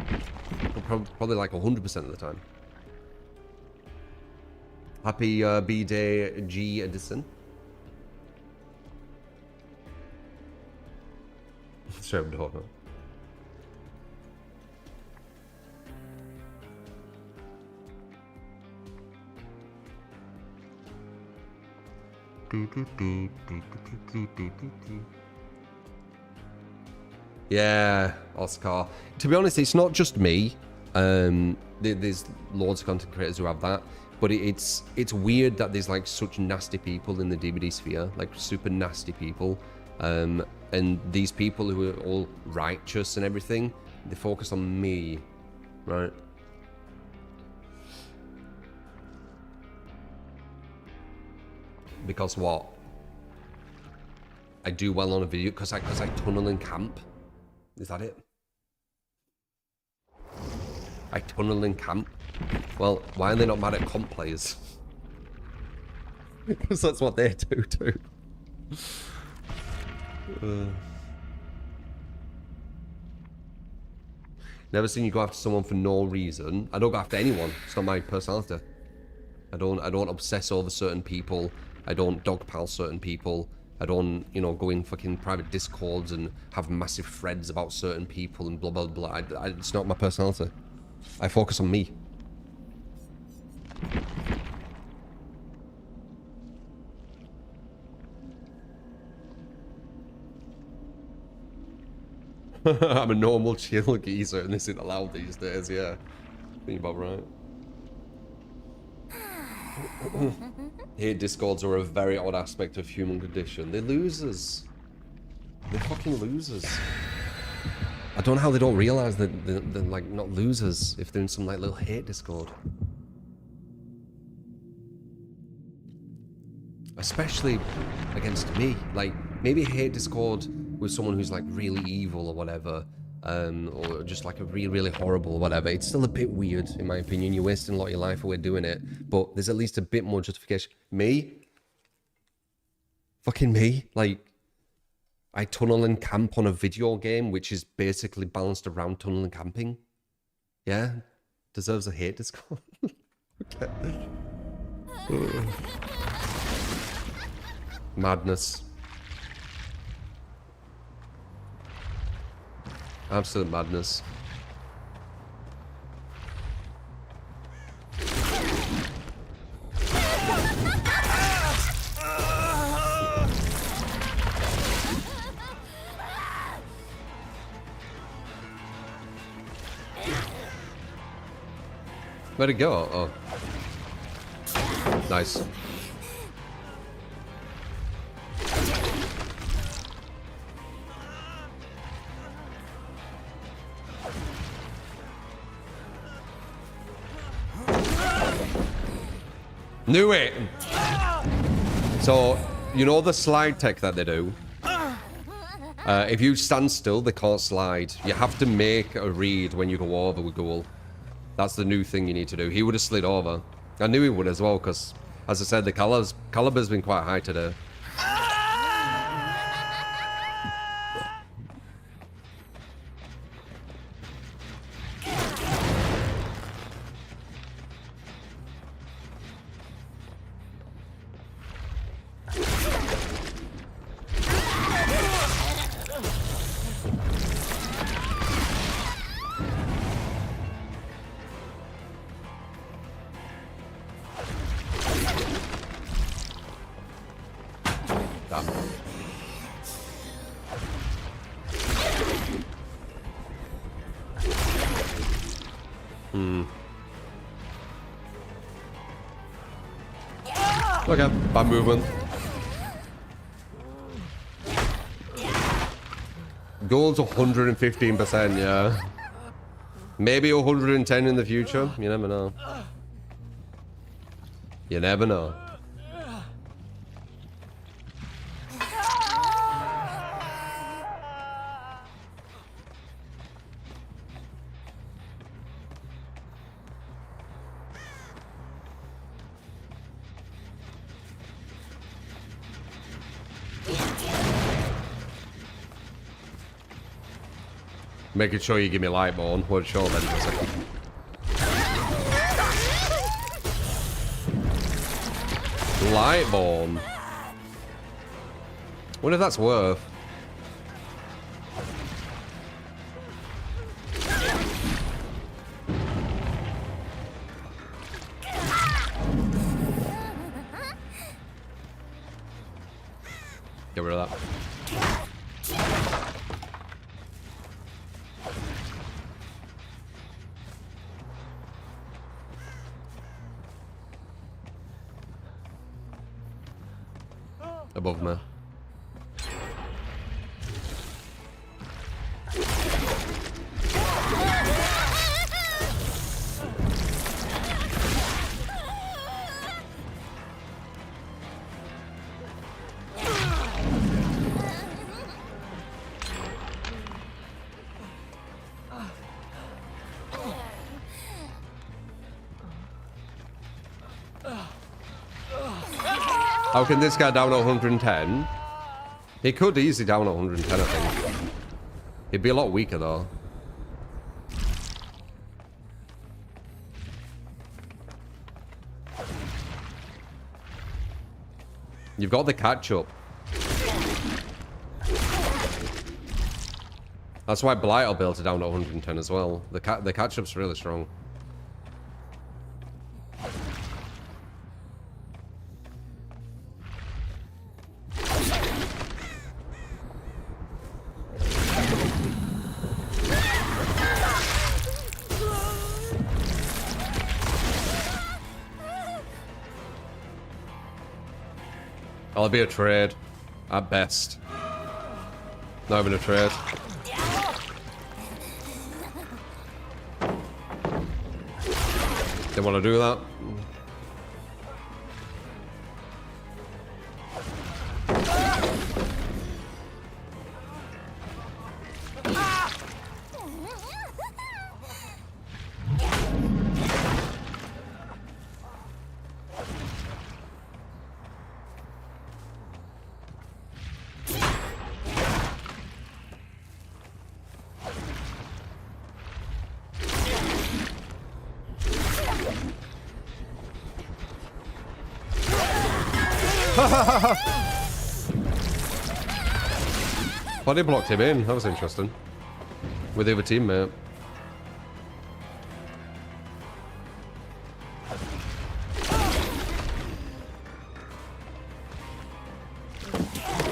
probably like 100% of the time. Happy B-Day, G. Edison. Straight up door, no. Yeah, Oscar. To be honest, it's not just me. There's loads of content creators who have that, but it's weird that there's like such nasty people in the DVD sphere, like super nasty people, and these people who are all righteous and everything, they focus on me, right? Because what? I do well on a video because I tunnel and camp. Is that it? I tunnel and camp. Well, why are they not mad at comp players? Because that's what they do too. Never seen you go after someone for no reason. I don't go after anyone. It's not my personality. I don't obsess over certain people. I don't dogpile certain people. I don't, you know, go in fucking private discords and have massive threads about certain people and blah blah blah. It's not my personality. I focus on me. I'm a normal chill geezer and this isn't allowed these days, yeah. Think about right. Hate discords are a very odd aspect of human condition. They're losers. They're fucking losers. I don't know how they don't realize that they're like not losers if they're in some like little hate discord. Especially against me. Like maybe a hate discord with someone who's like really evil or whatever, or just like a really horrible or whatever. It's still a bit weird in my opinion. You're wasting a lot of your life away doing it, but there's at least a bit more justification. Me? Fucking me? Like, I tunnel and camp on a video game which is basically balanced around tunnel and camping. Yeah? Deserves a hate discord. Okay. Madness. Absolute madness. Where'd it go? Oh. Nice. Knew it! So, you know the slide tech that they do? If you stand still, they can't slide. You have to make a read when you go over with Gore. That's the new thing you need to do. He would have slid over. I knew he would as well, because, as I said, the caliber's been quite high today. Damn. Okay, bad movement. Gold's 115%, yeah. Maybe 110 in the future. You never know. You never know. Making sure you give me Lightborn. Well, sure then. Lightborn. Wonder if that's worth. Get rid of that. Above me. How can this guy down at 110? He could easily down at 110, I think. He'd be a lot weaker, though. You've got the catch-up. That's why Blight will be able to down at 110 as well. The catch-up's really strong. I'll be a trade, at best. Not even a trade. Didn't want to do that. Body blocked him in. That was interesting. With the other teammate.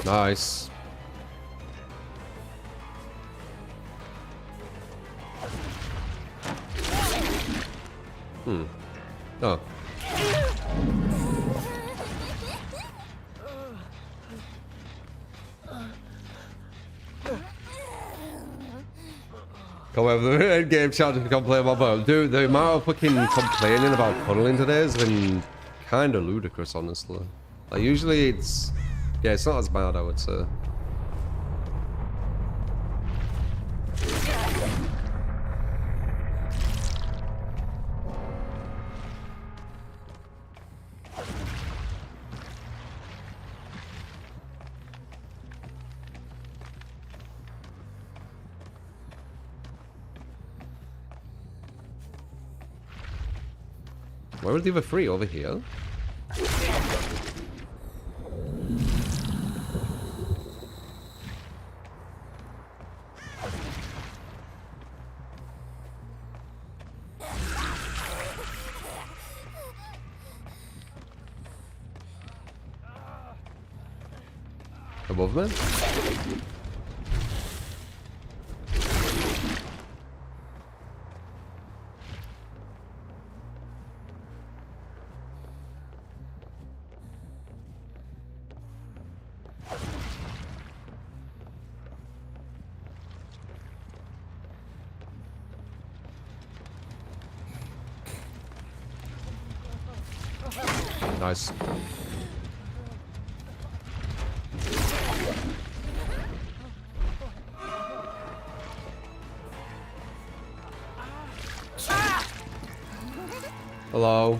Nice. Oh. However, the end game chat to complain about, dude, the amount of fucking complaining about puddling today has been kind of ludicrous, honestly. Like, usually it's, yeah, it's not as bad, I would say. Where were the other three? Over here? Above me? Nice. Hello.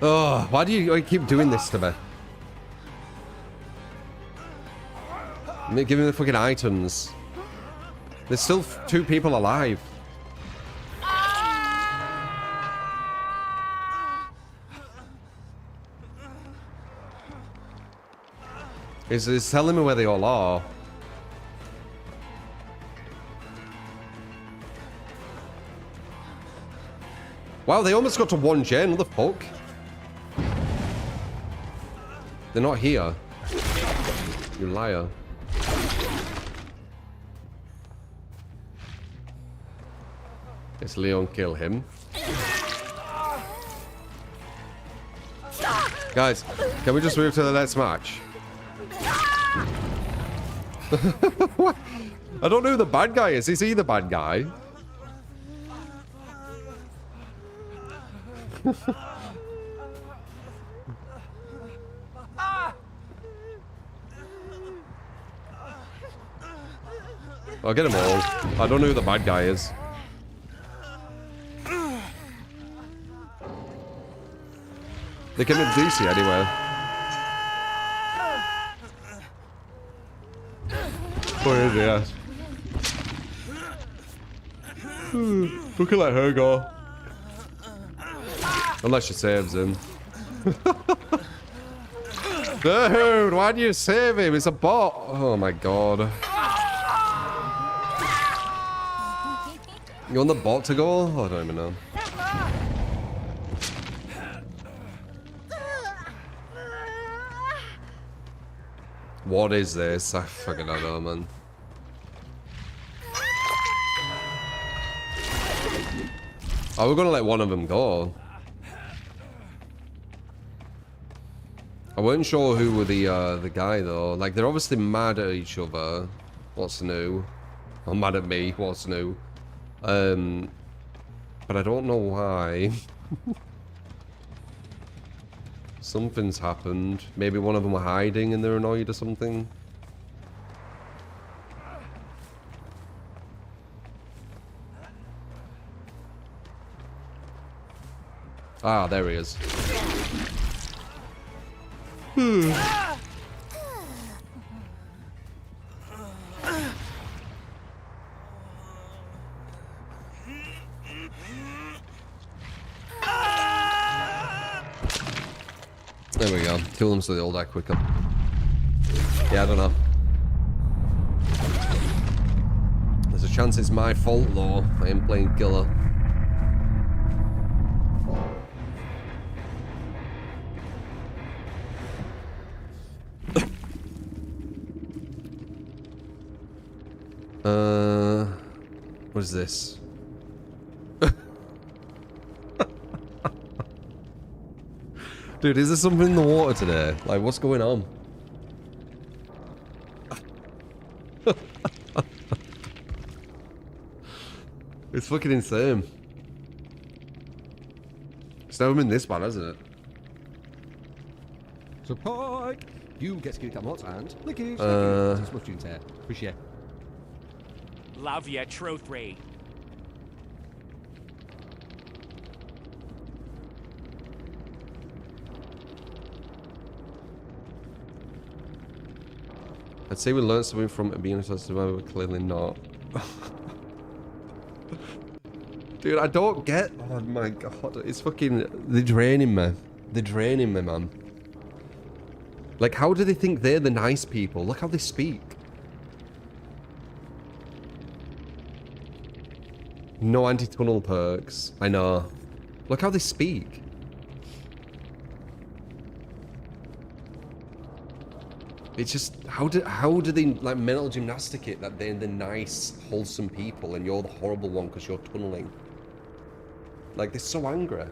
Oh, why do you keep doing this to me? Give me the fucking items. There's still 2 people alive. It's telling me where they all are. Wow, they almost got to 1 gen. What the fuck? They're not here. You liar. Let's Leon kill him. Guys, can we just move to the next match? What? I don't know who the bad guy is. Is he the bad guy? I'll get them all. I don't know who the bad guy is. They can hit DC anyway. Oh, yeah. Look at let her go. Unless she saves him. Dude, why do you save him? It's a bot. Oh my god. You want the bot to go? Oh, I don't even know. What is this? I fucking don't know, man. Oh, we're gonna let one of them go. I wasn't sure who were the guy though. Like they're obviously mad at each other. What's new? Or mad at me. What's new? But I don't know why. Something's happened. Maybe one of them were hiding and they're annoyed or something. Ah, there he is. There we go. Kill them so they all die quicker. Yeah, I don't know. There's a chance it's my fault though. I am playing killer. What is this? Dude, is there something in the water today? Like, what's going on? It's fucking insane. It's never been this bad, hasn't it? So, Pike, you get to come hot and licky. Appreciate. Love ya, truth read. I'd say we learned something from it being a survivor, but clearly not. Dude, I don't get... Oh my god, it's fucking... They're draining me. They're draining me, man. Like, how do they think they're the nice people? Look how they speak. No anti-tunnel perks. I know. Look how they speak. It's just, how do they like mental gymnastic it that they're the nice, wholesome people and you're the horrible one because you're tunneling? Like, they're so angry.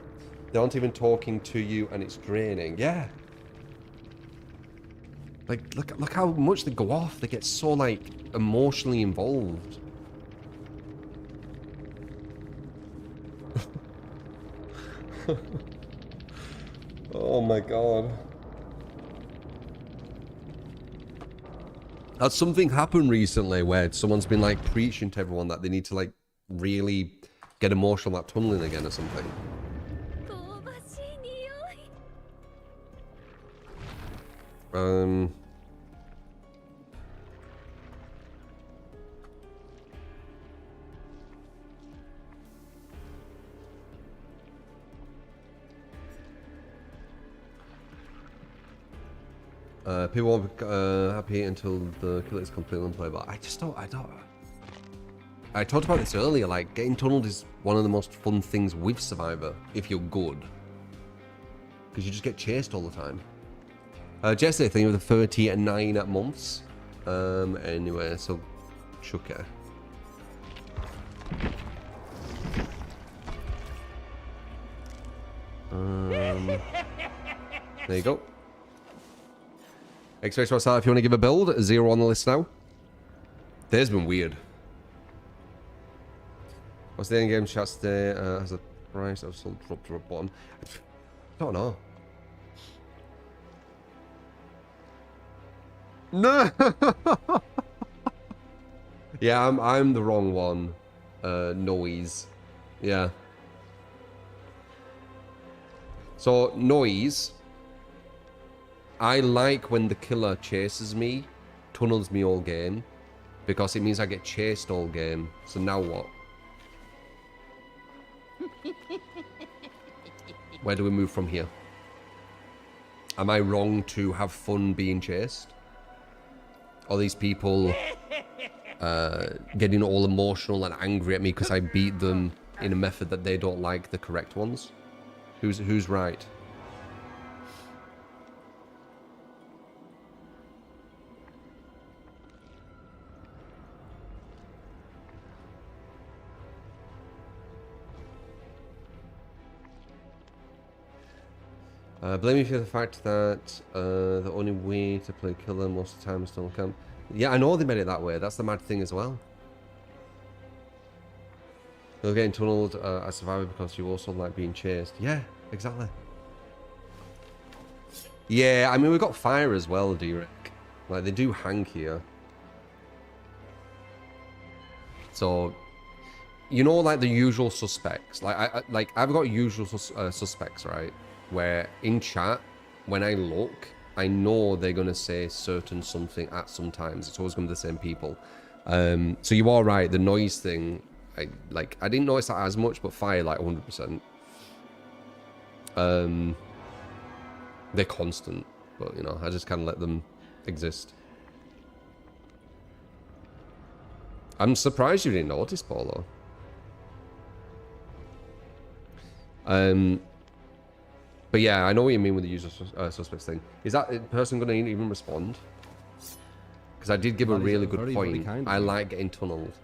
They aren't even talking to you and it's draining. Yeah. Like, look how much they go off. They get so, like, emotionally involved. Oh my god. Had something happened recently where someone's been like preaching to everyone that they need to like really get emotional about tunneling again or something. People won't be happy until the kill is completely unplayable. I talked about this earlier, like, getting tunneled is one of the most fun things with Survivor, if you're good. Because you just get chased all the time. Jesse, thank you for the 39 months. Anyway, so, chuck it. There you go. X-Ray if you want to give a build, 0 on the list now. There's been weird. What's the end game chat today? Has a price of sold dropped to a bottom? I don't know. No. Yeah, I'm the wrong one. Noise. Yeah. So noise. I like when the killer chases me, tunnels me all game, because it means I get chased all game. So now what? Where do we move from here? Am I wrong to have fun being chased? Are these people getting all emotional and angry at me because I beat them in a method that they don't like the correct ones? Who's right? Blame me for the fact that the only way to play killer most of the time is tunnel camp. Yeah, I know they made it that way. That's the mad thing as well. You're getting tunneled as Survivor because you also like being chased. Yeah, exactly. Yeah, I mean, we've got fire as well, Derek. Like, they do hang here. So, you know, like the usual suspects. Like, I've got usual suspects, right? Where in chat, when I look, I know they're going to say certain something at some times. It's always going to be the same people. So you are right, the noise thing, I didn't notice that as much, but fire, like 100%. They're constant, but you know, I just kind of let them exist. I'm surprised you didn't notice, Paulo. But yeah, I know what you mean with the usual suspects thing. Is that person going to even respond? Because I did give a really good point. I like getting tunneled.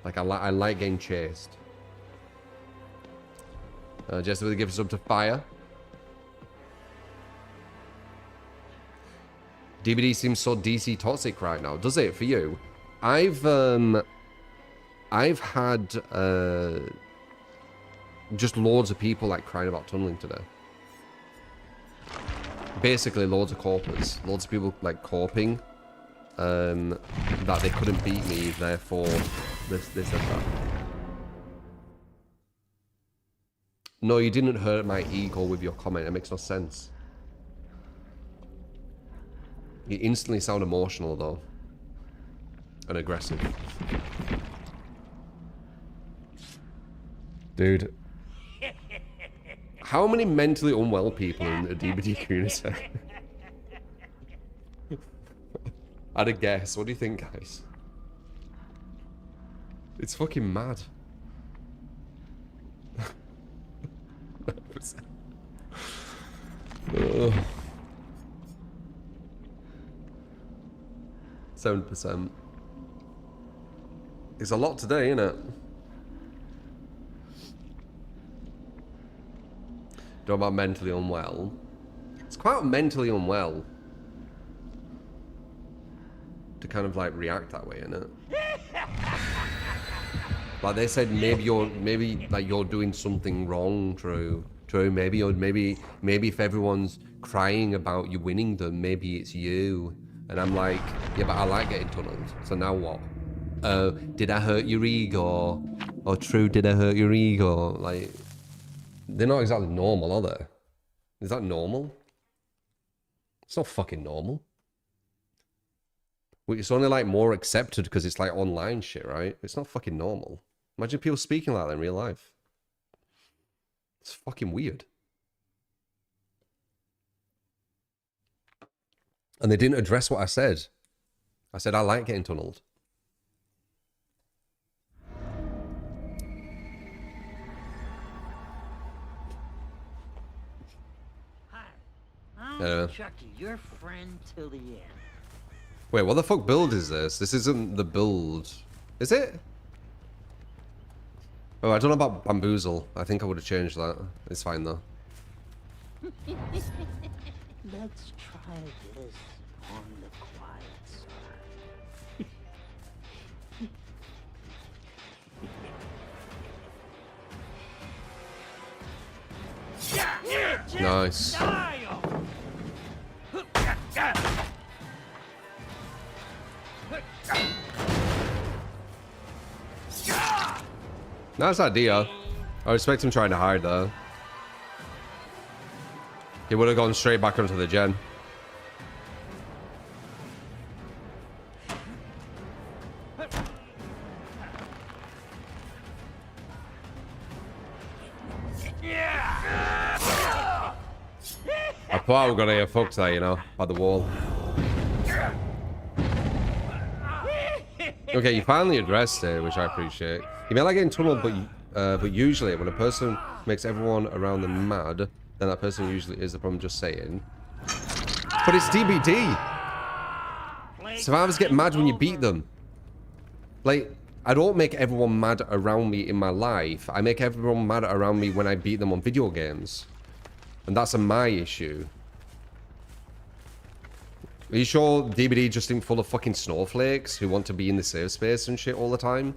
Like, I like getting chased. Jesse will give us up to fire. DVD seems so DC toxic right now. Does it for you? I've had just loads of people like crying about tunneling today. Basically loads of corpers. Loads of people like corping that they couldn't beat me, therefore they said that. No, you didn't hurt my ego with your comment. It makes no sense. You instantly sound emotional though. And aggressive. Dude. How many mentally unwell people in the DVD community? I'd a guess. What do you think, guys? It's fucking mad. 7%. It's a lot today, isn't it? Talk about mentally unwell. It's quite mentally unwell to kind of like react that way, isn't it? Like they said, maybe like you're doing something wrong. True. Maybe if everyone's crying about you winning them, maybe it's you. And I'm like, yeah, but I like getting tunneled. So now what? Did I hurt your ego? Or true, did I hurt your ego? Like, they're not exactly normal, are they? Is that normal? It's not fucking normal. It's only like more accepted because it's like online shit, right? It's not fucking normal. Imagine people speaking like that in real life. It's fucking weird. And they didn't address what I said. I said I like getting tunneled. Chucky, your friend till the end. Wait, what the fuck build is this? This isn't the build. Is it? Oh, I don't know about bamboozle. I think I would have changed that. It's fine though. Let's try this on the quiet side. Nice. Nice idea. I respect him trying to hide though. He would have gone straight back onto the gen. I thought we were gonna get fucked there, you know, by the wall. Okay, you finally addressed it, which I appreciate. You may like getting tunneled, but usually when a person makes everyone around them mad, then that person usually is the problem. Just saying. But it's DBD. Survivors get mad when you beat them. Like, I don't make everyone mad around me in my life. I make everyone mad around me when I beat them on video games. And that's my issue. Are you sure DBD just isn't full of fucking snowflakes who want to be in the safe space and shit all the time?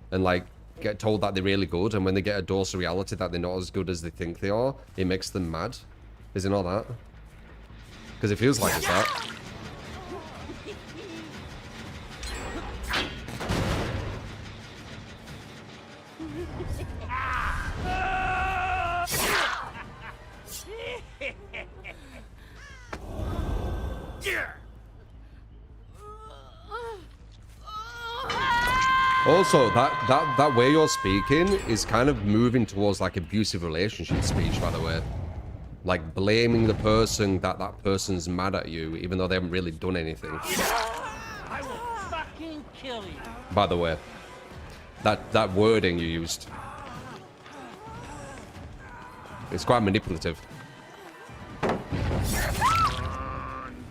And like, get told that they're really good, and when they get a dose of reality that they're not as good as they think they are, it makes them mad? Is it not that? Because it feels like it's that. Also, that way you're speaking is kind of moving towards like abusive relationship speech, by the way. Like blaming the person that person's mad at you, even though they haven't really done anything. I will fucking kill you. By the way, that wording you used, it's quite manipulative.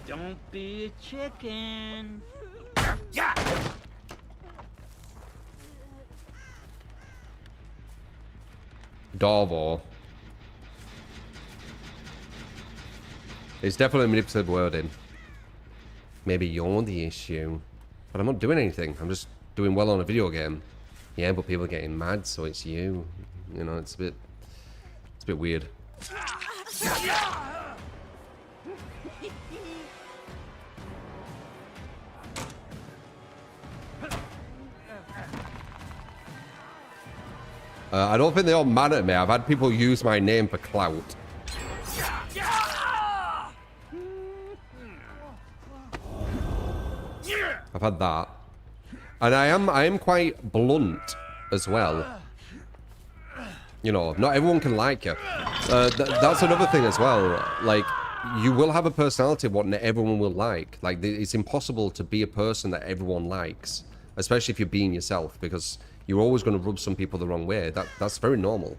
Don't be a chicken. Darvo. It's definitely manipulative wording. Maybe you're the issue. But I'm not doing anything. I'm just doing well on a video game. Yeah, but people are getting mad, so it's you. You know, it's a bit weird. I don't think they're all mad at me. I've had people use my name for clout. I've had that. And I am quite blunt as well. You know, not everyone can like you. That's another thing as well. Like, you will have a personality what not everyone will like. Like, it's impossible to be a person that everyone likes. Especially if you're being yourself, because you're always going to rub some people the wrong way. That's very normal.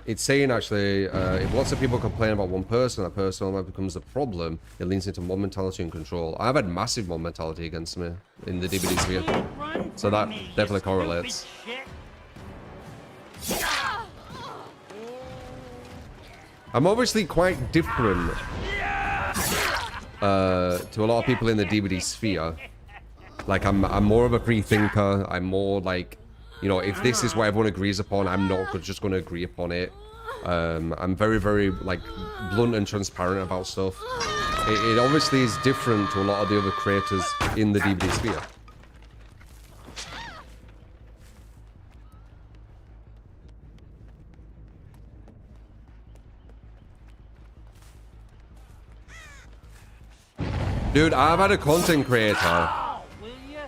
It's saying actually, if lots of people complain about one person, that person becomes a problem. It leans into mob mentality and control. I've had massive mob mentality against me in the DVD sphere, so that definitely correlates. I'm obviously quite different to a lot of people in the DVD sphere. Like I'm more of a free thinker. I'm more like, you know, if this is what everyone agrees upon, I'm not just going to agree upon it. I'm very, very like blunt and transparent about stuff. It obviously is different to a lot of the other creators in the DVD sphere. Dude, I've had a content creator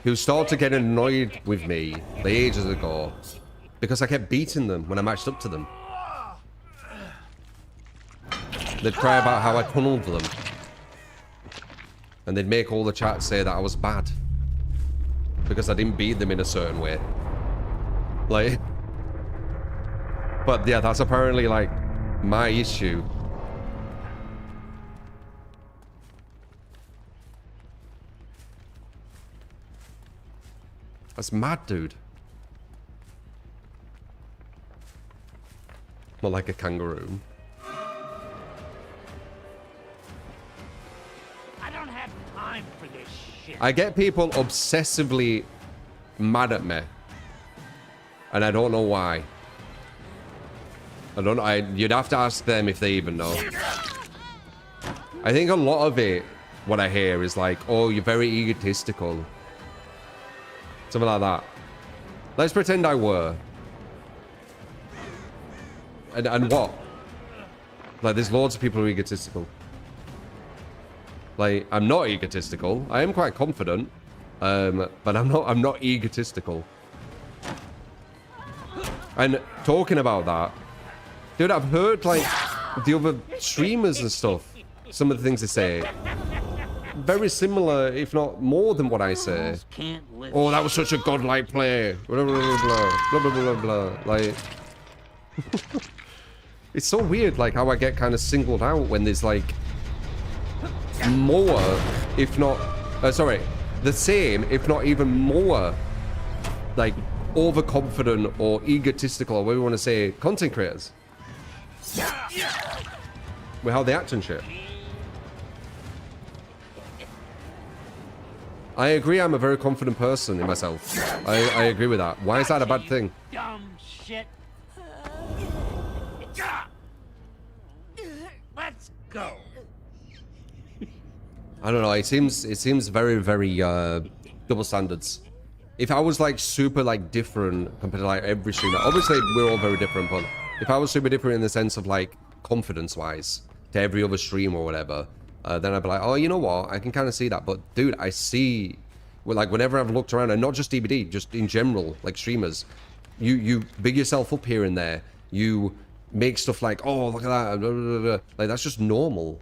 who started to get annoyed with me like ages ago because I kept beating them when I matched up to them. They'd cry about how I tunneled them. And they'd make all the chat say that I was bad because I didn't beat them in a certain way. Like, but yeah, that's apparently like my issue. That's mad, dude. Not like a kangaroo. I don't have time for this shit. I get people obsessively mad at me. And I don't know why. You'd have to ask them if they even know. I think a lot of it, what I hear is like, oh, you're very egotistical. Something like that. Let's pretend I were. And what? Like, there's loads of people who are egotistical. Like, I'm not egotistical. I am quite confident. But I'm not egotistical. And talking about that, dude, I've heard, like, the other streamers and stuff. Some of the things they say. Very similar, if not more than what I say. Oh, that was such a godlike play. Blah, blah, blah, blah, blah, blah, blah, blah. Like, it's so weird, like, how I get kind of singled out when there's, like, more, if not... sorry, the same, if not even more, like, overconfident or egotistical, or whatever you want to say, content creators. With how they act and shit. I agree I'm a very confident person in myself. I agree with that. Why is that a bad thing? Dumb shit. Let's go. I don't know. It seems very, very double standards. If I was like super like different compared to like every streamer, obviously we're all very different, but if I was super different in the sense of like confidence wise to every other stream or whatever, then I'd be like, oh, you know what? I can kind of see that. But dude, I see, well, like whenever I've looked around, and not just DBD, just in general, like streamers, you big yourself up here and there. You make stuff like, oh, look at that, blah, blah, blah, blah. Like that's just normal.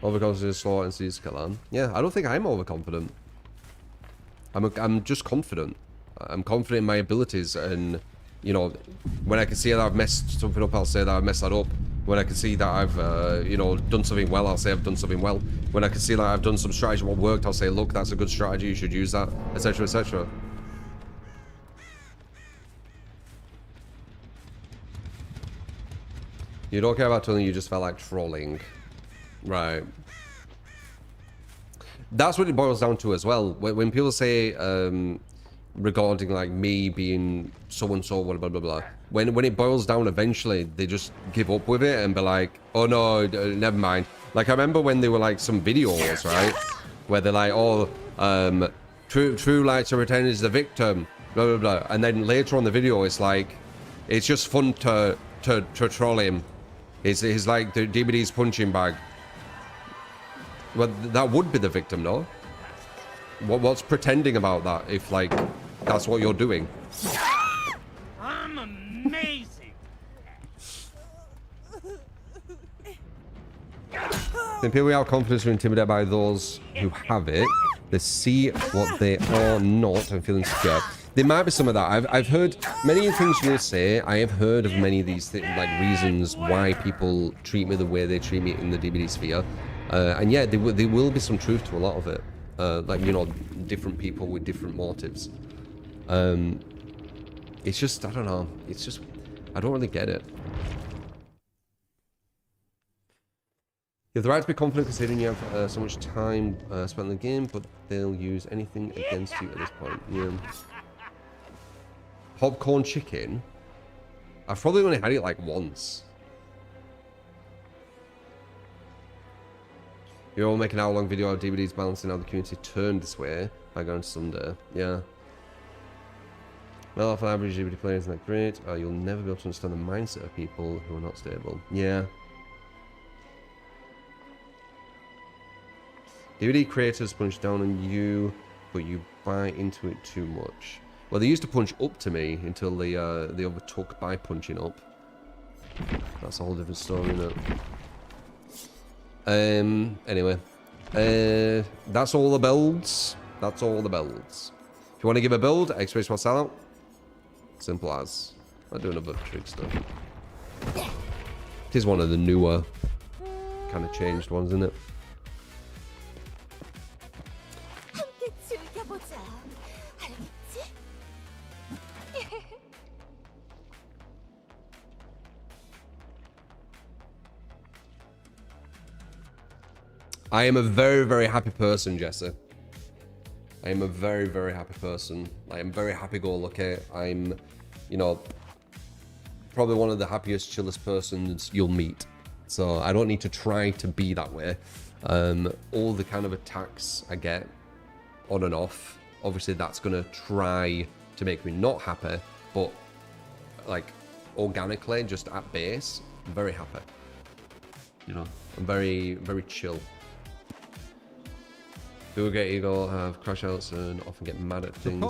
Overconfident, slaughter, and seize Kalan. Yeah, I don't think I'm overconfident. I'm just confident. I'm confident in my abilities, and you know, when I can see that I've messed something up, I'll say that I've messed that up. When I can see that I've, you know, done something well, I'll say I've done something well. When I can see that I've done some strategy what worked, I'll say, look, that's a good strategy, you should use that, etc., etc. You don't care about trolling, you just felt like trolling. Right. That's what it boils down to as well. When people say, regarding like me being so and so, blah blah blah blah. When it boils down, eventually they just give up with it and be like, oh no, never mind. Like I remember when there were like some videos, right, where they're like, oh, true lights are pretending is the victim, blah blah blah, and then later on the video it's like, it's just fun to troll him. He's like the DBD's punching bag. Well, that would be the victim, no? What's pretending about that if, like, that's what you're doing? I'm amazing. Then people without confidence are intimidated by those who have it. They see what they are not and feel insecure. There might be some of that. I've heard many of the things you'll say. I have heard of many of these like reasons why people treat me the way they treat me in the DVD sphere. And yeah, there will be some truth to a lot of it. Like, you know, different people with different motives. It's just, I don't know. It's just, I don't really get it. You have the right to be confident considering you have so much time spent in the game, but they'll use anything against you at this point. Yeah. Popcorn chicken? I've probably only had it like once. You're all making an hour-long video of DVDs balancing how the community turned this way by going Sunday. Yeah. Well, for average DVD player isn't that great. You'll never be able to understand the mindset of people who are not stable. Yeah. DVD creators punch down on you, but you buy into it too much. Well, they used to punch up to me until they overtook by punching up. That's a whole different story, isn't it? Anyway. That's all the builds. That's all the builds. If you want to give a build, X-Race for sellout. Simple as. I'm doing a bit of trick stuff. It is one of the newer, kind of changed ones, isn't it? I am a very, very happy person, Jesse. I am a very, very happy person. I am very happy-go-lucky. I'm, you know, probably one of the happiest, chillest persons you'll meet. So I don't need to try to be that way. All the kind of attacks I get on and off, obviously that's going to try to make me not happy, but like organically, just at base, I'm very happy. You know, I'm very, very chill. People get ego, have crash outs, and often get mad at things.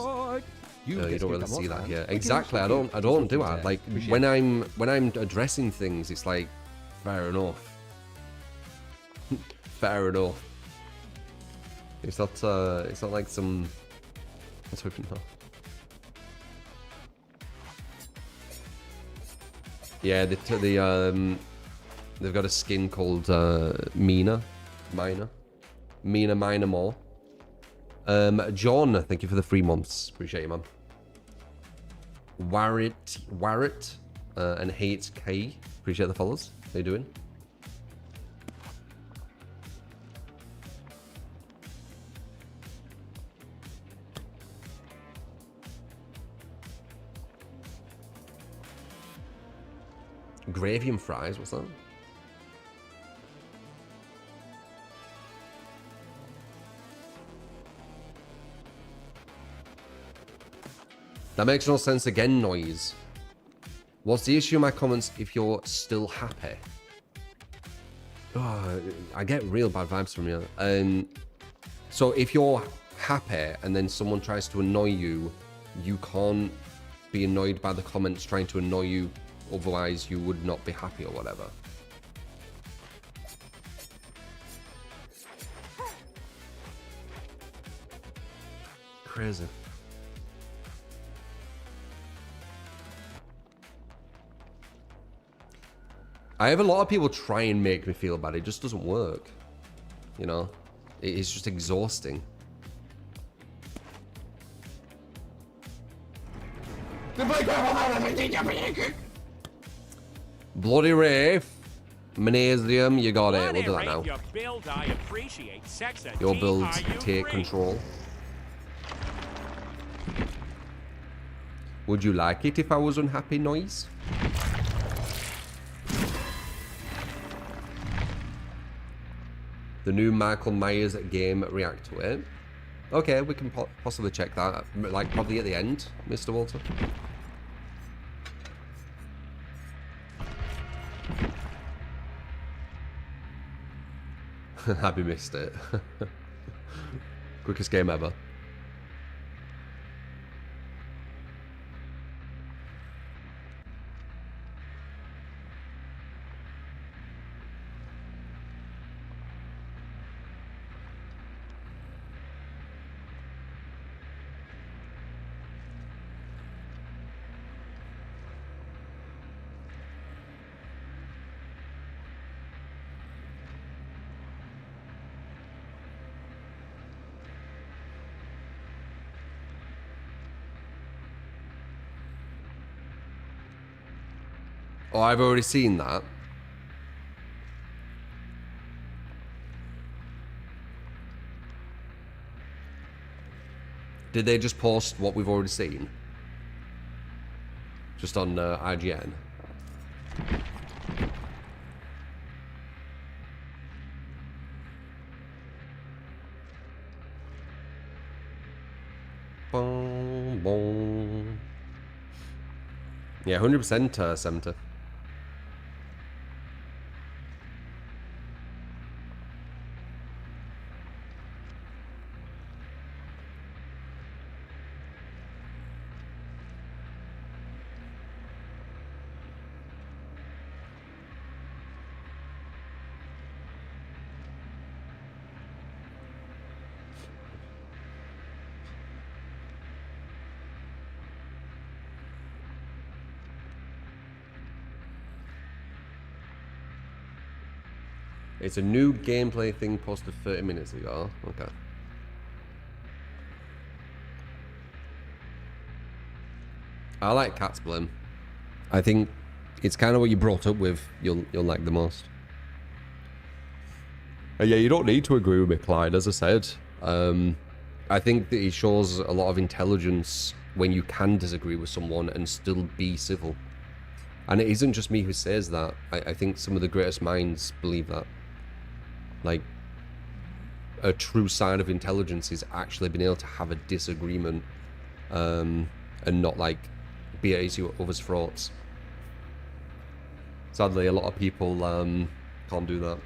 You don't really see that here. Exactly. I don't do that. Like when I'm addressing things, it's like fair enough. Fair enough. It's not like some. Let's hope not. Yeah, they've got a skin called Mina more. John, thank you for the 3 months. Appreciate you, man. Warrett, and Hate K. Appreciate the follows. How you doing? Gravy and fries, what's that? That makes no sense again, noise. What's the issue in my comments if you're still happy? Oh, I get real bad vibes from you. So if you're happy and then someone tries to annoy you, you can't be annoyed by the comments trying to annoy you, otherwise you would not be happy or whatever. Crazy. I have a lot of people try and make me feel bad. It just doesn't work. You know? It's just exhausting. Bloody Wraith. Magnesium, you got it. We'll do that now. Your builds take control. Would you like it if I was unhappy, noise? The new Michael Myers game react to it. Okay, we can possibly check that. Like, probably at the end, Mr. Walter. Happy missed it. Quickest game ever. Oh, I've already seen that. Did they just post what we've already seen? Just on IGN? Boom, boom. Yeah, 100% 70. It's a new gameplay thing posted 30 minutes ago. Okay. I like Cat's Blim. I think it's kind of what you brought up with. You'll like the most. Yeah, you don't need to agree with me, Clyde. As I said, I think that it shows a lot of intelligence when you can disagree with someone and still be civil. And it isn't just me who says that. I think some of the greatest minds believe that. Like, a true sign of intelligence is actually being able to have a disagreement and not, like, be at each other's throats. Sadly, a lot of people can't do that.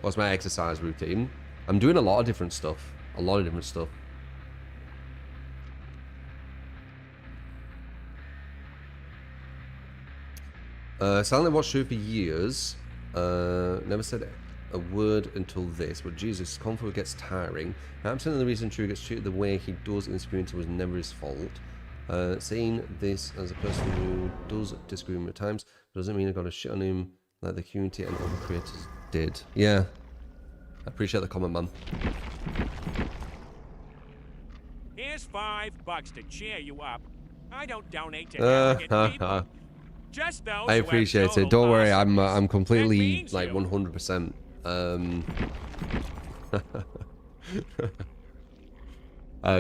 What's my exercise routine? I'm doing a lot of different stuff. A lot of different stuff. Silently watched her for years. Never said a word until this, but Jesus, conflict gets tiring. Absolutely the reason True gets treated the way he does in this experience was never his fault. Saying this as a person who does disagree with him at times doesn't mean I got to shit on him like the community and other creators did. Yeah. I appreciate the comment, man. Here's $5 to cheer you up. I don't donate to arrogant people. Just those I appreciate it. Don't worry, I'm completely like 100%.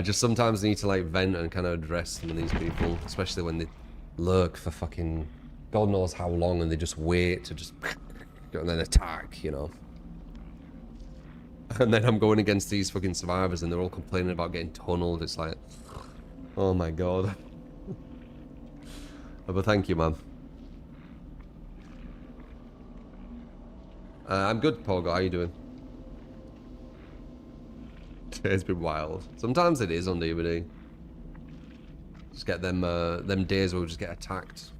Just sometimes I need to like vent and kind of address some of these people, especially when they lurk for fucking God knows how long and they just wait to just and then attack, you know. And then I'm going against these fucking survivors and they're all complaining about getting tunneled. It's like, oh my God. But thank you, man. I'm good, Pogo. How you doing? It's been wild. Sometimes it is on DVD. Just get them days where we just get attacked.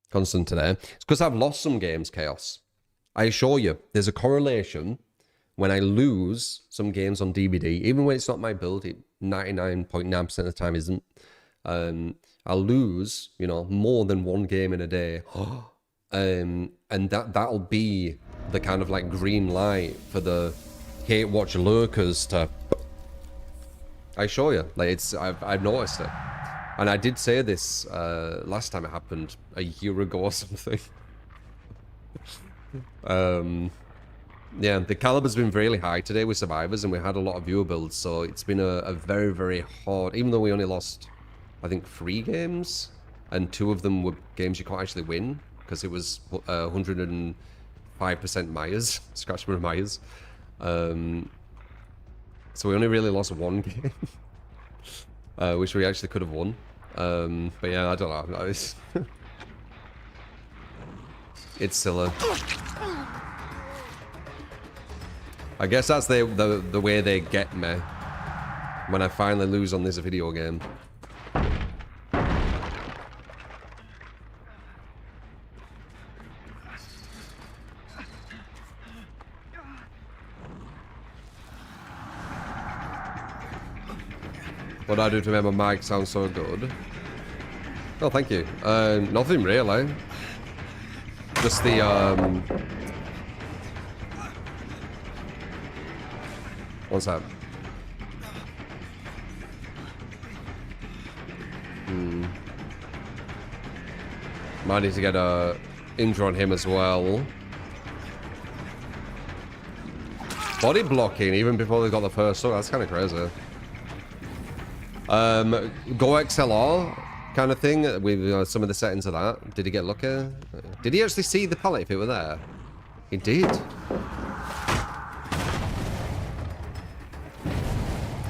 Constant today. It's because I've lost some games, Chaos. I assure you, there's a correlation when I lose some games on DVD, even when it's not my build, it 99.9% of the time isn't. I'll lose, you know, more than one game in a day. And that'll be the kind of like green light for the hate watch lurkers to... I assure you, like I've noticed it. And I did say this last time it happened, a year ago or something. Yeah, the caliber's been really high today with survivors, and we had a lot of viewer builds, so it's been a very, very hard... Even though we only lost, I think, 3 games, and 2 of them were games you can't actually win, because it was 105% Myers, Scratchman Myers. So we only really lost 1 game. Which we actually could have won. But yeah, I don't know. It's silly. I guess that's the way they get me when I finally lose on this video game. What do I do to make my mic sound so good? Oh, thank you. Nothing really. Just the, What's that? Might need to get a intro on him as well. Body blocking even before they got the first hook. That's kind of crazy. Go XLR kind of thing with some of the settings of that. Did he get lucky? Did he actually see the pallet if it were there? He did.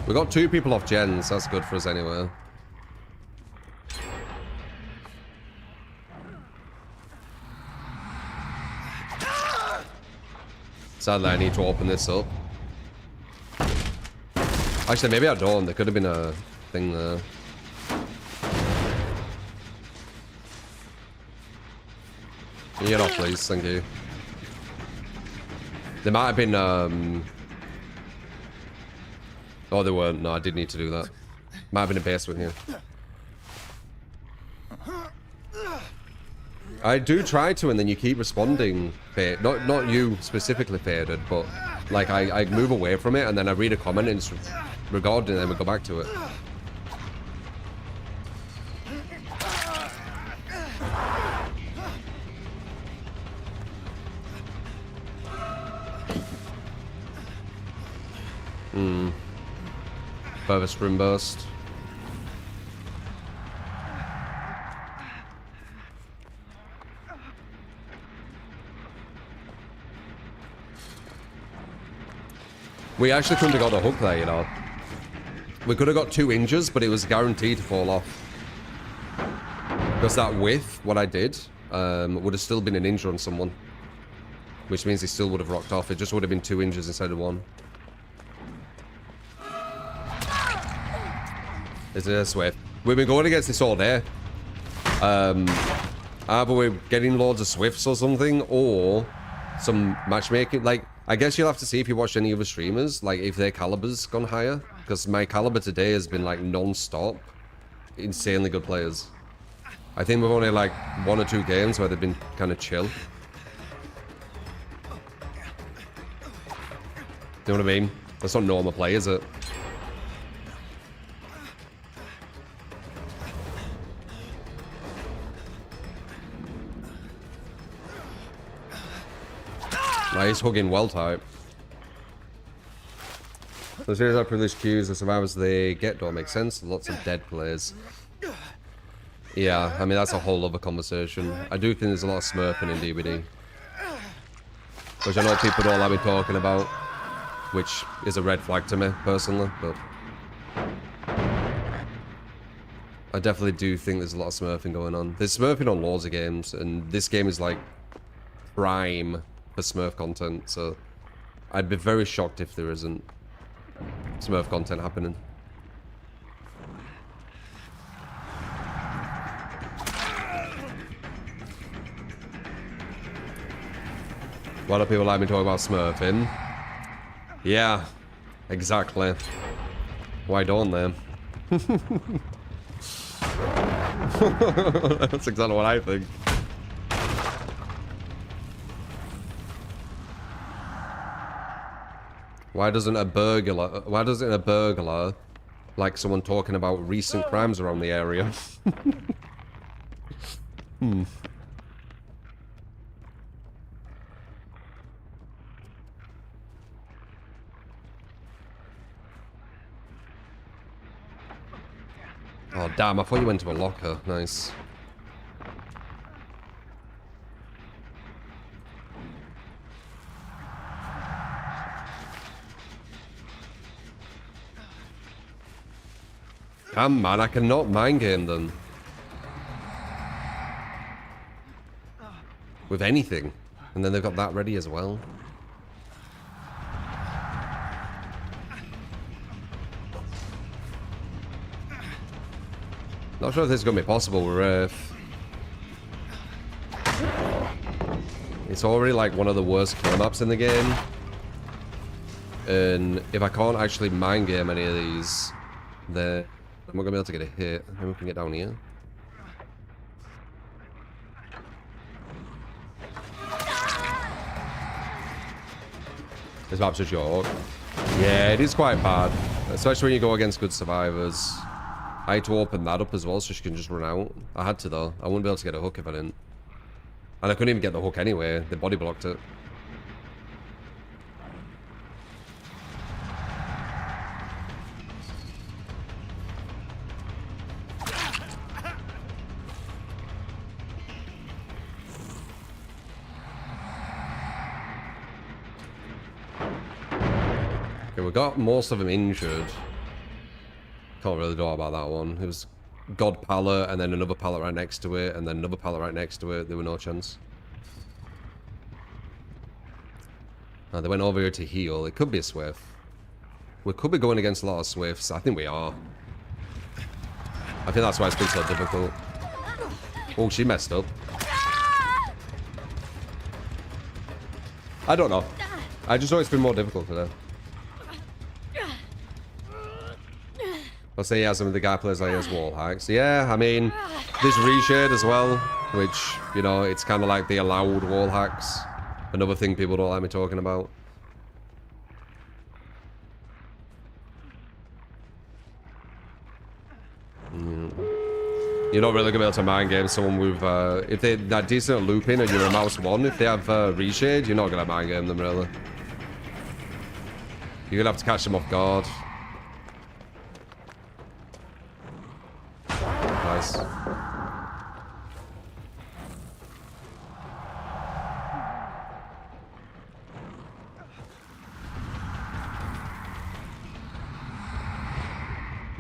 We got 2 people off gens. That's good for us anyway. Sadly, I need to open this up. Actually, maybe I don't. There could have been a thing there. Can you get off, please? Thank you. There might have been, Oh, there weren't. No, I did need to do that. Might have been a basement here. I do try to, and then you keep responding. Not you specifically, Faded, but like I move away from it, and then I read a comment and it's regarding it, and then we go back to it. Further spring burst. We actually couldn't have got a hook there, you know. We could have got 2 inches, but it was guaranteed to fall off. Because that width, what I did, would have still been an inch on someone. Which means he still would have rocked off. It just would have been 2 inches instead of 1. Is it a Swift? We've been going against this all day. Either we're getting loads of Swifts or something, or some matchmaking. Like, I guess you'll have to see if you watch any other streamers, like if their caliber's gone higher. Because my caliber today has been like non-stop. Insanely good players. I think we've only like 1 or 2 games where they've been kind of chill. You know what I mean? That's not normal play, is it? He's hugging well tight. So as soon as I privileged queues, the survivors they get don't make sense. Lots of dead players. Yeah, I mean that's a whole other conversation. I do think there's a lot of smurfing in DBD, which I know people don't like me talking about, which is a red flag to me personally. But I definitely do think there's a lot of smurfing going on. There's smurfing on loads of games, and this game is like prime for Smurf content, so I'd be very shocked if there isn't Smurf content happening. Why do people like me talking about smurfing? Yeah, exactly. Why don't they? That's exactly what I think. Why doesn't a burglar like someone talking about recent crimes around the area? Oh damn, I thought you went to a locker. Nice. Damn man, I cannot mind game them. With anything. And then they've got that ready as well. Not sure if this is going to be possible with Wraith. It's already like one of the worst kill maps in the game. And if I can't actually mind game any of these, then I'm not gonna be able to get a hit. Maybe we can get down here. This map's a joke. Yeah, it is quite bad. Especially when you go against good survivors. I had to open that up as well so she can just run out. I had to though. I wouldn't be able to get a hook if I didn't. And I couldn't even get the hook anyway. They body blocked it. Okay, we got most of them injured. Can't really do about that one. It was God pallet and then another pallet right next to it and then another pallet right next to it. There were no chance. They went over here to heal. It could be a Swift. We could be going against a lot of Swifts. I think we are. I think that's why it's been so difficult. Oh, she messed up. I don't know. I just know it's been more difficult today. I'll say yeah, some of the guy plays like his wall hacks. Yeah, I mean, there's reshade as well, which, you know, it's kind of like the allowed wall hacks. Another thing people don't like me talking about. You're not really gonna be able to mind game someone with, if they're that decent at looping and you're a mouse one, if they have reshade, you're not gonna mind game them really. You're gonna have to catch them off guard. Nice.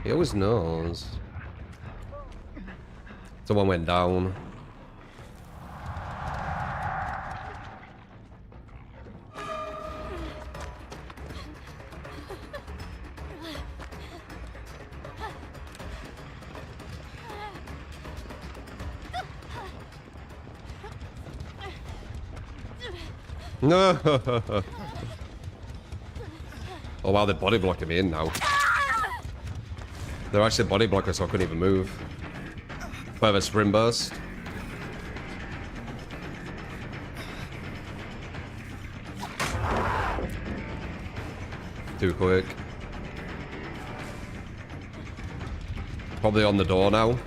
He always knows. Someone went down. No. Oh wow, they're body blocking me in now. They're actually body blockers, so I couldn't even move. Further sprint burst. Too quick. Probably on the door now.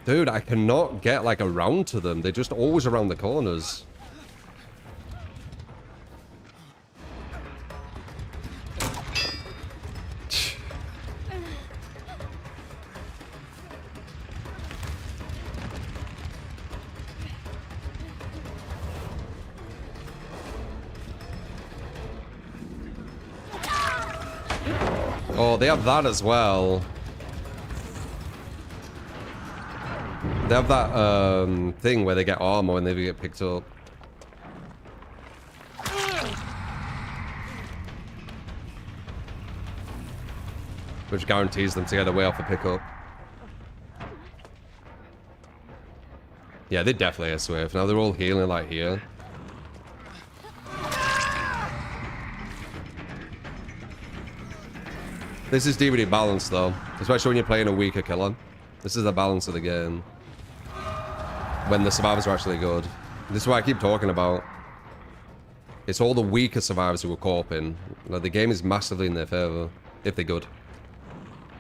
Dude, I cannot get like around to them. They're just always around the corners. Oh, they have that as well. They have that thing where they get armor when they get picked up. Which guarantees them to get away off a pickup. Yeah, they definitely are Swift. Now they're all healing like here. This is DVD balance though, especially when you're playing a weaker killer. This is the balance of the game. When the survivors are actually good. This is what I keep talking about. It's all the weaker survivors who are coping. Like, the game is massively in their favor, if they're good.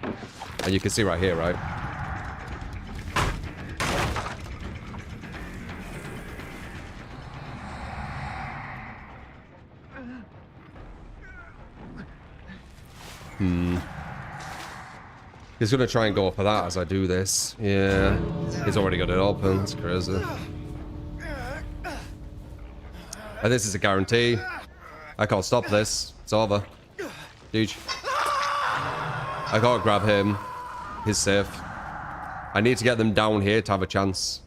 And you can see right here, right? He's gonna try and go for that as I do this. Yeah. He's already got it open. It's crazy. And this is a guarantee. I can't stop this. It's over. Huge. I can't grab him. He's safe. I need to get them down here to have a chance.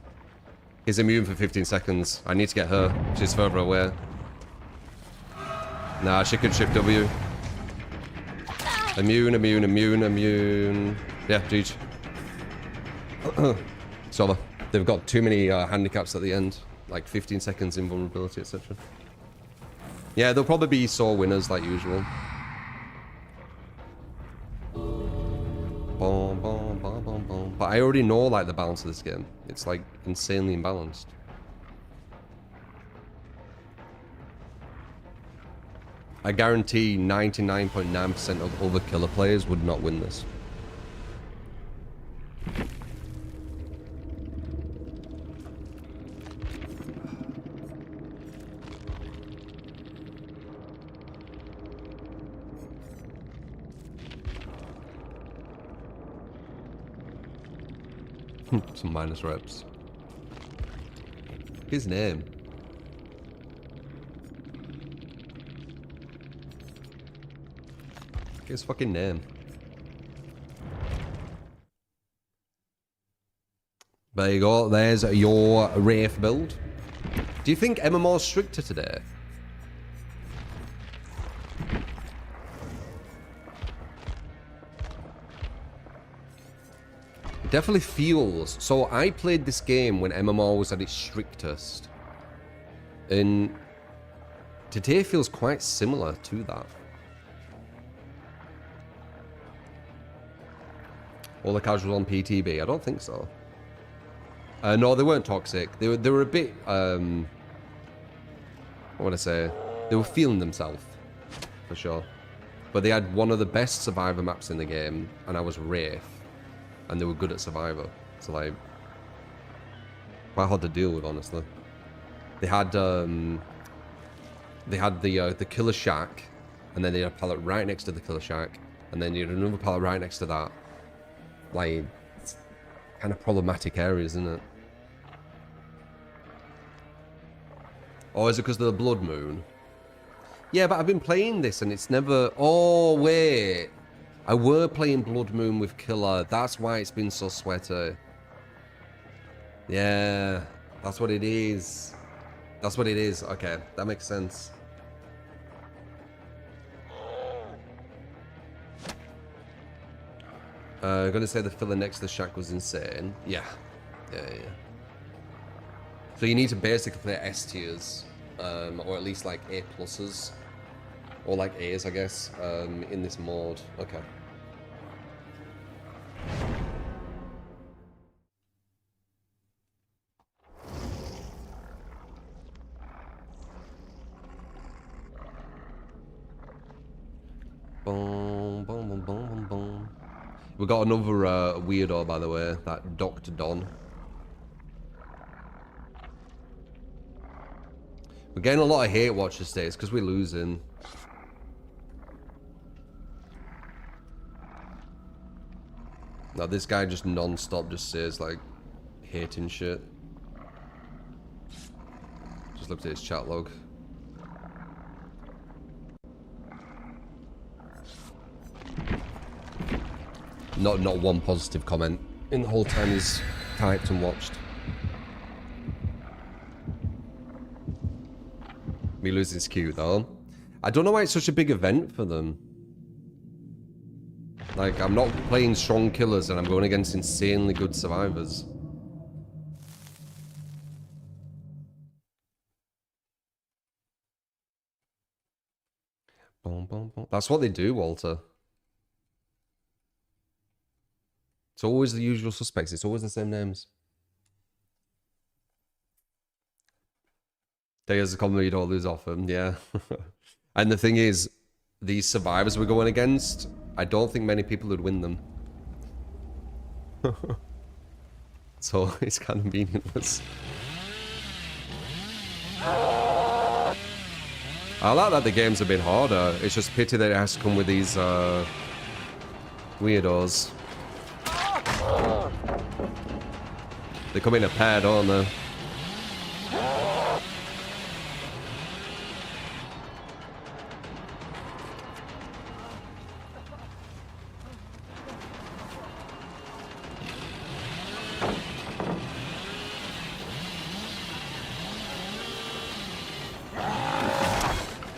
He's immune for 15 seconds. I need to get her. She's further away. Nah, she can shift W. Immune, immune, immune, immune. Yeah, GG. It's over. They've got too many handicaps at the end. Like 15 seconds invulnerability, etc. Yeah, they'll probably be sore winners like usual. I already know like the balance of this game. It's like insanely imbalanced. I guarantee 99.9% of other killer players would not win this. Some minus reps. His name. His fucking name. There you go. There's your Wraith build. Do you think MMO's stricter today? It definitely feels. So I played this game when MMO was at its strictest. And today feels quite similar to that. All the casuals on PTB? I don't think so. No, they weren't toxic. They were a bit, what would I say? They were feeling themselves, for sure. But they had one of the best Survivor maps in the game, and I was Wraith. And they were good at Survivor. So, like, quite hard to deal with, honestly. They had the Killer Shack, and then they had a pallet right next to the Killer Shack, and then you had another pallet right next to that. Like, it's kind of problematic areas, isn't it? Or is it because of the Blood Moon? Yeah, but I've been playing this and it's never... Oh, wait. I were playing Blood Moon with Killer. That's why it's been so sweaty. Yeah, that's what it is. That's what it is. Okay, that makes sense. I'm gonna say the filler next to the shack was insane. Yeah. So you need to basically play S tiers, or at least like A pluses, or like A's, I guess, in this mode. Okay. Boom, boom, boom, boom, boom, boom. We got another weirdo, by the way, that Dr. Don. We're getting a lot of hate watchers today. It's because we're losing. Now this guy just non-stop just says like hating shit. Just looked at his chat log. Not one positive comment in the whole time he's typed and watched. Me losing's cute though. I don't know why it's such a big event for them. Like, I'm not playing strong killers and I'm going against insanely good survivors. Boom, boom, boom. That's what they do, Walter. It's always the usual suspects. It's always the same names. There's a comment you don't lose often, yeah. And the thing is, these survivors we're going against, I don't think many people would win them. So it's kind of meaningless. I like that the games have been harder. It's just pity that it has to come with these weirdos. They come in a pair, don't they?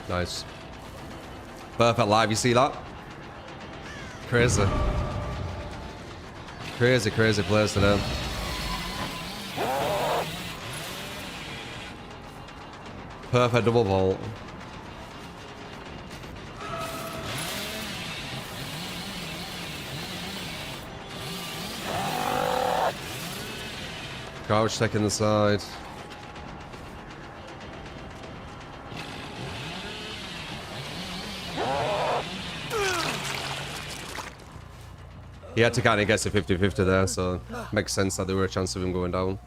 Nice. Perfect live, you see that? Crazy. Crazy, crazy players today. Perfect double vault. Crouch taking the side. He had to kind of guess a 50-50 there, so makes sense that there were a chance of him going down.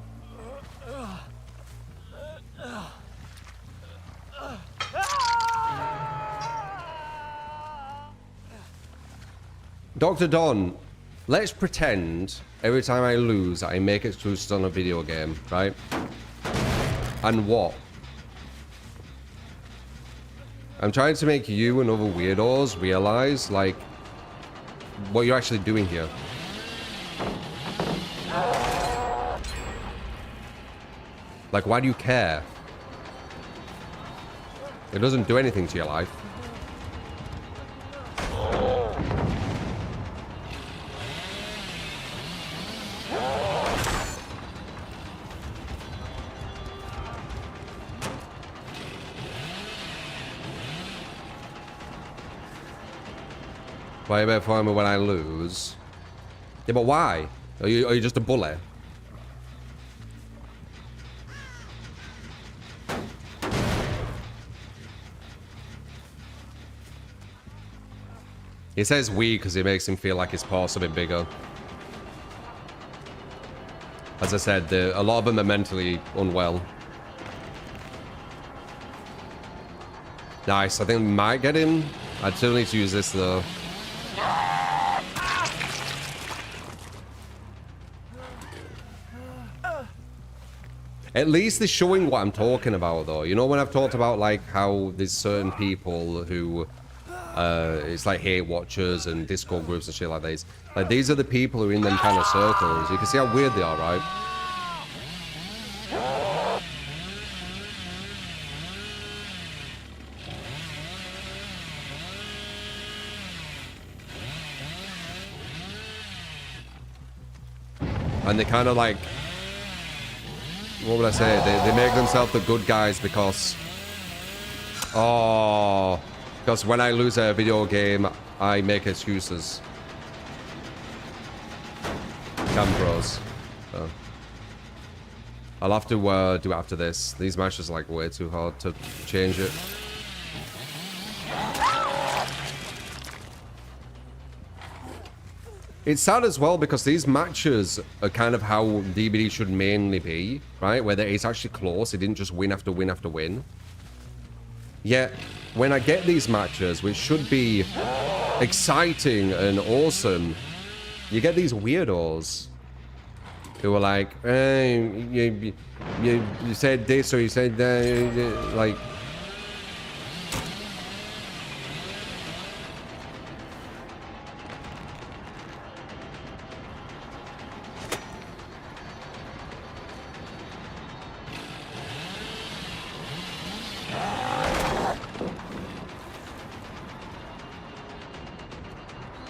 Dr. Don, let's pretend every time I lose I make excuses on a video game, right? And what? I'm trying to make you and other weirdos realize, like, what you're actually doing here. Like, why do you care? It doesn't do anything to your life. Why are you better for me when I lose? Yeah, but why? Are you just a bully? He says we because it makes him feel like his paws a bit bigger. As I said, a lot of them are mentally unwell. Nice, I think we might get him. I'd still need to use this though. At least they're showing what I'm talking about though. You know when I've talked about like how there's certain people who it's like hate watchers and Discord groups and shit like this. Like these are the people who are in them kind of circles. You can see how weird they are, right? And they kind of like, what would I say? They make themselves the good guys because, because when I lose a video game, I make excuses. Cam pros. So. I'll have to do it after this. These matches are like way too hard to change it. It's sad as well because these matches are kind of how DBD should mainly be, right? Where it's actually close. It didn't just win after win after win. Yet, when I get these matches, which should be exciting and awesome, you get these weirdos who are like, you said this or you said that, like...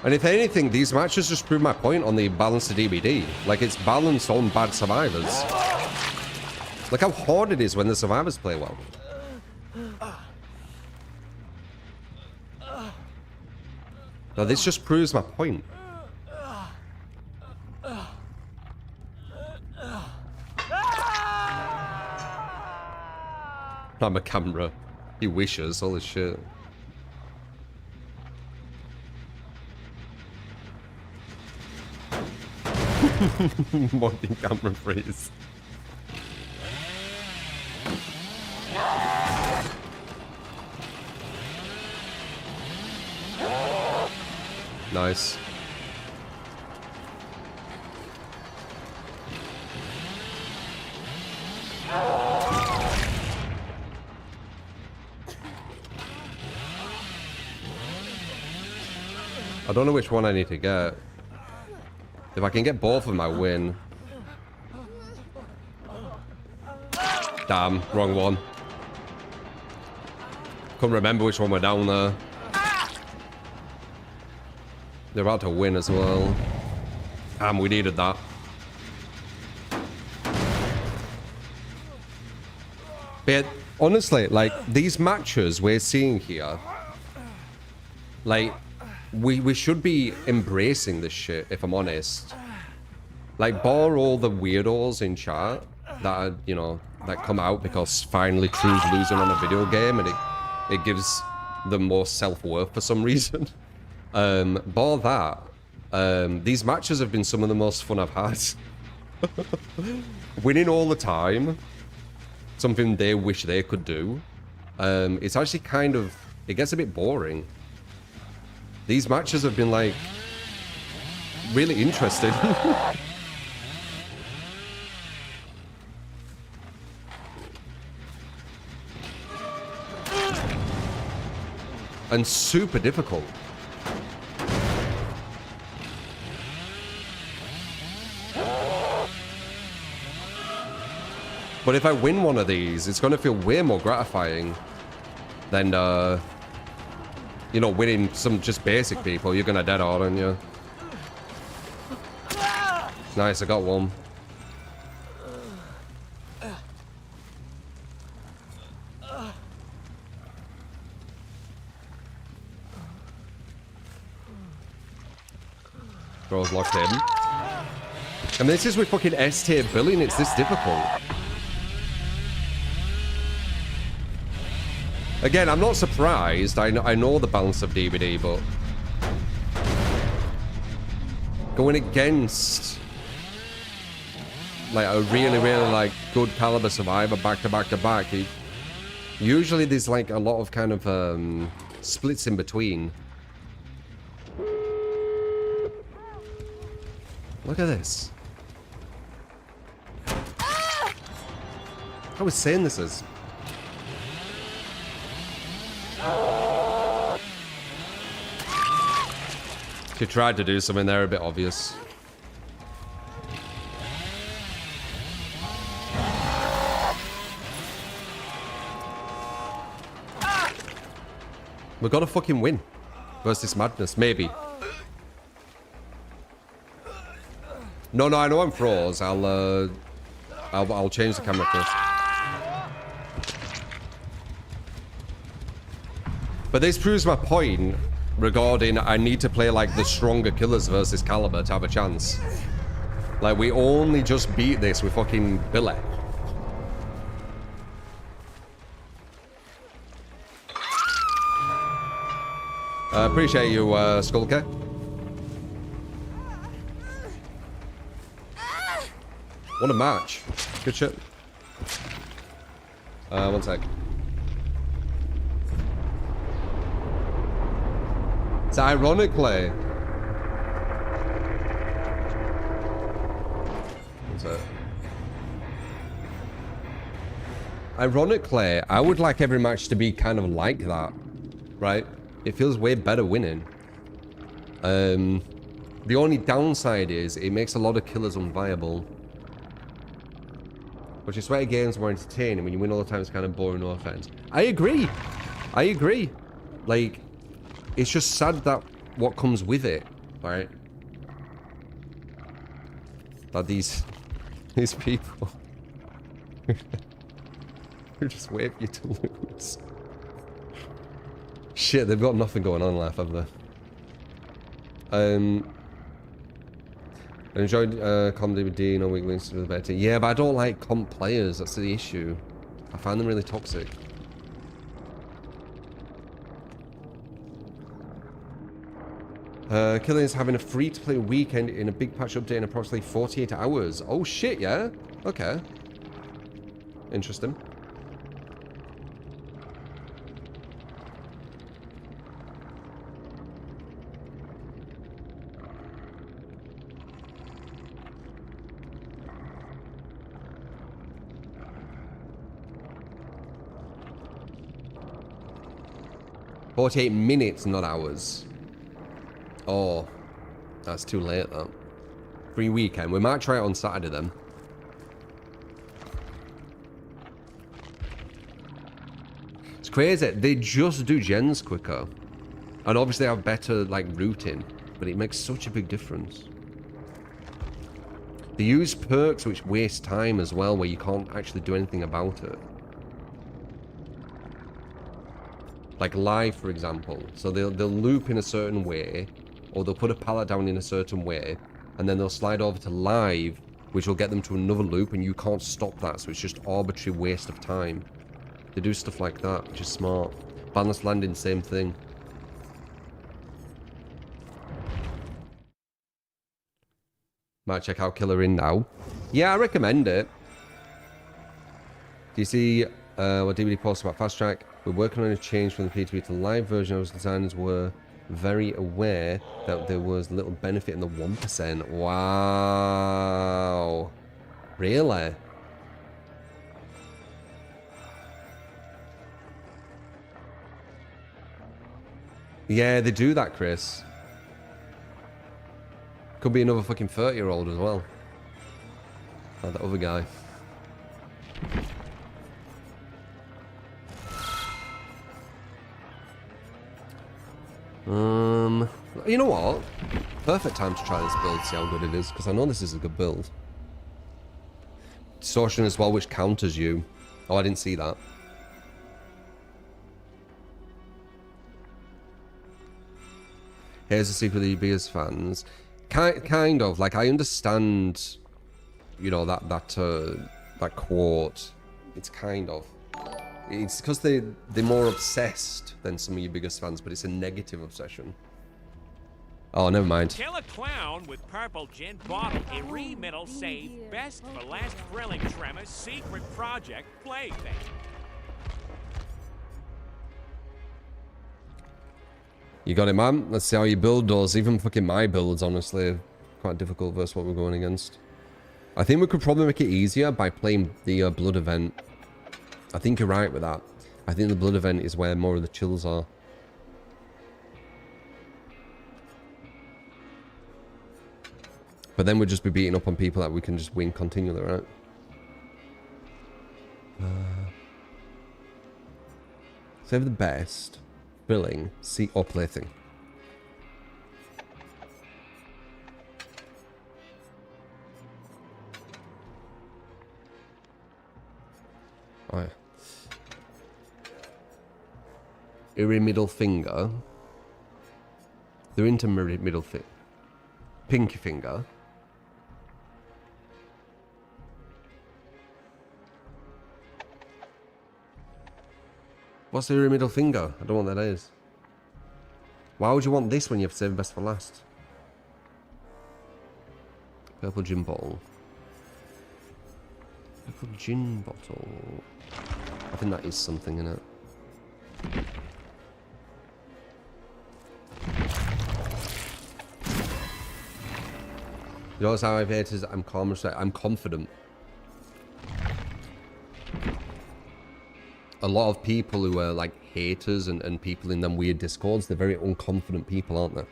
And if anything, these matches just prove my point on the balance of DBD. Like, it's balanced on bad survivors. Look how hard it is when the survivors play well. Now, this just proves my point. I'm a camera. He wishes, all this shit. Modding camera freeze. Nice. I don't know which one I need to get. If I can get both of them, I win. Damn, wrong one. Couldn't remember which one were down there. They're about to win as well. Damn, we needed that. But honestly, like, these matches we're seeing here, like, we should be embracing this shit, if I'm honest. Like, bore all the weirdos in chat that are, you know, that come out because finally Crew's losing on a video game and it gives them more self-worth for some reason. Bore that. These matches have been some of the most fun I've had. Winning all the time, something they wish they could do. It's actually kind of, it gets a bit boring. These matches have been like really interesting. And super difficult. But if I win one of these, it's going to feel way more gratifying than, you know, winning some just basic people. You're going to dead hard, aren't you? Nice, I got one. Bro's locked in. And this is with fucking S-tier billing, it's this difficult. Again, I'm not surprised. I know the balance of DVD, but going against like a really like good caliber survivor back to back, usually there's like a lot of kind of splits in between. Look at this. I was saying this is. She tried to do something there a bit obvious. We've got to fucking win versus madness, maybe. No, I know I'm froze. I'll change the camera first. But this proves my point regarding I need to play like the stronger killers versus caliber to have a chance. Like we only just beat this with fucking Billy. Appreciate you, Skulker. What a match. Good shit. One sec. So ironically... One sec. Ironically, I would like every match to be kind of like that. Right? It feels way better winning. The only downside is it makes a lot of killers unviable. But you swear games more entertaining when you win all the time. It's kind of boring, no offense. I agree. I agree. Like, it's just sad that what comes with it, right? That these people who just wait for you to lose. Shit, they've got nothing going on left, have they? I enjoyed comedy with Dean or Weak Links with the better. Yeah, but I don't like comp players. That's the issue. I find them really toxic. Killian's having a free-to-play weekend in a big patch update in approximately 48 hours. Oh shit, yeah? Okay. Interesting. $48 minutes, not hours. Oh, that's too late, though. Free weekend. We might try it on Saturday, then. It's crazy. They just do gens quicker. And obviously have better, like, routing. But it makes such a big difference. They use perks which waste time as well, where you can't actually do anything about it. Like live, for example. So they'll loop in a certain way, or they'll put a pallet down in a certain way, and then they'll slide over to live, which will get them to another loop, and you can't stop that, so it's just arbitrary waste of time. They do stuff like that, which is smart. Balanced landing, same thing. Might check out Killer In now. Yeah, I recommend it. Do you see what DVD posted about Fast Track? We're working on a change from the P2P to the live version. Our designers were very aware that there was little benefit in the 1%. Wow. Really? Yeah, they do that, Chris. Could be another fucking 30-year-old as well. Like that other guy. You know what? Perfect time to try this build, see how good it is, because I know this is a good build. Distortion as well, which counters you. Oh, I didn't see that. Here's the secret of your biggest fans. Kind of, like, I understand, you know, that quote. It's kind of. It's because they're more obsessed than some of your biggest fans, but it's a negative obsession. Oh, never mind. Kill a clown with purple gin bottle. A re-middle save best for last thrilling tremor secret project plaything. You got it, man. Let's see how you build those. Even fucking my builds, honestly, are quite difficult versus what we're going against. I think we could probably make it easier by playing the blood event. I think you're right with that. I think the blood event is where more of the chills are. But then we'd just be beating up on people that we can just win continually, right? Save the best. Billing. See or plaything. Oh yeah. Eerie middle finger. They're into middle finger. Pinky finger. What's the eerie middle finger? I don't know what that is. Why would you want this when you have saved best for last? Purple gin bottle. Purple gin bottle. I think that is something in it. You know how I've hated is I'm calm, I'm confident. A lot of people who are like haters and people in them weird discords, they're very unconfident people, aren't they?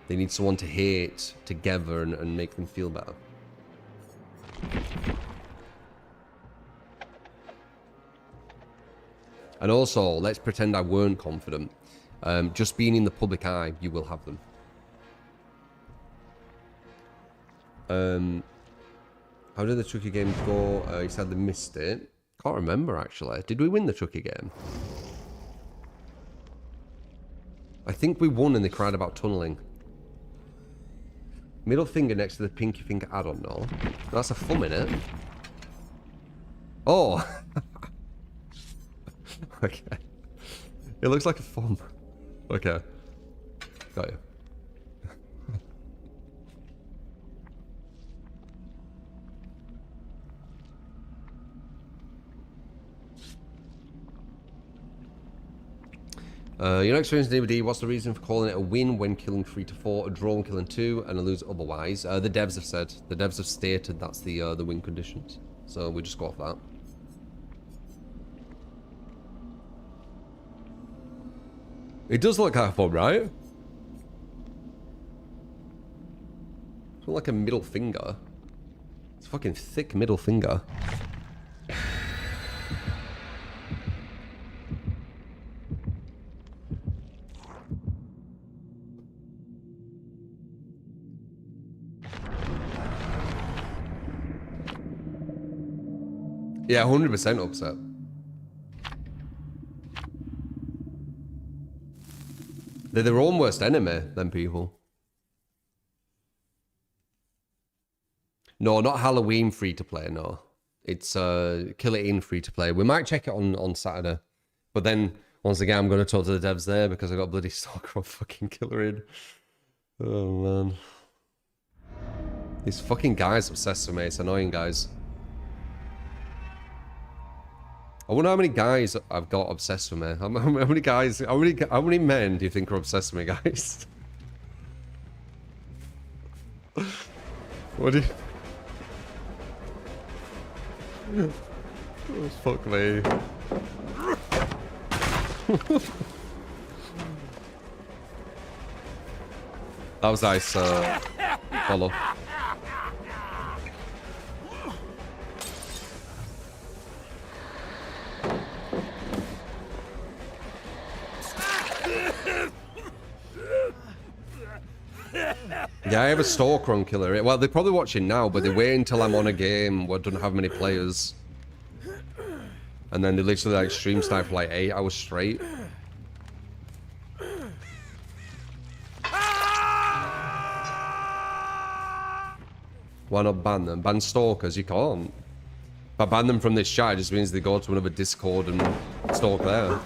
They need someone to hate together and make them feel better. And also, let's pretend I weren't confident. Just being in the public eye, you will have them. How did the Chucky game go? He said they missed it. Can't remember, actually. Did we win the Chucky game? I think we won and they cried about tunneling. Middle finger next to the pinky finger, I don't know. That's a thumb in it. Oh! Okay. It looks like a thumb. Okay. Got you. Your next experience in DVD, what's the reason for calling it a win when killing 3 to 4, a draw when killing 2, and a lose otherwise? The devs have said, the devs have stated that's the win conditions. So we just go off that. It does look kind of fun, right? It's like a middle finger. It's a fucking thick middle finger. Yeah, 100% upset. They're their own worst enemy, them people. No, not Halloween free to play. No, it's Kill It In free to play. We might check it on Saturday, but then once again I'm going to talk to the devs there because I got bloody Stalker on fucking Killer In. Oh man, these fucking guys obsessed with me. It's annoying, guys. I wonder how many guys I've got obsessed with me. How many guys? How many men do you think are obsessed with me, guys? What do you? Oh, fuck me. That was nice. Follow. Yeah, I have a stalker on Killer. Well, they're probably watching now, but they wait until I'm on a game where I don't have many players. And then they literally like stream snipe for like 8 hours straight. Why not ban them? Ban stalkers? You can't. If I ban them from this chat, it just means they go to another Discord and stalk there.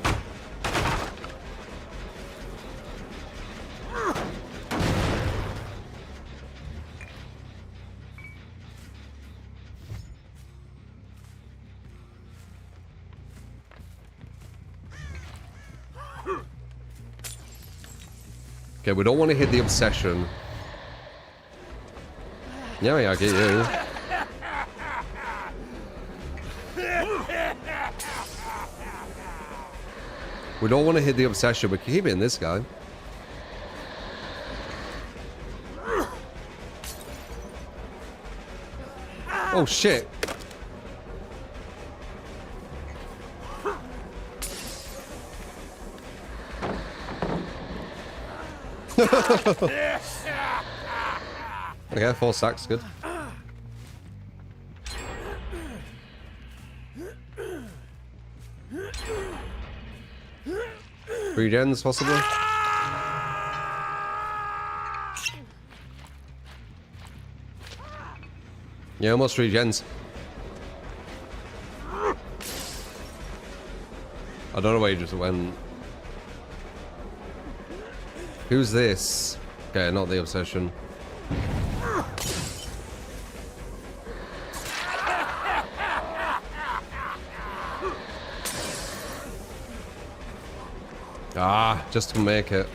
Okay, we don't want to hit the obsession. Yeah, I get you. We don't want to hit the obsession, but keep hitting this guy. Oh shit. Okay, 4 sacks, good. 3 gens, possibly. Yeah, almost 3 gens. I don't know where he just went. Who's this? Okay, not the obsession. Ah, just to make it.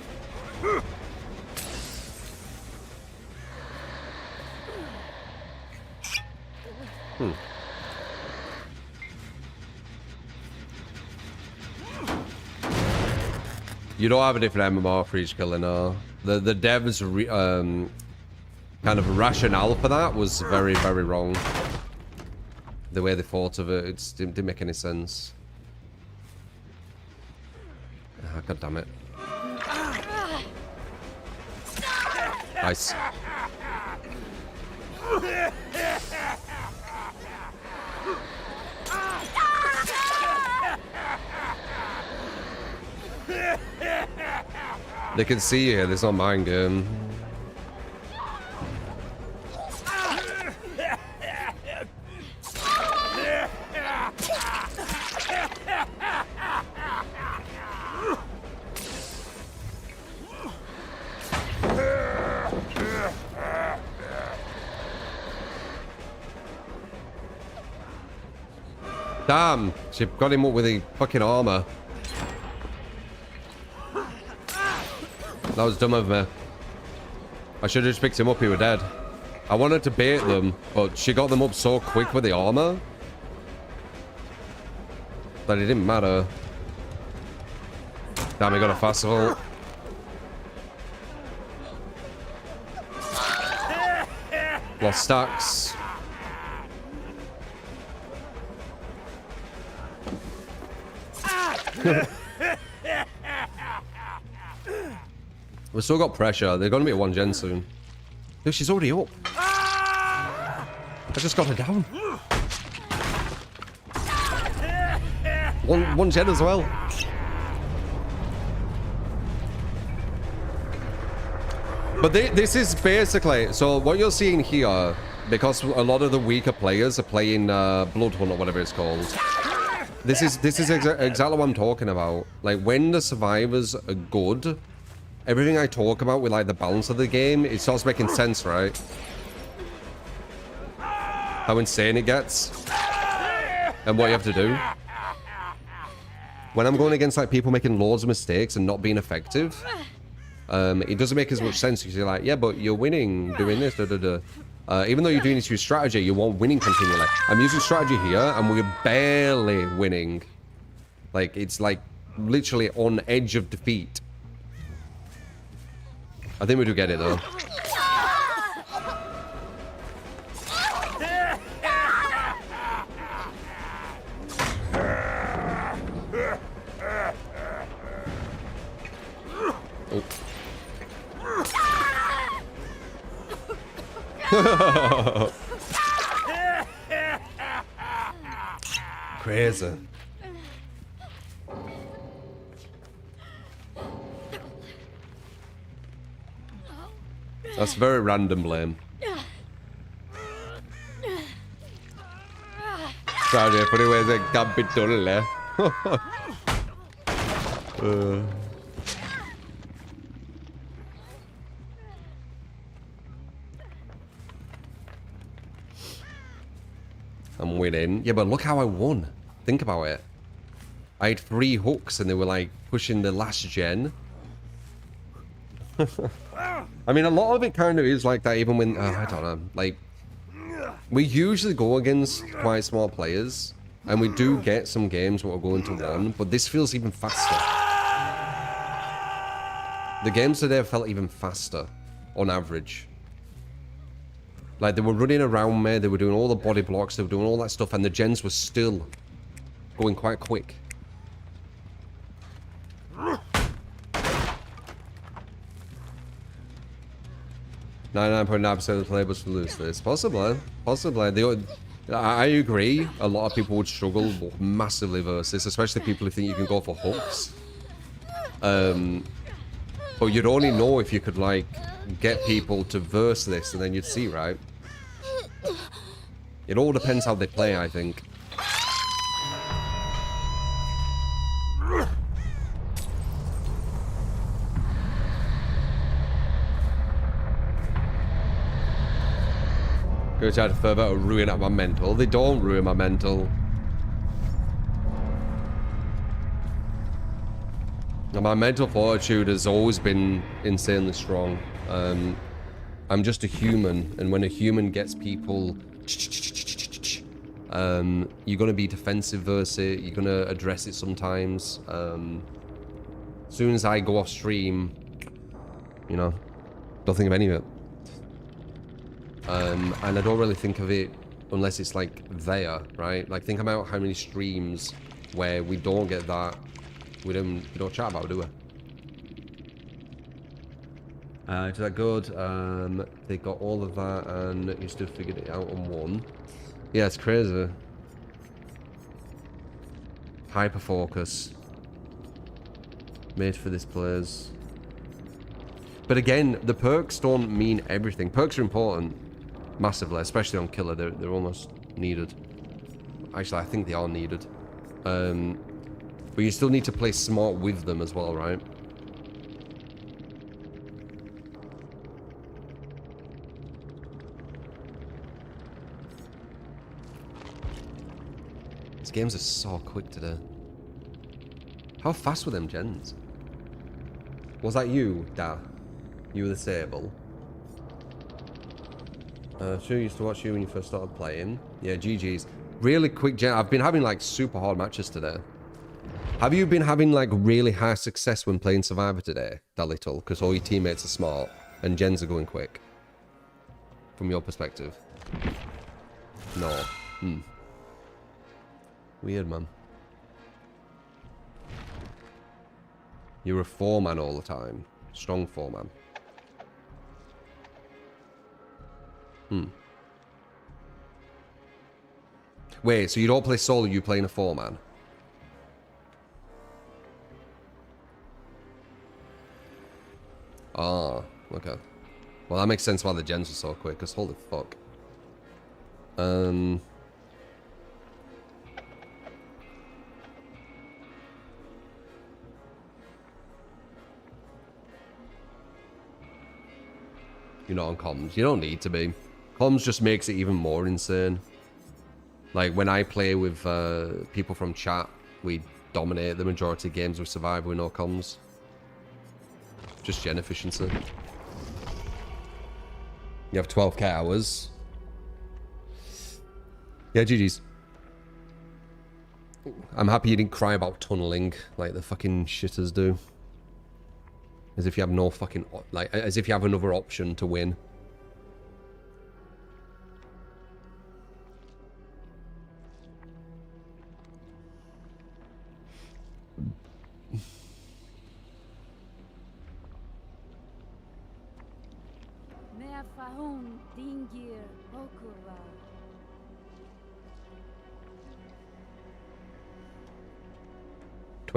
You don't have a different MMR for each killer, no. The devs kind of rationale for that was very, very wrong. The way they thought of it, it didn't make any sense. Ah, God damn it. Nice. They can see you here, there's no mind game. Damn, she got him up with the fucking armor. That was dumb of me. I should have just picked him up, he were dead. I wanted to bait them, but she got them up so quick with the armor that it didn't matter. Damn, he got a festival. Lost stacks. We've still got pressure. They're going to be at 1 gen soon. Dude, she's already up. I just got her down. One gen as well. But this is basically... So what you're seeing here because a lot of the weaker players are playing Bloodhunt or whatever it's called. This is exactly what I'm talking about. Like, when the survivors are good, everything I talk about with like the balance of the game, it starts making sense, right? How insane it gets and what you have to do. When I'm going against like people making loads of mistakes and not being effective, it doesn't make as much sense because you're like, yeah, but you're winning doing this, even though you're doing this with strategy, you want winning continually. I'm using strategy here and we're barely winning. Like, it's like literally on edge of defeat. I think we do get it though. Oh. Crazy. That's very random, blame. Sorry, for the way they got bit done there. I'm winning. Yeah, but look how I won. Think about it. I had 3 hooks and they were like pushing the last gen. I mean, a lot of it kind of is like that even when, I don't know, like, we usually go against quite small players and we do get some games where we're going to 1, but this feels even faster. The games today felt even faster on average. Like, they were running around me, they were doing all the body blocks, they were doing all that stuff, and the gens were still going quite quick. 99.9% of the players will lose this. Possibly. Possibly. I agree. A lot of people would struggle massively versus this, especially people who think you can go for hooks. But you'd only know if you could, like, get people to verse this, and then you'd see, right? It all depends how they play, I think. Go try to further ruin up my mental. They don't ruin my mental. And my mental fortitude has always been insanely strong. I'm just a human, and when a human gets people, you're gonna be defensive versus it. You're gonna address it sometimes. As soon as I go off stream, you know, don't think of any of it. And I don't really think of it unless it's like there, right? Like, think about how many streams where we don't get that. We don't chat about it, do we? Is that good? They got all of that and you still figured it out on 1. Yeah, it's crazy. Hyper focus. Made for this players. But again, the perks don't mean everything. Perks are important. Massively, especially on killer. They're almost needed. Actually, I think they are needed. But you still need to play smart with them as well, right? These games are so quick today. How fast were them gens? Was that you, Da? You were the Sable? Sure used to watch you when you first started playing. Yeah, GG's. Really quick gen. I've been having like super hard matches today. Have you been having like really high success when playing Survivor today, that little? Because all your teammates are smart and gens are going quick. From your perspective. No. Weird, man. You're a 4-man all the time. Strong 4-man. Wait, so you don't play solo, you play in a 4-man? Ah, okay. Well, that makes sense why the gens are so quick, because holy fuck. You're not on comms. You don't need to be. Comms just makes it even more insane. Like, when I play with people from chat, we dominate the majority of games with Survivor with no comms. Just gen efficiency. You have 12k hours. Yeah, GG's. I'm happy you didn't cry about tunneling like the fucking shitters do. As if you have no fucking... like, as if you have another option to win.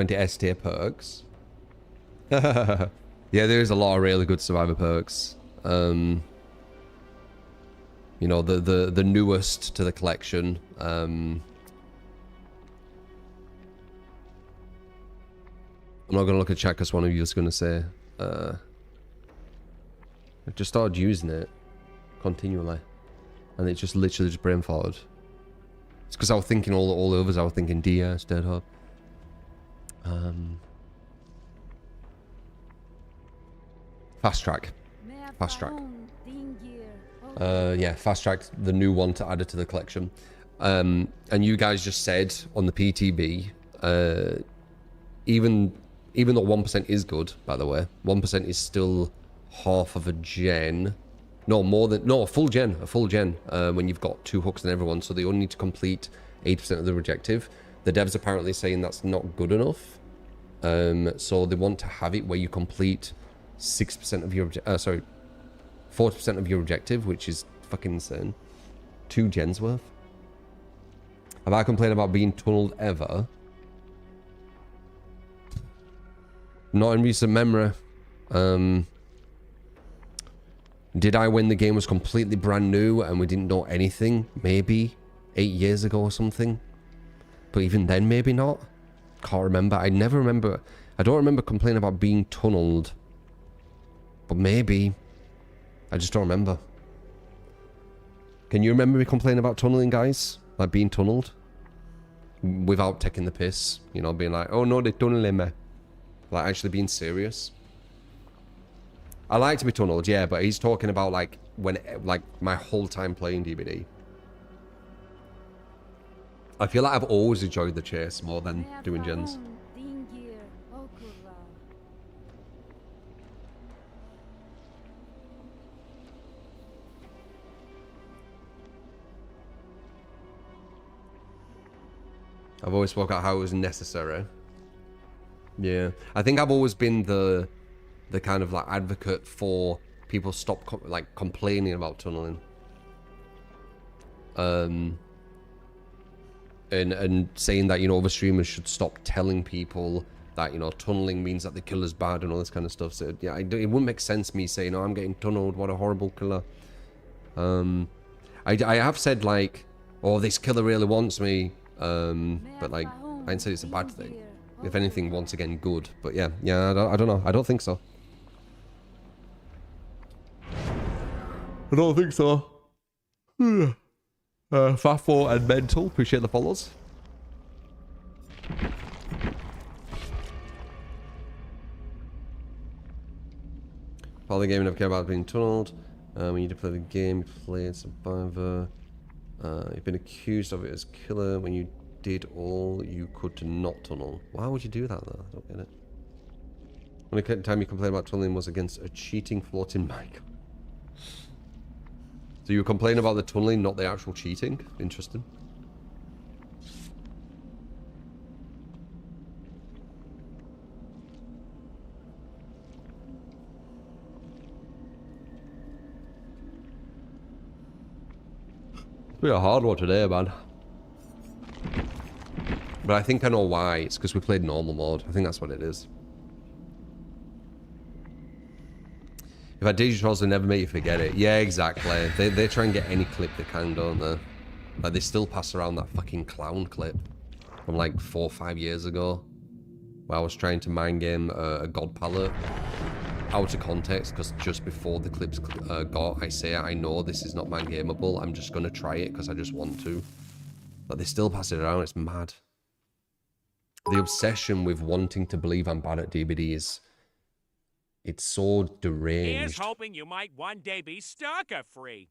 S tier perks. Yeah, there's a lot of really good Survivor perks. You know, the newest to the collection. I'm not gonna look at chat because one of you is gonna say I just started using it continually, and it just literally just brain farted. It's because I was thinking all the others. I was thinking DS, Dead Hard. Fast track. Yeah, fast track, the new one to add it to the collection. And you guys just said on the PTB, even though 1% is good, by the way, 1% is still half of a gen. No, a full gen, when you've got 2 hooks and everyone, so they only need to complete 80% of the objective. The devs apparently saying that's not good enough. So they want to have it where you complete 6% of your 40% of your objective, which is fucking insane. 2 gens worth. Have I complained about being tunneled ever? Not in recent memory. Did I, when the game was completely brand new and we didn't know anything? Maybe 8 years ago or something. But even then, maybe not. Can't remember. I never remember. I don't remember complaining about being tunneled. But maybe. I just don't remember. Can you remember me complaining about tunneling, guys? Like being tunneled? Without taking the piss. You know, being like, oh no, they're tunneling me. Like actually being serious. I like to be tunneled, yeah, but he's talking about like when, like my whole time playing DBD. I feel like I've always enjoyed the chase more than doing gens. I've always spoke about how it was necessary. Yeah, I think I've always been the kind of like advocate for people stop complaining about tunneling. And saying that, you know, other streamers should stop telling people that, you know, tunneling means that the killer's bad and all this kind of stuff. So yeah, it wouldn't make sense me saying, oh, I'm getting tunneled, what a horrible killer. I have said like, oh, this killer really wants me, but like I didn't say it's a bad thing. If anything, once again, good. But yeah, I don't know. I don't think so. I don't think so. Fafo and Mental, appreciate the follows. Follow the game and never care about being tunneled. When you play the game, you played Survivor. You've been accused of it as killer when you did all you could to not tunnel. Why would you do that though? I don't get it. Only time you complained about tunneling was against a cheating floating mic. So you were complaining about the tunneling, not the actual cheating? Interesting. It's been a hard one today, man. But I think I know why. It's because we played normal mode. I think that's what it is. If I did trolls, they never make you forget it. Yeah, exactly. They try and get any clip they can, don't they? Like, they still pass around that fucking clown clip from like 4 or 5 years ago, where I was trying to mind game a god palette out of context, because just before the clips got, I say I know this is not mind gameable. I'm just gonna try it because I just want to. But they still pass it around. It's mad. The obsession with wanting to believe I'm bad at DBDs. It's so deranged. Here's hoping you might one day be stalker free.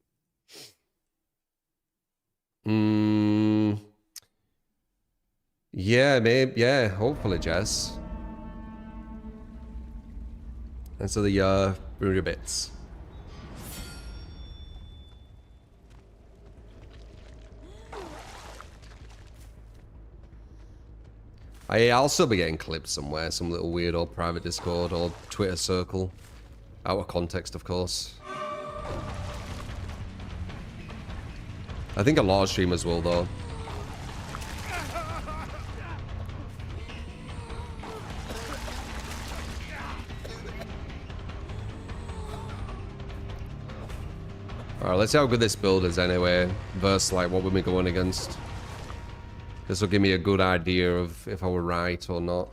Yeah, maybe. Yeah, hopefully, Jess. And so the Bruder bits. I'll still be getting clips somewhere, some little weirdo private Discord or Twitter circle. Out of context, of course. I think a lot of streamers will, though. Alright, let's see how good this build is anyway, versus like what we'll be going against. This will give me a good idea of if I were right or not.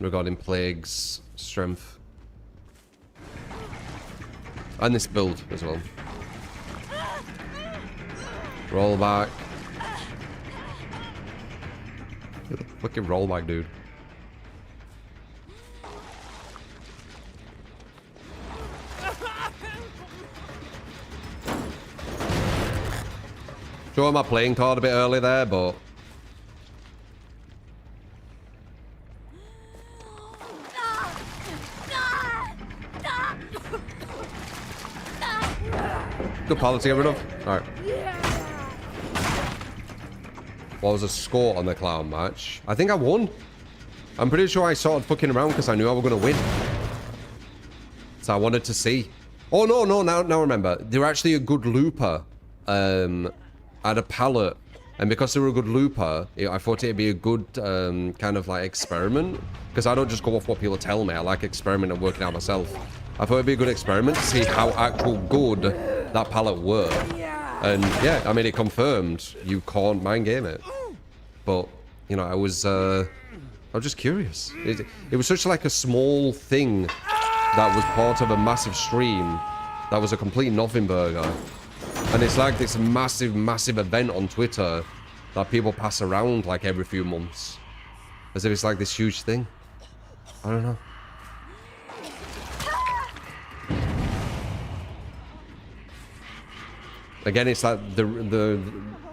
Regarding Plague's strength. And this build as well. Roll back. Fucking roll back, dude. Showing my playing card a bit early there, but good palette to get rid of. Alright. What was the score on the clown match? I think I won. I'm pretty sure I started fucking around because I knew I was going to win. So I wanted to see. Oh, no, now remember. They're actually a good looper. At a palette, and because they were a good looper, I thought it'd be a good kind of like experiment, because I don't just go off what people tell me. I like experimenting and working out myself. I thought it'd be a good experiment to see how actual good that palette were, and yeah, I mean, it confirmed you can't mind game it. But you know, I was just curious. It was such like a small thing that was part of a massive stream that was a complete nothing burger. And it's like this massive, massive event on Twitter that people pass around like every few months. As if it's like this huge thing. I don't know. Again, it's like the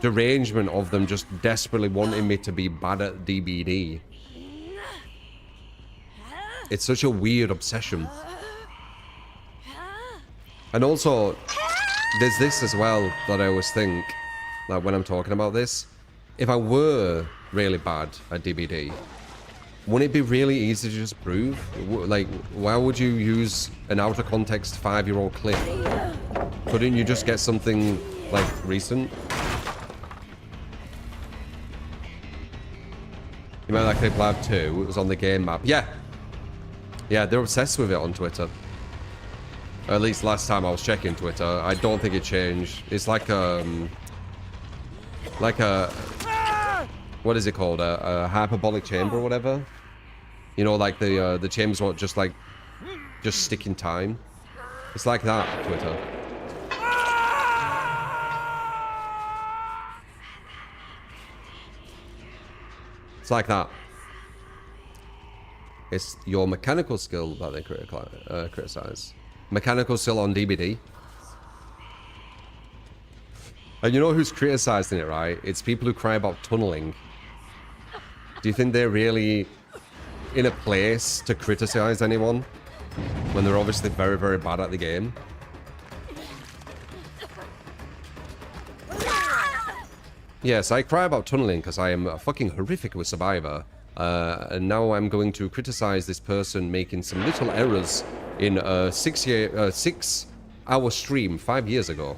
derangement of them just desperately wanting me to be bad at DBD. It's such a weird obsession. And also, there's this as well that I always think, like when I'm talking about this, if I were really bad at DBD, wouldn't it be really easy to just prove? Like, why would you use an out of context 5-year-old clip? Couldn't you just get something like recent? You remember that clip Lab 2? It was on the game map. Yeah, they're obsessed with it on Twitter. At least last time I was checking Twitter. I don't think it changed. It's like a what is it called? A hyperbolic chamber or whatever. You know, like the chambers won't just stick in time. It's like that, Twitter. It's like that. It's your mechanical skill that they criticize. Mechanical skill on DBD. And you know who's criticizing it, right? It's people who cry about tunneling. Do you think they're really in a place to criticize anyone when they're obviously very, very bad at the game? Yes, I cry about tunneling because I am fucking horrific with Survivor. And now I'm going to criticize this person making some little errors in a 6-hour stream 5 years ago.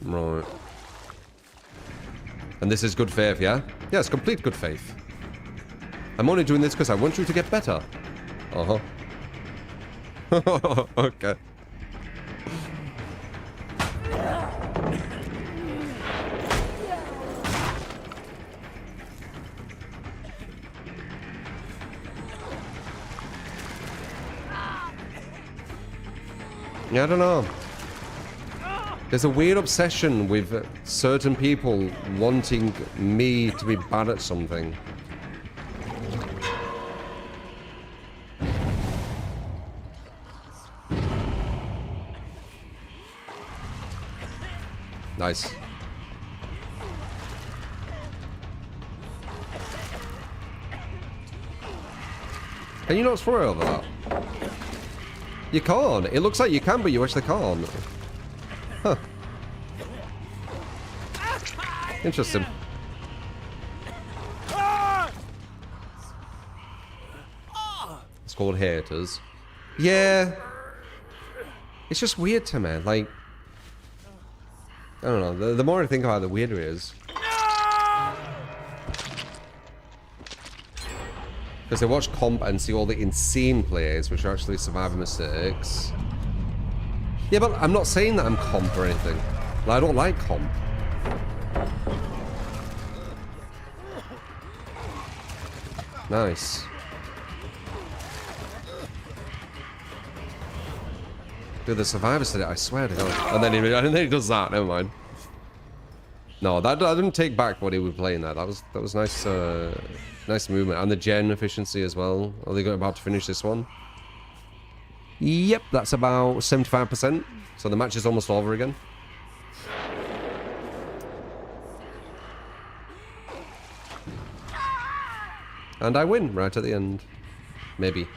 Right. And this is good faith, yeah? Yes, complete good faith. I'm only doing this because I want you to get better. Uh-huh. Okay. Yeah, I don't know. There's a weird obsession with certain people wanting me to be bad at something. Nice. Can you not throw it over that? You can't. It looks like you can, but you actually can't. Huh. Interesting. It's called haters. Yeah. It's just weird to me. Like, I don't know. The more I think about it, the weirder it is. Because they watch Kombat and see all the insane plays, which are actually survivor mistakes. Yeah, but I'm not saying that I'm comp or anything. Like, I don't like comp. Nice. Dude, the survivors did it, I swear to God. And then he does that, never mind. No, that I didn't take back what he was playing there. That was nice, nice movement. And the gen efficiency as well. Are they about to finish this one? Yep, that's about 75%. So the match is almost over again. And I win right at the end. Maybe.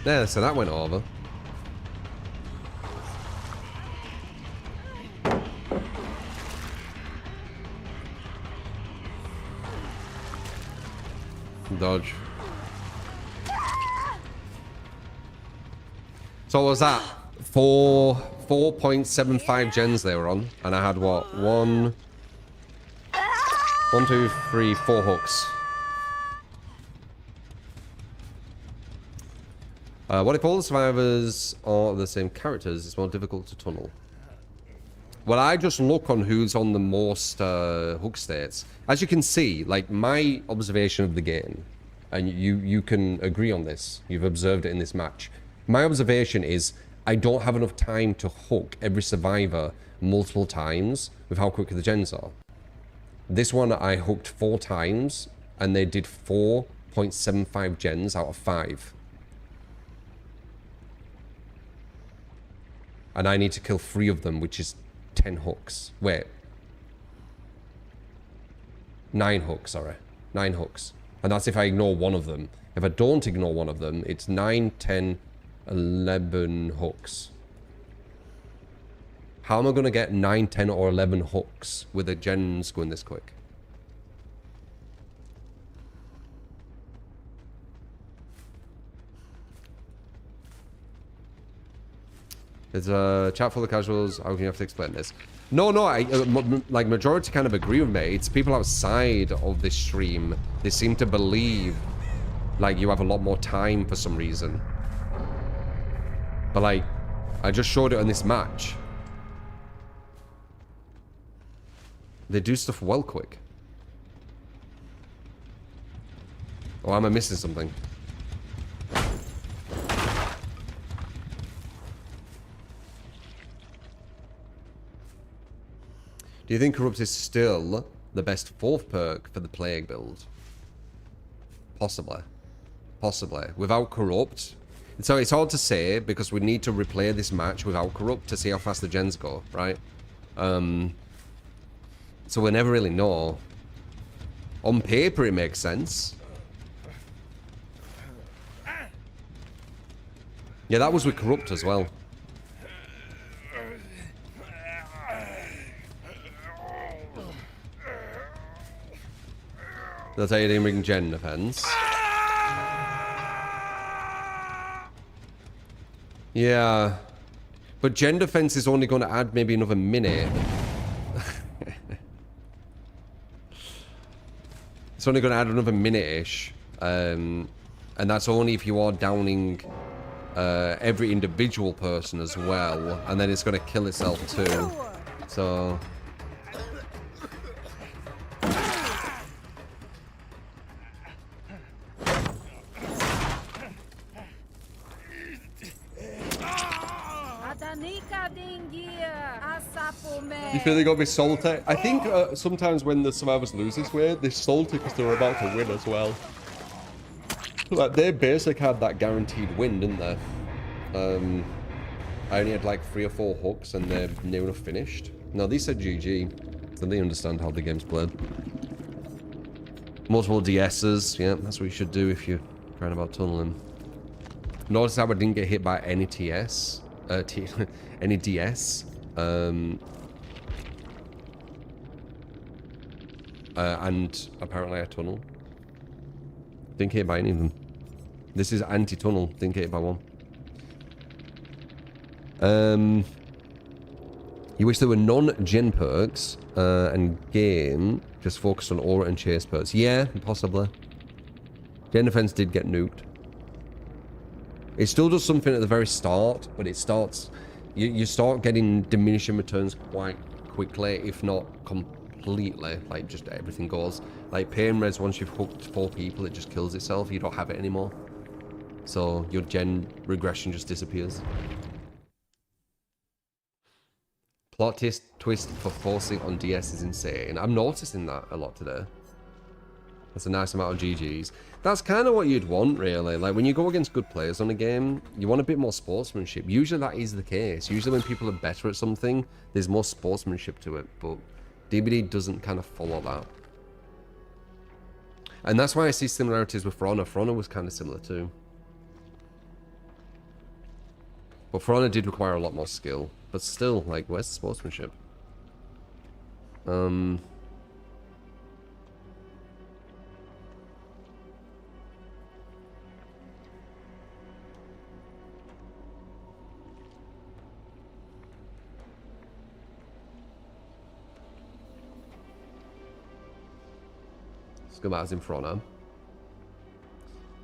There, so that went over. Dodge. So what was that? 4.75 gens they were on, and I had what? 1, 2, 3, 4 hooks. What if all the survivors are the same characters? It's more difficult to tunnel. Well, I just look on who's on the most hook states. As you can see, like my observation of the game, and you can agree on this. You've observed it in this match. My observation is I don't have enough time to hook every survivor multiple times with how quick the gens are. This one I hooked 4 times, and they did 4.75 gens out of 5. And I need to kill 3 of them, which is 10 hooks. Wait. 9 hooks, sorry. 9 hooks. And that's if I ignore one of them. If I don't ignore one of them, it's 9, 10, 11 hooks. How am I going to get 9, 10, or 11 hooks with the gens going this quick? There's a chat full of casuals. How can you have to explain this? No, like majority kind of agree with me. It's people outside of this stream. They seem to believe like you have a lot more time for some reason. But like, I just showed it on this match. They do stuff well quick. Or am I missing something? Do you think Corrupt is still the best 4th perk for the Plague build? Possibly. Possibly. Without Corrupt. So it's hard to say because we need to replay this match without Corrupt to see how fast the gens go, right? So we'll never really know. On paper it makes sense. Yeah, that was with Corrupt as well. That's how you didn't bring gen defense. Yeah. But gen defense is only going to add maybe another minute. It's only going to add another minute-ish. And that's only if you are downing every individual person as well. And then it's going to kill itself too. So... You feel they got to be salty? I think sometimes when the survivors lose this way, they're salty because they're about to win as well. Like, they basically had that guaranteed win, didn't they? I only had like 3 or 4 hooks and they're near enough finished. No, they said GG, so they understand how the game's played. Multiple DSs, yeah, that's what you should do if you're trying about tunneling. Notice how I didn't get hit by any TS, any DS. And apparently I tunnel. Didn't get hit by any of them. This is anti-tunnel, didn't get hit by one. You wish there were non-gen perks and game just focused on aura and chase perks. Yeah, possibly. Gen defense did get nuked. It still does something at the very start, but it starts... You start getting diminishing returns quite quickly, if not completely. Like, just everything goes. Like, pain res, once you've hooked 4 people, it just kills itself. You don't have it anymore. So, your gen regression just disappears. Plot twist for forcing on DS is insane. I'm noticing that a lot today. That's a nice amount of GGs. That's kind of what you'd want, really. Like, when you go against good players on a game, you want a bit more sportsmanship. Usually that is the case. Usually when people are better at something, there's more sportsmanship to it. But DBD doesn't kind of follow that. And that's why I see similarities with For Honor. For Honor was kind of similar too. But For Honor did require a lot more skill. But still, like, where's the sportsmanship? Let's go back as in For Honor.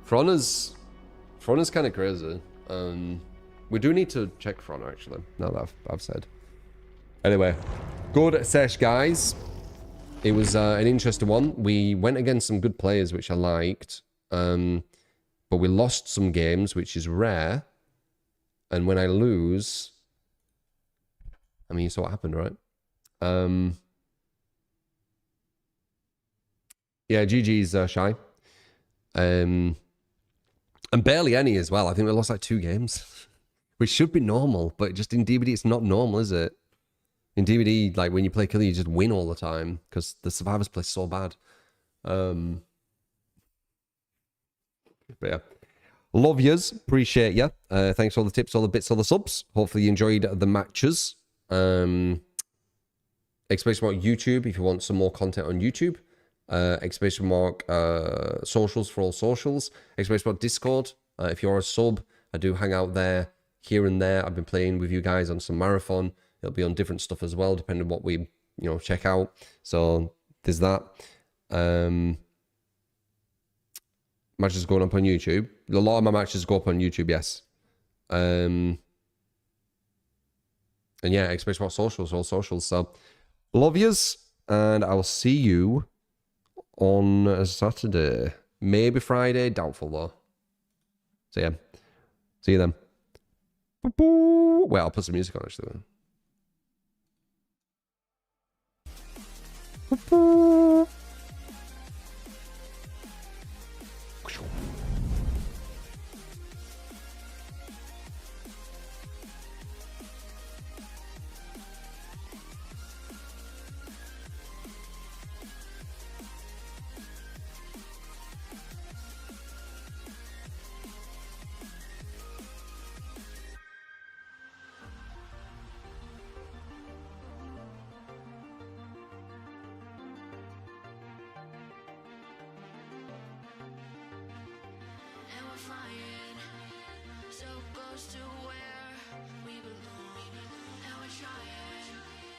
For Honor's kind of crazy. We do need to check For Honor, actually, now that I've said. Anyway, good sesh, guys. It was an interesting one. We went against some good players, which I liked. But we lost some games, which is rare. And when I lose... I mean, you saw what happened, right? Yeah, GG's Shy. And barely any as well. I think we lost like 2 games. Which should be normal, but just in DBD it's not normal, is it? In DBD, like when you play Killer, you just win all the time because the survivors play so bad. But yeah, love yous, appreciate ya. Thanks for all the tips, all the bits, all the subs. Hopefully you enjoyed the matches. Exclamation mark YouTube if you want some more content on YouTube. Exclamation mark socials for all socials. Exclamation mark Discord if you're a sub. I do hang out there. Here and there, I've been playing with you guys on some marathon. It'll be on different stuff as well, depending on what we, check out. So there's that. Matches going up on YouTube. A lot of my matches go up on YouTube, yes. And yeah, especially about socials, all socials. So love yous, and I'll see you on Saturday, maybe Friday. Doubtful though. So yeah, see you then. Wait, I'll put some music on actually. And we're flying